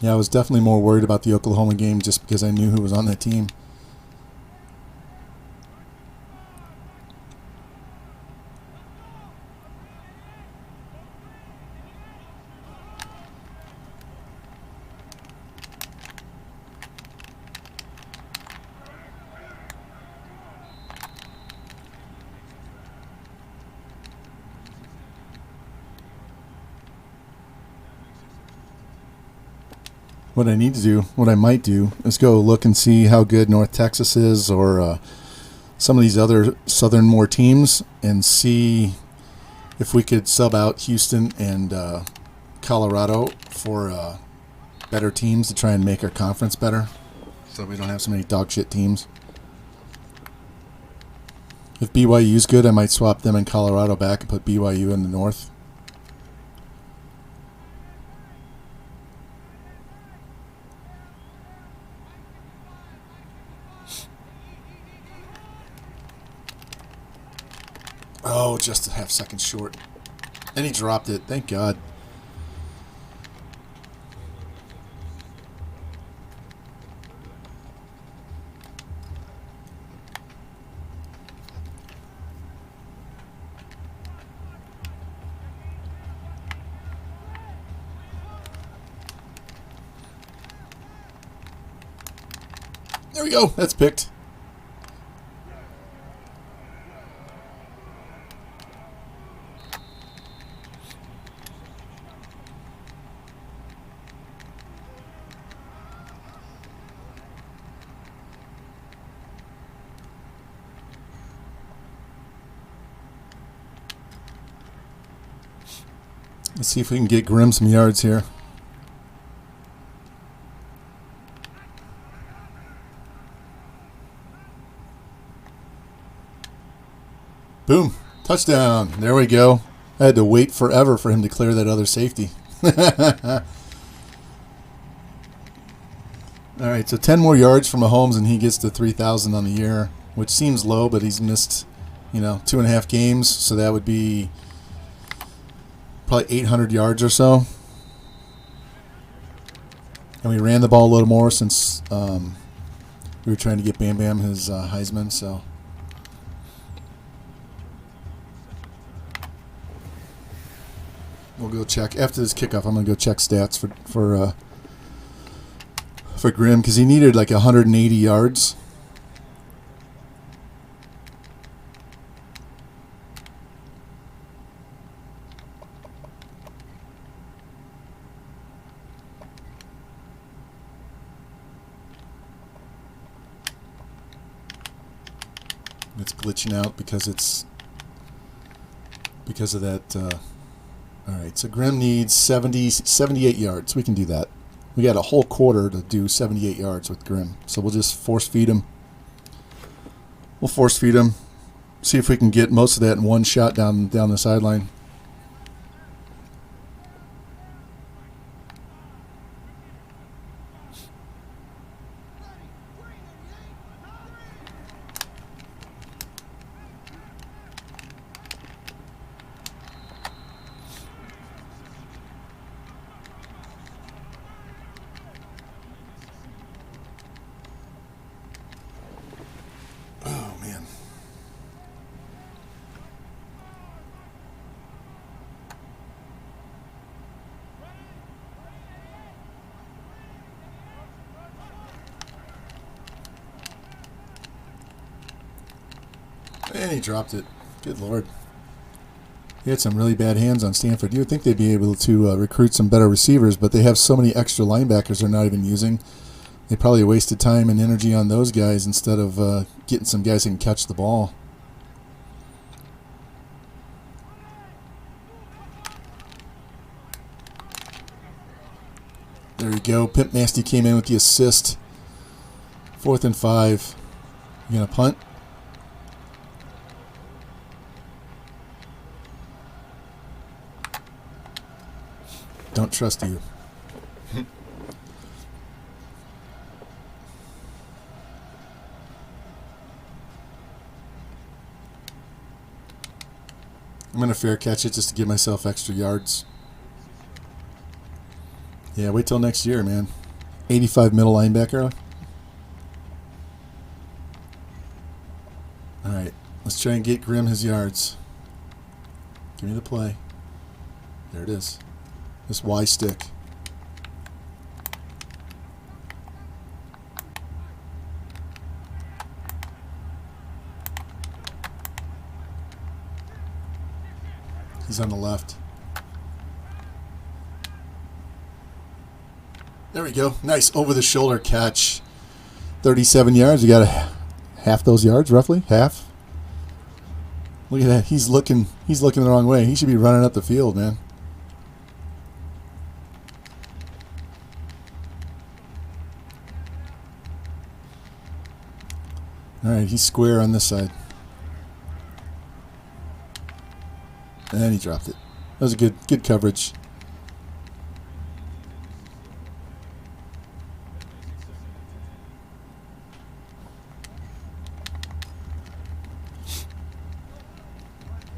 Yeah, I was definitely more worried about the Oklahoma game just because I knew who was on that team. What I need to do, what I might do, is go look and see how good North Texas is or some of these other southern teams and see if we could sub out Houston and Colorado for better teams to try and make our conference better so we don't have so many dog shit teams. If BYU's good, I might swap them and Colorado back and put BYU in the north. Oh, just a half second short. And he dropped it. Thank God. There we go. That's picked. Let's see if we can get Grimm some yards here. Boom. Touchdown. There we go. I had to wait forever for him to clear that other safety. All right, so 10 more yards from Mahomes and he gets to 3,000 on the year, which seems low, but he's missed, 2.5 games, so that would be probably 800 yards or so. And we ran the ball a little more since we were trying to get Bam Bam his Heisman, so. We'll go check. After this kickoff, I'm going to go check stats for Grimm because he needed like 180 yards. It's glitching out because of that. All right, so Grimm needs 78 yards. We can do that. We got a whole quarter to do 78 yards with Grimm. So we'll just force feed him. We'll force feed him. See if we can get most of that in one shot down the sideline. Oh, man. And he dropped it. Good Lord. He had some really bad hands on Stanford. You would think they'd be able to recruit some better receivers, but they have so many extra linebackers they're not even using. They probably wasted time and energy on those guys instead of getting some guys who can catch the ball. There we go. Pimp Nasty came in with the assist. 4th and 5. You going to punt? Don't trust you. I'm going to fair catch it just to give myself extra yards. Yeah, wait till next year, man. 85 middle linebacker. All right, let's try and get Grimm his yards. Give me the play. There it is. This Y stick. He's on the left. There we go. Nice over-the-shoulder catch. 37 yards. You got half those yards, roughly? Half? Look at that. He's looking the wrong way. He should be running up the field, man. All right, he's square on this side. And he dropped it. That was a good coverage.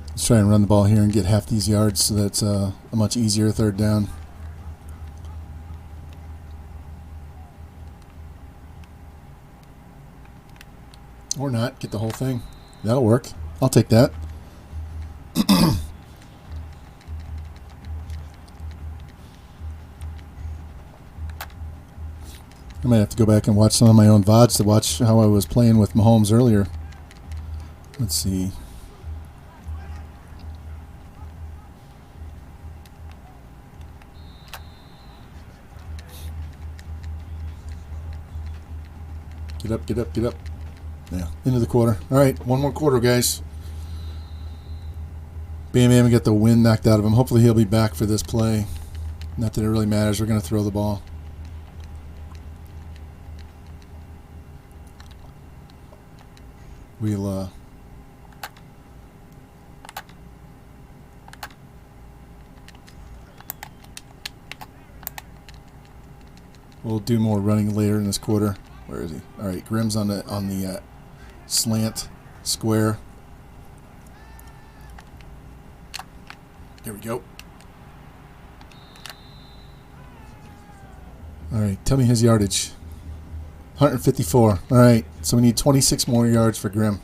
Let's try and run the ball here and get half these yards so that's a much easier 3rd down. Or not. Get the whole thing. That'll work. I'll take that. I might have to go back and watch some of my own VODs to watch how I was playing with Mahomes earlier. Let's see. Get up, get up, get up. Yeah, into the quarter. All right, one more quarter, guys. Bam Bam got the wind knocked out of him. Hopefully he'll be back for this play. Not that it really matters. We're going to throw the ball. We'll do more running later in this quarter. Where is he? All right, Grimm's on the slant square. Here we go. All right, tell me his yardage. 154. All right, so we need 26 more yards for Grimm.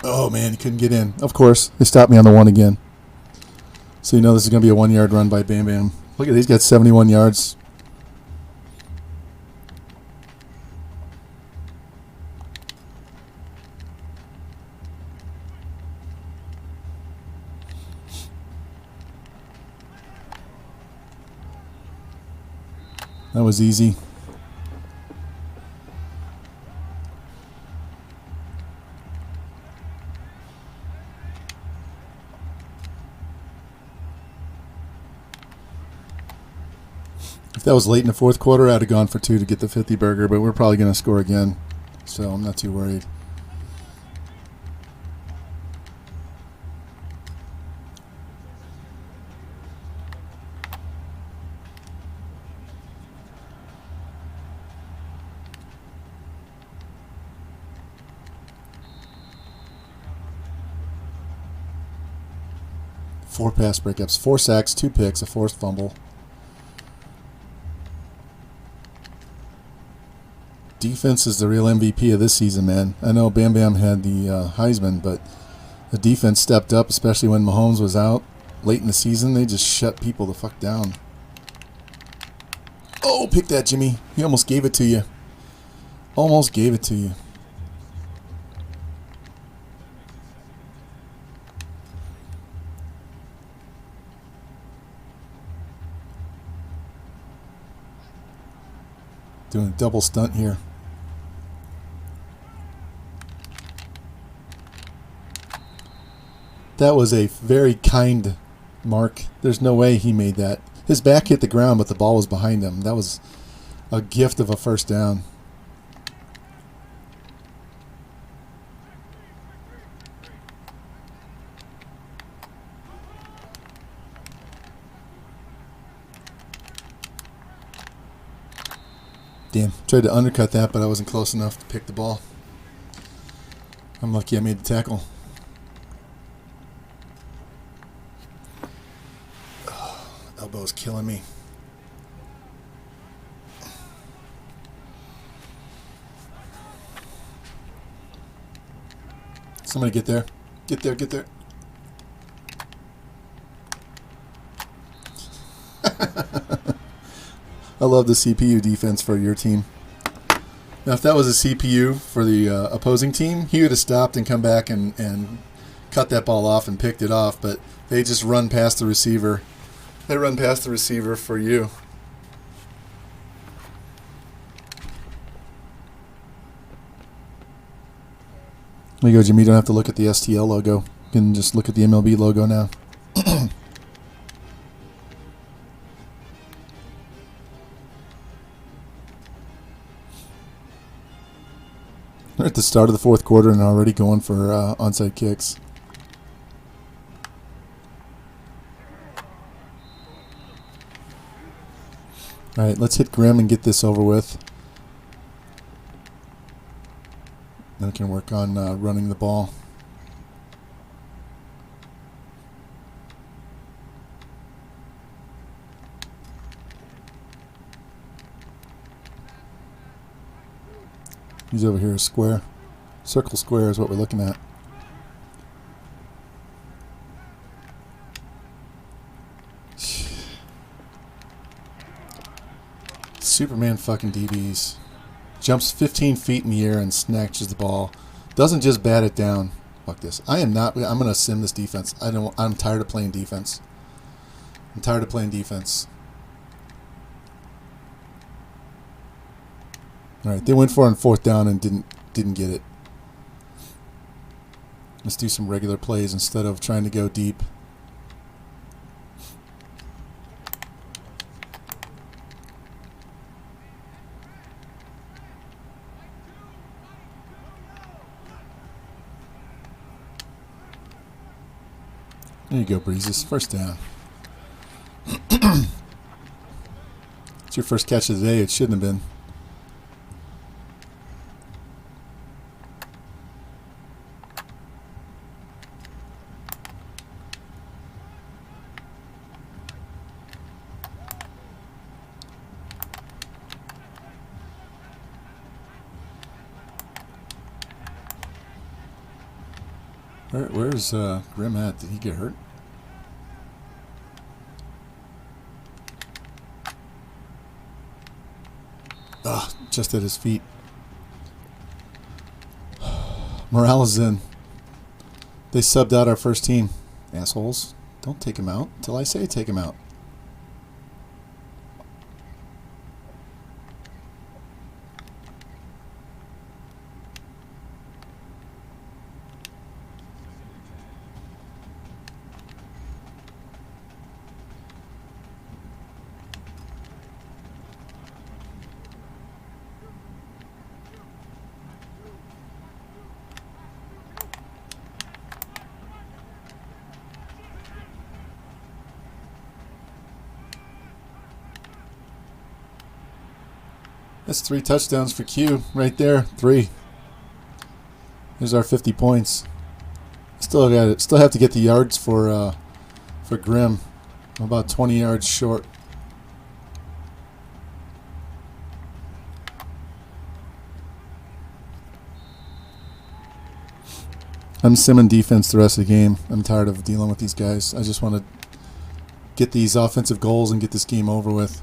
Oh, man, he couldn't get in. Of course, they stopped me on the 1 again. So you know this is going to be a 1-yard run by Bam Bam. Look at, he's got 71 yards. That was easy. If that was late in the 4th quarter, I'd have gone for 2 to get the 50 burger, but we're probably going to score again, so I'm not too worried. Four pass breakups, 4 sacks, 2 picks, a forced fumble. Defense is the real MVP of this season, man. I know Bam Bam had the Heisman, but the defense stepped up, especially when Mahomes was out late in the season. They just shut people the fuck down. Oh, pick that, Jimmy. He almost gave it to you. Almost gave it to you. Doing a double stunt here. That was a very kind mark. There's no way he made that. His back hit the ground, but the ball was behind him. That was a gift of a first down. Damn, tried to undercut that, but I wasn't close enough to pick the ball. I'm lucky I made the tackle. Elbow's killing me. Somebody get there. Get there, get there. I love the CPU defense for your team. Now, if that was a CPU for the opposing team, he would have stopped and come back and cut that ball off and picked it off, but they just run past the receiver. They run past the receiver for you. There you go, Jimmy. You don't have to look at the STL logo. You can just look at the MLB logo now. We're at the start of the fourth quarter and already going for onside kicks. All right, let's hit Grimm and get this over with. Then we can work on running the ball. He's over here, a square. Circle square is what we're looking at. Superman fucking DBs. Jumps 15 feet in the air and snatches the ball. Doesn't just bat it down. Fuck this. I'm gonna sim this defense. I'm tired of playing defense. I'm tired of playing defense. Alright, they went for it on fourth down and didn't get it. Let's do some regular plays instead of trying to go deep. There you go, Breezes. First down. It's your first catch of the day. It shouldn't have been. Where's Grimm at? Did he get hurt? Ah, just at his feet. Morale is in. They subbed out our first team. Assholes. Don't take him out until I say take him out. That's 3 touchdowns for Q right there. 3. There's our 50 points. Still got it. Still have to get the yards for Grimm. I'm about 20 yards short. I'm simming defense the rest of the game. I'm tired of dealing with these guys. I just want to get these offensive goals and get this game over with.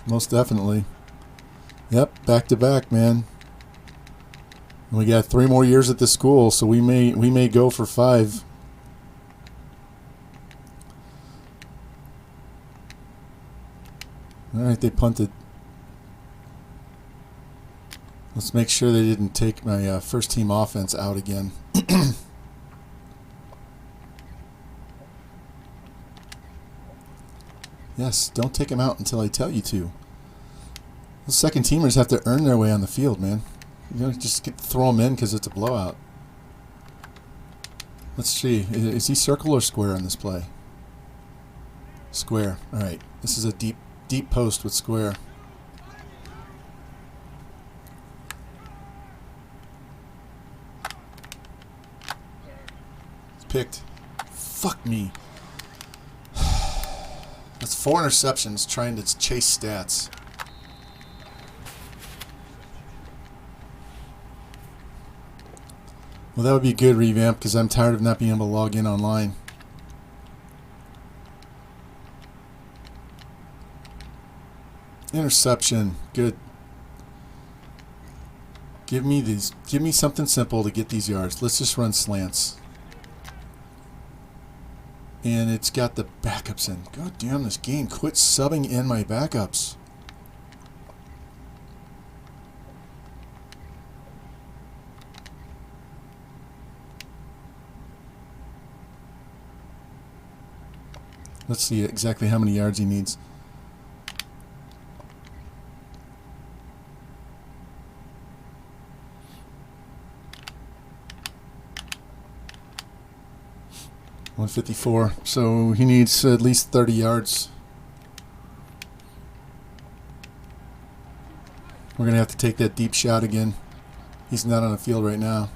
Most definitely. Yep, back to back, man. And we got 3 more years at this school, so we may go for 5. All right, they punted. Let's make sure they didn't take my first team offense out again. Yes, don't take them out until I tell you to. Those second teamers have to earn their way on the field, man. You don't just throw them in because it's a blowout. Let's see. Is he circle or square on this play? Square. All right. This is a deep post with square. It's picked. Fuck me. That's 4 interceptions trying to chase stats. Well, that would be good, Revamp, because I'm tired of not being able to log in online. Interception. Good. Give me something simple to get these yards. Let's just run slants. And it's got the backups in. God damn this game. Quit subbing in my backups. Let's see exactly how many yards he needs. .154. So he needs at least 30 yards. We're going to have to take that deep shot again. He's not on the field right now.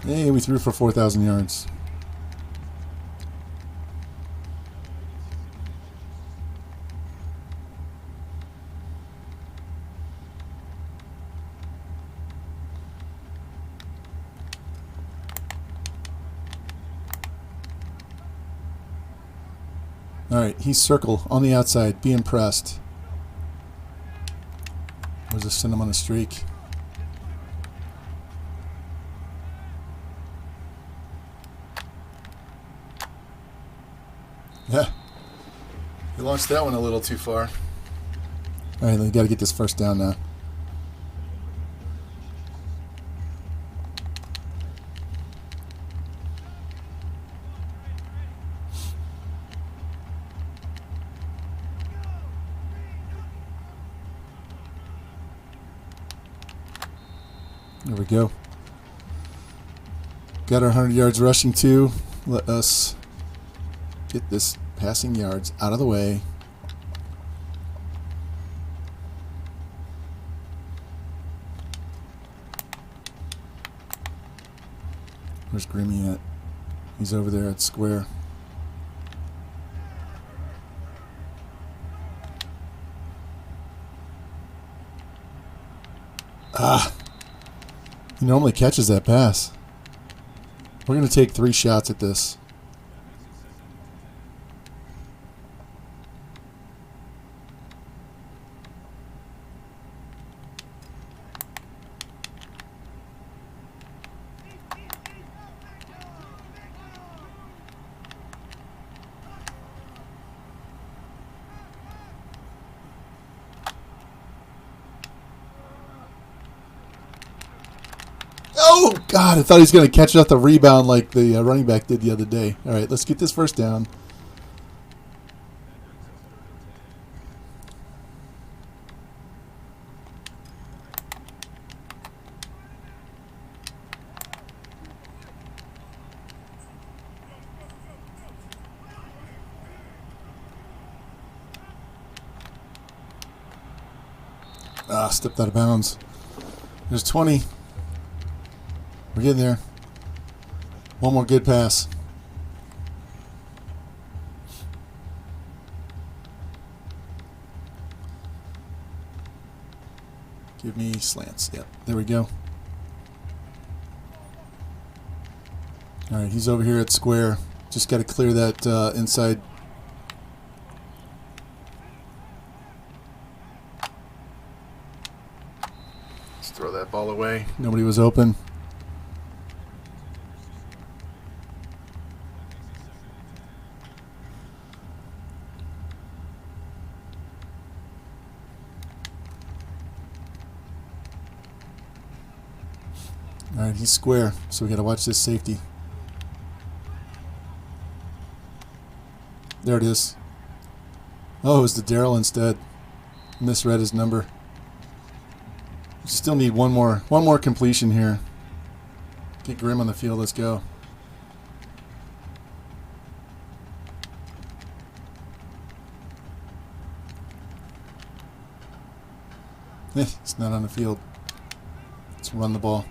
Hey, we threw for 4,000 yards. All right, he's circle on the outside. Be impressed. We'll just send him on a streak. Yeah, he launched that one a little too far. All right, we got to get this first down now. There we go. Got our 100 yards rushing too. Let us get this passing yards out of the way. Where's Grimmy at? He's over there at square. Ah! He normally catches that pass. We're going to take 3 shots at this. Oh, God, I thought he was going to catch it off the rebound like the running back did the other day. All right, let's get this first down. Ah, stepped out of bounds. There's 20. We're getting there. One more good pass. Give me slants. Yep, there we go. All right, he's over here at square. Just got to clear that inside. Let's throw that ball away. Nobody was open. All right, he's square, so we got to watch this safety. There it is. Oh, it was the Darryl instead. Misread his number. We still need one more completion here. Get Grimm on the field. Let's go. It's not on the field. Let's run the ball.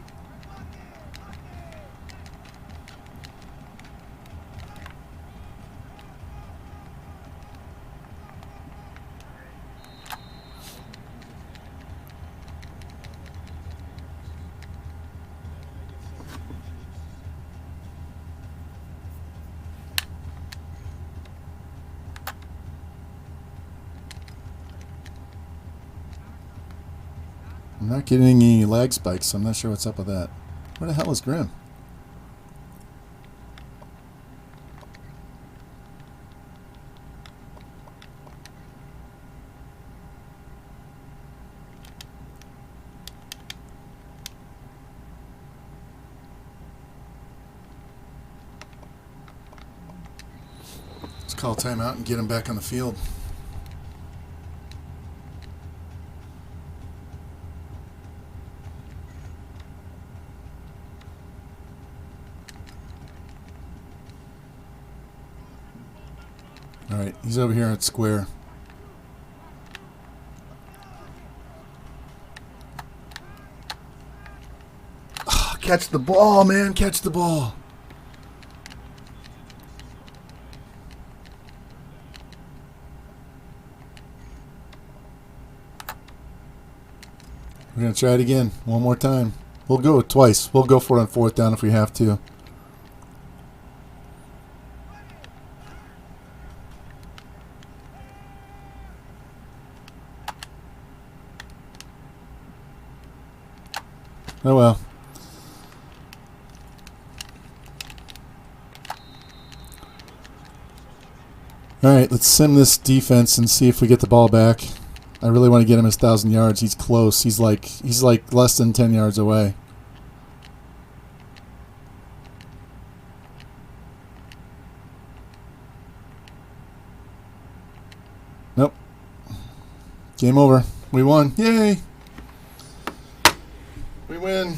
I'm not getting any lag spikes, so I'm not sure what's up with that. Where the hell is Grimm? Let's call timeout and get him back on the field. All right, he's over here at square. Oh, catch the ball, man. Catch the ball. We're going to try it again. One more time. We'll go twice. We'll go for it on fourth down if we have to. Oh well. Alright, let's sim this defense and see if we get the ball back. I really want to get him his 1,000 yards. He's close. He's like less than 10 yards away. Nope. Game over. We won. Yay! We win.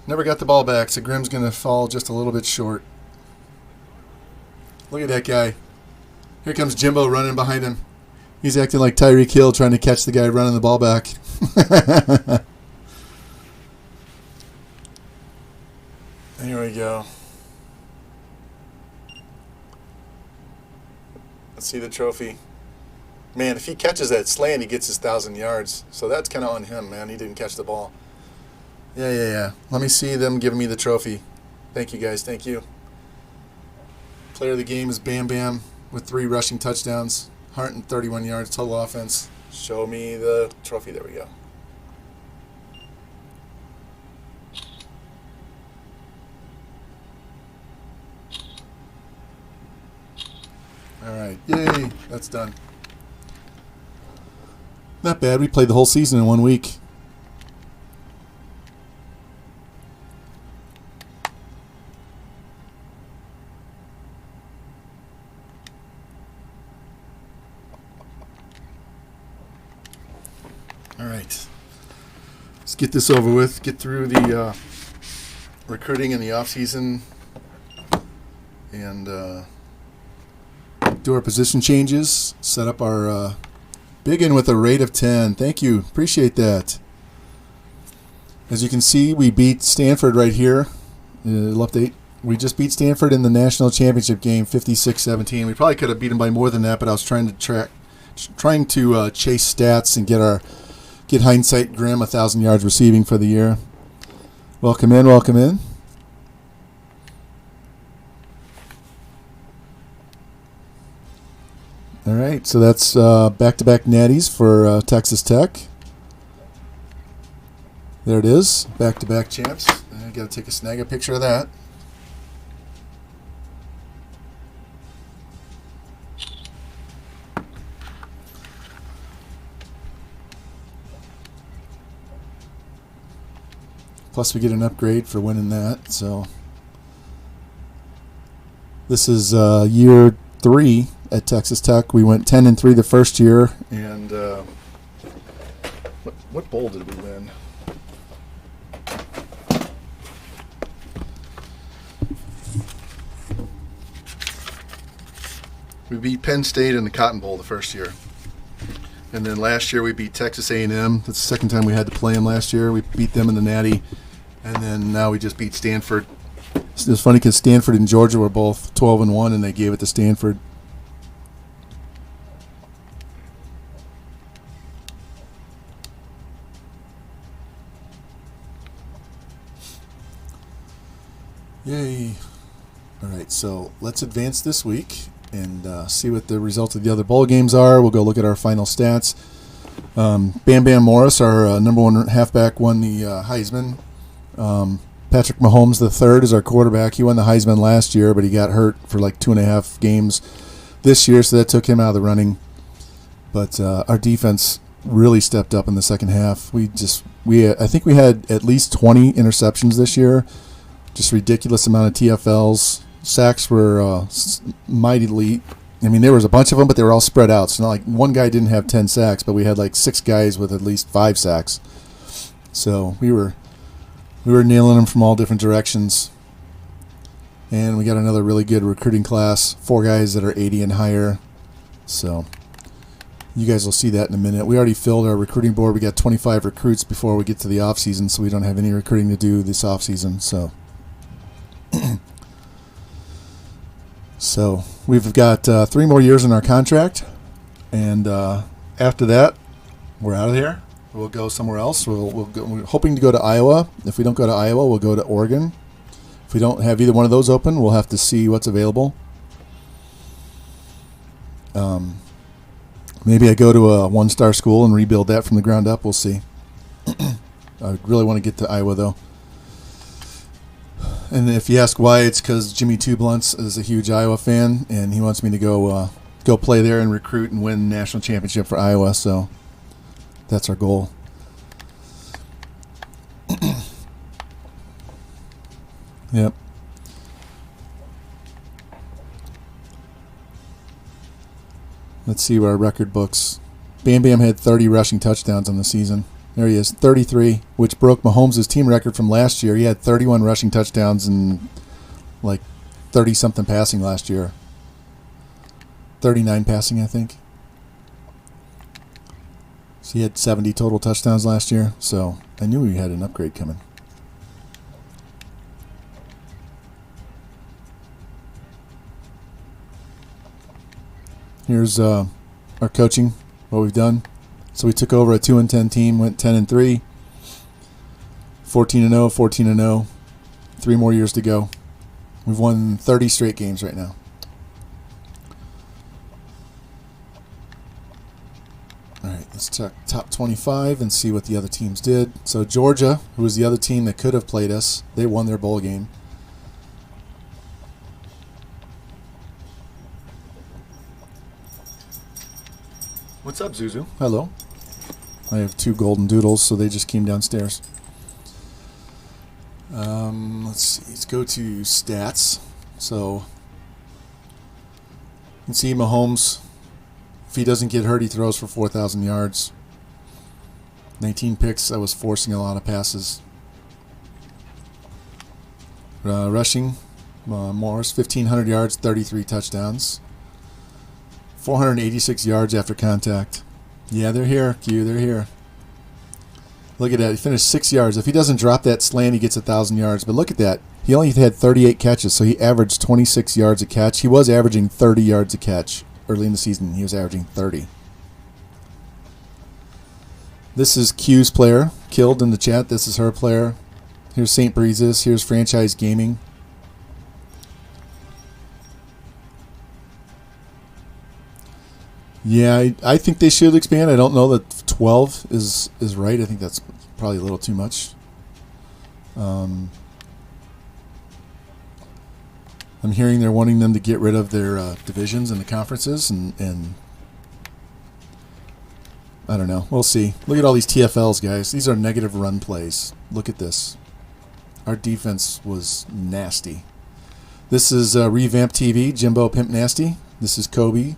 Never got the ball back, so Grimm's going to fall just a little bit short. Look at that guy. Here comes Jimbo running behind him. He's acting like Tyreek Hill trying to catch the guy running the ball back. Here we go. Let's see the trophy. Man, if he catches that slant, he gets his 1,000 yards. So that's kind of on him, man. He didn't catch the ball. Yeah. Let me see them giving me the trophy. Thank you, guys. Thank you. Player of the game is Bam Bam with 3 rushing touchdowns, 131 yards total offense. Show me the trophy. There we go. All right. Yay. That's done. Not bad. We played the whole season in 1 week. All right, let's get this over with. Get through the recruiting in the off season, and do our position changes. Set up our big in with a rate of 10. Thank you, appreciate that. As you can see, we beat Stanford right here. Update. We just beat Stanford in the national championship game, 56-17. We probably could have beat them by more than that, but I was trying to chase stats and get hindsight grim, 1,000 yards receiving for the year. Welcome in, welcome in. All right, so that's back-to-back natties for Texas Tech. There it is, back-to-back champs. I got to snag a picture of that. Plus we get an upgrade for winning that. So this is year 3 at Texas Tech. We went 10-3 the first year, and what bowl did we win? We beat Penn State in the Cotton Bowl the first year. And then last year we beat Texas A&M. That's the second time we had to play them last year. We beat them in the Natty. And then now we just beat Stanford. It was funny because Stanford and Georgia were both 12-1, and they gave it to Stanford. Yay. All right, so let's advance this week and see what the results of the other bowl games are. We'll go look at our final stats. Bam Bam Morris, our number one halfback, won the Heisman. Patrick Mahomes III is our quarterback. He won the Heisman last year, but he got hurt for like 2.5 games this year, so that took him out of the running. But our defense really stepped up in the second half. I think we had at least 20 interceptions this year. Just ridiculous amount of TFLs. Sacks were mightily. I mean, there was a bunch of them, but they were all spread out. So not like one guy didn't have 10 sacks, but we had like 6 guys with at least 5 sacks. So we were nailing them from all different directions. And we got another really good recruiting class. 4 guys that are 80 and higher. So you guys will see that in a minute. We already filled our recruiting board. We got 25 recruits before we get to the off season, so we don't have any recruiting to do this off season. So we've got 3 more years in our contract, and after that, we're out of here. We'll go somewhere else. We're hoping to go to Iowa. If we don't go to Iowa, we'll go to Oregon. If we don't have either one of those open, we'll have to see what's available. Maybe I go to a 1-star school and rebuild that from the ground up. We'll see. I really want to get to Iowa, though. And if you ask why, it's because Jimmy Two Blunts is a huge Iowa fan, and he wants me to go play there and recruit and win national championship for Iowa. So that's our goal. Yep. Let's see our record books. Bam Bam had 30 rushing touchdowns on the season. There he is, 33, which broke Mahomes' team record from last year. He had 31 rushing touchdowns and like 30-something passing last year. 39 passing, I think. So he had 70 total touchdowns last year. So I knew we had an upgrade coming. Here's our coaching, what we've done. So we took over a 2-10 team, went 10-3, 14-0, 14-0. 3 more years to go. We've won 30 straight games right now. All right, let's check top 25 and see what the other teams did. So Georgia, who was the other team that could have played us, they won their bowl game. What's up, Zuzu? Hello. I have 2 golden doodles, so they just came downstairs. Let's see. Let's go to stats. So you can see Mahomes, if he doesn't get hurt, he throws for 4,000 yards. 19 picks. I was forcing a lot of passes. Rushing, Morris, 1,500 yards, 33 touchdowns. 486 yards after contact. Yeah, they're here, Q. They're here. Look at that. He finished 6 yards. If he doesn't drop that slant, he gets 1,000 yards. But look at that. He only had 38 catches, so he averaged 26 yards a catch. He was averaging 30 yards a catch early in the season. He was averaging 30. This is Q's player. Killed in the chat. This is her player. Here's St. Breeze's. Here's Franchise Gaming. Yeah, I think they should expand. I don't know that 12 is right. I think that's probably a little too much. I'm hearing they're wanting them to get rid of their divisions and the conferences, and I don't know. We'll see. Look at all these TFLs, guys. These are negative run plays. Look at this. Our defense was nasty. This is Revamped TV, Jimbo Pimp Nasty. This is Kobe.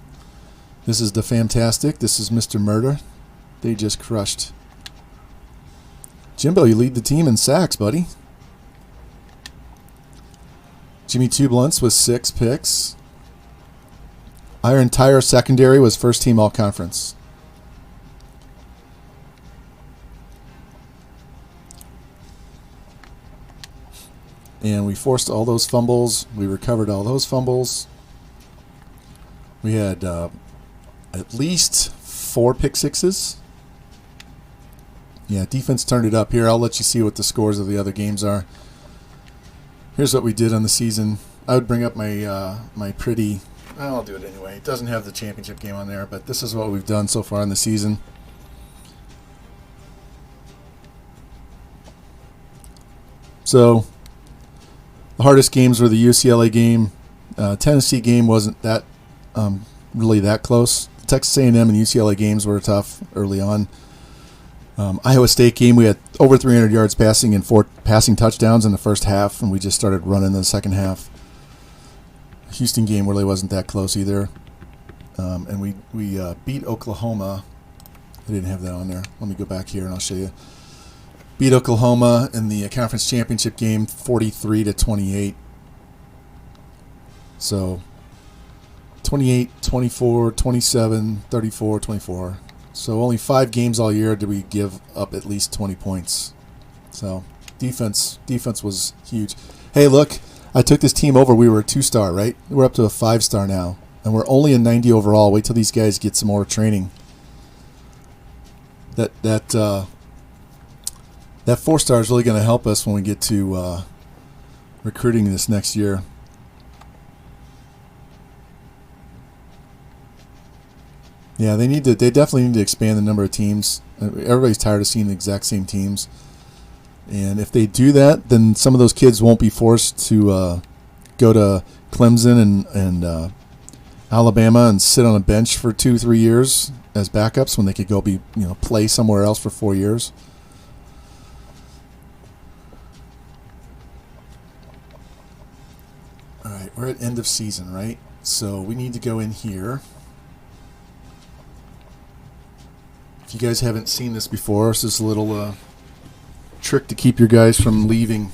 This is the Fantastic. This is Mr. Murder. They just crushed. Jimbo, you lead the team in sacks, buddy. Jimmy Two Blunts with 6 picks. Our entire secondary was first team all conference. And we forced all those fumbles. We recovered all those fumbles. We had at least 4 pick sixes. Yeah, defense turned it up here. I'll let you see what the scores of the other games are. Here's what we did on the season. I would bring up my my pretty... I'll do it anyway. It doesn't have the championship game on there, but this is what we've done so far in the season. So, the hardest games were the UCLA game. Tennessee game wasn't that really that close. Texas A&M and UCLA games were tough early on. Iowa State game, we had over 300 yards passing and 4 passing touchdowns in the first half, and we just started running in the second half. Houston game really wasn't that close either. And we beat Oklahoma. I didn't have that on there. Let me go back here and I'll show you. Beat Oklahoma in the conference championship game 43-28. So 28, 24, 27, 34, 24. So only 5 games all year did we give up at least 20 points. So defense was huge. Hey, look, I took this team over. We were a 2-star, right? We're up to a 5-star now. And we're only a 90 overall. Wait till these guys get some more training. That 4-star is really going to help us when we get to recruiting this next year. Yeah, they definitely need to expand the number of teams. Everybody's tired of seeing the exact same teams. And if they do that, then some of those kids won't be forced to go to Clemson and Alabama and sit on a bench for 2-3 years as backups when they could go play somewhere else for 4 years. All right, we're at end of season, right? So we need to go in here. If you guys haven't seen this before, this is a little trick to keep your guys from leaving.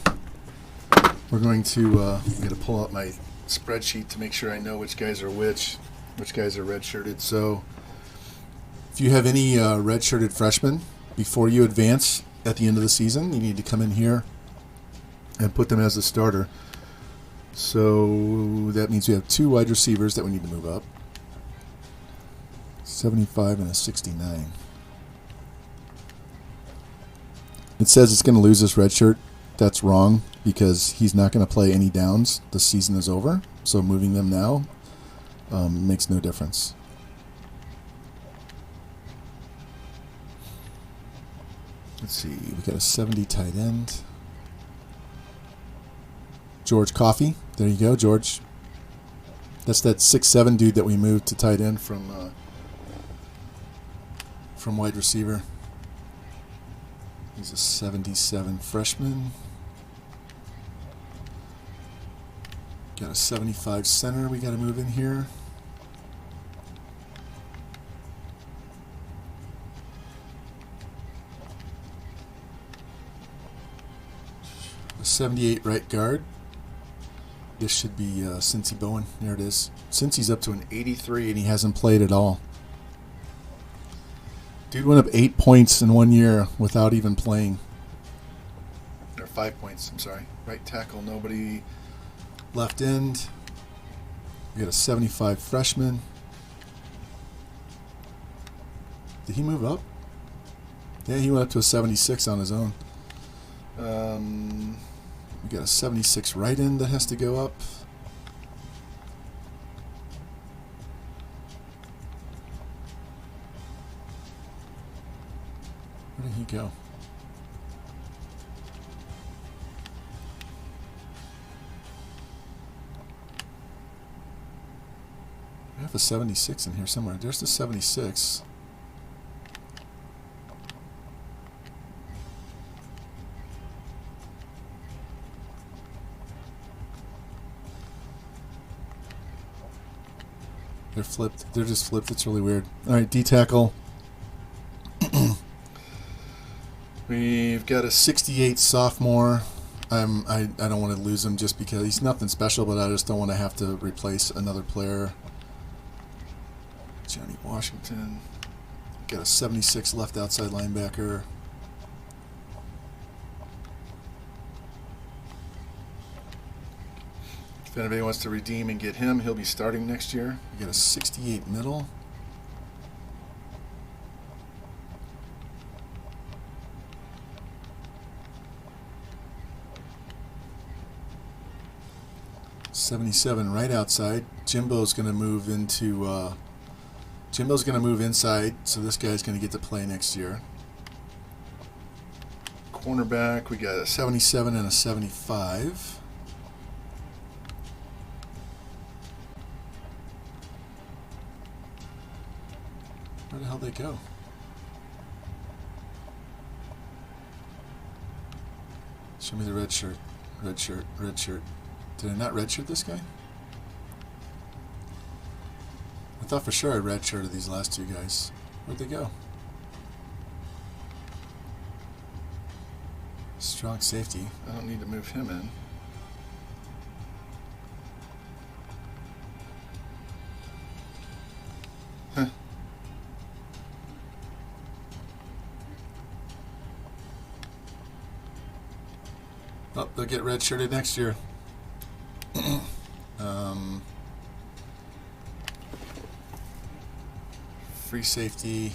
We're going to I'm going to pull out my spreadsheet to make sure I know which guys are which guys are redshirted. So if you have any redshirted freshmen before you advance at the end of the season, you need to come in here and put them as a starter. So that means we have 2 wide receivers that we need to move up. 75 and a 69. It says it's going to lose this red shirt. That's wrong because he's not going to play any downs. The season is over. So moving them now makes no difference. Let's see. We got a 70 tight end. George Coffey. There you go, George. That's that 6'7" dude that we moved to tight end from wide receiver. He's a 77 freshman. Got a 75 center we got to move in here. A 78 right guard. This should be Cincy Bowen. There it is. Cincy's up to an 83 and he hasn't played at all. Dude went up 8 points in 1 year without even playing. Or 5 points, I'm sorry. Right tackle, nobody. Left end, we got a 75 freshman. Did he move up? Yeah, he went up to a 76 on his own. We got a 76 right end that has to go up. Where did he go? I have a 76 in here somewhere. There's the 76. They're flipped. They're just flipped. It's really weird. All right, D tackle. We've got a 68 sophomore. I don't want to lose him just because he's nothing special, but I just don't want to have to replace another player. Johnny Washington. Got a 76 left outside linebacker. If anybody wants to redeem and get him, he'll be starting next year. We got a 68 middle. $77 right outside. Jimbo's going to move into. Jimbo's going to move inside, so this guy's going to get to play next year. Cornerback, we got a 77 and a 75. Where the hell did they go? Show me the red shirt. Red shirt. Red shirt. Did I not red shirt this guy? I thought for sure I red shirted these last two guys. Where'd they go? Strong safety. I don't need to move him in. Huh. Oh, they'll get red shirted next year. Free safety.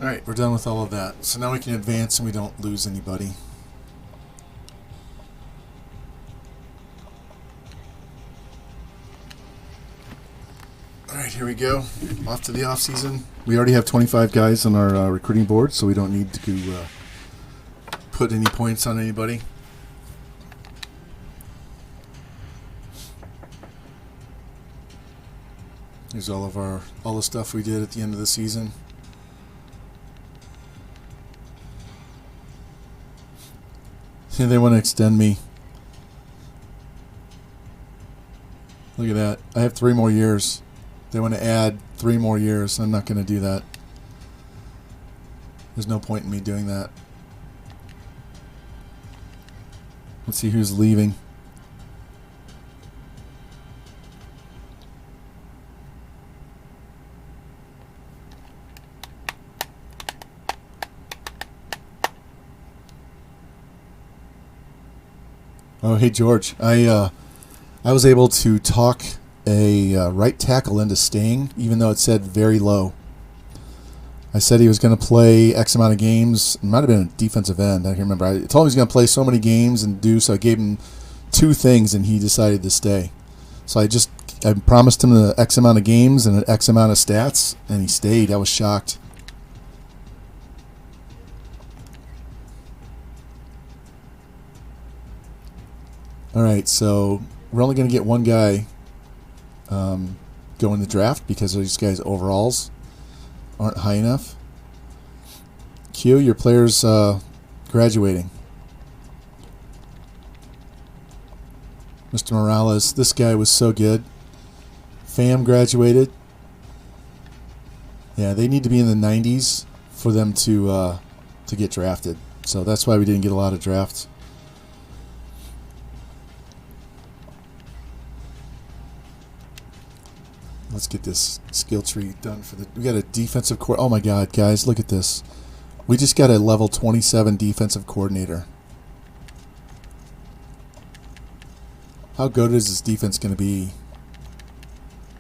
Alright, we're done with all of that. So now we can advance and we don't lose anybody. Alright, here we go. Off to the off season. We already have 25 guys on our recruiting board, so we don't need to put any points on anybody. Here's all the stuff we did at the end of the season. They want to extend me. Look at that. I have 3 more years. They want to add 3 more years. I'm not going to do that. There's no point in me doing that. Let's see who's leaving. Oh, hey George. I was able to talk a right tackle into staying, even though it said very low. I said he was going to play X amount of games. It might have been a defensive end. I can't remember. I told him he was going to play so many games and do. So I gave him 2 things, and he decided to stay. So I promised him the X amount of games and an X amount of stats, and he stayed. I was shocked. All right, so we're only going to get 1 guy go in the draft because these guys' overalls aren't high enough. Q, your player's graduating. Mr. Morales. This guy was so good. Pham graduated. Yeah, they need to be in the 90s for them to get drafted. So that's why we didn't get a lot of drafts. Let's get this skill tree done for the. We got a defensive core. Oh my God, guys, look at this. We just got a level 27 defensive coordinator. How good is this defense going to be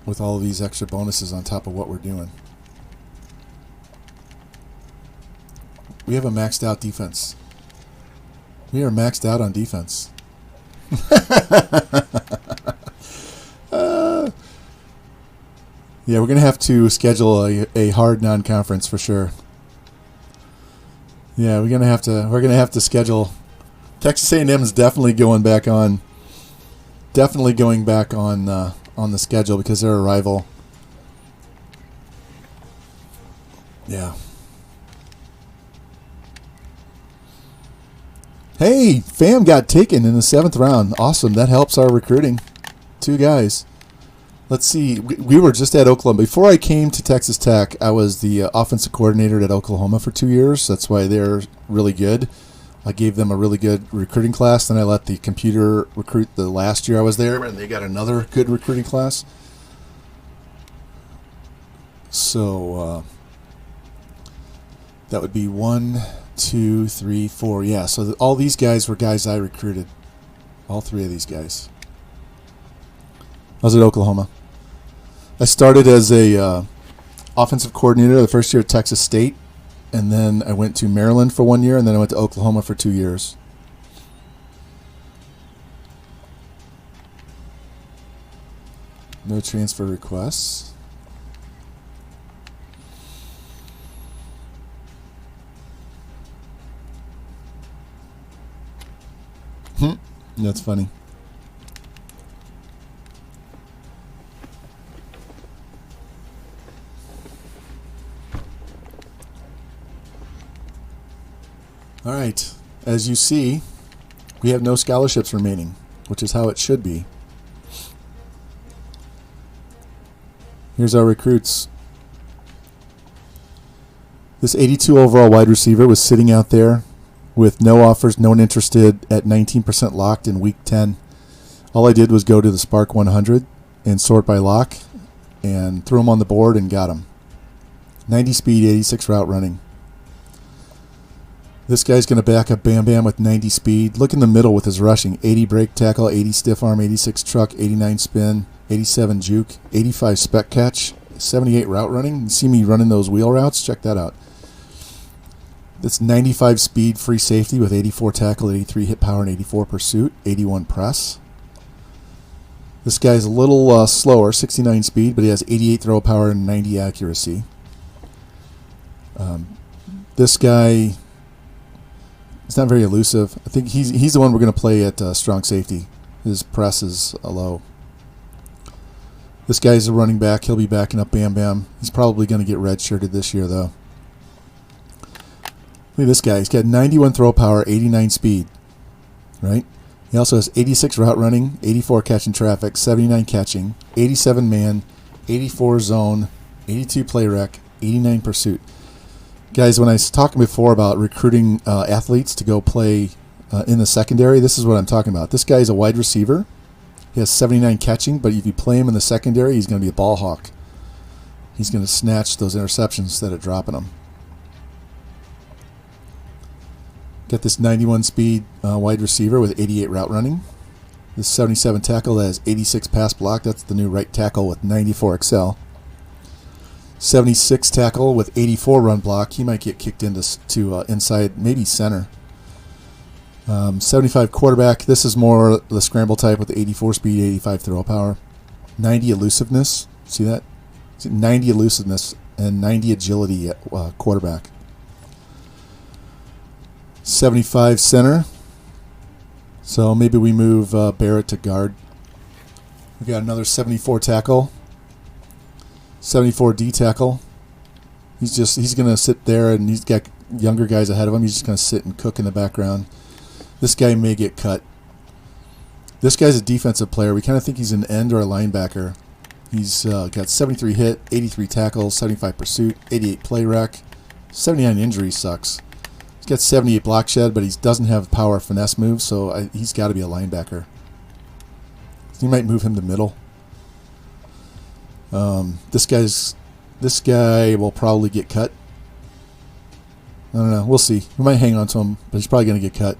with all of these extra bonuses on top of what we're doing? We have a maxed out defense. We are maxed out on defense. Yeah, we're going to have to schedule a hard non-conference for sure. Yeah, we're going to have to schedule. Texas A&M is definitely going back on the schedule because they're a rival. Yeah. Hey, Pham got taken in the 7th round. Awesome. That helps our recruiting. 2 guys. Let's see. We were just at Oklahoma. Before I came to Texas Tech, I was the offensive coordinator at Oklahoma for 2 years. That's why they're really good. I gave them a really good recruiting class. Then I let the computer recruit the last year I was there, and they got another good recruiting class. So that would be 1, 2, 3, 4. Yeah, so all these guys were guys I recruited. All 3 of these guys. I was at Oklahoma. I started as a offensive coordinator the first year at Texas State, and then I went to Maryland for 1 year, and then I went to Oklahoma for 2 years. No transfer requests. That's funny. All right, as you see, we have no scholarships remaining, which is how it should be. Here's our recruits. This 82 overall wide receiver was sitting out there with no offers, no one interested, at 19% locked in week 10. All I did was go to the Spark 100 and sort by lock and threw him on the board and got him. 90 speed, 86 route running. This guy's going to back up Bam Bam with 90 speed. Look in the middle with his rushing. 80 break tackle, 80 stiff arm, 86 truck, 89 spin, 87 juke, 85 spec catch, 78 route running. You see me running those wheel routes? Check that out. That's 95 speed, free safety with 84 tackle, 83 hit power, and 84 pursuit, 81 press. This guy's a little slower, 69 speed, but he has 88 throw power and 90 accuracy. This guy... It's not very elusive. I think he's the one we're going to play at strong safety. His press is low. This guy's a running back. He'll be backing up Bam Bam. He's probably going to get redshirted this year, though. Look at this guy. He's got 91 throw power, 89 speed. Right? He also has 86 route running, 84 catching traffic, 79 catching, 87 man, 84 zone, 82 play rec, 89 pursuit. Guys, when I was talking before about recruiting athletes to go play in the secondary, this is what I'm talking about. This guy is a wide receiver. He has 79 catching, but if you play him in the secondary, he's going to be a ball hawk. He's going to snatch those interceptions instead of dropping them. Got this 91 speed wide receiver with 88 route running. This 77 tackle that has 86 pass block. That's the new right tackle with 94 excel. 76 tackle with 84 run block. He might get kicked into inside, maybe center. 75 quarterback. This is more the scramble type with 84 speed, 85 throw power. 90 elusiveness. See that? 90 elusiveness and 90 agility at quarterback. 75 center. So maybe we move Barrett to guard. We got another 74 tackle. 74 D tackle. He's going to sit there, and he's got younger guys ahead of him. He's just going to sit and cook in the background. This guy may get cut. This guy's a defensive player. We kind of think he's an end or a linebacker. He's got 73 hit, 83 tackles, 75 pursuit, 88 play rec, 79 injuries. Sucks. He's got 78 block shed, but he doesn't have power finesse moves, so he's got to be a linebacker. You might move him to middle. This guy will probably get cut. I don't know. We'll see. We might hang on to him, but he's probably going to get cut.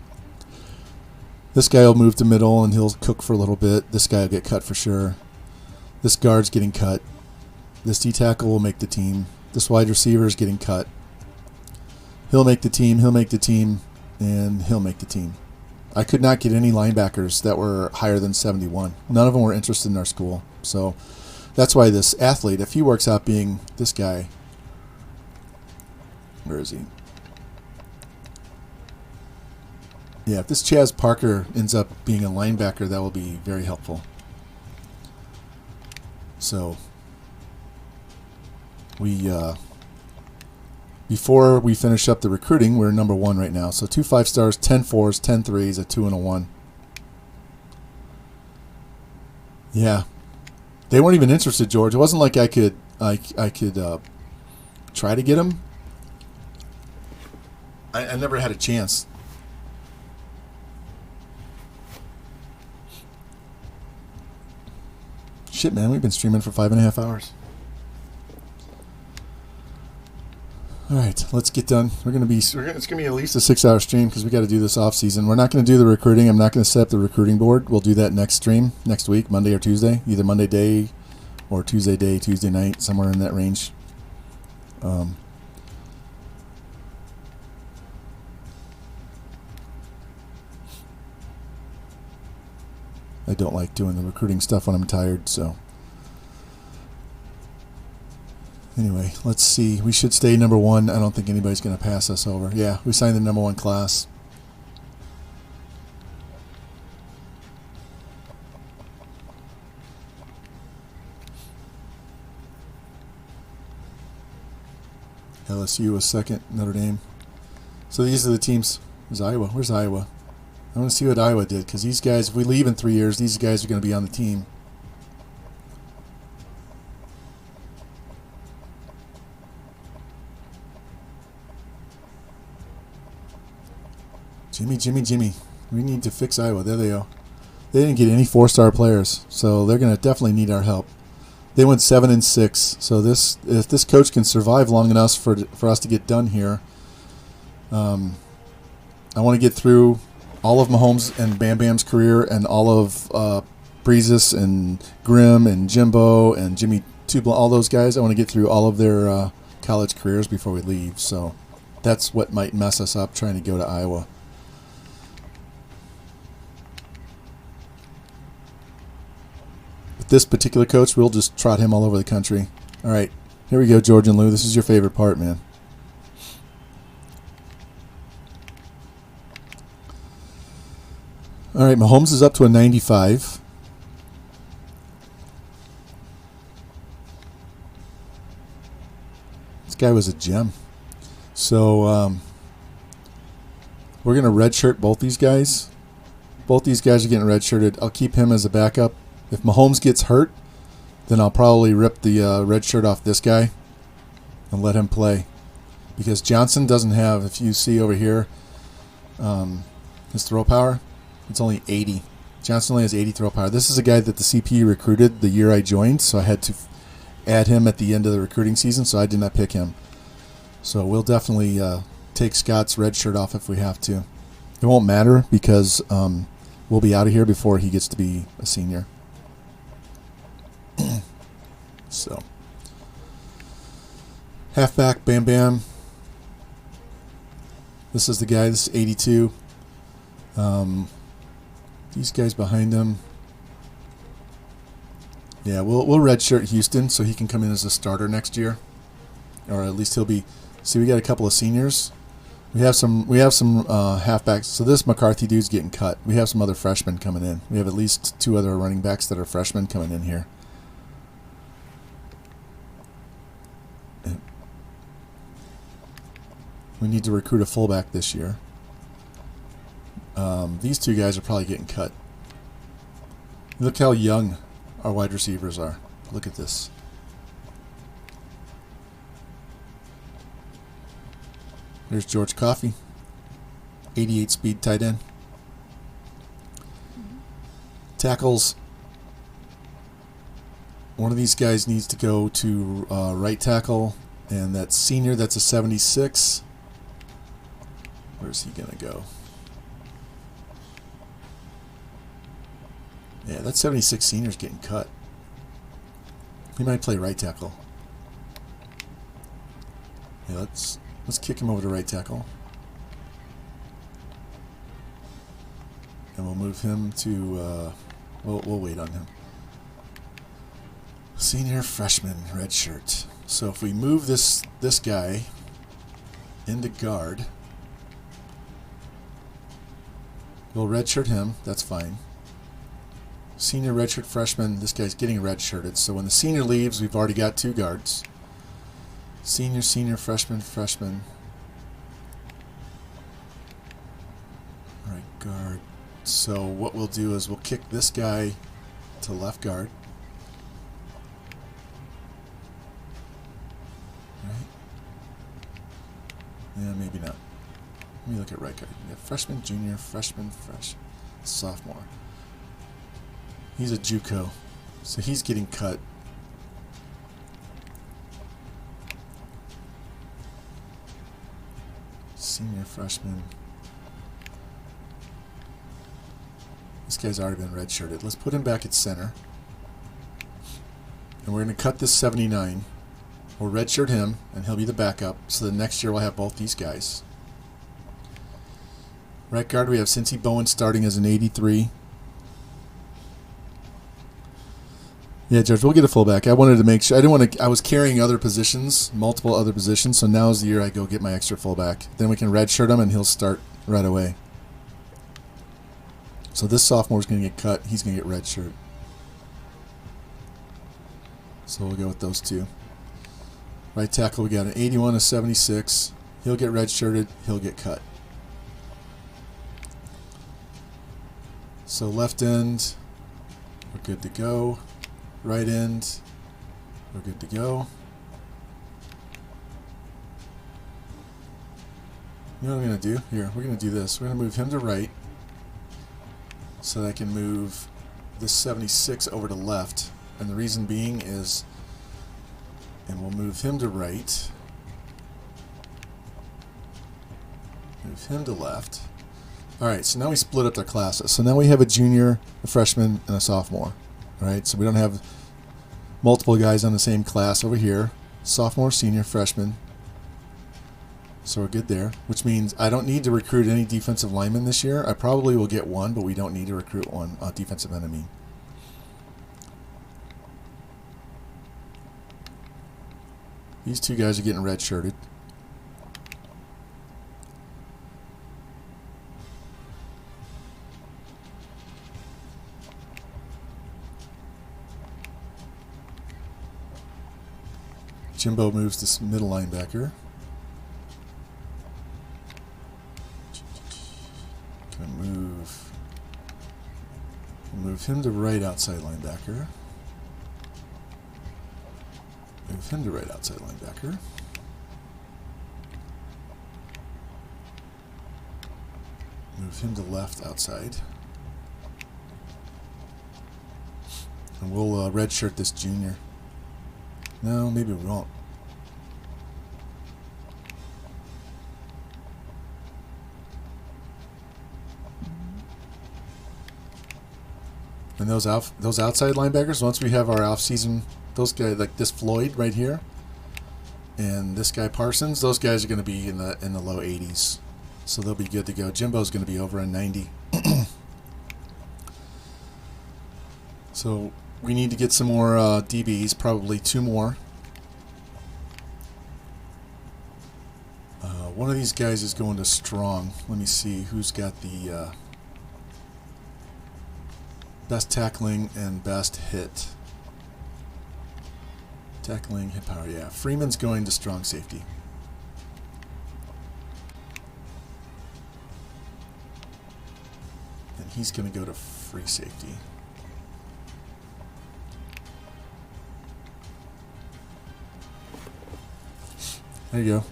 This guy will move to middle, and he'll cook for a little bit. This guy will get cut for sure. This guard's getting cut. This D-tackle will make the team. This wide receiver is getting cut. He'll make the team, he'll make the team, and he'll make the team. I could not get any linebackers that were higher than 71. None of them were interested in our school. So that's why this athlete, if he works out being this guy, where is he? Yeah, if this Chaz Parker ends up being a linebacker, that will be very helpful. So we before we finish up the recruiting, we're number 1 right now. So 2 5-stars, 10 4s, 10 3s, a 2 and a 1. Yeah, they weren't even interested, George. It wasn't like I could try to get them. I never had a chance. Shit, man, we've been streaming for 5.5 hours. All right, let's get done. It's gonna be at least a 6-hour stream because we got to do this off season. We're not going to do the recruiting. I'm not going to set up the recruiting board. We'll do that next stream next week, Monday or Tuesday, either Monday day or Tuesday day, Tuesday night, somewhere in that range. I don't like doing the recruiting stuff when I'm tired, so. Anyway, let's see. We should stay number 1. I don't think anybody's going to pass us over. Yeah, we signed the number 1 class. LSU was second, Notre Dame. So these are the teams. Where's Iowa? Where's Iowa? I want to see what Iowa did, because these guys, if we leave in 3 years, these guys are going to be on the team. Jimmy. We need to fix Iowa. There they go. They didn't get any 4-star players, so they're going to definitely need our help. They went 7-6. So if this coach can survive long enough for us to get done here, I want to get through all of Mahomes and Bam Bam's career and all of Breezes and Grimm and Jimbo and Jimmy Tubal, all those guys. I want to get through all of their college careers before we leave. So that's what might mess us up trying to go to Iowa. But this particular coach, we'll just trot him all over the country. All right, here we go, George and Lou. This is your favorite part, man. All right, Mahomes is up to a 95. This guy was a gem. So we're going to redshirt both these guys. Both these guys are getting redshirted. I'll keep him as a backup. If Mahomes gets hurt, then I'll probably rip the red shirt off this guy and let him play. Because Johnson doesn't have, if you see over here, his throw power, it's only 80. Johnson only has 80 throw power. This is a guy that the CP recruited the year I joined, so I had to add him at the end of the recruiting season, so I did not pick him. So we'll definitely take Scott's red shirt off if we have to. It won't matter because we'll be out of here before he gets to be a senior. So, halfback, Bam Bam. This is the guy. This is 82. These guys behind him. Yeah, we'll redshirt Houston so he can come in as a starter next year, or at least he'll be. See, we got a couple of seniors. We have some halfbacks. So this McCarthy dude's getting cut. We have some other freshmen coming in. We have at least 2 other running backs that are freshmen coming in here. We need to recruit a fullback this year. These 2 guys are probably getting cut. Look how young our wide receivers are. Look at this. There's George Coffey, 88 speed tight end. Tackles. One of these guys needs to go to right tackle, and that senior, that's a 76. Where's he going to go? Yeah, that 76 senior's getting cut. He might play right tackle. Yeah, let's kick him over to right tackle. And we'll move him to, we'll wait on him. Senior, freshman, red shirt. So if we move this guy into guard, we'll redshirt him. That's fine. Senior, redshirt, freshman. This guy's getting redshirted. So when the senior leaves, we've already got 2 guards. Senior, senior, freshman, freshman. Right guard. So what we'll do is we'll kick this guy to left guard. Right? Yeah, maybe not. Let me look at right guard. We got freshman, junior, freshman, sophomore. He's a JUCO, so he's getting cut. Senior, freshman. This guy's already been redshirted. Let's put him back at center. And we're going to cut this 79. We'll redshirt him, and he'll be the backup. So the next year we'll have both these guys. Right guard, we have Cincy Bowen starting as an 83. Yeah, George, we'll get a fullback. I wanted to make sure. I didn't want to. I was carrying other positions, multiple other positions. So now's the year I go get my extra fullback. Then we can redshirt him, and he'll start right away. So this sophomore's going to get cut. He's going to get redshirt. So we'll go with those 2. Right tackle, we got an 81, a 76. He'll get redshirted. He'll get cut. So left end, we're good to go. Right end, we're good to go. You know what I'm going to do? Here, we're going to do this. We're going to move him to right so that I can move this 76 over to left. And the reason being is, and we'll move him to right. Move him to left. Alright, so now we split up their classes. So now we have a junior, a freshman, and a sophomore. Alright, so we don't have multiple guys on the same class over here. Sophomore, senior, freshman. So we're good there, which means I don't need to recruit any defensive linemen this year. I probably will get one, but we don't need to recruit one defensive end, I mean. These 2 guys are getting redshirted. Jimbo moves this middle linebacker. Gonna move him to right outside linebacker. Move him to right outside linebacker. Move him to left outside. And we'll redshirt this junior. No, maybe we won't. And those outside linebackers, once we have our off-season, those guys like this Floyd right here, and this guy Parsons, those guys are going to be in the low 80s, so they'll be good to go. Jimbo's going to be over a 90. So we need to get some more DBs, probably 2 more. One of these guys is going to strong. Let me see who's got the best tackling and best hit. Tackling, hit power, yeah. Freeman's going to strong safety. And he's going to go to free safety. There you go.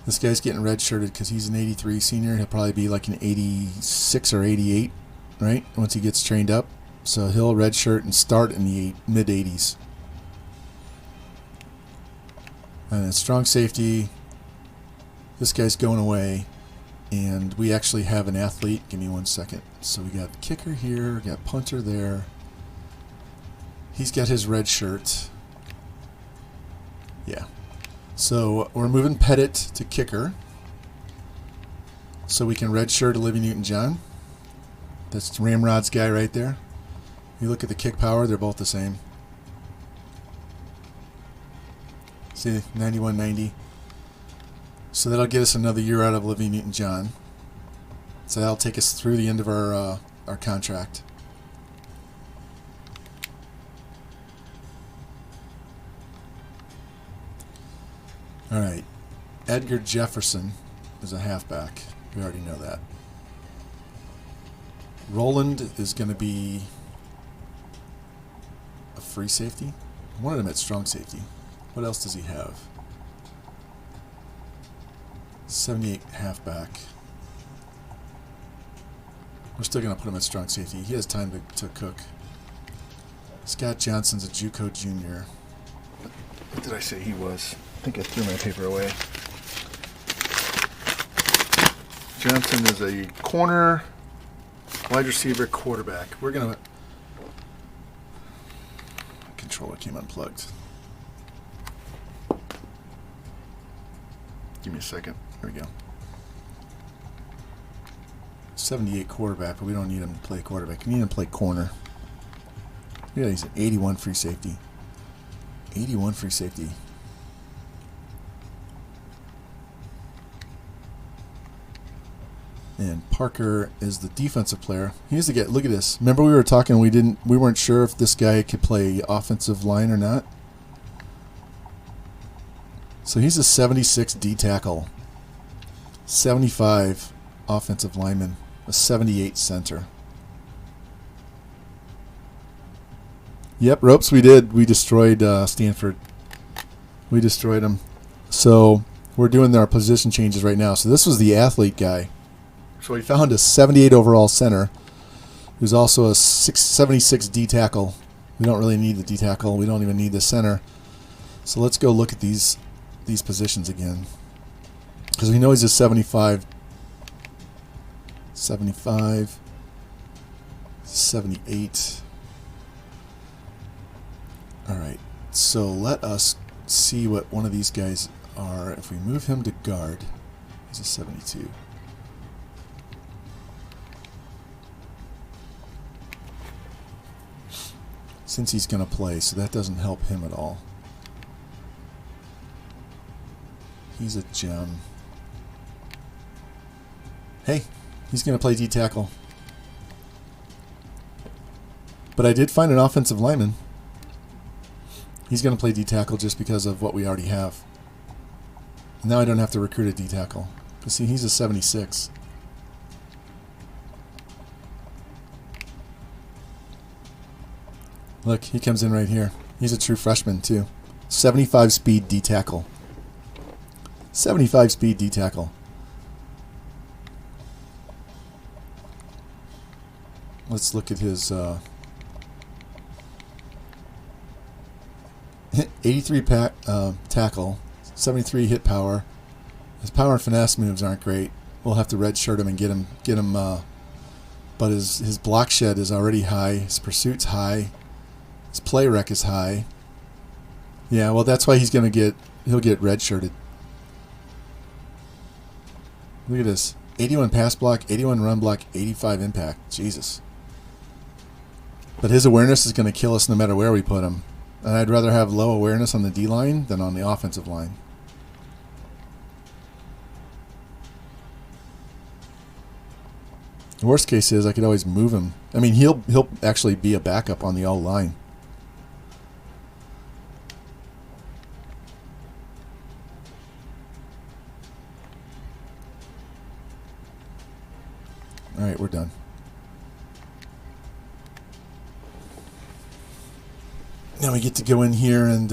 This guy's getting redshirted because he's an 83 senior. He'll probably be like an 86 or 88, right? Once he gets trained up. So he'll redshirt and start in the mid-80s. And then strong safety. This guy's going away. And we actually have an athlete. Give me 1 second. So we got kicker here. We got punter there. He's got his red shirt. Yeah. So we're moving Pettit to kicker. So we can redshirt Olivia Newton-John. That's Ramrod's guy right there. You look at the kick power, they're both the same. See, 91-90. So that'll get us another year out of Olivia Newton-John. So that'll take us through the end of our contract. All right, Edgar Jefferson is a halfback. We already know that. Roland is going to be a free safety. I wanted him at strong safety. What else does he have? 78 halfback. We're still going to put him at strong safety. He has time to cook. Scott Johnson's a JUCO junior. What did I say he was? I think I threw my paper away. Johnson is a corner, wide receiver, quarterback. We're going to... Controller came unplugged. Give me a second. There we go. 78 quarterback, but we don't need him to play quarterback. We need him to play corner. Yeah, he's an 81 free safety. 81 free safety. And Parker is the defensive player. He needs to get. Look at this. Remember we were talking. We weren't sure if this guy could play offensive line or not. So he's a 76 D tackle, 75 offensive lineman, a 78 center. Yep, ropes. We did. We destroyed Stanford. We destroyed them. So we're doing our position changes right now. So this was the athlete guy. So we found a 78 overall center who's also a 76 D tackle. We don't really need the D tackle. We don't even need the center. So let's go look at these positions again. Because we know he's a 75, 78. All right. So let us see what one of these guys are. If we move him to guard, he's a 72. Since he's going to play, so that doesn't help him at all. He's a gem. Hey, he's going to play D tackle. But I did find an offensive lineman. He's going to play D tackle just because of what we already have. Now I don't have to recruit a D tackle. But see, he's a 76. Look, he comes in right here. He's a true freshman, too. 75 speed D tackle. 75 speed D tackle. Let's look at his 83 tackle, 73 hit power. His power and finesse moves aren't great. We'll have to redshirt him and get him. But his block shed is already high. His pursuit's high. His play rec is high. Yeah, well, that's why he'll get redshirted. Look at this. 81 pass block, 81 run block, 85 impact. Jesus. But his awareness is going to kill us no matter where we put him. And I'd rather have low awareness on the D line than on the offensive line. The worst case is I could always move him. I mean, he'll actually be a backup on the O line. All right, we're done. Now we get to go in here and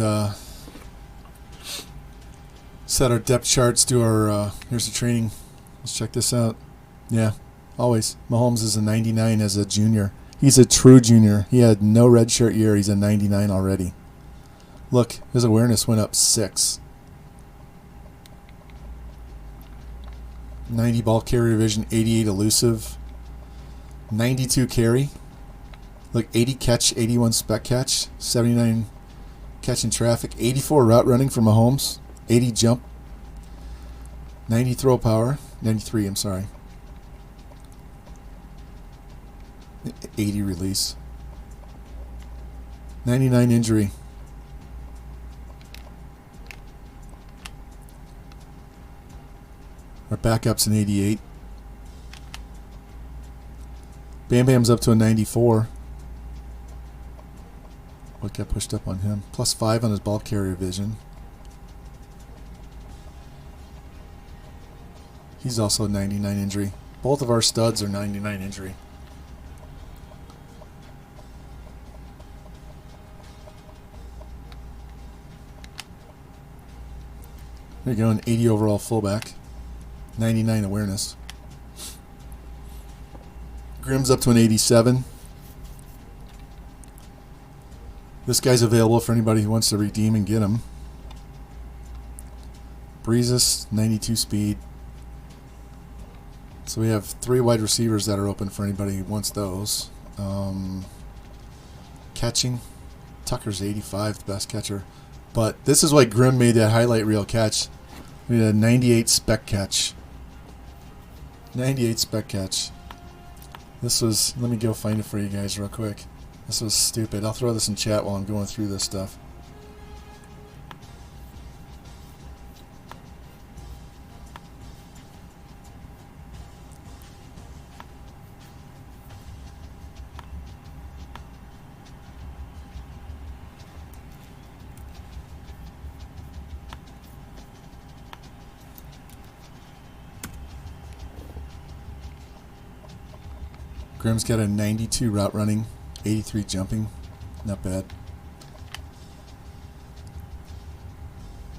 set our depth charts, do our, here's the training. Let's check this out. Yeah, always. Mahomes is a 99 as a junior. He's a true junior. He had no redshirt year. He's a 99 already. Look, his awareness went up 6. 90 ball carrier vision, 88 elusive, 92 carry. Look, 80 catch, 81 spec catch, 79 catch in traffic, 84 route running for Mahomes, 80 jump, 90 throw power, 93, I'm sorry. 80 release. 99 injury. Our backup's an 88. Bam Bam's up to a 94. What got pushed up on him? +5 on his ball carrier vision. He's also a 99 injury. Both of our studs are 99 injury. There you go, an 80 overall fullback. 99 awareness. Grimm's up to an 87. This guy's available for anybody who wants to redeem and get him. Breezes, 92 speed. So we have 3 wide receivers that are open for anybody who wants those. Catching, Tucker's 85, the best catcher. But this is why Grimm made that highlight reel catch. We had a 98 spec catch. 98 spec catch. This was, let me go find it for you guys real quick. This was stupid. I'll throw this in chat while I'm going through this stuff. Grimm's got a 92 route running, 83 jumping. Not bad.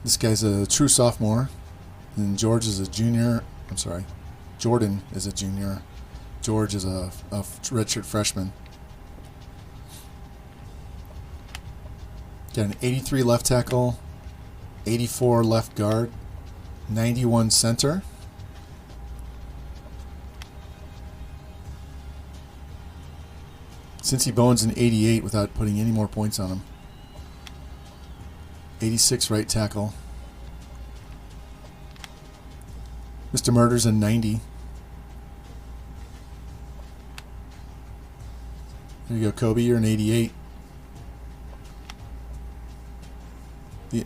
This guy's a true sophomore. And George is a junior. I'm sorry. Jordan is a junior. George is a redshirt freshman. Got an 83 left tackle, 84 left guard, 91 center. Cincy Bowen's an 88 without putting any more points on him. 86 right tackle. Mr. Murder's a 90. There you go, Kobe, you're an 88.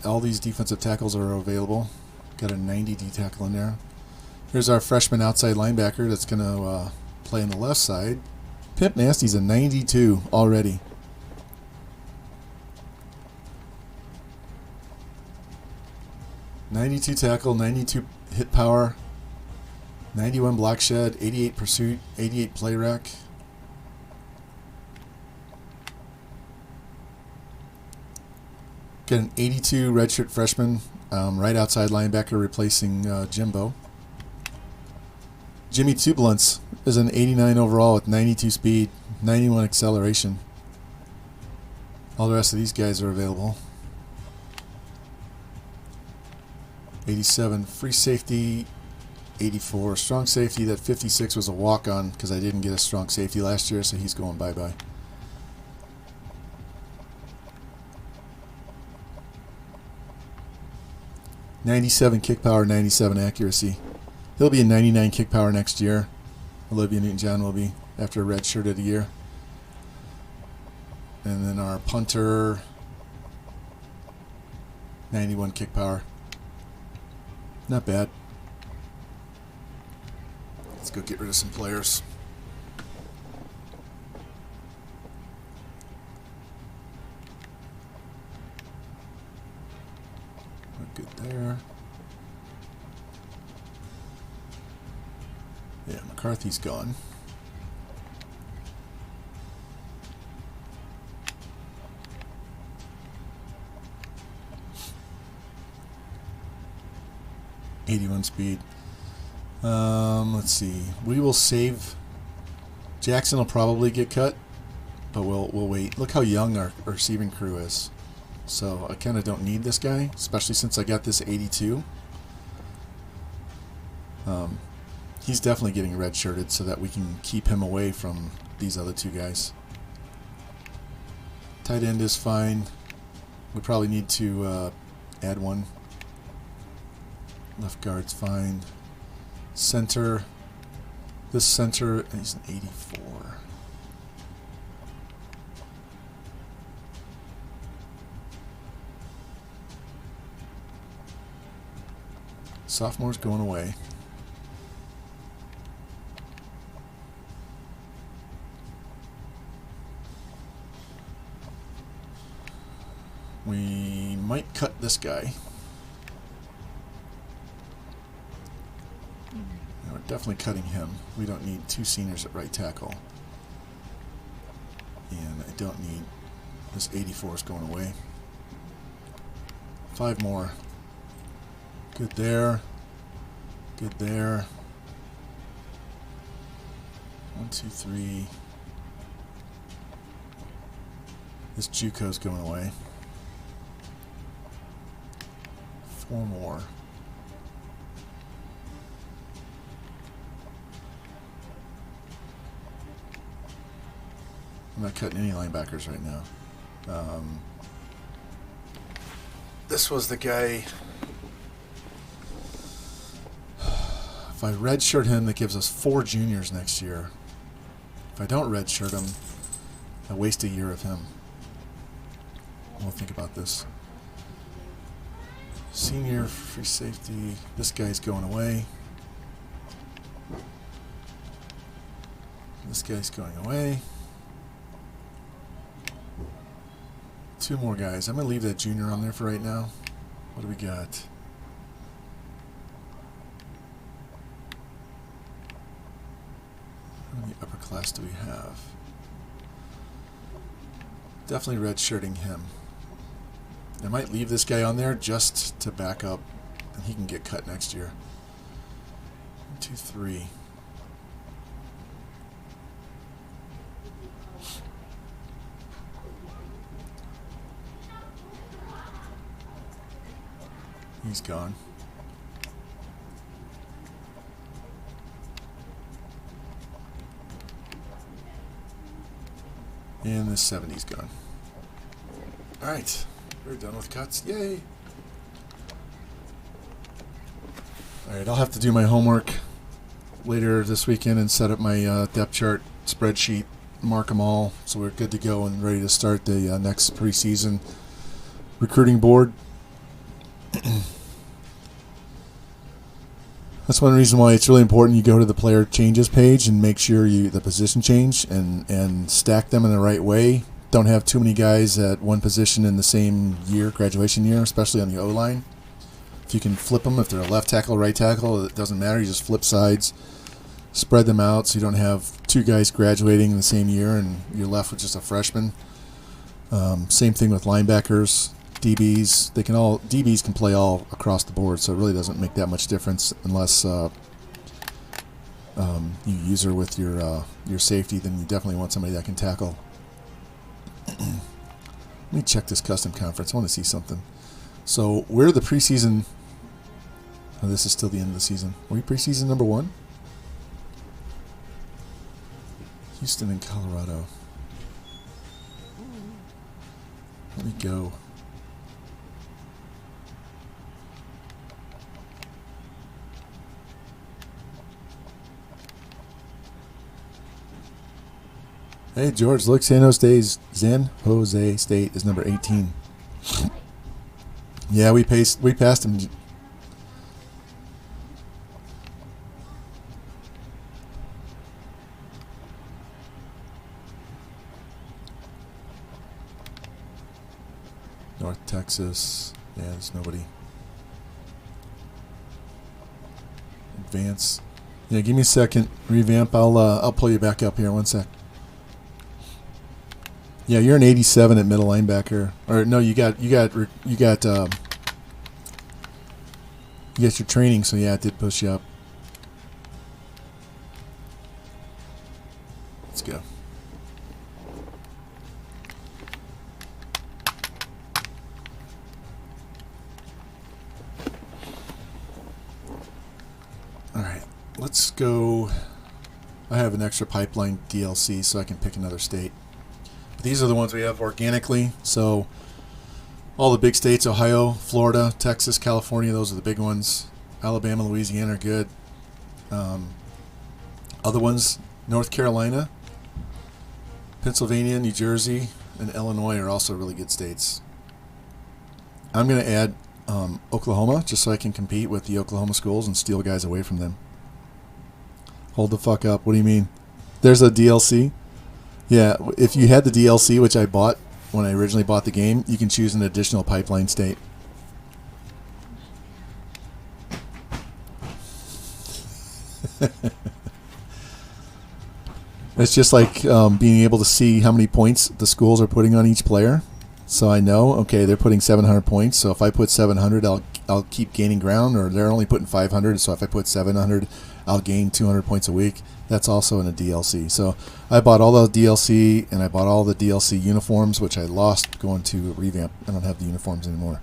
All these defensive tackles are available. Got a 90 D tackle in there. Here's our freshman outside linebacker that's going to play on the left side. Pimp Nasty's a 92 already. .92 tackle, 92 hit power, 91 block shed, 88 pursuit, 88 play rec. Got an 82 redshirt freshman, right outside linebacker replacing Jimbo. Jimmy Tublance is an 89 overall with 92 speed, 91 acceleration. All the rest of these guys are available. 87 free safety, 84 strong safety. That 56 was a walk-on because I didn't get a strong safety last year, so he's going bye-bye. .97 kick power, 97 accuracy. He'll be a 99 kick power next year. Olivia Newton-John will be after a red shirt of the year. And then our punter, 91 kick power. Not bad. Let's go get rid of some players. We're good there. Yeah, McCarthy's gone. 81 speed. Let's see. We will save. Jackson will probably get cut, but we'll wait. Look how young our receiving crew is. So I kind of don't need this guy, especially since I got this 82. He's definitely getting redshirted so that we can keep him away from these other two guys. Tight end is fine. We probably need to add one. Left guard's fine. Center. This center, he's an 84. Sophomore's going away. We might cut this guy. We're definitely cutting him. We don't need two seniors at right tackle. And I don't need this 84 is going away. 5 more. Good there. Good there. 1, 2, 3. This JUCO's going away. 4 more. I'm not cutting any linebackers right now. This was the guy. If I redshirt him, that gives us 4 juniors next year. If I don't redshirt him, I waste a year of him. We'll think about this. Senior free safety. This guy's going away. This guy's going away. 2 more guys. I'm going to leave that junior on there for right now. What do we got? How many upper class do we have? Definitely redshirting him. I might leave this guy on there just to back up, and he can get cut next year. 1, 2, 3. He's gone. And the 70's gone. Alright, we're done with cuts. Yay! Alright, I'll have to do my homework later this weekend and set up my depth chart spreadsheet, mark them all, so we're good to go and ready to start the next preseason recruiting board. That's one reason why it's really important you go to the player changes page and make sure the position change and stack them in the right way. Don't have too many guys at one position in the same year, graduation year, especially on the O-line. If you can flip them, if they're a left tackle, right tackle, it doesn't matter. You just flip sides, spread them out so you don't have 2 guys graduating in the same year and you're left with just a freshman. Same thing with linebackers. DBs, DBs can play all across the board, so it really doesn't make that much difference unless you use her with your safety. Then you definitely want somebody that can tackle. Let me check this custom conference. I want to see something. So we're the preseason. Oh, this is still the end of the season. Are we preseason number 1? Houston and Colorado. Let me go. Hey George, look, San Jose State is number 18. Yeah, we passed them. North Texas. Yeah, there's nobody. Advance. Yeah, give me a second. Revamp. I'll pull you back up here. 1 sec. Yeah, you're an 87 at middle linebacker. Or no, you got You get your training, so yeah, it did push you up. Let's go. All right, let's go. I have an extra pipeline DLC, so I can pick another state. But these are the ones we have organically, so all the big states, Ohio, Florida, Texas, California, those are the big ones. Alabama, Louisiana are good. Other ones, North Carolina, Pennsylvania, New Jersey, and Illinois are also really good states. I'm going to add Oklahoma just so I can compete with the Oklahoma schools and steal guys away from them. Hold the fuck up. What do you mean? There's a DLC? Yeah, if you had the DLC, which I bought when I originally bought the game, you can choose an additional pipeline state. It's just like being able to see how many points the schools are putting on each player. So I know, okay, they're putting 700 points. So if I put 700, I'll keep gaining ground. Or they're only putting 500. So if I put 700, I'll gain 200 points a week. That's also in a DLC. So I bought all the DLC, and I bought all the DLC uniforms, which I lost going to Revamped. I don't have the uniforms anymore.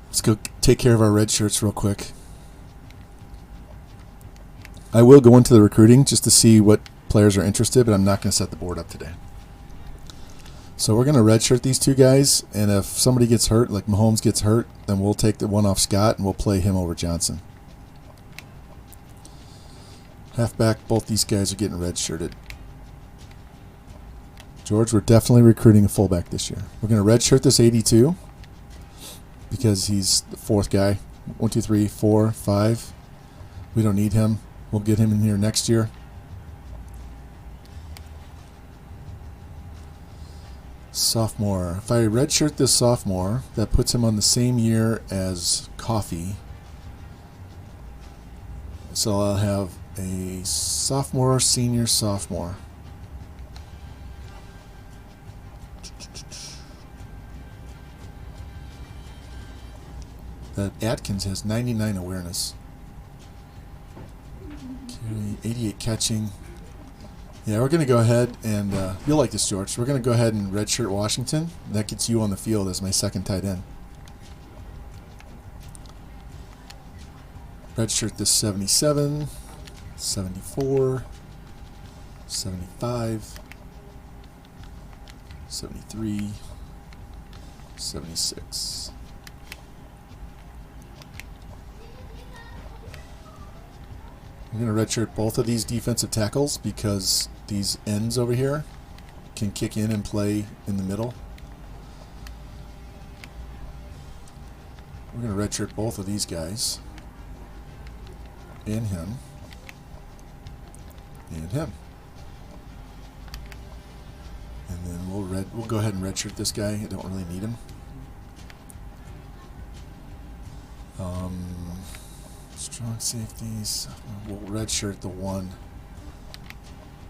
Let's go take care of our red shirts real quick. I will go into the recruiting just to see what players are interested, but I'm not going to set the board up today. So we're going to redshirt these two guys, and if somebody gets hurt, like Mahomes gets hurt, then we'll take the one off Scott, and we'll play him over Johnson. Halfback, both these guys are getting redshirted. George, we're definitely recruiting a fullback this year. We're going to redshirt this 82 because he's the fourth guy. 1, 2, 3, 4, 5. We don't need him. We'll get him in here next year. Sophomore. If I redshirt this sophomore, that puts him on the same year as Coffee. So I'll have a sophomore, senior, sophomore. That Atkins has 99 awareness. 88 catching. Yeah, we're going to go ahead and you'll like this, George. We're going to go ahead and redshirt Washington. That gets you on the field as my second tight end. Redshirt this 77, 74, 75, 73, 76. I'm going to redshirt both of these defensive tackles because these ends over here can kick in and play in the middle. We're going to redshirt both of these guys. And him. And him. And then we'll go ahead and redshirt this guy. I don't really need him. Strong safeties. We'll redshirt the one.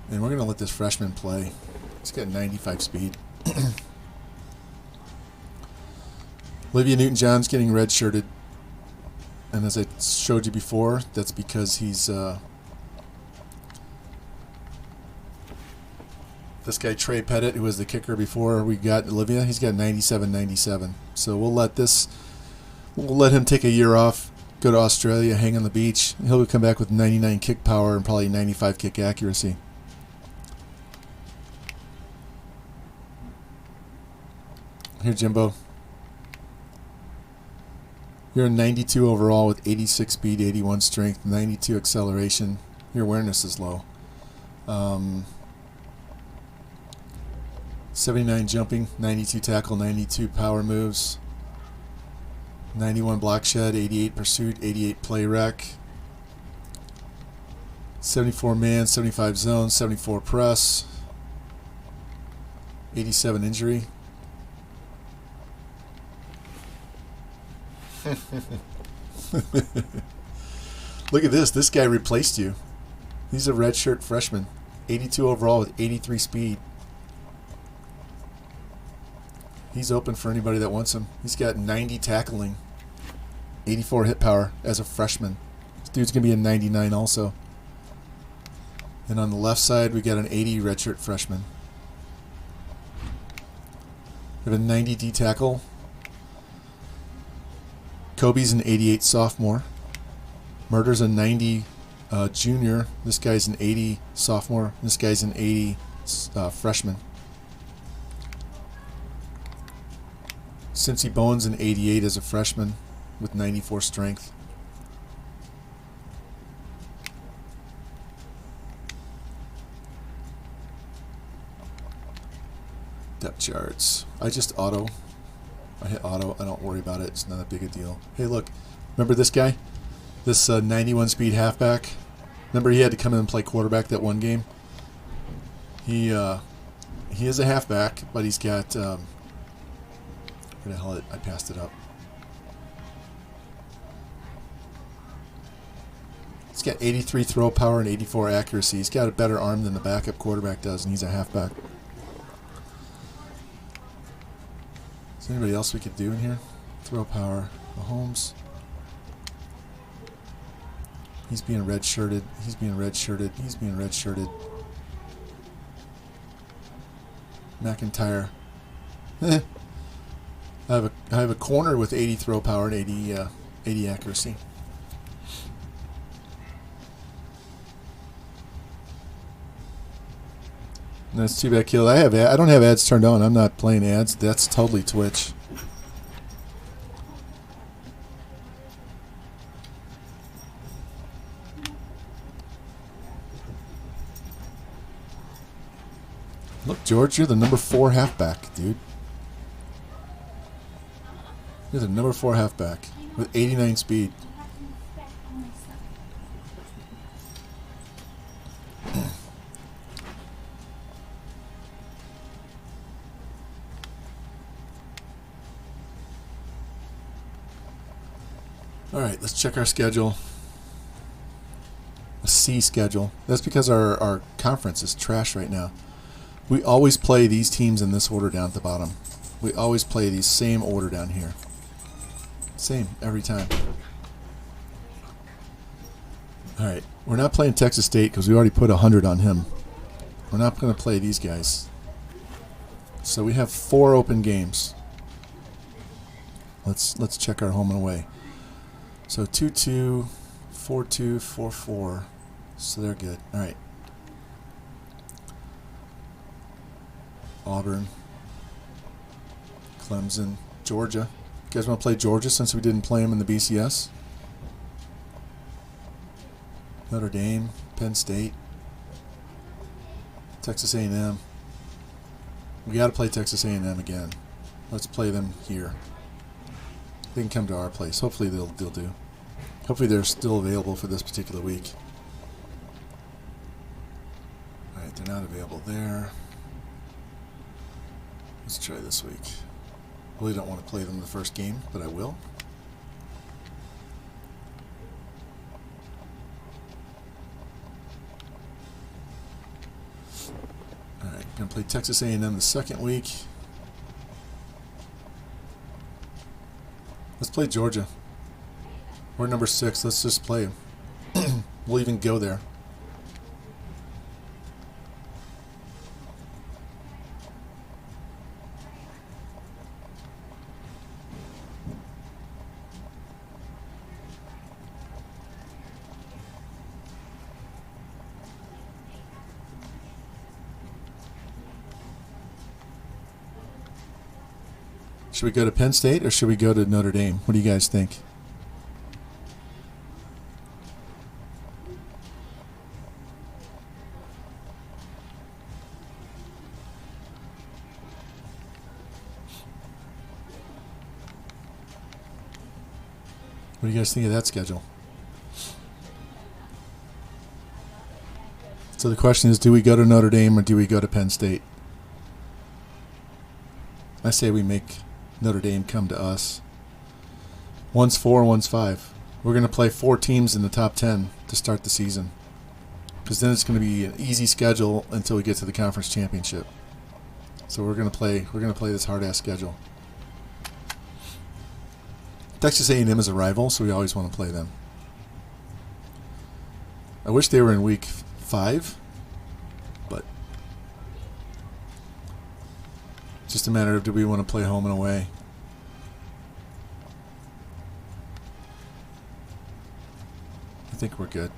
And we're going to let this freshman play. He's got 95 speed. Olivia Newton-John's getting redshirted. And as I showed you before, that's because he's... this guy, Trey Pettit, who was the kicker before we got Olivia, he's got 97. So we'll let him take a year off. Go to Australia, hang on the beach. He'll come back with 99 kick power and probably 95 kick accuracy. Here, Jimbo. You're a 92 overall with 86 speed, 81 strength, 92 acceleration. Your awareness is low. 79 jumping, 92 tackle, 92 power moves. 91 block shed, 88 pursuit, 88 play rec, 74 man, 75 zone, 74 press, 87 injury. Look at this. This guy replaced you. He's a redshirt freshman. 82 overall with 83 speed. He's open for anybody that wants him. He's got 90 tackling. 84 hit power as a freshman. This dude's going to be a 99 also. And on the left side, we got an 80 redshirt freshman. We have a 90 D tackle. Kobe's an 88 sophomore. Murder's a 90 junior. This guy's an 80 sophomore. This guy's an 80 freshman. Cincy Bowen's an 88 as a freshman with 94 strength. Depth charts. I just auto. I hit auto. I don't worry about it. It's not that big a deal. Hey, look. Remember this guy? This 91 speed halfback? Remember he had to come in and play quarterback that one game? He is a halfback, but he's got... where the hell I passed it up. He's got 83 throw power and 84 accuracy. He's got a better arm than the backup quarterback does, and he's a halfback. Is there anybody else we could do in here? Throw power. Mahomes. He's being red-shirted. He's being red-shirted. He's being red-shirted. McIntyre. I have a corner with 80 throw power and 80 accuracy. That's too bad, Kill. I don't have ads turned on. I'm not playing ads. That's totally Twitch. Look, George, you're the number 4 halfback, dude. You're the number 4 halfback with 89 speed. All right, let's check our schedule. A C schedule. That's because our conference is trash right now. We always play these teams in this order down at the bottom. We always play these same order down here. Same every time. All right, we're not playing Texas State because we already put 100 on him. We're not going to play these guys. So we have 4 open games. Let's check our home and away. So 2-2, 4-2, 4-4. So they're good. All right. Auburn, Clemson, Georgia. You guys want to play Georgia since we didn't play them in the BCS? Notre Dame, Penn State, Texas A&M. We got to play Texas A&M again. Let's play them here. They can come to our place. Hopefully they'll do. Hopefully they're still available for this particular week. All right, they're not available there. Let's try this week. Really don't want to play them the first game, but I will. All right, gonna play Texas A&M the second week. Let's play Georgia. We're number 6. Let's just play them. We'll even go there. Should we go to Penn State or should we go to Notre Dame? What do you guys think? What do you guys think of that schedule? So the question is, do we go to Notre Dame or do we go to Penn State? I say we make Notre Dame come to us. One's 4, one's 5. We're going to play 4 teams in the top 10 to start the season, because then it's going to be an easy schedule until we get to the conference championship. So we're going to play this hard ass schedule. Texas A&M is a rival, so we always want to play them. I wish they were in week 5, but it's just a matter of do we want to play home and away. I think we're good.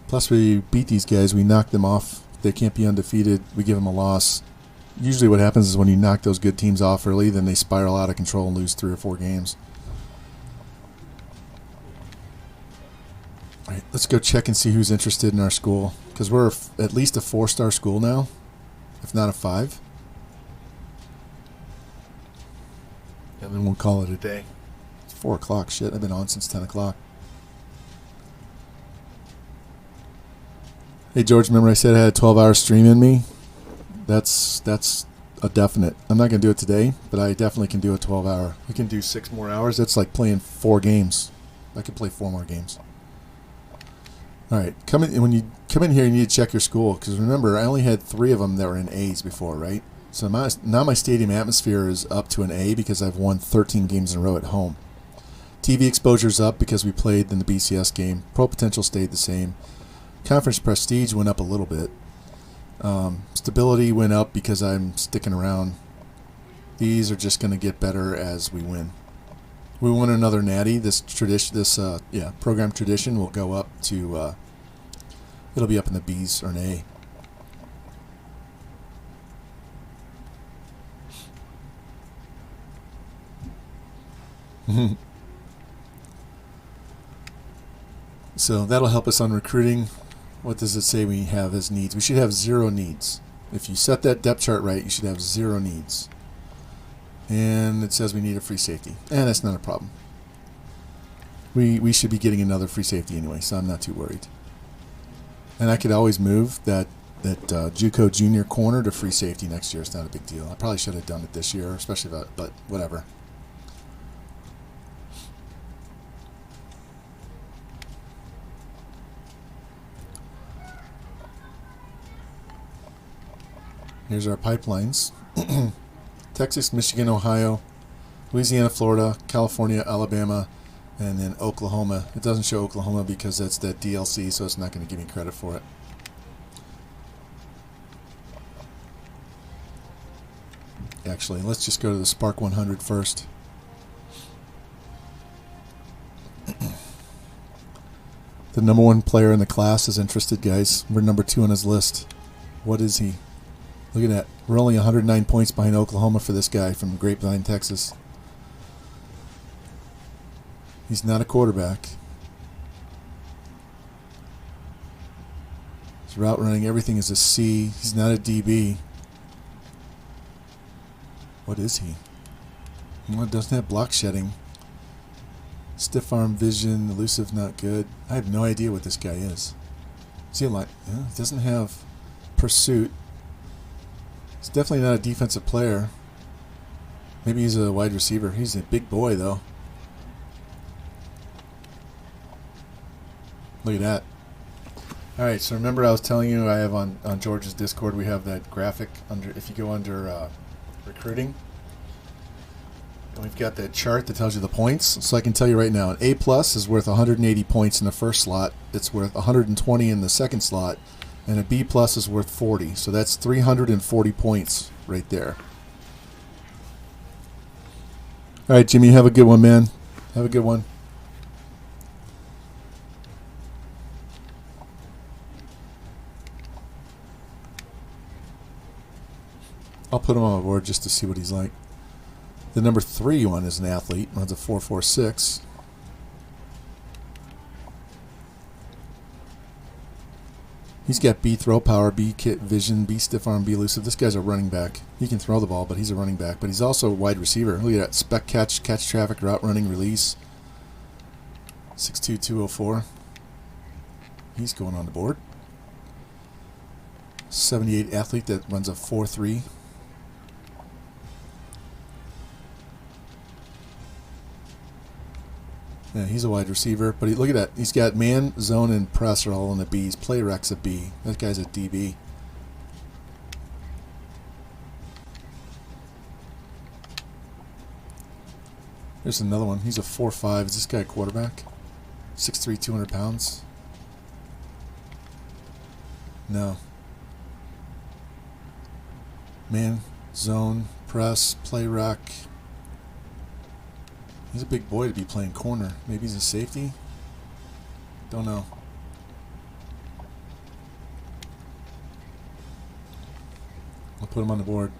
Plus, we beat these guys. We knock them off. They can't be undefeated. We give them a loss. Usually what happens is when you knock those good teams off early, then they spiral out of control and lose 3 or 4 games. All right, let's go check and see who's interested in our school, because we're at least a 4-star school now, if not a 5. And then we'll call it a day. It's 4 o'clock. Shit, I've been on since 10 o'clock. Hey, George, remember I said I had a 12-hour stream in me? That's a definite. I'm not going to do it today, but I definitely can do a 12-hour. We can do 6 more hours. That's like playing 4 games. I can play 4 more games. All right, when you come in here, you need to check your school, because remember, I only had 3 of them that were in A's before, right? So now my stadium atmosphere is up to an A because I've won 13 games in a row at home. TV exposure's up because we played in the BCS game. Pro potential stayed the same. Conference prestige went up a little bit. Stability went up because I'm sticking around. These are just going to get better as we win. We won another Natty. This program tradition will go up to. It'll be up in the B's or an A. So that'll help us on recruiting. What does it say we have as needs? We should have 0 needs. If you set that depth chart right, you should have 0 needs. And it says we need a free safety. And that's not a problem. We should be getting another free safety anyway, so I'm not too worried. And I could always move that JUCO junior corner to free safety next year. It's not a big deal. I probably should have done it this year, especially but whatever. Here's our pipelines. Texas, Michigan, Ohio, Louisiana, Florida, California, Alabama, and then Oklahoma. It doesn't show Oklahoma because that's that DLC, so it's not going to give me credit for it. Actually, let's just go to the Spark 100 first. The number 1 player in the class is interested, guys. We're number 2 on his list. What is he? Look at that. We're only 109 points behind Oklahoma for this guy from Grapevine, Texas. He's not a quarterback. His route running, everything is a C. He's not a DB. What is he? Well, it doesn't have block shedding. Stiff arm vision, elusive, not good. I have no idea what this guy is. See, like, he doesn't have pursuit. He's definitely not a defensive player. Maybe he's a wide receiver. He's a big boy, though. Look at that. All right, so remember I was telling you I have on George's Discord, we have that graphic under, if you go under recruiting, and we've got that chart that tells you the points. So I can tell you right now, an A+ is worth 180 points in the first slot. It's worth 120 in the second slot. And a B+ is worth 40. So that's 340 points right there. All right, Jimmy, have a good one, man. Have a good one. I'll put him on my board just to see what he's like. The number 3 one is an athlete. Runs a 4.46. He's got B throw power, B kit vision, B stiff arm, B elusive. This guy's a running back. He can throw the ball, but he's a running back. But he's also a wide receiver. Look at that. Spec catch, catch traffic, route running, release. 6'2", 204. He's going on the board. 78 athlete that runs a 4.3. Yeah, he's a wide receiver, but look at that. He's got man, zone, and press are all in the B's. Play rec's a B. That guy's a DB. There's another one. He's a 4'5". Is this guy a quarterback? 6'3", 200 pounds? No. Man, zone, press, play rack. He's a big boy to be playing corner. Maybe he's a safety? Don't know. I'll put him on the board.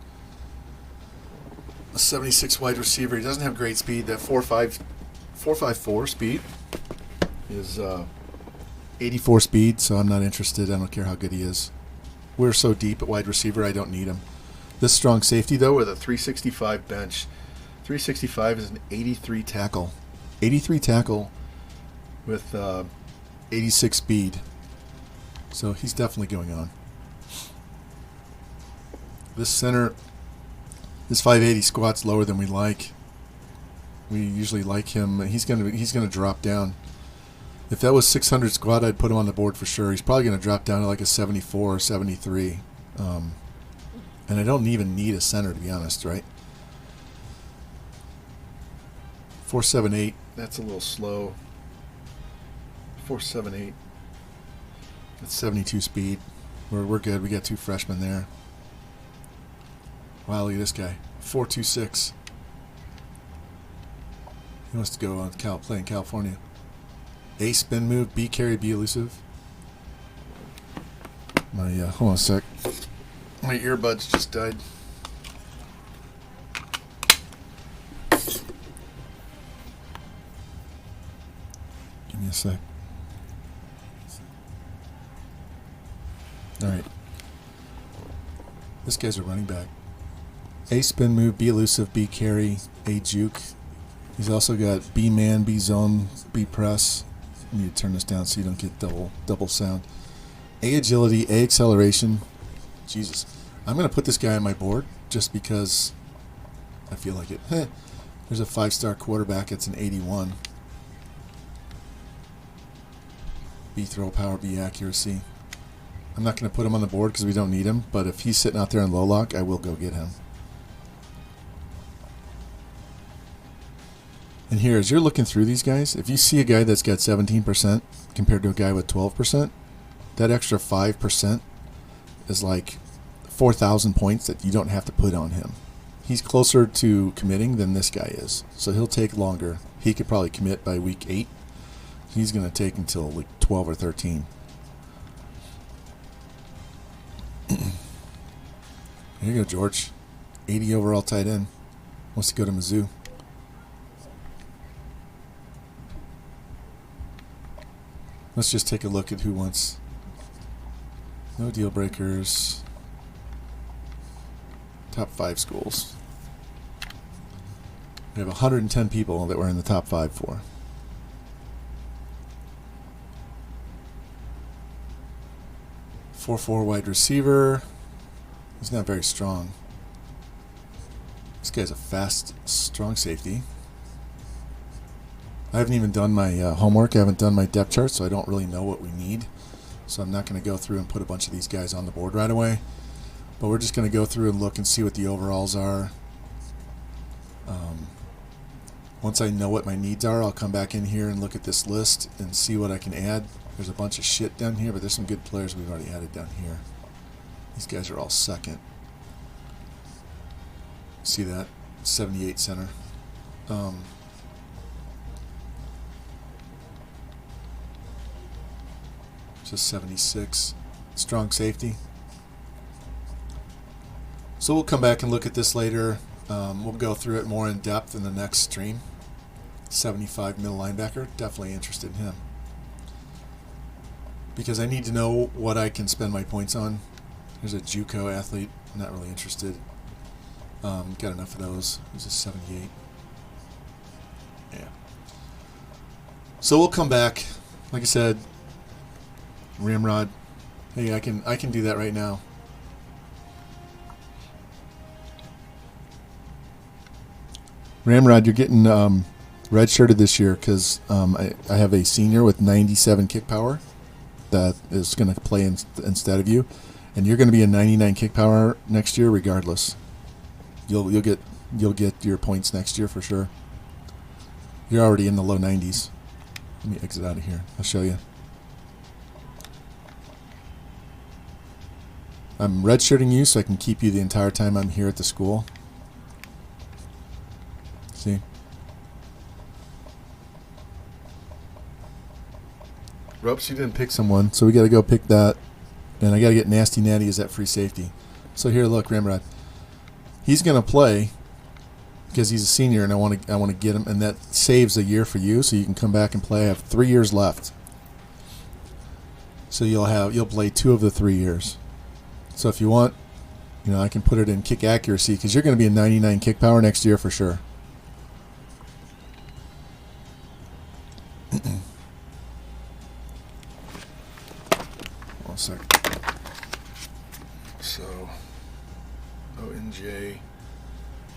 A 76 wide receiver. He doesn't have great speed. That 4.54 speed is 84 speed, so I'm not interested. I don't care how good he is. We're so deep at wide receiver, I don't need him. This strong safety, though, with a 365 bench. 365 is an 83 tackle. 83 tackle with 86 speed. So he's definitely going on. This center, this 580 squat's lower than we like. We usually like him. He's gonna drop down. If that was 600 squat, I'd put him on the board for sure. He's probably gonna drop down to like a 74 or 73. And I don't even need a center, to be honest, right? 478. That's a little slow. 478. That's 72 speed. We're good. We got 2 freshmen there. Wow, look at this guy. 426. He wants to go on play in California. A spin move, B carry, B elusive. My hold on a sec. My earbuds just died. Give me a sec. All right. This guy's a running back. A spin move, B elusive, B carry, A juke. He's also got B man, B zone, B press. I need to turn this down so you don't get double sound. A agility, A acceleration. Jesus. I'm going to put this guy on my board just because I feel like it. There's a 5-star quarterback. It's an 81. B throw power, B accuracy. I'm not going to put him on the board because we don't need him, but if he's sitting out there in low lock, I will go get him. And here, as you're looking through these guys, if you see a guy that's got 17% compared to a guy with 12%, that extra 5% is like 4,000 points that you don't have to put on him. He's closer to committing than this guy is, so he'll take longer. He could probably commit by week 8. He's going to take until like 12 or 13. Here you go, George. 80 overall tight end. Wants to go to Mizzou. Let's just take a look at who wants. No deal breakers. Top 5 schools. We have 110 people that we're in the top 5 for. .44 wide receiver. He's not very strong. This guy's a fast, strong safety. I haven't even done my homework. I haven't done my depth chart, so I don't really know what we need. So I'm not going to go through and put a bunch of these guys on the board right away. But we're just going to go through and look and see what the overalls are. Once I know what my needs are, I'll come back in here and look at this list and see what I can add. There's a bunch of shit down here, but there's some good players we've already added down here. These guys are all second. See that? 78 center. Just 76. Strong safety. So we'll come back and look at this later. We'll go through it more in depth in the next stream. 75 mil linebacker. Definitely interested in him. Because I need to know what I can spend my points on. There's a JUCO athlete. I'm not really interested. Got enough of those. He's a 78. Yeah. So we'll come back. Like I said, Ramrod. Hey, I can do that right now. Ramrod, you're getting redshirted this year because I have a senior with 97 kick power that is going to play instead of you, and you're going to be a 99 kick power next year regardless. You'll get your points next year for sure. You're already in the low 90s. Let me exit out of here. I'll show you. I'm redshirting you so I can keep you the entire time I'm here at the school. See? Ropes, you didn't pick someone, so we got to go pick that. And I got to get Nasty Natty as that free safety. So here, look, Ramrod. He's going to play because he's a senior, and I want to get him, and that saves a year for you, so you can come back and play. I have 3 years left, so you'll play 2 of the 3 years. So if you want, I can put it in kick accuracy because you're going to be a 99 kick power next year for sure. One sec. So, ONJ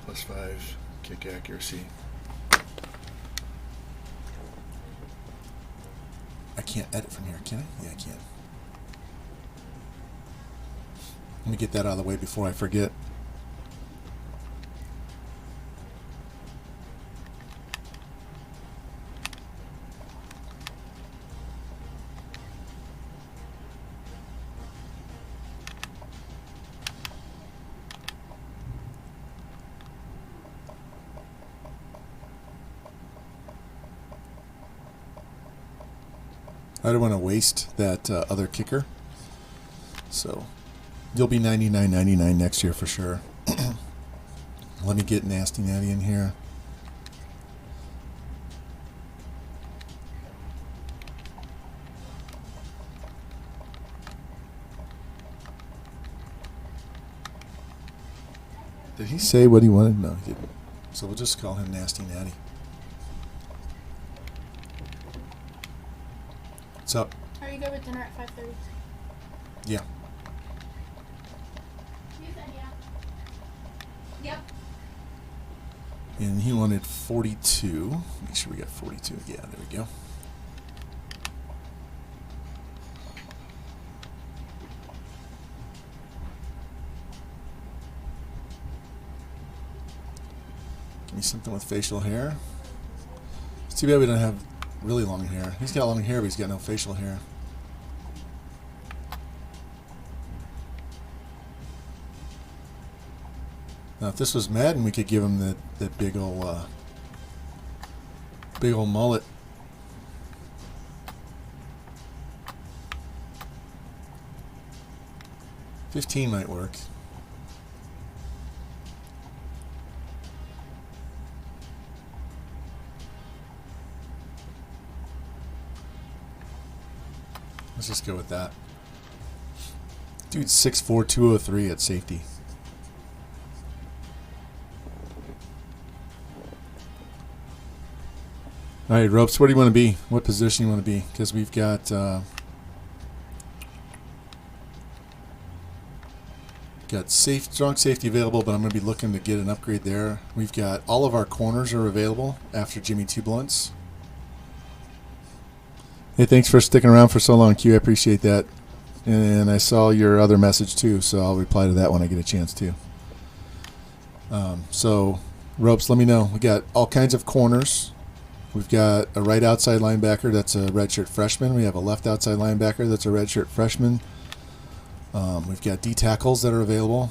+5 kick accuracy. I can't edit from here, can I? Yeah, I can. Let me get that out of the way before I forget. I don't want to waste that other kicker. So you'll be 99.99 next year for sure. Let me get Nasty Natty in here. Did he say what he wanted? No, he didn't. So we'll just call him Nasty Natty. What's up? Are you good with dinner at 5:30? Yeah. Yep. And he wanted 42. Make sure we got 42. Yeah, there we go. Give me something with facial hair. It's too bad we don't have really long hair. He's got long hair, but he's got no facial hair. Now, if this was Madden, we could give him that big old mullet. $15 might work. Let's just go with that. Dude, 6'4", 203 at safety. All right, Ropes, where do you want to be? What position you want to be? Because we've got strong safety available, but I'm going to be looking to get an upgrade there. We've got all of our corners are available after Jimmy Two Blunts. Hey, thanks for sticking around for so long, Q. I appreciate that. And I saw your other message too, so I'll reply to that when I get a chance too. So, Ropes, let me know. We got all kinds of corners. We've got a right outside linebacker that's a redshirt freshman. We have a left outside linebacker that's a redshirt freshman. We've got D tackles that are available.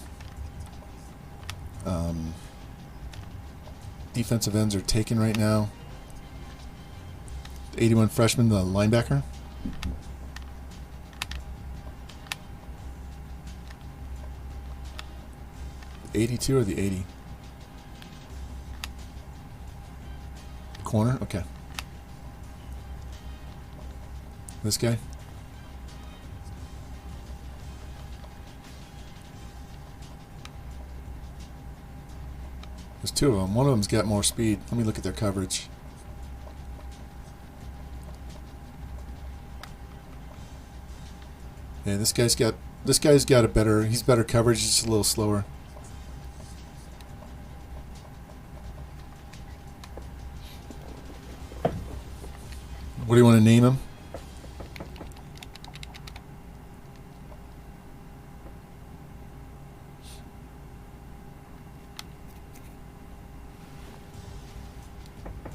Defensive ends are taken right now. 81 freshman, the linebacker. The 82 or the 80? Corner? Okay. This guy? There's 2 of them. One of them's got more speed. Let me look at their coverage. Yeah, this guy's got a better, he's better coverage, just a little slower. What do you want to name him?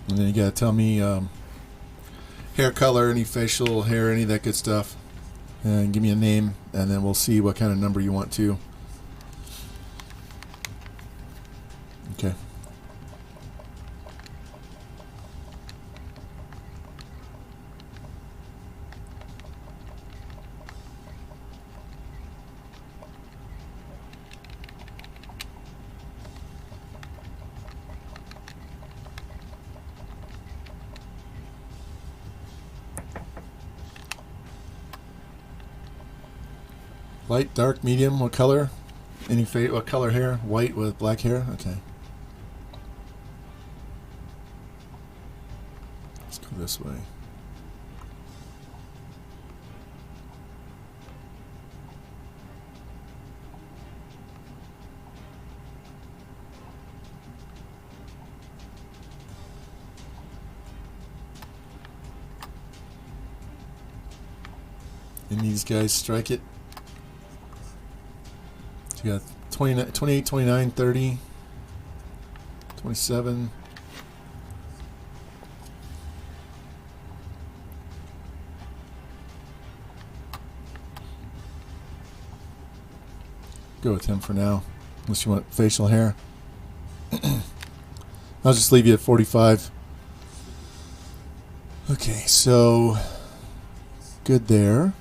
And then you gotta tell me hair color, any facial hair, any of that good stuff. And give me a name, and then we'll see what kind of number you want to. Okay. Light, dark, medium, what color? What color hair? White with black hair? Okay. Let's go this way. And these guys strike it. So you got 28, 29, 30, 27. Go with him for now, unless you want facial hair. I'll just leave you at 45. Okay, so good there.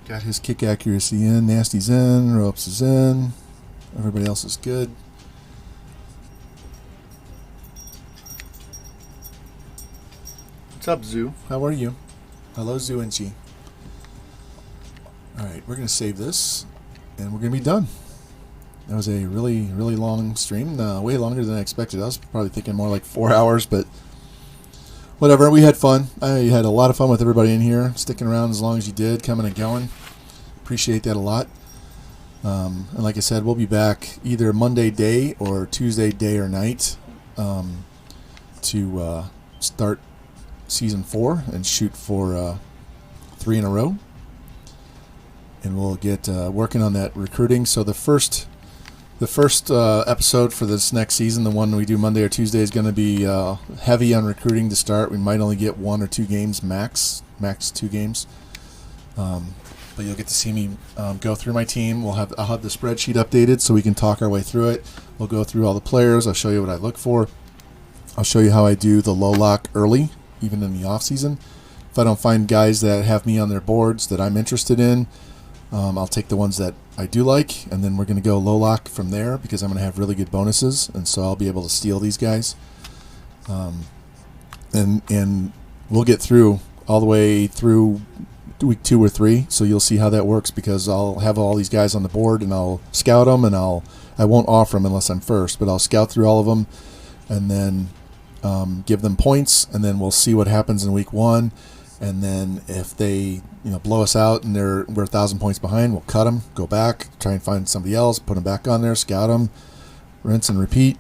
Got his kick accuracy in. Nasty's in. Ropes is in. Everybody else is good. What's up, Zoo? How are you? Hello, Zoo and Chi. Alright, we're going to save this, and we're going to be done. That was a really, really long stream. Way longer than I expected. I was probably thinking more like 4 hours, but whatever. We had fun. I had a lot of fun with everybody in here, sticking around as long as you did, coming and going. Appreciate that a lot. And like I said, we'll be back either Monday day or Tuesday day or night to start season 4 and shoot for 3 in a row. And we'll get working on that recruiting. So the first episode for this next season, the one we do Monday or Tuesday, is going to be heavy on recruiting to start. We might only get 1 or 2 games max 2 games. But you'll get to see me go through my team. I'll have the spreadsheet updated so we can talk our way through it. We'll go through all the players. I'll show you what I look for. I'll show you how I do the low lock early, even in the off season. If I don't find guys that have me on their boards that I'm interested in, I'll take the ones that I do like, and then we're going to go low lock from there because I'm going to have really good bonuses, and so I'll be able to steal these guys. And we'll get through all the way through week 2 or 3, so you'll see how that works because I'll have all these guys on the board, and I'll scout them, and I won't offer them unless I'm first, but I'll scout through all of them, and then give them points, and then we'll see what happens in week 1. And then if they blow us out and we're 1,000 points behind, we'll cut them, go back, try and find somebody else, put them back on there, scout them, rinse and repeat.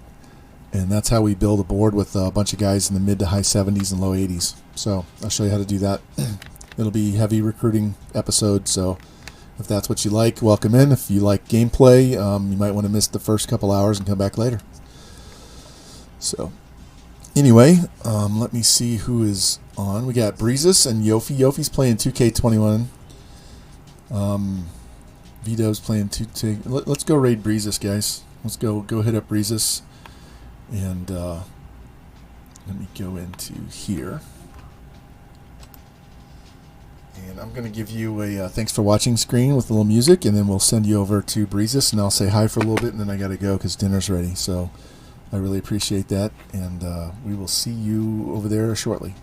And that's how we build a board with a bunch of guys in the mid to high 70s and low 80s. So I'll show you how to do that. It'll be heavy recruiting episode, so if that's what you like, welcome in. If you like gameplay, you might want to miss the first couple hours and come back later. So anyway, let me see who is on. We got Breezes and Yofi. Yofi's playing 2K21. Vito's playing 2K. Let's go raid Breezes, guys. Let's go hit up Breezes. And let me go into here. And I'm going to give you a thanks for watching screen with a little music, and then we'll send you over to Breezes, and I'll say hi for a little bit, and then I got to go because dinner's ready. So I really appreciate that, and we will see you over there shortly.